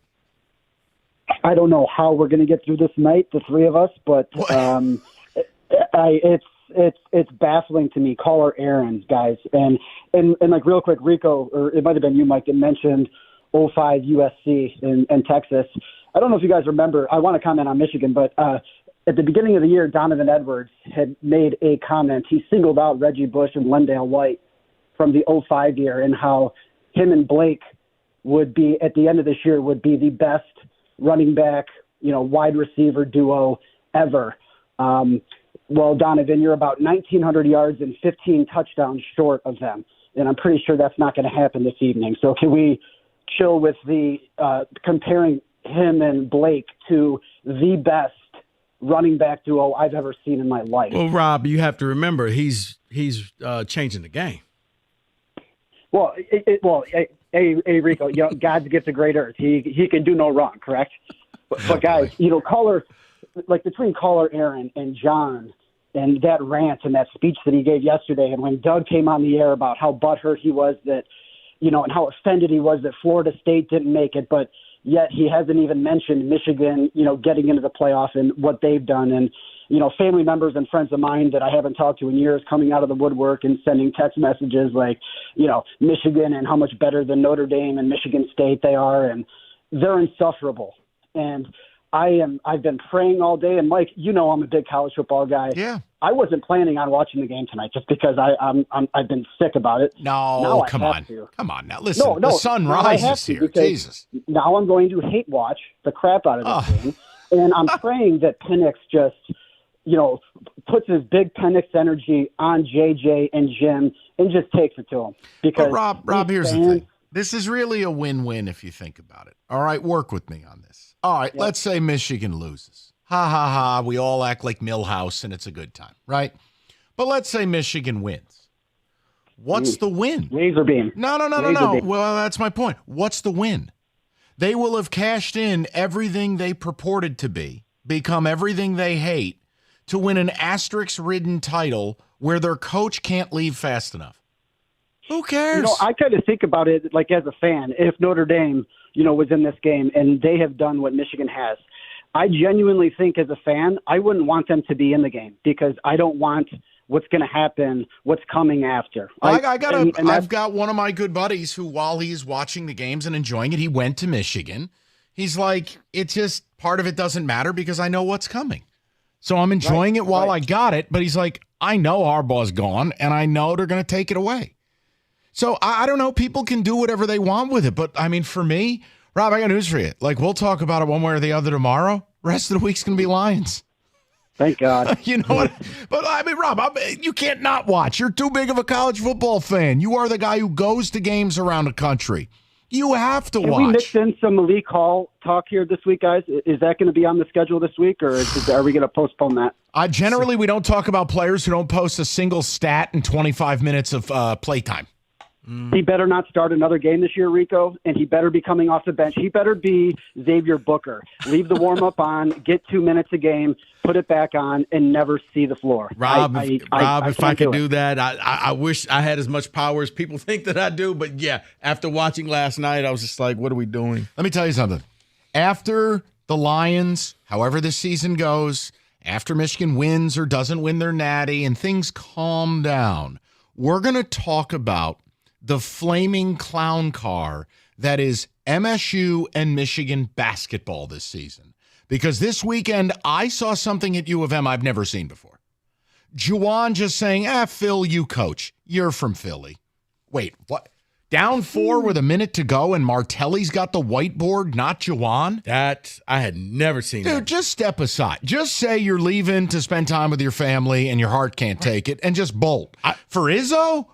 I don't know how we're going to get through this night, the three of us, but it's baffling to me. Caller Aaron, guys, and like real quick, Rico, or it might have been you, Mike, that mentioned 05 USC in Texas. I don't know if you guys remember. I want to comment on Michigan, but at the beginning of the year, Donovan Edwards had made a comment. He singled out Reggie Bush and Lendale White from the 05 year, and how him and Blake would be at the end of this year would be the best running back, wide receiver duo ever. Well, Donovan, you're about 1,900 yards and 15 touchdowns short of them, and I'm pretty sure that's not going to happen this evening. So can we chill with the comparing him and Blake to the best running back duo I've ever seen in my life? Well, Rob, you have to remember he's changing the game. Well, hey, Rico, God's gift of great earth. He can do no wrong, correct? But guys, caller, like between caller Aaron and John and that rant and that speech that he gave yesterday, and when Doug came on the air about how butthurt he was that, and how offended he was that Florida State didn't make it, but yet he hasn't even mentioned Michigan, getting into the playoff and what they've done. And, family members and friends of mine that I haven't talked to in years coming out of the woodwork and sending text messages like, Michigan and how much better than Notre Dame and Michigan State they are. And they're insufferable. And I've been praying all day. And Mike, I'm a big college football guy. Yeah. I wasn't planning on watching the game tonight just because I've been sick about it. No, come on. Come on now. Listen, the sun rises here. Jesus. Now I'm going to hate watch the crap out of this game. And I'm praying that Penix just, puts his big Penix energy on JJ and Jim and just takes it to him. Because Rob, here's the thing. This is really a win-win if you think about it. All right, work with me on this. All right, let's say Michigan loses. Ha, ha, ha. We all act like Millhouse, and it's a good time, right? But let's say Michigan wins. What's the win? Laser beam. No. Well, that's my point. What's the win? They will have cashed in everything they purported to be, become everything they hate, to win an asterisk-ridden title where their coach can't leave fast enough. Who cares? I kind of think about it like as a fan. If Notre Dame, was in this game and they have done what Michigan has, I genuinely think as a fan, I wouldn't want them to be in the game because I don't want what's going to happen, what's coming after. I've got one of my good buddies who, while he's watching the games and enjoying it, he went to Michigan. He's like, it's just part of it doesn't matter because I know what's coming. So I'm enjoying it while I got it. But he's like, I know Harbaugh's gone, and I know they're going to take it away. So I don't know. People can do whatever they want with it. But, I mean, for me, Rob, I got news for you. Like, we'll talk about it one way or the other tomorrow. Rest of the week's going to be Lions. Thank God. You know what? But, I mean, Rob, you can't not watch. You're too big of a college football fan. You are the guy who goes to games around the country. You have to watch. Can we mix in some Malik Hall talk here this week, guys? Is that going to be on the schedule this week, or are we going to postpone that? Generally, we don't talk about players who don't post a single stat in 25 minutes of playtime. He better not start another game this year, Rico, and he better be coming off the bench. He better be Xavier Booker. Leave the warm-up on, get 2 minutes a game, put it back on, and never see the floor. Rob, if I could do that, I wish I had as much power as people think that I do. But, yeah, after watching last night, I was just like, what are we doing? Let me tell you something. After the Lions, however this season goes, after Michigan wins or doesn't win their natty and things calm down, we're going to talk about the flaming clown car that is MSU and Michigan basketball this season. Because this weekend, I saw something at U of M I've never seen before. Juwan just saying, Phil, you coach. You're from Philly. Wait, what? Down 4 with a minute to go and Martelli's got the whiteboard, not Juwan? That, I had never seen that. Dude, just step aside. Just say you're leaving to spend time with your family and your heart can't take it and just bolt. For Izzo?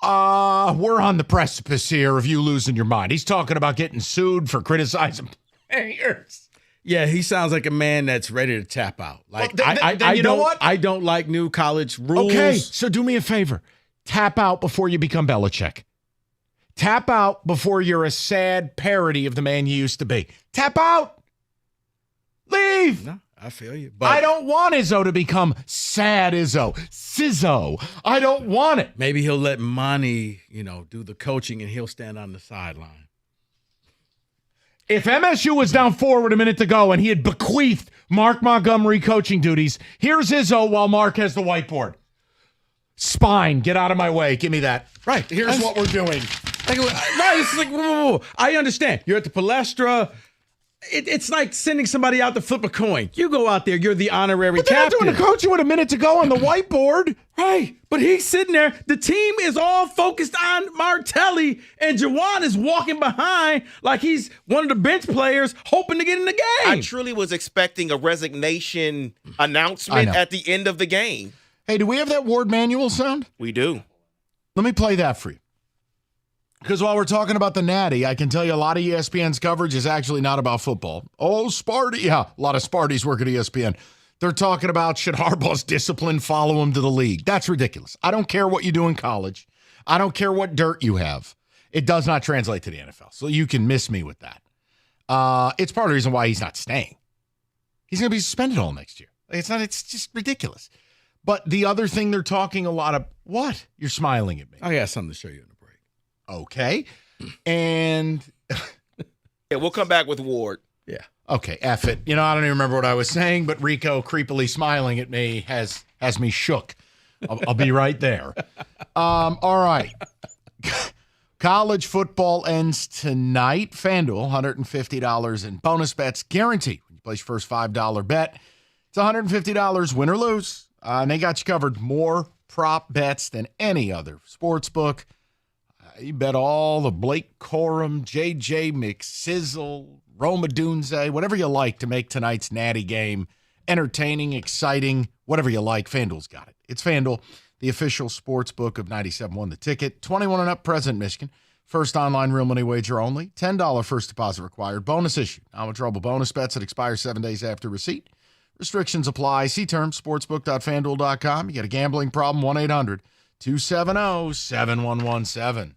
We're on the precipice here of you losing your mind. He's talking about getting sued for criticizing players. Yeah, he sounds like a man that's ready to tap out. Like, then you know what? I don't like new college rules. Okay, so do me a favor. Tap out before you become Belichick. Tap out before you're a sad parody of the man you used to be. Tap out. Leave. No, I feel you. But I don't want Izzo to become sad Izzo. Sizzo. I don't want it. Maybe he'll let Monty, do the coaching and he'll stand on the sideline. If MSU was down 4 with a minute to go and he had bequeathed Mark Montgomery coaching duties, here's Izzo while Mark has the whiteboard. Spine, get out of my way. Give me that. Right, here's what we're doing. It's like, whoa. I understand. You're at the Palestra. It's like sending somebody out to flip a coin. You go out there, you're the honorary captain. They're not doing the coaching with a minute to go on the whiteboard. Right, but he's sitting there. The team is all focused on Martelli, and Juwan is walking behind like he's one of the bench players hoping to get in the game. I truly was expecting a resignation announcement at the end of the game. Hey, do we have that Ward Manual sound? We do. Let me play that for you. Because while we're talking about the Natty, I can tell you a lot of ESPN's coverage is actually not about football. Oh, Sparty. Yeah, a lot of Sparties work at ESPN. They're talking about should Harbaugh's discipline follow him to the league. That's ridiculous. I don't care what you do in college. I don't care what dirt you have. It does not translate to the NFL. So you can miss me with that. It's part of the reason why he's not staying. He's going to be suspended all next year. It's just ridiculous. But the other thing they're talking a lot of, what? You're smiling at me. I got something to show you in the break. Okay. And Yeah, we'll come back with Ward. Yeah. Okay, F it. I don't even remember what I was saying, but Rico creepily smiling at me has me shook. I'll be right there. All right. College football ends tonight. FanDuel, $150 in bonus bets guaranteed. When you place your first $5 bet, it's $150 win or lose. And they got you covered. More prop bets than any other sports book. You bet all the Blake Corum, J.J. McSizzle, Roma Dunze, whatever you like to make tonight's natty game entertaining, exciting, whatever you like. FanDuel's got it. It's FanDuel, the official sports book of 97.1 The Ticket. 21 and up, present Michigan. First online real money wager only. $10 first deposit required. Bonus issue. Non-withdrawable bonus bets that expire 7 days after receipt. Restrictions apply. See terms, sportsbook.fanduel.com. You got a gambling problem, 1-800-270-7117.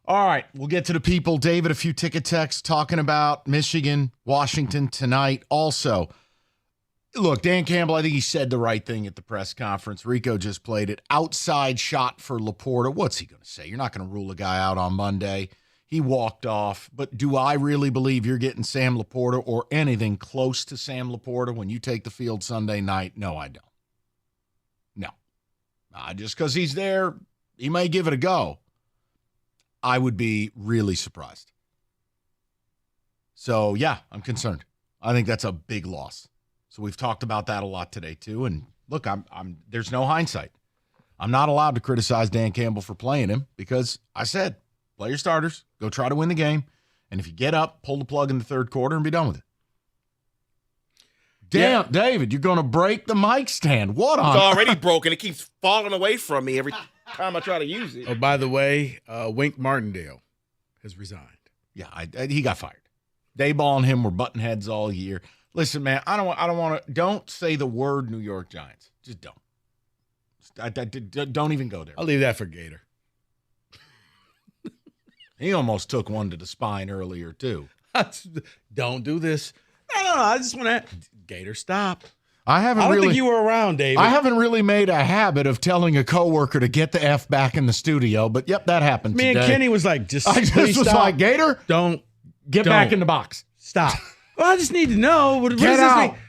All right, we'll get to the people. David, a few ticket texts talking about Michigan, Washington tonight. Also, look, Dan Campbell, I think he said the right thing at the press conference. Rico just played it. Outside shot for Laporta. What's he going to say? You're not going to rule a guy out on Monday. He walked off. But do I really believe you're getting Sam Laporta or anything close to Sam Laporta when you take the field Sunday night? No, I don't. No. Just because he's there, he may give it a go. I would be really surprised. So, yeah, I'm concerned. I think that's a big loss. So we've talked about that a lot today, too. And, look, there's no hindsight. I'm not allowed to criticize Dan Campbell for playing him because I said, play your starters, go try to win the game, and if you get up, pull the plug in the third quarter and be done with it. Damn, yeah. David, you're going to break the mic stand. What on? It's already broken. It keeps falling away from me every time I try to use it. Oh, by the way, Wink Martindale has resigned. Yeah, he got fired. Dayball and him were button heads all year. Listen, man, I don't want to. Don't say the word New York Giants. Just don't. Don't even go there. I'll leave that for Gator. He almost took one to the spine earlier too. Don't do this. No. I just want to. Gator, stop. I don't think you were around, David. I haven't really made a habit of telling a coworker to get the F back in the studio, but yep, that happened today. Me and Kenny was like, just was like, Gator, don't get back in the box. Stop. Well, I just need to know. What get does out. This mean?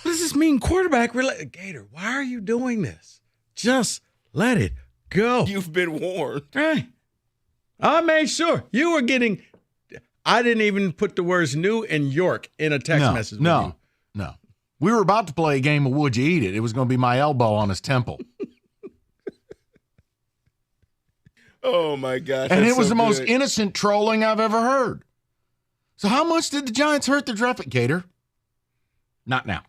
What does this mean, quarterback? Gator, why are you doing this? Just let it go. You've been warned. Right. I made sure you were getting. I didn't even put the words "new" and "York" in a text message. No. We were about to play a game of Would You Eat It? It was going to be my elbow on his temple. Oh, my gosh. And it was the most innocent trolling I've ever heard. So how much did the Giants hurt their draft pick, Gator? Not now.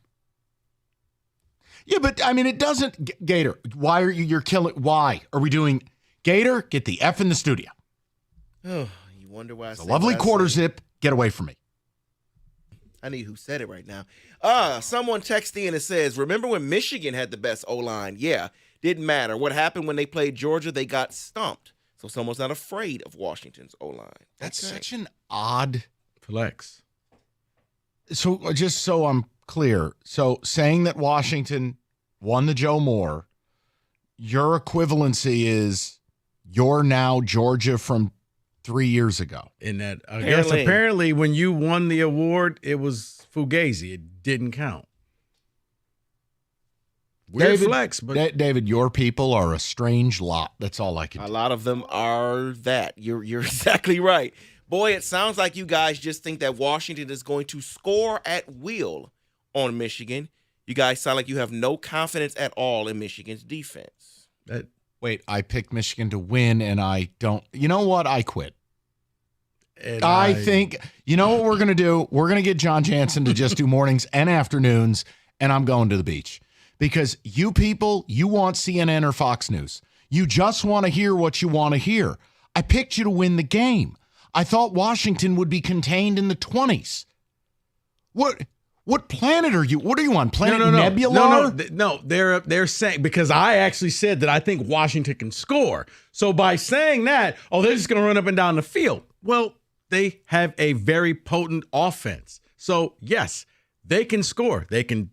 Yeah, but, I mean, it doesn't. Gator, why are you're killing? Why are we doing? Gator, get the F in the studio. Oh, you wonder why I said a lovely quarter zip. Get away from me. I need who said it right now. Someone texted in and says, remember when Michigan had the best O-line? Yeah, didn't matter. What happened when they played Georgia? They got stomped. So someone's not afraid of Washington's O-line. That's such an odd flex. So just so I'm clear, so saying that Washington won the Joe Moore, your equivalency is you're now Georgia from 3 years ago. In that, I guess apparently when you won the award, it was Fugazi. It didn't count. Weird flex, but David, your people are a strange lot. That's all I can do. A lot of them are that. You're exactly right. Boy, it sounds like you guys just think that Washington is going to score at will on Michigan. You guys sound like you have no confidence at all in Michigan's defense. Wait, I picked Michigan to win, and I don't. You know what? I quit. I think, you know what we're going to do? We're going to get John Jansen to just do mornings and afternoons, and I'm going to the beach. Because you people, you want CNN or Fox News. You just want to hear what you want to hear. I picked you to win the game. I thought Washington would be contained in the 20s. What planet are you? What are you on? Planet Nebula? No, they're saying, because I actually said that I think Washington can score. So by saying that, they're just going to run up and down the field. Well, they have a very potent offense. So yes, they can score. They can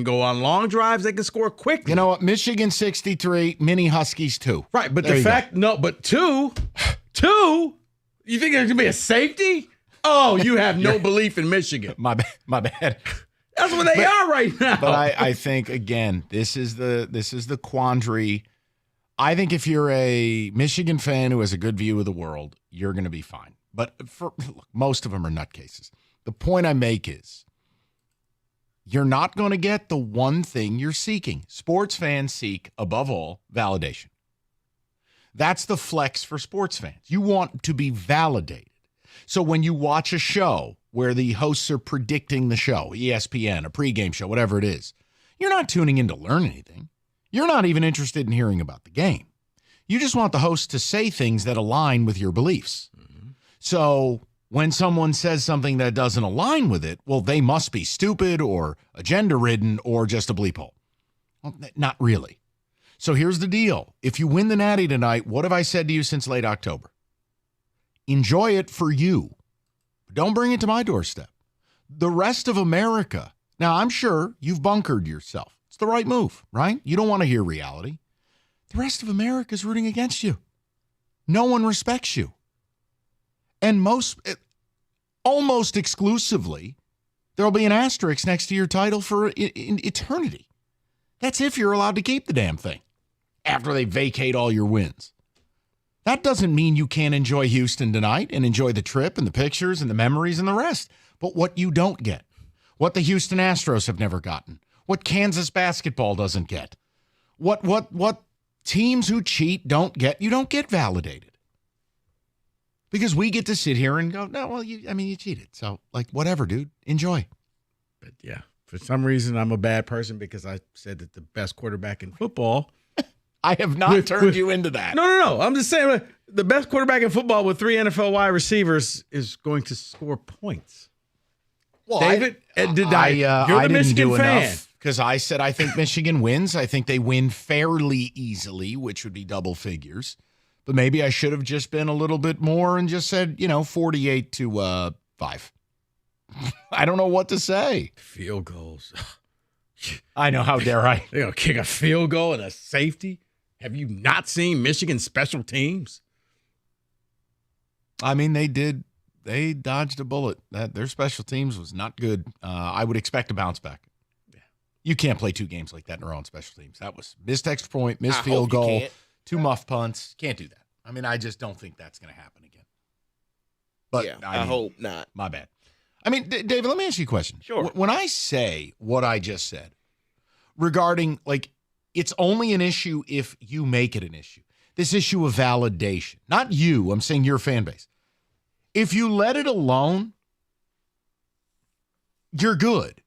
go on long drives. They can score quickly. You know what? Michigan 63, Mini Huskies 2. Right, but but two. You think there's gonna be a safety? Oh, you have no belief in Michigan. My bad. That's what they are right now. But I think, again, this is the quandary. I think if you're a Michigan fan who has a good view of the world, you're going to be fine. But look, most of them are nutcases. The point I make is you're not going to get the one thing you're seeking. Sports fans seek, above all, validation. That's the flex for sports fans. You want to be validated. So when you watch a show where the hosts are predicting the show, ESPN, a pregame show, whatever it is, you're not tuning in to learn anything. You're not even interested in hearing about the game. You just want the host to say things that align with your beliefs. Mm-hmm. So when someone says something that doesn't align with it, well, they must be stupid or agenda-ridden or just a bleep hole. Well, not really. So here's the deal. If you win the Natty tonight, what have I said to you since late October? Enjoy it for you. Don't bring it to my doorstep. The rest of America, now I'm sure you've bunkered yourself. It's the right move, right? You don't want to hear reality. The rest of America is rooting against you. No one respects you. And almost exclusively, there'll be an asterisk next to your title for eternity. That's if you're allowed to keep the damn thing after they vacate all your wins. That doesn't mean you can't enjoy Houston tonight and enjoy the trip and the pictures and the memories and the rest. But what you don't get, what the Houston Astros have never gotten, what Kansas basketball doesn't get, what teams who cheat don't get, you don't get validated. Because we get to sit here and go, no, well, you cheated. So, whatever, dude. Enjoy. But, yeah, for some reason, I'm a bad person because I said that the best quarterback in football. I have not turned you into that. No. I'm just saying the best quarterback in football with 3 NFL wide receivers is going to score points. Well, David, you're the I Michigan didn't do fan. enough because I said I think Michigan wins. I think they win fairly easily, which would be double figures. But maybe I should have just been a little bit more and just said, 48-5. I don't know what to say. Field goals. I know. How dare I? They're going to kick a field goal and a safety. Have you not seen Michigan special teams? I mean, they did. They dodged a bullet. Their special teams was not good. I would expect a bounce back. Yeah. You can't play 2 games like that in a row on special teams. That was missed extra point, missed field goal, 2 muff punts. Can't do that. I mean, I just don't think that's going to happen again. But yeah, I hope not. My bad. I mean, David, let me ask you a question. Sure. When I say what I just said regarding, it's only an issue if you make it an issue. This issue of validation. Not you. I'm saying your fan base. If you let it alone, you're good.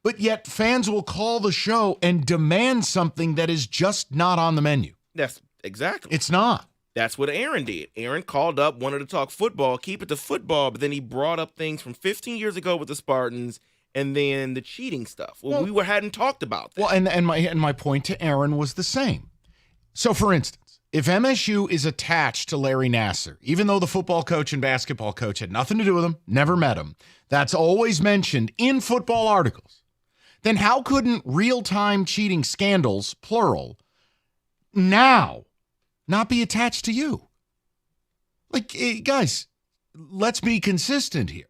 But yet fans will call the show and demand something that is just not on the menu. That's exactly. It's not. That's what Aaron did. Aaron called up, wanted to talk football, keep it to football, but then he brought up things from 15 years ago with the Spartans and then the cheating stuff. Well, we hadn't talked about that. Well, and my point to Aaron was the same. So, for instance, if MSU is attached to Larry Nassar, even though the football coach and basketball coach had nothing to do with him, never met him, that's always mentioned in football articles, then how couldn't real-time cheating scandals, plural, now not be attached to you? Guys, let's be consistent here.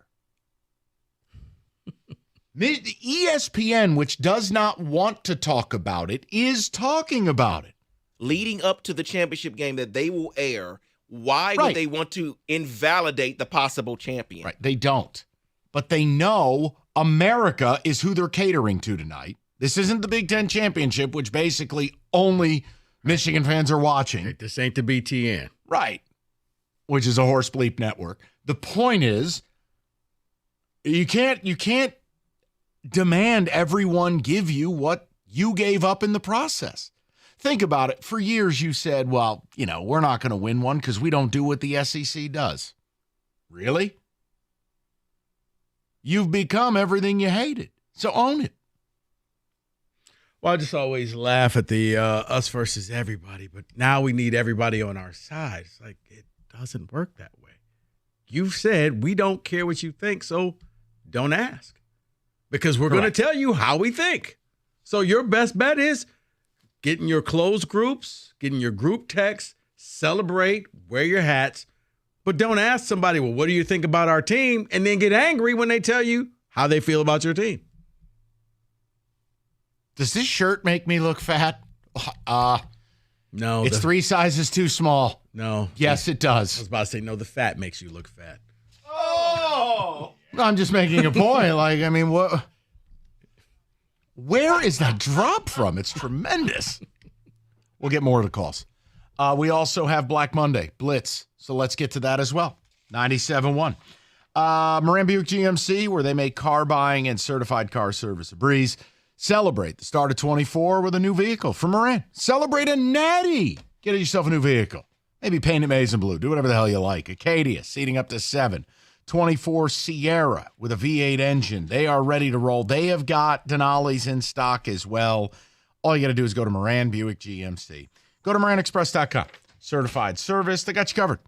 ESPN, which does not want to talk about it, is talking about it. Leading up to the championship game that they will air, why would they want to invalidate the possible champion? Right, they don't. But they know America is who they're catering to tonight. This isn't the Big Ten Championship, which basically only Michigan fans are watching. This ain't the BTN. Right, which is a horse bleep network. The point is, you can't demand everyone give you what you gave up in the process. Think about it. For years you said, well, we're not going to win one because we don't do what the SEC does. Really? You've become everything you hated. So own it. Well, I just always laugh at the us versus everybody, but now we need everybody on our side. It's it doesn't work that way. You've said we don't care what you think, so don't ask. Because we're going to tell you how we think. So your best bet is get in your closed groups, get in your group texts, celebrate, wear your hats, but don't ask somebody, well, what do you think about our team? And then get angry when they tell you how they feel about your team. Does this shirt make me look fat? No. It's 3 sizes too small. No. Yes, it does. I was about to say, no, the fat makes you look fat. Oh! I'm just making a point. What? Where is that drop from? It's tremendous. We'll get more of the calls. We also have Black Monday Blitz, so let's get to that as well. 97.1. Moran Buick GMC, where they make car buying and certified car service a breeze. Celebrate the start of 24 with a new vehicle from Moran. Celebrate a natty. Get yourself a new vehicle. Maybe paint it maize and blue. Do whatever the hell you like. Acadia, seating up to 7. 24 Sierra with a V8 engine. They are ready to roll. They have got Denali's in stock as well. All you got to do is go to Moran Buick GMC. Go to MoranExpress.com. Certified service. They got you covered.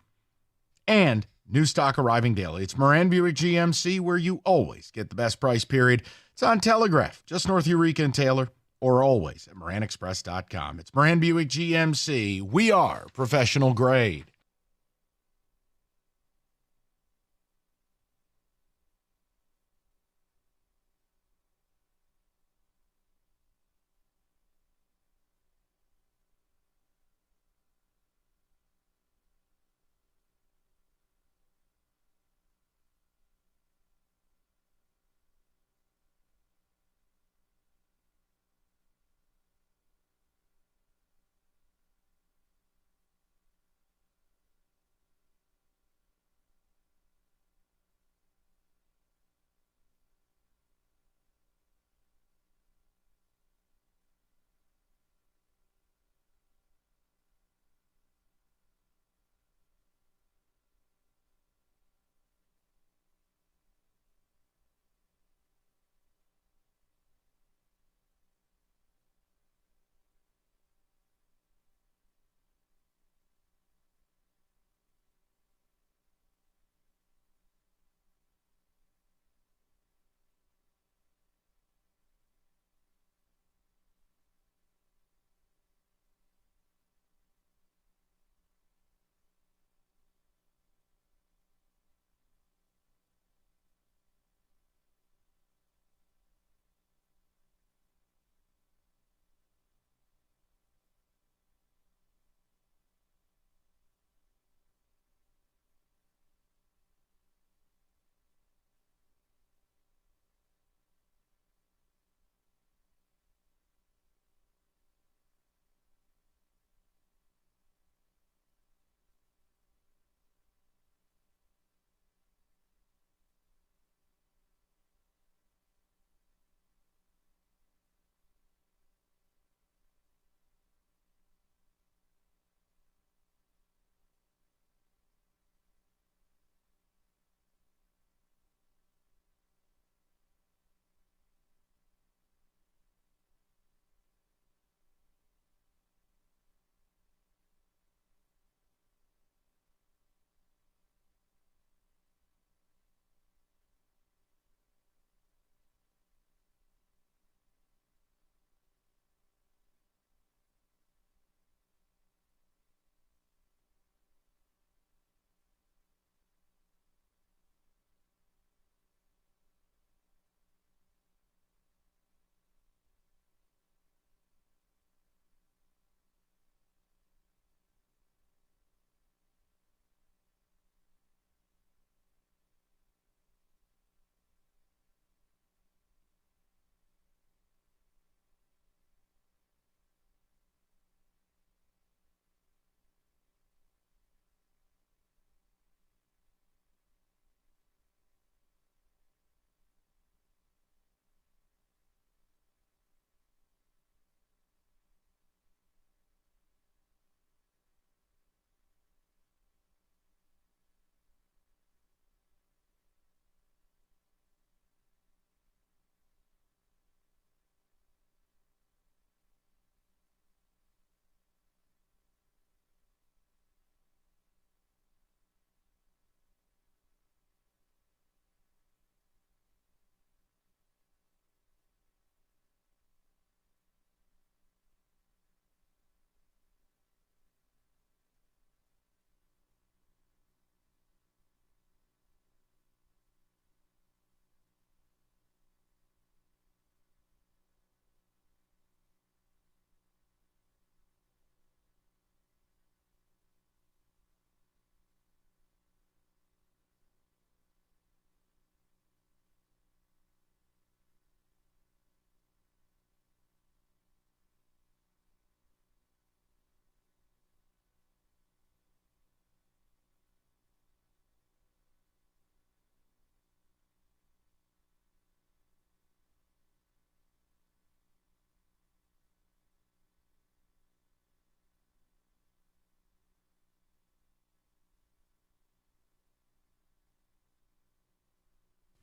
And New stock arriving daily. It's Moran Buick GMC, where you always get the best price, period. It's on Telegraph, just north of Eureka and Taylor, or always at MoranExpress.com. It's Moran Buick GMC. We are professional grade.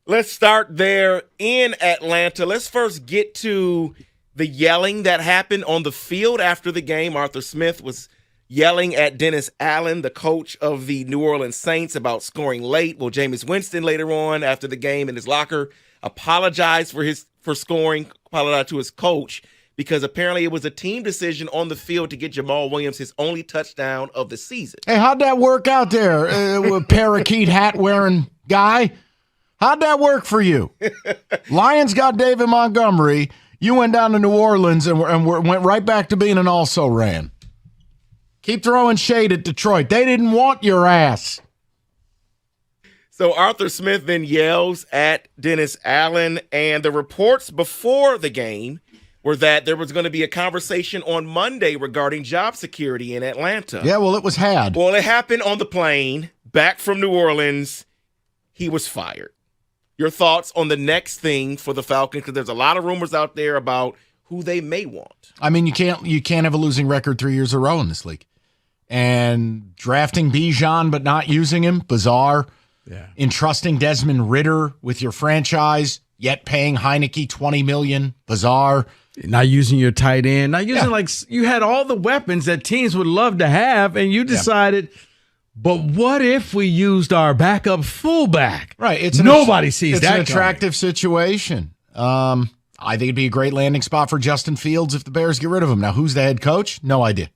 Let's start there in Atlanta. Let's first get to the yelling that happened on the field after the game. Arthur Smith was yelling at Dennis Allen, the coach of the New Orleans Saints, about scoring late. Well, Jameis Winston later on after the game in his locker apologized for scoring, apologized to his coach, because apparently it was a team decision on the field to get Jamal Williams his only touchdown of the season. Hey, how'd that work out there, parakeet hat wearing guy? How'd that work for you? Lions got David Montgomery. You went down to New Orleans and went right back to being an also-ran. Keep throwing shade at Detroit. They didn't want your ass. So Arthur Smith then yells at Dennis Allen, and the reports before the game were that there was going to be a conversation on Monday regarding job security in Atlanta. Yeah, well, it was had. Well, it happened on the plane back from New Orleans. He was fired. Your thoughts on the next thing for the Falcons? Because there's a lot of rumors out there about who they may want. I mean, you can't have a losing record 3 years in a row in this league. And drafting Bijan but not using him, bizarre. Yeah. Entrusting Desmond Ridder with your franchise, yet paying Heineke $20 million, bizarre. Not using your tight end, not using you had all the weapons that teams would love to have, and you decided, but what if we used our backup fullback? Right. Nobody sees that. It's an attractive situation. I think it'd be a great landing spot for Justin Fields if the Bears get rid of him. Now, who's the head coach? No idea.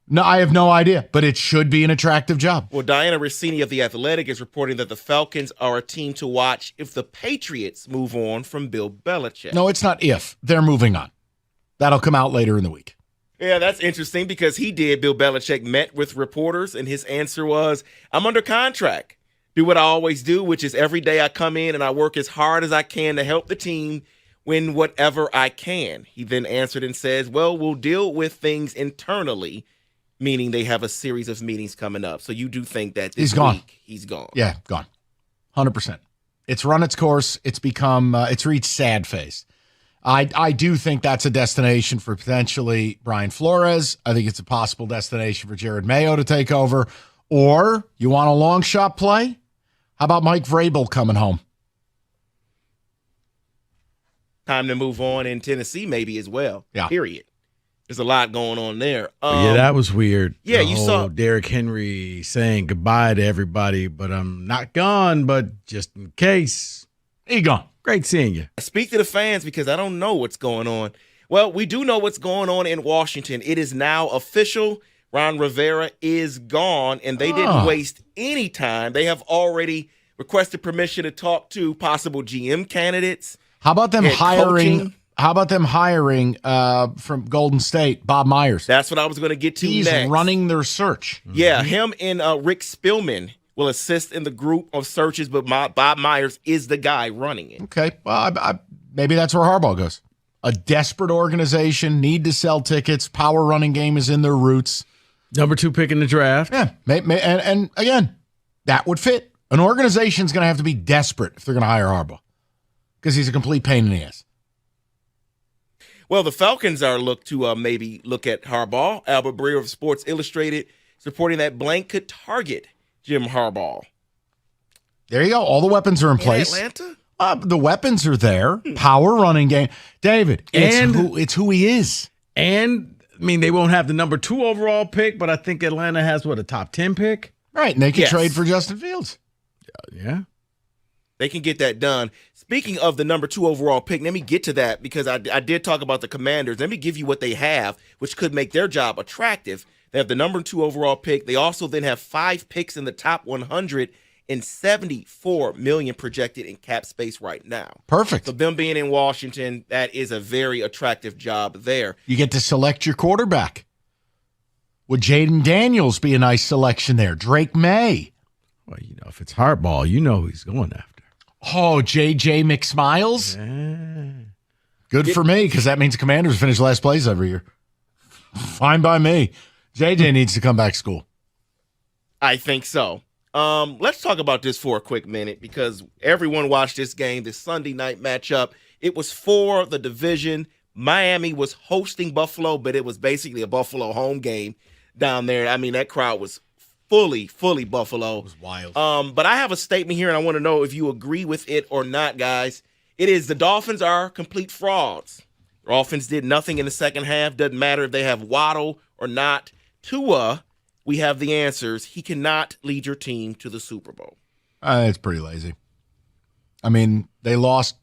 No, I have no idea, but it should be an attractive job. Well, Diana Rossini of The Athletic is reporting that the Falcons are a team to watch if the Patriots move on from Bill Belichick. No, it's not if. They're moving on. That'll come out later in the week. Yeah, that's interesting because Bill Belichick met with reporters, and his answer was, I'm under contract. Do what I always do, which is every day I come in and I work as hard as I can to help the team win whatever I can. He then answered and says, well, we'll deal with things internally, meaning they have a series of meetings coming up. So you do think that this week he's gone. Yeah, gone. 100%. It's run its course. It's become, it's reached sad phase. I do think that's a destination for potentially Brian Flores. I think it's a possible destination for Jared Mayo to take over. Or you want a long shot play? How about Mike Vrabel coming home? Time to move on in Tennessee maybe as well. Yeah. Period. There's a lot going on there. Yeah, that was weird. Yeah, you saw Derrick Henry saying goodbye to everybody, but I'm not gone, but just in case. He gone. Great seeing you. Speak to the fans because I don't know what's going on. Well, we do know what's going on in Washington. It is now official. Ron Rivera is gone, and they didn't waste any time. They have already requested permission to talk to possible GM candidates. How about them hiring? Coaching. How about them hiring from Golden State, Bob Myers? That's what I was going to get to next. He's running their search. Yeah, him and Rick Spielman will assist in the group of searches, but Bob Myers is the guy running it. Okay, well, maybe that's where Harbaugh goes. A desperate organization, need to sell tickets, power running game is in their roots. Number 2 pick in the draft. Yeah, and again, that would fit. An organization's going to have to be desperate if they're going to hire Harbaugh because he's a complete pain in the ass. Well, the Falcons are maybe look at Harbaugh. Albert Breer of Sports Illustrated is reporting that blank could target Jim Harbaugh. There you go. All the weapons are in place. Atlanta? The weapons are there. Power running game. David, it's who he is. And, I mean, they won't have the number 2 overall pick, but I think Atlanta has, a top 10 pick? Right, and they can trade for Justin Fields. Yeah. They can get that done. Speaking of the number 2 overall pick, let me get to that because I did talk about the Commanders. Let me give you what they have, which could make their job attractive. They have the number 2 overall pick. They also then have 5 picks in the top 100 and $74 million projected in cap space right now. Perfect. So them being in Washington, that is a very attractive job there. You get to select your quarterback. Would Jaden Daniels be a nice selection there? Drake May. Well, if it's Harbaugh, you know who he's going after. Oh, J.J. McSmiles? Yeah. Good for me, because that means Commanders finish last place every year. Fine by me. J.J. needs to come back to school. I think so. Let's talk about this for a quick minute because everyone watched this game, this Sunday night matchup. It was for the division. Miami was hosting Buffalo, but it was basically a Buffalo home game down there. I mean, that crowd was fully Buffalo. It was wild. But I have a statement here, and I want to know if you agree with it or not, guys. It is the Dolphins are complete frauds. Their offense did nothing in the second half. Doesn't matter if they have Waddle or not. Tua, we have the answers. He cannot lead your team to the Super Bowl. It's pretty lazy. I mean, they lost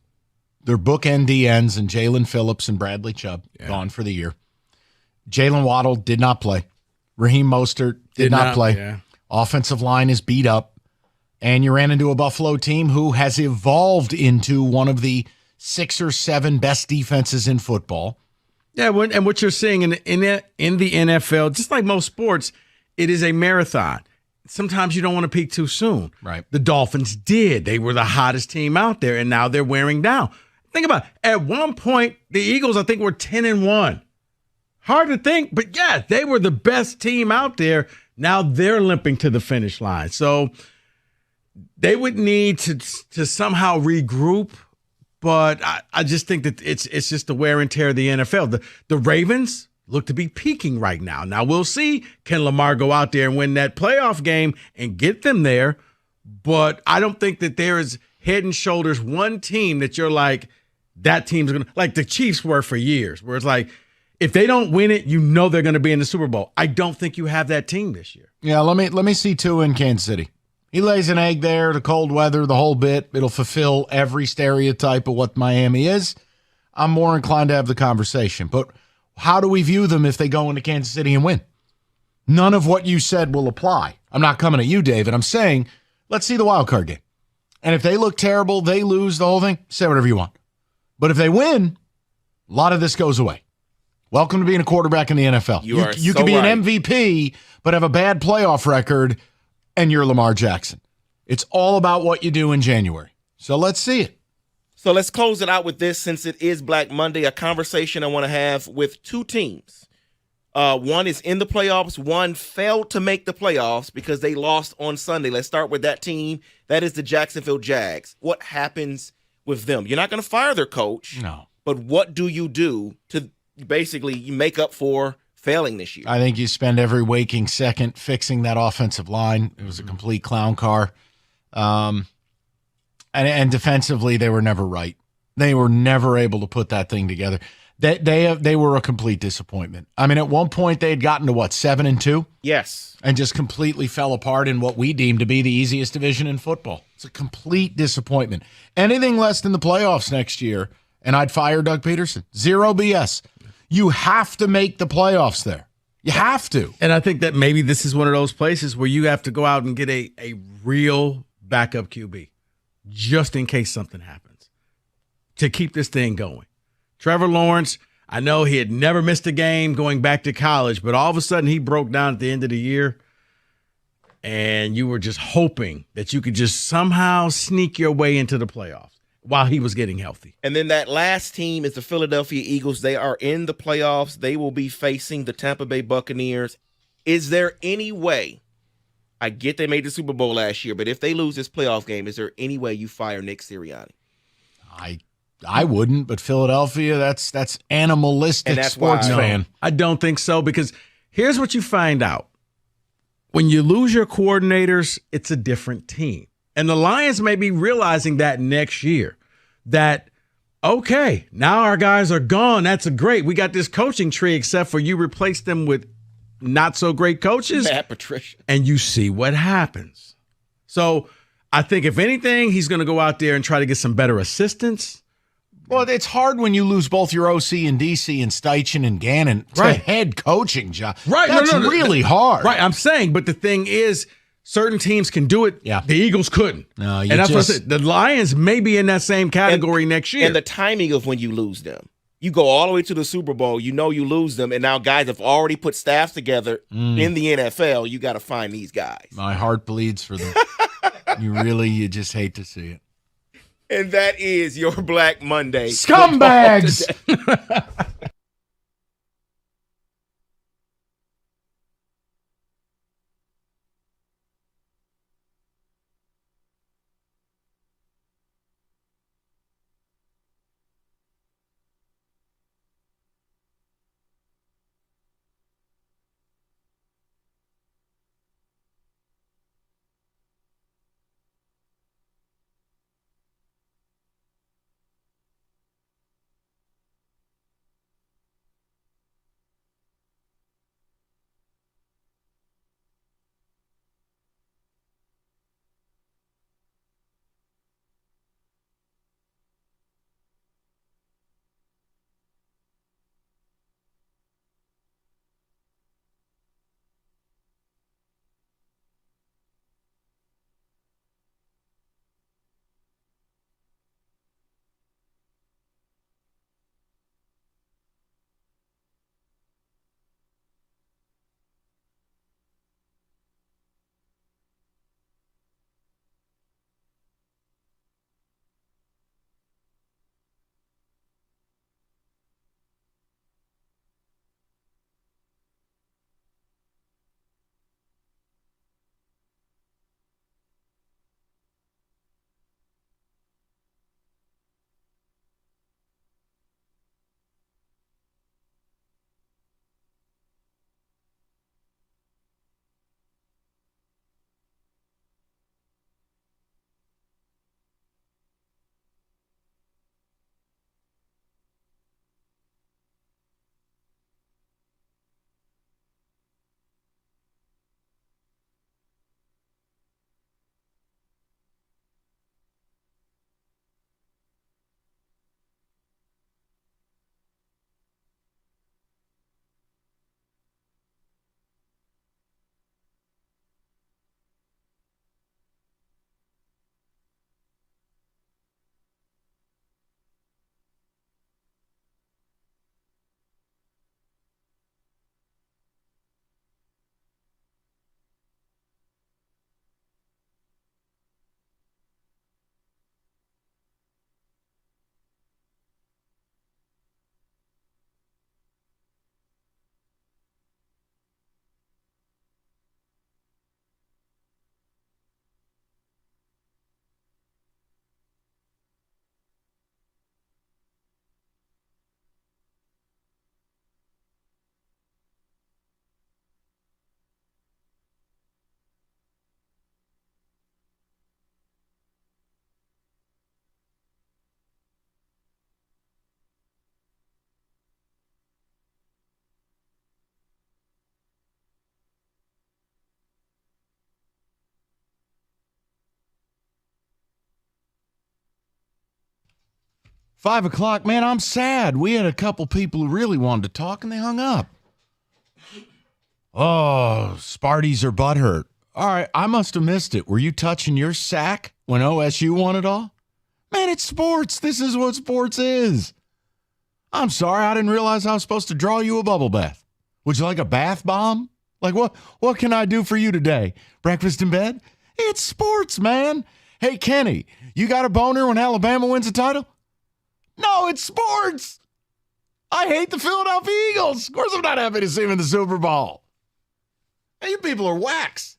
their bookend DNs and Jalen Phillips and Bradley Chubb, gone for the year. Jalen Waddle did not play. Raheem Mostert did not play. Yeah. Offensive line is beat up. And you ran into a Buffalo team who has evolved into one of the 6 or 7 best defenses in football. Yeah, and what you're seeing in the NFL, just like most sports, it is a marathon. Sometimes you don't want to peak too soon. Right. The Dolphins did. They were the hottest team out there, and now they're wearing down. Think about it. At one point, the Eagles, I think, were 10-1. Hard to think, but yeah, they were the best team out there. Now they're limping to the finish line. So they would need to somehow regroup, but I just think that it's just the wear and tear of the NFL. The Ravens look to be peaking right now. Now we'll see, can Lamar go out there and win that playoff game and get them there? But I don't think that there is head and shoulders one team that you're like, that team's going to, like the Chiefs were for years, where it's like, if they don't win it, you know they're going to be in the Super Bowl. I don't think you have that team this year. Yeah, let me see Tua in Kansas City. He lays an egg there, the cold weather, the whole bit. It'll fulfill every stereotype of what Miami is. I'm more inclined to have the conversation. But how do we view them if they go into Kansas City and win? None of what you said will apply. I'm not coming at you, David. I'm saying, let's see the wild card game. And if they look terrible, they lose the whole thing, say whatever you want. But if they win, a lot of this goes away. Welcome to being a quarterback in the NFL. You could be an MVP, but have a bad playoff record, and you're Lamar Jackson. It's all about what you do in January. So let's see it. So let's close it out with this, since it is Black Monday, a conversation I want to have with two teams. One is in the playoffs. One failed to make the playoffs because they lost on Sunday. Let's start with that team. That is the Jacksonville Jags. What happens with them? You're not going to fire their coach. No. But what do you do to basically you make up for failing this year? I think you spend every waking second fixing that offensive line. It was a complete clown car. And defensively, they were never right. They were never able to put that thing together. They were a complete disappointment. I mean, at one point, they had gotten to, 7-2? Yes. And just completely fell apart in what we deem to be the easiest division in football. It's a complete disappointment. Anything less than the playoffs next year, and I'd fire Doug Peterson. Zero BS. You have to make the playoffs there. You have to. And I think that maybe this is one of those places where you have to go out and get a real backup QB just in case something happens to keep this thing going. Trevor Lawrence, I know he had never missed a game going back to college, but all of a sudden he broke down at the end of the year, and you were just hoping that you could just somehow sneak your way into the playoffs while he was getting healthy. And then that last team is the Philadelphia Eagles. They are in the playoffs. They will be facing the Tampa Bay Buccaneers. Is there any way, I get they made the Super Bowl last year, but if they lose this playoff game, is there any way you fire Nick Sirianni? I wouldn't, but Philadelphia, that's animalistic And that's sports why- fan. I don't think so, because here's what you find out. When you lose your coordinators, it's a different team. And the Lions may be realizing that next year, that, okay, now our guys are gone. That's great. We got this coaching tree, except for you replace them with not so great coaches. Matt Patricia. And you see what happens. So I think if anything, he's going to go out there and try to get some better assistants. Well, it's hard when you lose both your OC and DC and Steichen and Gannon to Right. head coaching job. Right. That's really hard. Right. I'm saying, but the thing is, certain teams can do it. Yeah. The Eagles couldn't. No, and that's what I said. The Lions may be in that same category next year. And the timing of when you lose them. You go all the way to the Super Bowl, you know you lose them, and now guys have already put staffs together in the NFL. You got to find these guys. My heart bleeds for them. You just hate to see it. And that is your Black Monday. Scumbags! 5 o'clock, man, I'm sad. We had a couple people who really wanted to talk, and they hung up. Oh, Sparties are butthurt. All right, I must have missed it. Were you touching your sack when OSU won it all? Man, it's sports. This is what sports is. I'm sorry, I didn't realize I was supposed to draw you a bubble bath. Would you like a bath bomb? Like, what can I do for you today? Breakfast in bed? It's sports, man. Hey, Kenny, you got a boner when Alabama wins a title? No, it's sports. I hate the Philadelphia Eagles. Of course I'm not happy to see them in the Super Bowl. Hey, you people are wax.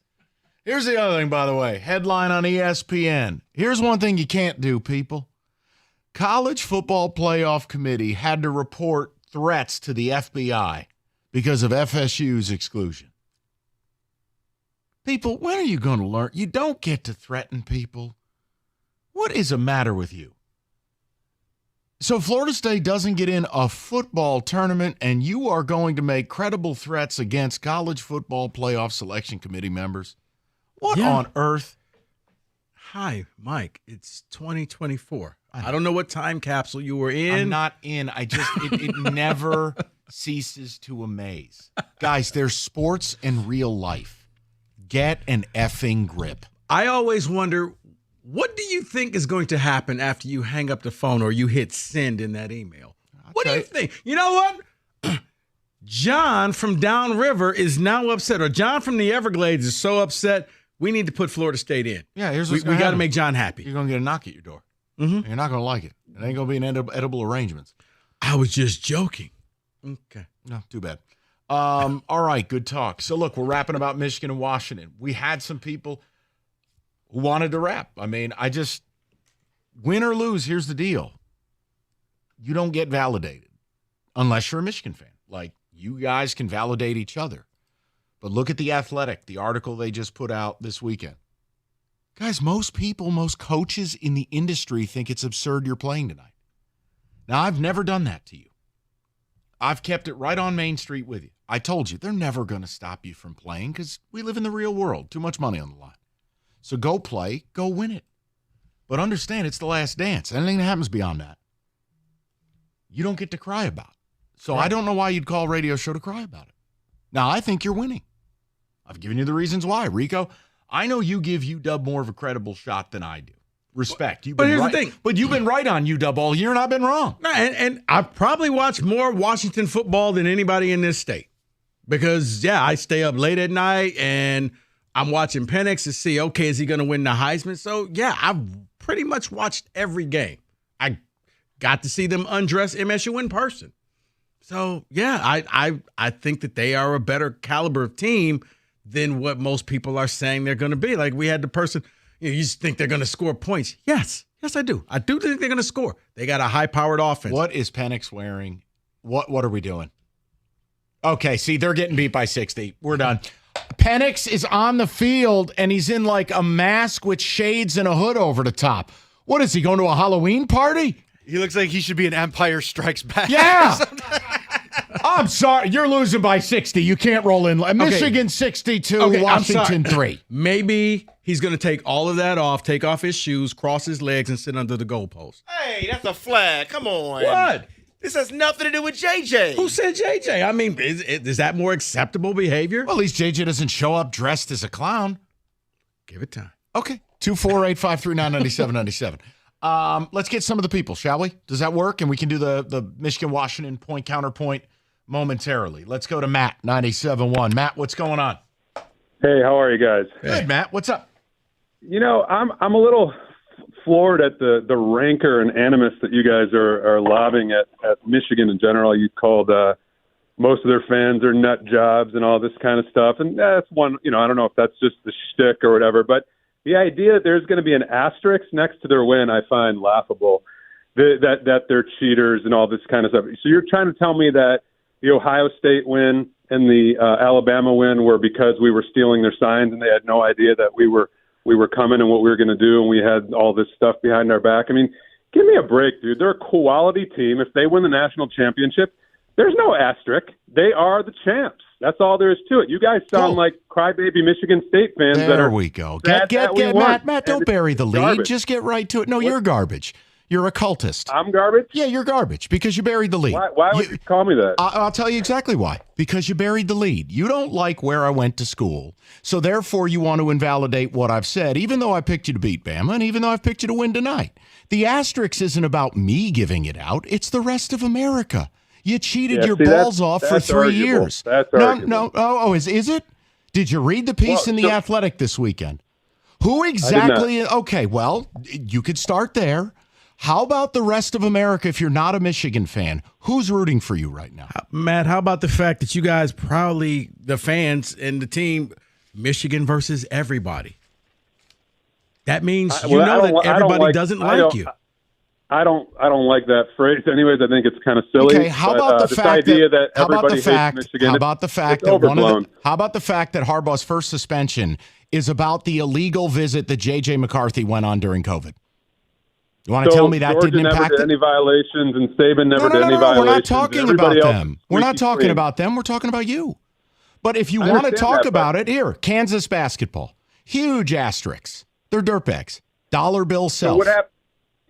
Here's the other thing, by the way. Headline on ESPN. Here's one thing you can't do, people. College Football Playoff Committee had to report threats to the FBI because of FSU's exclusion. People, when are you going to learn? You don't get to threaten people. What is the matter with you? So Florida State doesn't get in a football tournament, and you are going to make credible threats against College Football Playoff Selection Committee members? What on earth? Hi, Mike. It's 2024. I don't know what time capsule you were in. I'm not in. It never ceases to amaze. Guys, there's sports and real life. Get an effing grip. I always wonder, what do you think is going to happen after you hang up the phone or you hit send in that email? What do you think? You know what? John from downriver is now upset, or John from the Everglades is so upset, we need to put Florida State in. Yeah, here's what's we got to make John happy. You're going to get a knock at your door. Mm-hmm. You're not going to like it. It ain't going to be an edible arrangements. I was just joking. Okay. No, too bad. All right, good talk. So, look, we're rapping about Michigan and Washington. We had some people who wanted to rap. I mean, win or lose, here's the deal. You don't get validated unless you're a Michigan fan. Like, you guys can validate each other. But look at The Athletic, the article they just put out this weekend. Guys, most people, most coaches in the industry think it's absurd you're playing tonight. Now, I've never done that to you. I've kept it right on Main Street with you. I told you, they're never going to stop you from playing because we live in the real world. Too much money on the line. So go play, go win it. But understand, it's the last dance. Anything that happens beyond that, you don't get to cry about. So I don't know why you'd call a radio show to cry about it. Now, I think you're winning. I've given you the reasons why. Rico, I know you give UW more of a credible shot than I do. Respect. But here's the thing. But you've been right on UW all year, and I've been wrong. And I've probably watched more Washington football than anybody in this state. Because, I stay up late at night, and I'm watching Penix to see, okay, is he going to win the Heisman? So, I've pretty much watched every game. I got to see them undress MSU in person. So, I think that they are a better caliber of team than what most people are saying they're going to be. Like, we had the person, you just think they're going to score points. Yes, I do. I do think they're going to score. They got a high-powered offense. What is Penix wearing? What are we doing? Okay, see, they're getting beat by 60. We're done. Penix is on the field, and he's in like a mask with shades and a hood over the top. What is he, going to a Halloween party? He looks like he should be in Empire Strikes Back. Yeah. I'm sorry. You're losing by 60. You can't roll in. Michigan 62, Washington 3. Maybe he's going to take all of that off, take off his shoes, cross his legs, and sit under the goalpost. Hey, that's a flag. Come on. What? This has nothing to do with JJ. Who said JJ? I mean, is that more acceptable behavior? Well, at least JJ doesn't show up dressed as a clown. Give it time. Okay. 248-539-9797. Let's get some of the people, shall we? Does that work? And we can do the Michigan-Washington point counterpoint momentarily. Let's go to Matt, 97.1. Matt, what's going on? Hey, how are you guys? Good, Matt. What's up? You know, I'm a little floored at the rancor and animus that you guys are lobbing at Michigan in general. You called most of their fans are nut jobs and all this kind of stuff. And that's one, I don't know if that's just the shtick or whatever, but the idea that there's going to be an asterisk next to their win, I find laughable. That they're cheaters and all this kind of stuff. So you're trying to tell me that the Ohio State win and the Alabama win were because we were stealing their signs and they had no idea that we were coming and what we were going to do, and we had all this stuff behind our back. I mean, give me a break, dude. They're a quality team. If they win the national championship, there's no asterisk. They are the champs. That's all there is to it. You guys sound like crybaby Michigan State fans. There we go. Get Matt, don't bury the lead. garbage. Just get right to it. No, you're garbage. You're a cultist. I'm garbage? Yeah, you're garbage because you buried the lead. Why would you call me that? I'll tell you exactly why. Because you buried the lead. You don't like where I went to school, so therefore you want to invalidate what I've said, even though I picked you to beat Bama and even though I've picked you to win tonight. The asterisk isn't about me giving it out. It's the rest of America. You cheated your balls off for 3 years. That's arguable. No. Oh, is it? Did you read the piece in The Athletic this weekend? Who exactly? Okay, well, you could start there. How about the rest of America if you're not a Michigan fan? Who's rooting for you right now? Matt, how about the fact that you guys proudly, the fans and the team, Michigan versus everybody? That means that everybody doesn't like you. I don't like that phrase. Anyways, I think it's kind of silly. Okay, how about the fact that everybody hates Michigan? How about the fact that Harbaugh's first suspension is about the illegal visit that J.J. McCarthy went on during COVID? You want to tell me that Georgia didn't impact never did any violations, and Saban never did any violations. We're not talking about them. We're not talking about them. We're talking about you. But if you want to talk about it, here, Kansas basketball, huge asterisks. They're dirtbags. Dollar bill self. So what happened?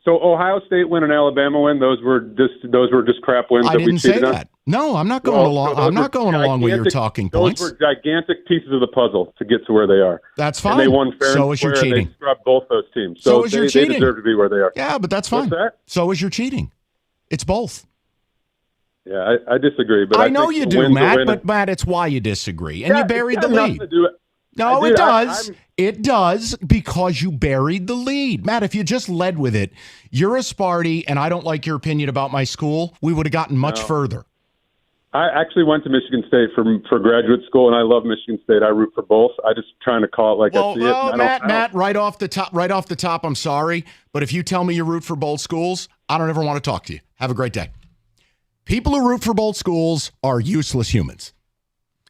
So Ohio State win and Alabama win. Those were just crap wins. I didn't say that. No, I'm not going along. I'm not going along with your talking points. Those were gigantic pieces of the puzzle to get to where they are. That's fine. And they won fair so and is your square. cheating. They scrubbed both those teams. So is your cheating. They deserve to be where they are. Yeah, but that's fine. What's that? So is your cheating. It's both. Yeah, I disagree. But I know you do, Matt. But Matt, it's why you disagree, and you buried the lead. No, it does. It does because you buried the lead. Matt, if you just led with it, you're a Sparty, and I don't like your opinion about my school, we would have gotten much further. I actually went to Michigan State for graduate school, and I love Michigan State. I root for both. I just trying to call it like I see it. Well, Matt, right off the top, I'm sorry, but if you tell me you root for both schools, I don't ever want to talk to you. Have a great day. People who root for both schools are useless humans.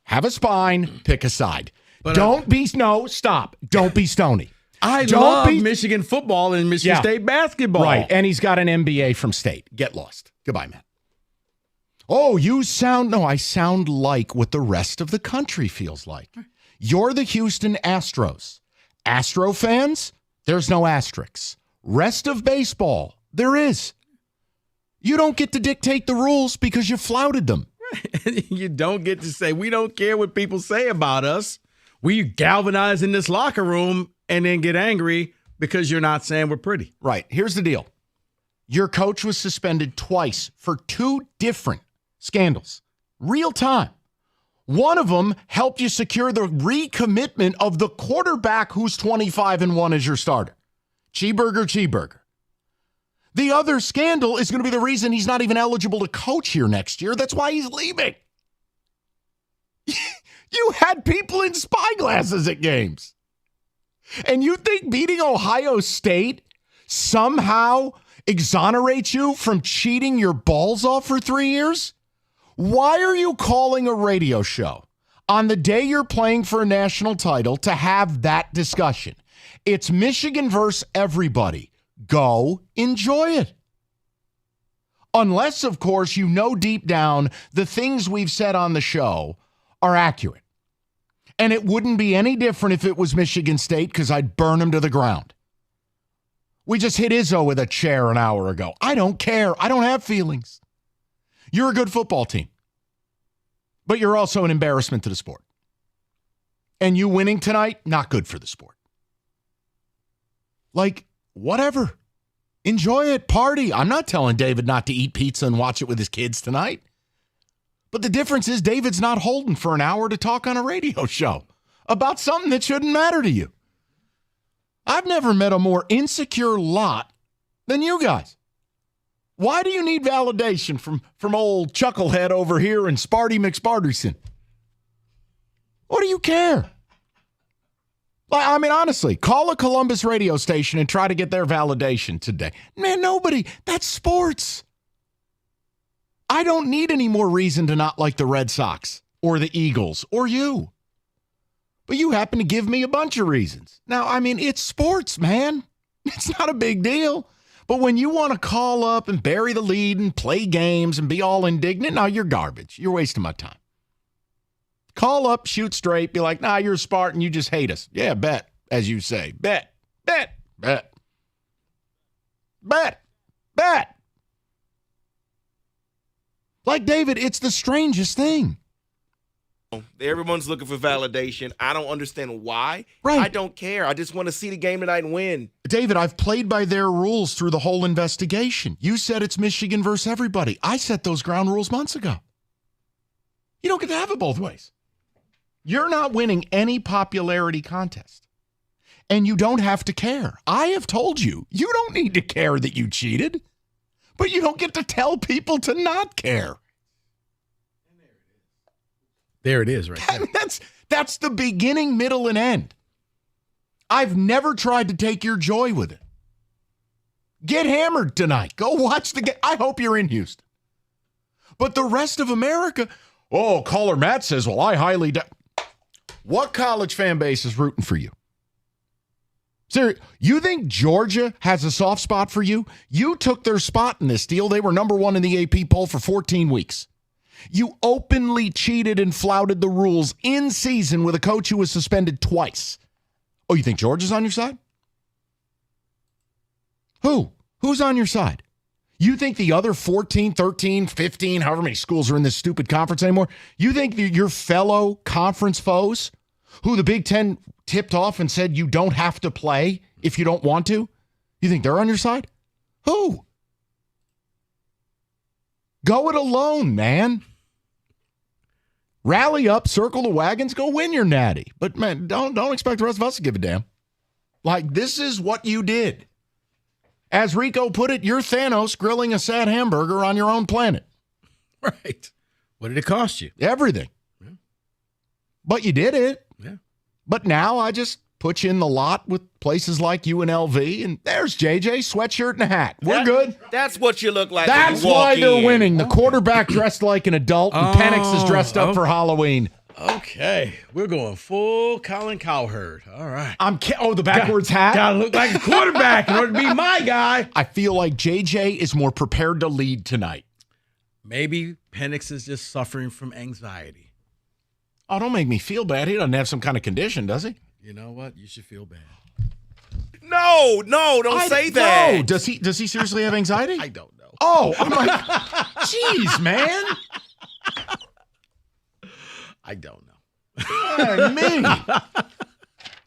Have a spine, pick a side. But Don't be Stoney. I love Michigan football and Michigan State basketball. Right, and he's got an MBA from State. Get lost. Goodbye, Matt. Oh, I sound like what the rest of the country feels like. You're the Houston Astros. Astro fans, there's no asterisks. Rest of baseball, there is. You don't get to dictate the rules because you flouted them. You don't get to say, we don't care what people say about us. We galvanize in this locker room and then get angry because you're not saying we're pretty. Right. Here's the deal. Your coach was suspended twice for 2 different scandals. Real time. One of them helped you secure the recommitment of the quarterback who's 25-1 as your starter. Cheeseburger. The other scandal is going to be the reason he's not even eligible to coach here next year. That's why he's leaving. You had people in spyglasses at games. And you think beating Ohio State somehow exonerates you from cheating your balls off for 3 years? Why are you calling a radio show on the day you're playing for a national title to have that discussion? It's Michigan versus everybody. Go enjoy it. Unless, of course, you know deep down the things we've said on the show are accurate. And it wouldn't be any different if it was Michigan State because I'd burn them to the ground. We just hit Izzo with a chair an hour ago. I don't care. I don't have feelings. You're a good football team. But you're also an embarrassment to the sport. And you winning tonight, not good for the sport. Like, whatever. Enjoy it. Party. I'm not telling David not to eat pizza and watch it with his kids tonight. But the difference is David's not holding for an hour to talk on a radio show about something that shouldn't matter to you. I've never met a more insecure lot than you guys. Why do you need validation from old Chucklehead over here and Sparty McSparterson? What do you care? I mean, honestly, call a Columbus radio station and try to get their validation today. Man, nobody. That's sports. I don't need any more reason to not like the Red Sox or the Eagles or you. But you happen to give me a bunch of reasons. Now, I mean, it's sports, man. It's not a big deal. But when you want to call up and bury the lead and play games and be all indignant, no, you're garbage. You're wasting my time. Call up, shoot straight, be like, nah, you're a Spartan, you just hate us. Yeah, bet, as you say. Bet. Bet. Like, David, it's the strangest thing. Everyone's looking for validation. I don't understand why. Right. I don't care. I just want to see the game tonight and win. David, I've played by their rules through the whole investigation. You said it's Michigan versus everybody. I set those ground rules months ago. You don't get to have it both ways. You're not winning any popularity contest. And you don't have to care. I have told you, you don't need to care that you cheated. But you don't get to tell people to not care. There it is, right there. That's the beginning, middle, and end. I've never tried to take your joy with it. Get hammered tonight. Go watch the game. I hope you're in Houston. But the rest of America, caller Matt says, well, I highly doubt. What college fan base is rooting for you? Seriously, you think Georgia has a soft spot for you? You took their spot in this deal. They were number one in the AP poll for 14 weeks. You openly cheated and flouted the rules in season with a coach who was suspended twice. Oh, you think Georgia's on your side? Who? Who's on your side? You think the other 14, 13, 15, however many schools are in this stupid conference anymore, you think your fellow conference foes, who the Big Ten tipped off and said you don't have to play if you don't want to, you think they're on your side? Who? Go it alone, man. Rally up, circle the wagons, go win your natty. But, man, don't expect the rest of us to give a damn. Like, this is what you did. As Rico put it, you're Thanos grilling a sad hamburger on your own planet. Right. What did it cost you? Everything. Yeah. But you did it. Yeah. But now I just put you in the lot with places like UNLV, and there's JJ, sweatshirt and a hat. We're good. That's what you look like. That's when you walk why they're in. winning. The quarterback dressed like an adult, and Penix is dressed up for Halloween. Okay. We're going full Colin Cowherd. All right. The backwards hat? Gotta look like a quarterback in order to be my guy. I feel like JJ is more prepared to lead tonight. Maybe Penix is just suffering from anxiety. Oh, don't make me feel bad. He doesn't have some kind of condition, does he? You know what? You should feel bad. No, don't say that. No. Does he seriously have anxiety? I don't know. Oh, I'm like, jeez, man. I don't know. Me.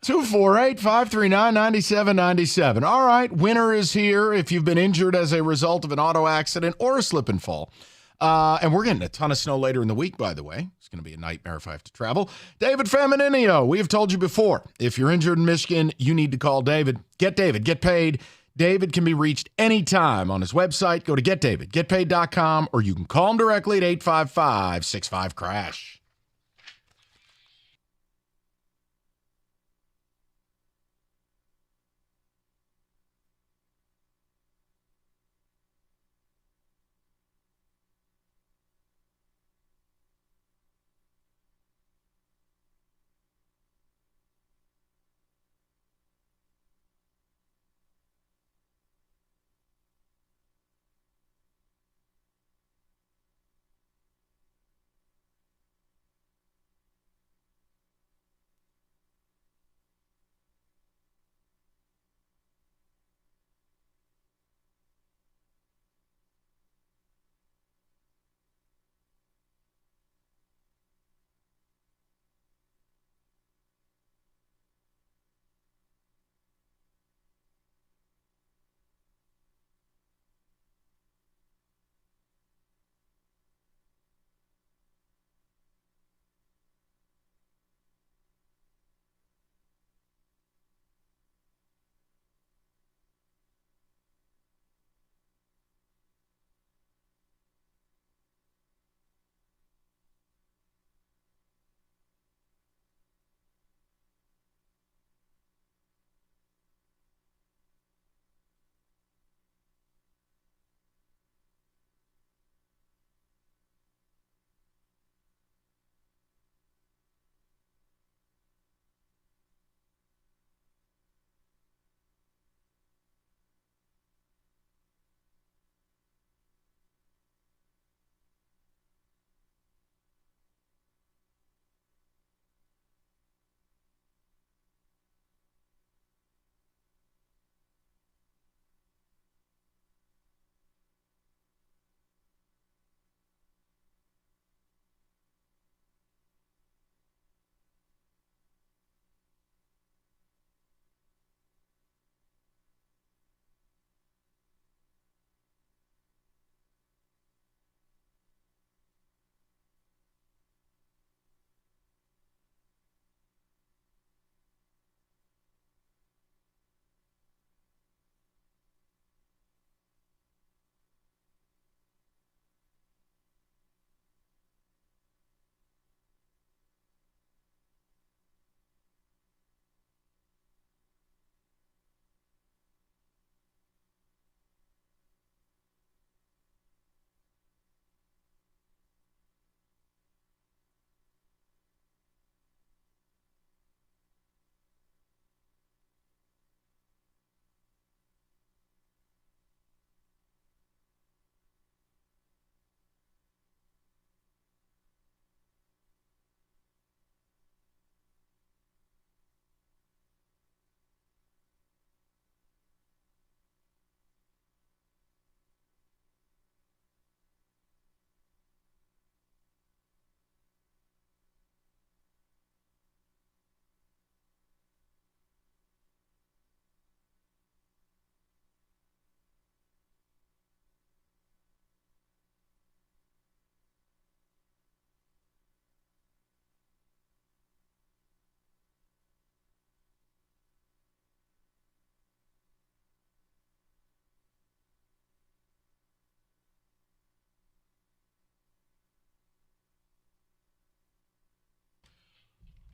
248-539-9797. All right, winter is here if you've been injured as a result of an auto accident or a slip and fall. And we're getting a ton of snow later in the week, by the way. It's going to be a nightmare if I have to travel. David Femininio, we have told you before, if you're injured in Michigan, you need to call David. Get David, get paid. David can be reached anytime on his website. Go to getdavid.getpaid.com, or you can call him directly at 855-65-CRASH.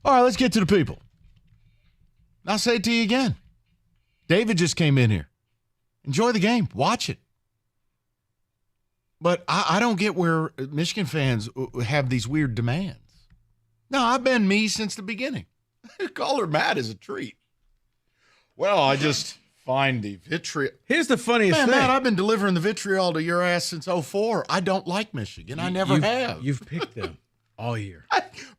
All right, let's get to the people. I'll say it to you again. David just came in here. Enjoy the game. Watch it. But I don't get where Michigan fans have these weird demands. No, I've been me since the beginning. Caller Matt is a treat. Well, I just find the vitriol. Here's the funniest thing. Matt, I've been delivering the vitriol to your ass since 2004. I don't like Michigan. I never have. You've picked them all year.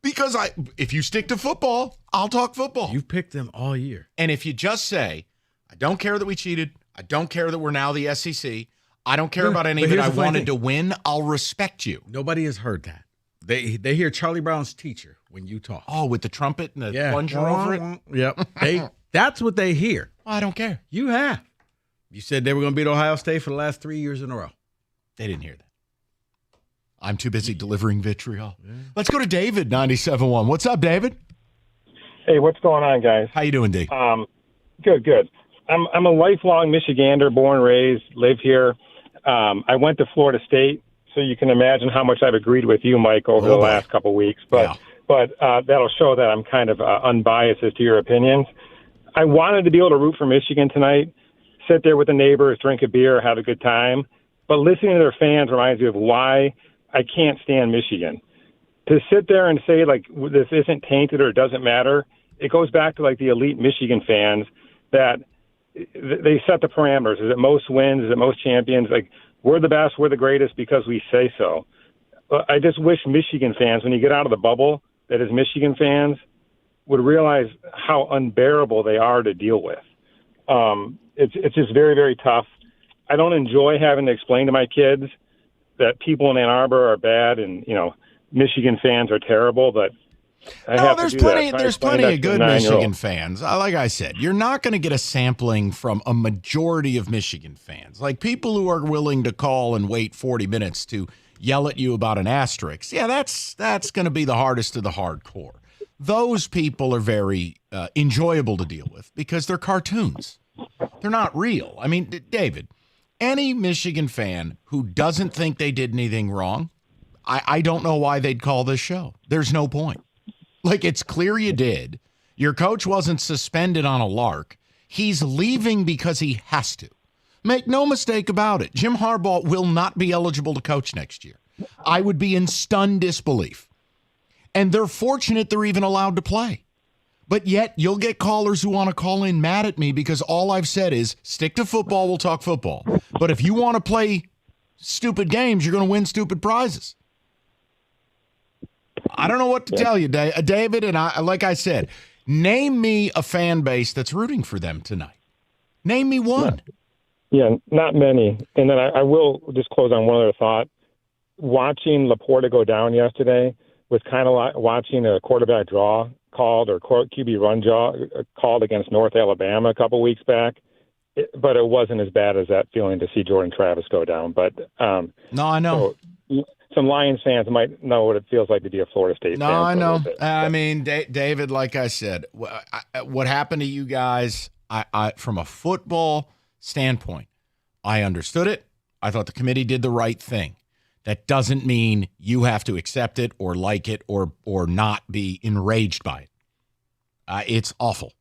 Because if you stick to football, I'll talk football. You've picked them all year. And if you just say, I don't care that we cheated, I don't care that we're now the SEC, I don't care about any of it, I wanted to win, I'll respect you. Nobody has heard that. They hear Charlie Brown's teacher when you talk. Oh, with the trumpet and the plunger over it? Yep. That's what they hear. Well, I don't care. You have. You said they were going to beat Ohio State for the last 3 years in a row. They didn't hear that. I'm too busy delivering vitriol. Yeah. Let's go to David, 97.1. What's up, David? Hey, what's going on, guys? How you doing, Dave? Good. I'm a lifelong Michigander, born, raised, live here. I went to Florida State, so you can imagine how much I've agreed with you, Mike, over the last couple of weeks. But that'll show that I'm kind of unbiased as to your opinions. I wanted to be able to root for Michigan tonight, sit there with the neighbors, drink a beer, have a good time. But listening to their fans reminds me of why I can't stand Michigan. To sit there and say, like, this isn't tainted or it doesn't matter, it goes back to, like, the elite Michigan fans that they set the parameters. Is it most wins? Is it most champions? Like, we're the best, we're the greatest because we say so. I just wish Michigan fans, when you get out of the bubble that is Michigan fans, would realize how unbearable they are to deal with. It's just very, very tough. I don't enjoy having to explain to my kids that people in Ann Arbor are bad and, Michigan fans are terrible, but there's plenty of good Michigan fans. Like I said, you're not going to get a sampling from a majority of Michigan fans. Like people who are willing to call and wait 40 minutes to yell at you about an asterisk. Yeah, that's going to be the hardest of the hardcore. Those people are very enjoyable to deal with because they're cartoons. They're not real. I mean, David, any Michigan fan who doesn't think they did anything wrong, I don't know why they'd call this show. There's no point. Like, it's clear you did. Your coach wasn't suspended on a lark. He's leaving because he has to. Make no mistake about it. Jim Harbaugh will not be eligible to coach next year. I would be in stunned disbelief. And they're fortunate they're even allowed to play. But yet, you'll get callers who want to call in mad at me because all I've said is, stick to football, we'll talk football. But if you want to play stupid games, you're going to win stupid prizes. I don't know what to tell you, David, and like I said, name me a fan base that's rooting for them tonight. Name me one. Yeah, not many. And then I will just close on one other thought. Watching Laporta go down yesterday was kind of like watching a quarterback draw called or QB run draw called against North Alabama a couple weeks back. But it wasn't as bad as that feeling to see Jordan Travis go down. But no, I know. So, some Lions fans might know what it feels like to be a Florida State fan. No, I know. I mean, David, like I said, what happened to you guys, I from a football standpoint, I understood it. I thought the committee did the right thing. That doesn't mean you have to accept it or like it or not be enraged by it. It's awful.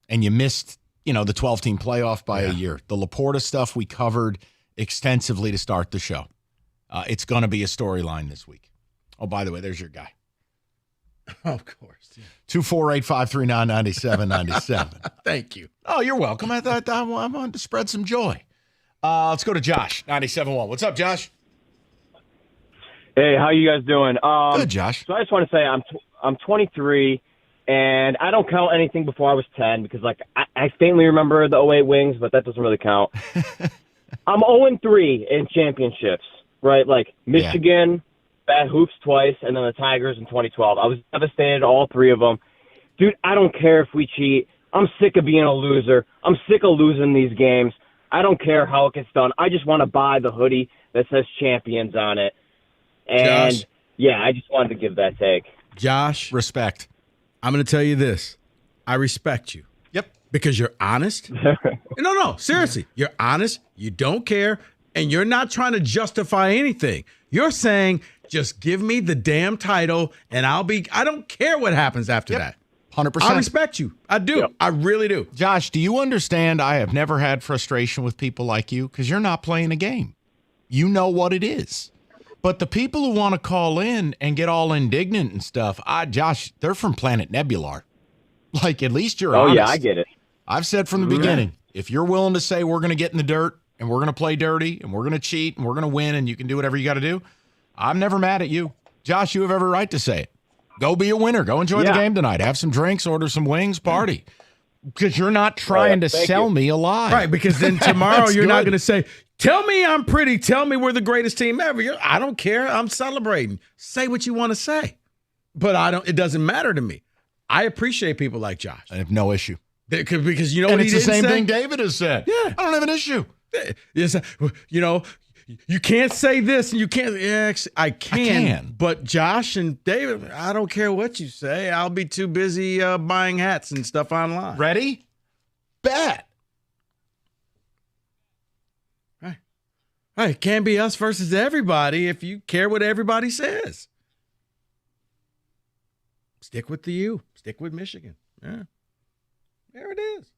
And you missed, the 12-team playoff by a year. The Laporta stuff we covered extensively to start the show. It's going to be a storyline this week. Oh, by the way, there's your guy. Of course. Yeah. 248-539-9797. Thank you. Oh, you're welcome. I thought I wanted to spread some joy. Let's go to Josh, 97.1. What's up, Josh? Hey, how you guys doing? Good, Josh. So I just want to say I'm 23, and I don't count anything before I was 10 because, I faintly remember the 08 Wings, but that doesn't really count. I'm 0-3 in championships. Right, like Michigan, bad hoops twice, and then the Tigers in 2012. I was devastated, all three of them. Dude, I don't care if we cheat. I'm sick of being a loser. I'm sick of losing these games. I don't care how it gets done. I just want to buy the hoodie that says champions on it. And, Josh, I just wanted to give that take. Josh. Respect. I'm going to tell you this. I respect you. Yep. Because you're honest. No, seriously. You're honest. You don't care. and you're not trying to justify anything. You're saying, just give me the damn title, and I don't care what happens after that. 100%. I respect you. I do. Yep. I really do. Josh, do you understand I have never had frustration with people like you because you're not playing a game. You know what it is. But the people who want to call in and get all indignant and stuff, Josh, they're from Planet Nebular. Like, at least you're honest. Oh, yeah, I get it. I've said from the beginning, if you're willing to say we're going to get in the dirt and we're going to play dirty and we're going to cheat and we're going to win and you can do whatever you got to do, I'm never mad at you. Josh, you have every right to say it. Go be a winner. Go enjoy the game tonight. Have some drinks, order some wings, party. Because you're not trying to sell me a lie. Right, because then tomorrow you're not going to say, tell me I'm pretty. Tell me we're the greatest team ever. I don't care. I'm celebrating. Say what you want to say. But it doesn't matter to me. I appreciate people like Josh. I have no issue. Because you know and what it's he the same say? thing David has said. Yeah. I don't have an issue. Yes, you can't say this and you can't. Yeah, I can. But Josh and David, I don't care what you say. I'll be too busy buying hats and stuff online. Ready? Bet. Right. It can't be us versus everybody if you care what everybody says. Stick with the U. Stick with Michigan. Yeah. There it is.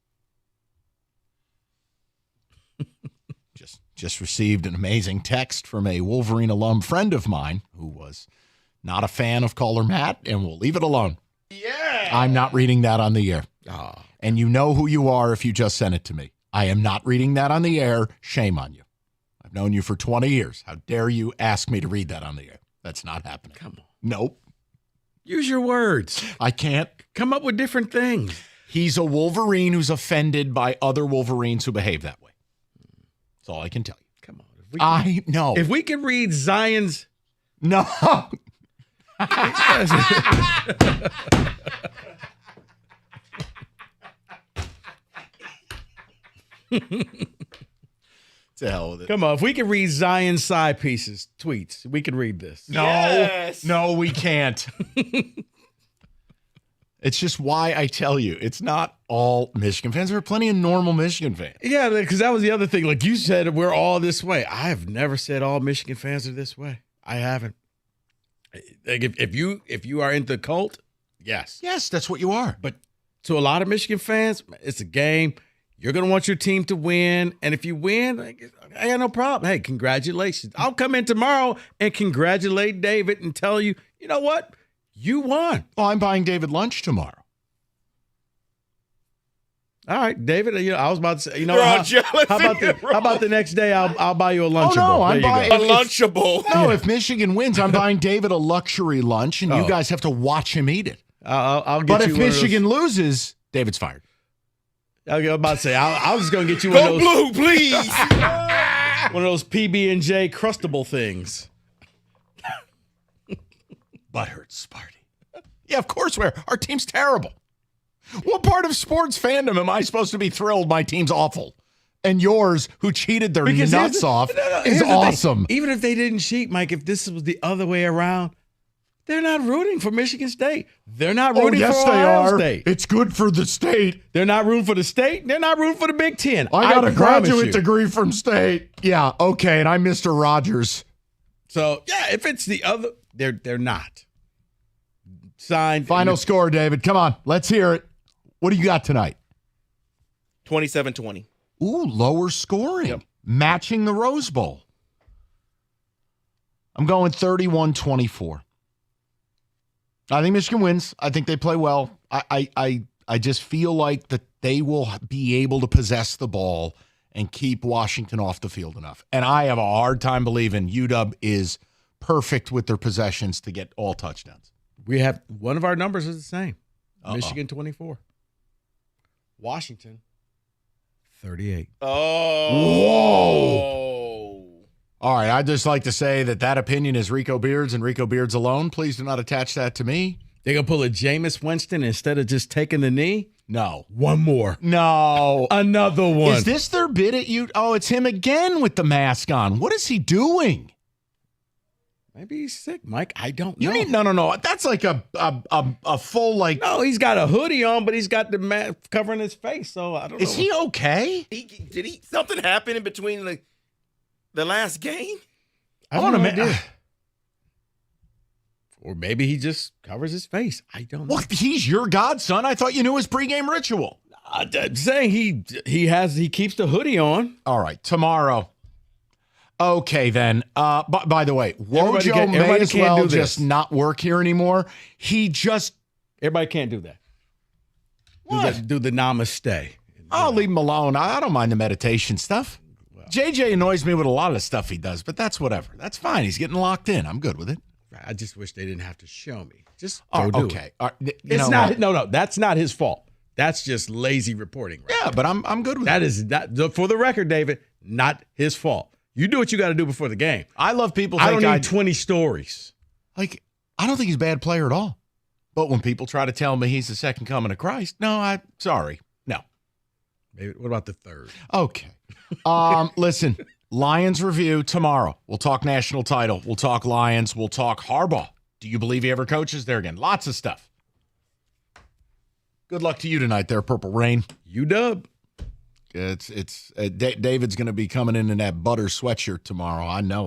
Just received an amazing text from a Wolverine alum friend of mine who was not a fan of caller Matt, and we'll leave it alone. Yeah. I'm not reading that on the air. Oh. And you know who you are if you just sent it to me. I am not reading that on the air. Shame on you. I've known you for 20 years. How dare you ask me to read that on the air? That's not happening. Come on. Nope. Use your words. I can't. Come up with different things. He's a Wolverine who's offended by other Wolverines who behave that way. That's all I can tell you. Come on. I know. If we can read Zion's. No. To hell with it. Come on. If we can read Zion's side pieces, tweets, we can read this. No, we can't. It's just why I tell you, it's not all Michigan fans. There are plenty of normal Michigan fans. Yeah, because that was the other thing. Like you said, we're all this way. I have never said all Michigan fans are this way. I haven't. Like if you are into the cult, yes. Yes, that's what you are. But to a lot of Michigan fans, it's a game. You're going to want your team to win. And if you win, I got no problem. Hey, congratulations. I'll come in tomorrow and congratulate David and tell you, you know what? You won. Well, I'm buying David lunch tomorrow. All right, David. I was about to say, how about the next day? I'll buy you a Lunchable. Oh no, I'm buying a Lunchable. No, if Michigan wins, I'm buying David a luxury lunch, and you guys have to watch him eat it. I'll get but you. If Michigan loses, David's fired. I was about to say, I was just going to get you one of those. Go blue, please. One of those PB&J Crustable things. Butthurt Sparty. Yeah, of course our team's terrible. What part of sports fandom am I supposed to be thrilled my team's awful? And yours, who cheated their nuts off, is awesome. Even if they didn't cheat, Mike, if this was the other way around, they're not rooting for Michigan State. They're not rooting for Ohio State. It's good for the state. They're not rooting for the state. They're not rooting for the Big Ten. I got a graduate degree from state. Yeah, okay, and I'm Mr. Rogers. So, yeah, if it's the other, they're not. Signed. Final score, David. Come on, let's hear it. What do you got tonight? 27-20. Ooh, lower scoring. Yep. Matching the Rose Bowl. I'm going 31-24. I think Michigan wins. I think they play well. I just feel like that they will be able to possess the ball and keep Washington off the field enough. And I have a hard time believing UW is perfect with their possessions to get all touchdowns. We have one of our numbers is the same. Michigan 24. Washington 38. Oh. Whoa. All right, I'd just like to say that opinion is Rico Beards and Rico Beards alone. Please do not attach that to me. They're going to pull a Jameis Winston instead of just taking the knee? No. One more. No. Another one. Is this their bid at you? Oh, it's him again with the mask on. What is he doing? Maybe he's sick, Mike. I don't know. You need no. That's like a full like. No, he's got a hoodie on, but he's got the mask covering his face. So I don't know. Is he okay? Did he something happen in between? Like The last game? I want to or maybe he just covers his face. I don't know. Well, he's your godson. I thought you knew his pregame ritual. I'm saying he keeps the hoodie on. All right, tomorrow. Okay, then. By the way, Wojo may as well just not work here anymore. Everybody can't do that. What? Do the namaste. I'll leave him alone. I don't mind the meditation stuff. Well, JJ annoys me with a lot of the stuff he does, but that's whatever. That's fine. He's getting locked in. I'm good with it. I just wish they didn't have to show me. Just go do okay. it. It's not. No. That's not his fault. That's just lazy reporting. Right? Yeah, but I'm good with that. That is not, for the record, David, not his fault. You do what you got to do before the game. I love people. I don't need 20 stories. Like, I don't think he's a bad player at all. But when people try to tell me he's the second coming of Christ, no, sorry. No. Maybe, what about the third? Okay. Listen, Lions review tomorrow. We'll talk national title. We'll talk Lions. We'll talk Harbaugh. Do you believe he ever coaches there again? Lots of stuff. Good luck to you tonight there, Purple Rain. UW. David's going to be coming in that butter sweatshirt tomorrow. I know.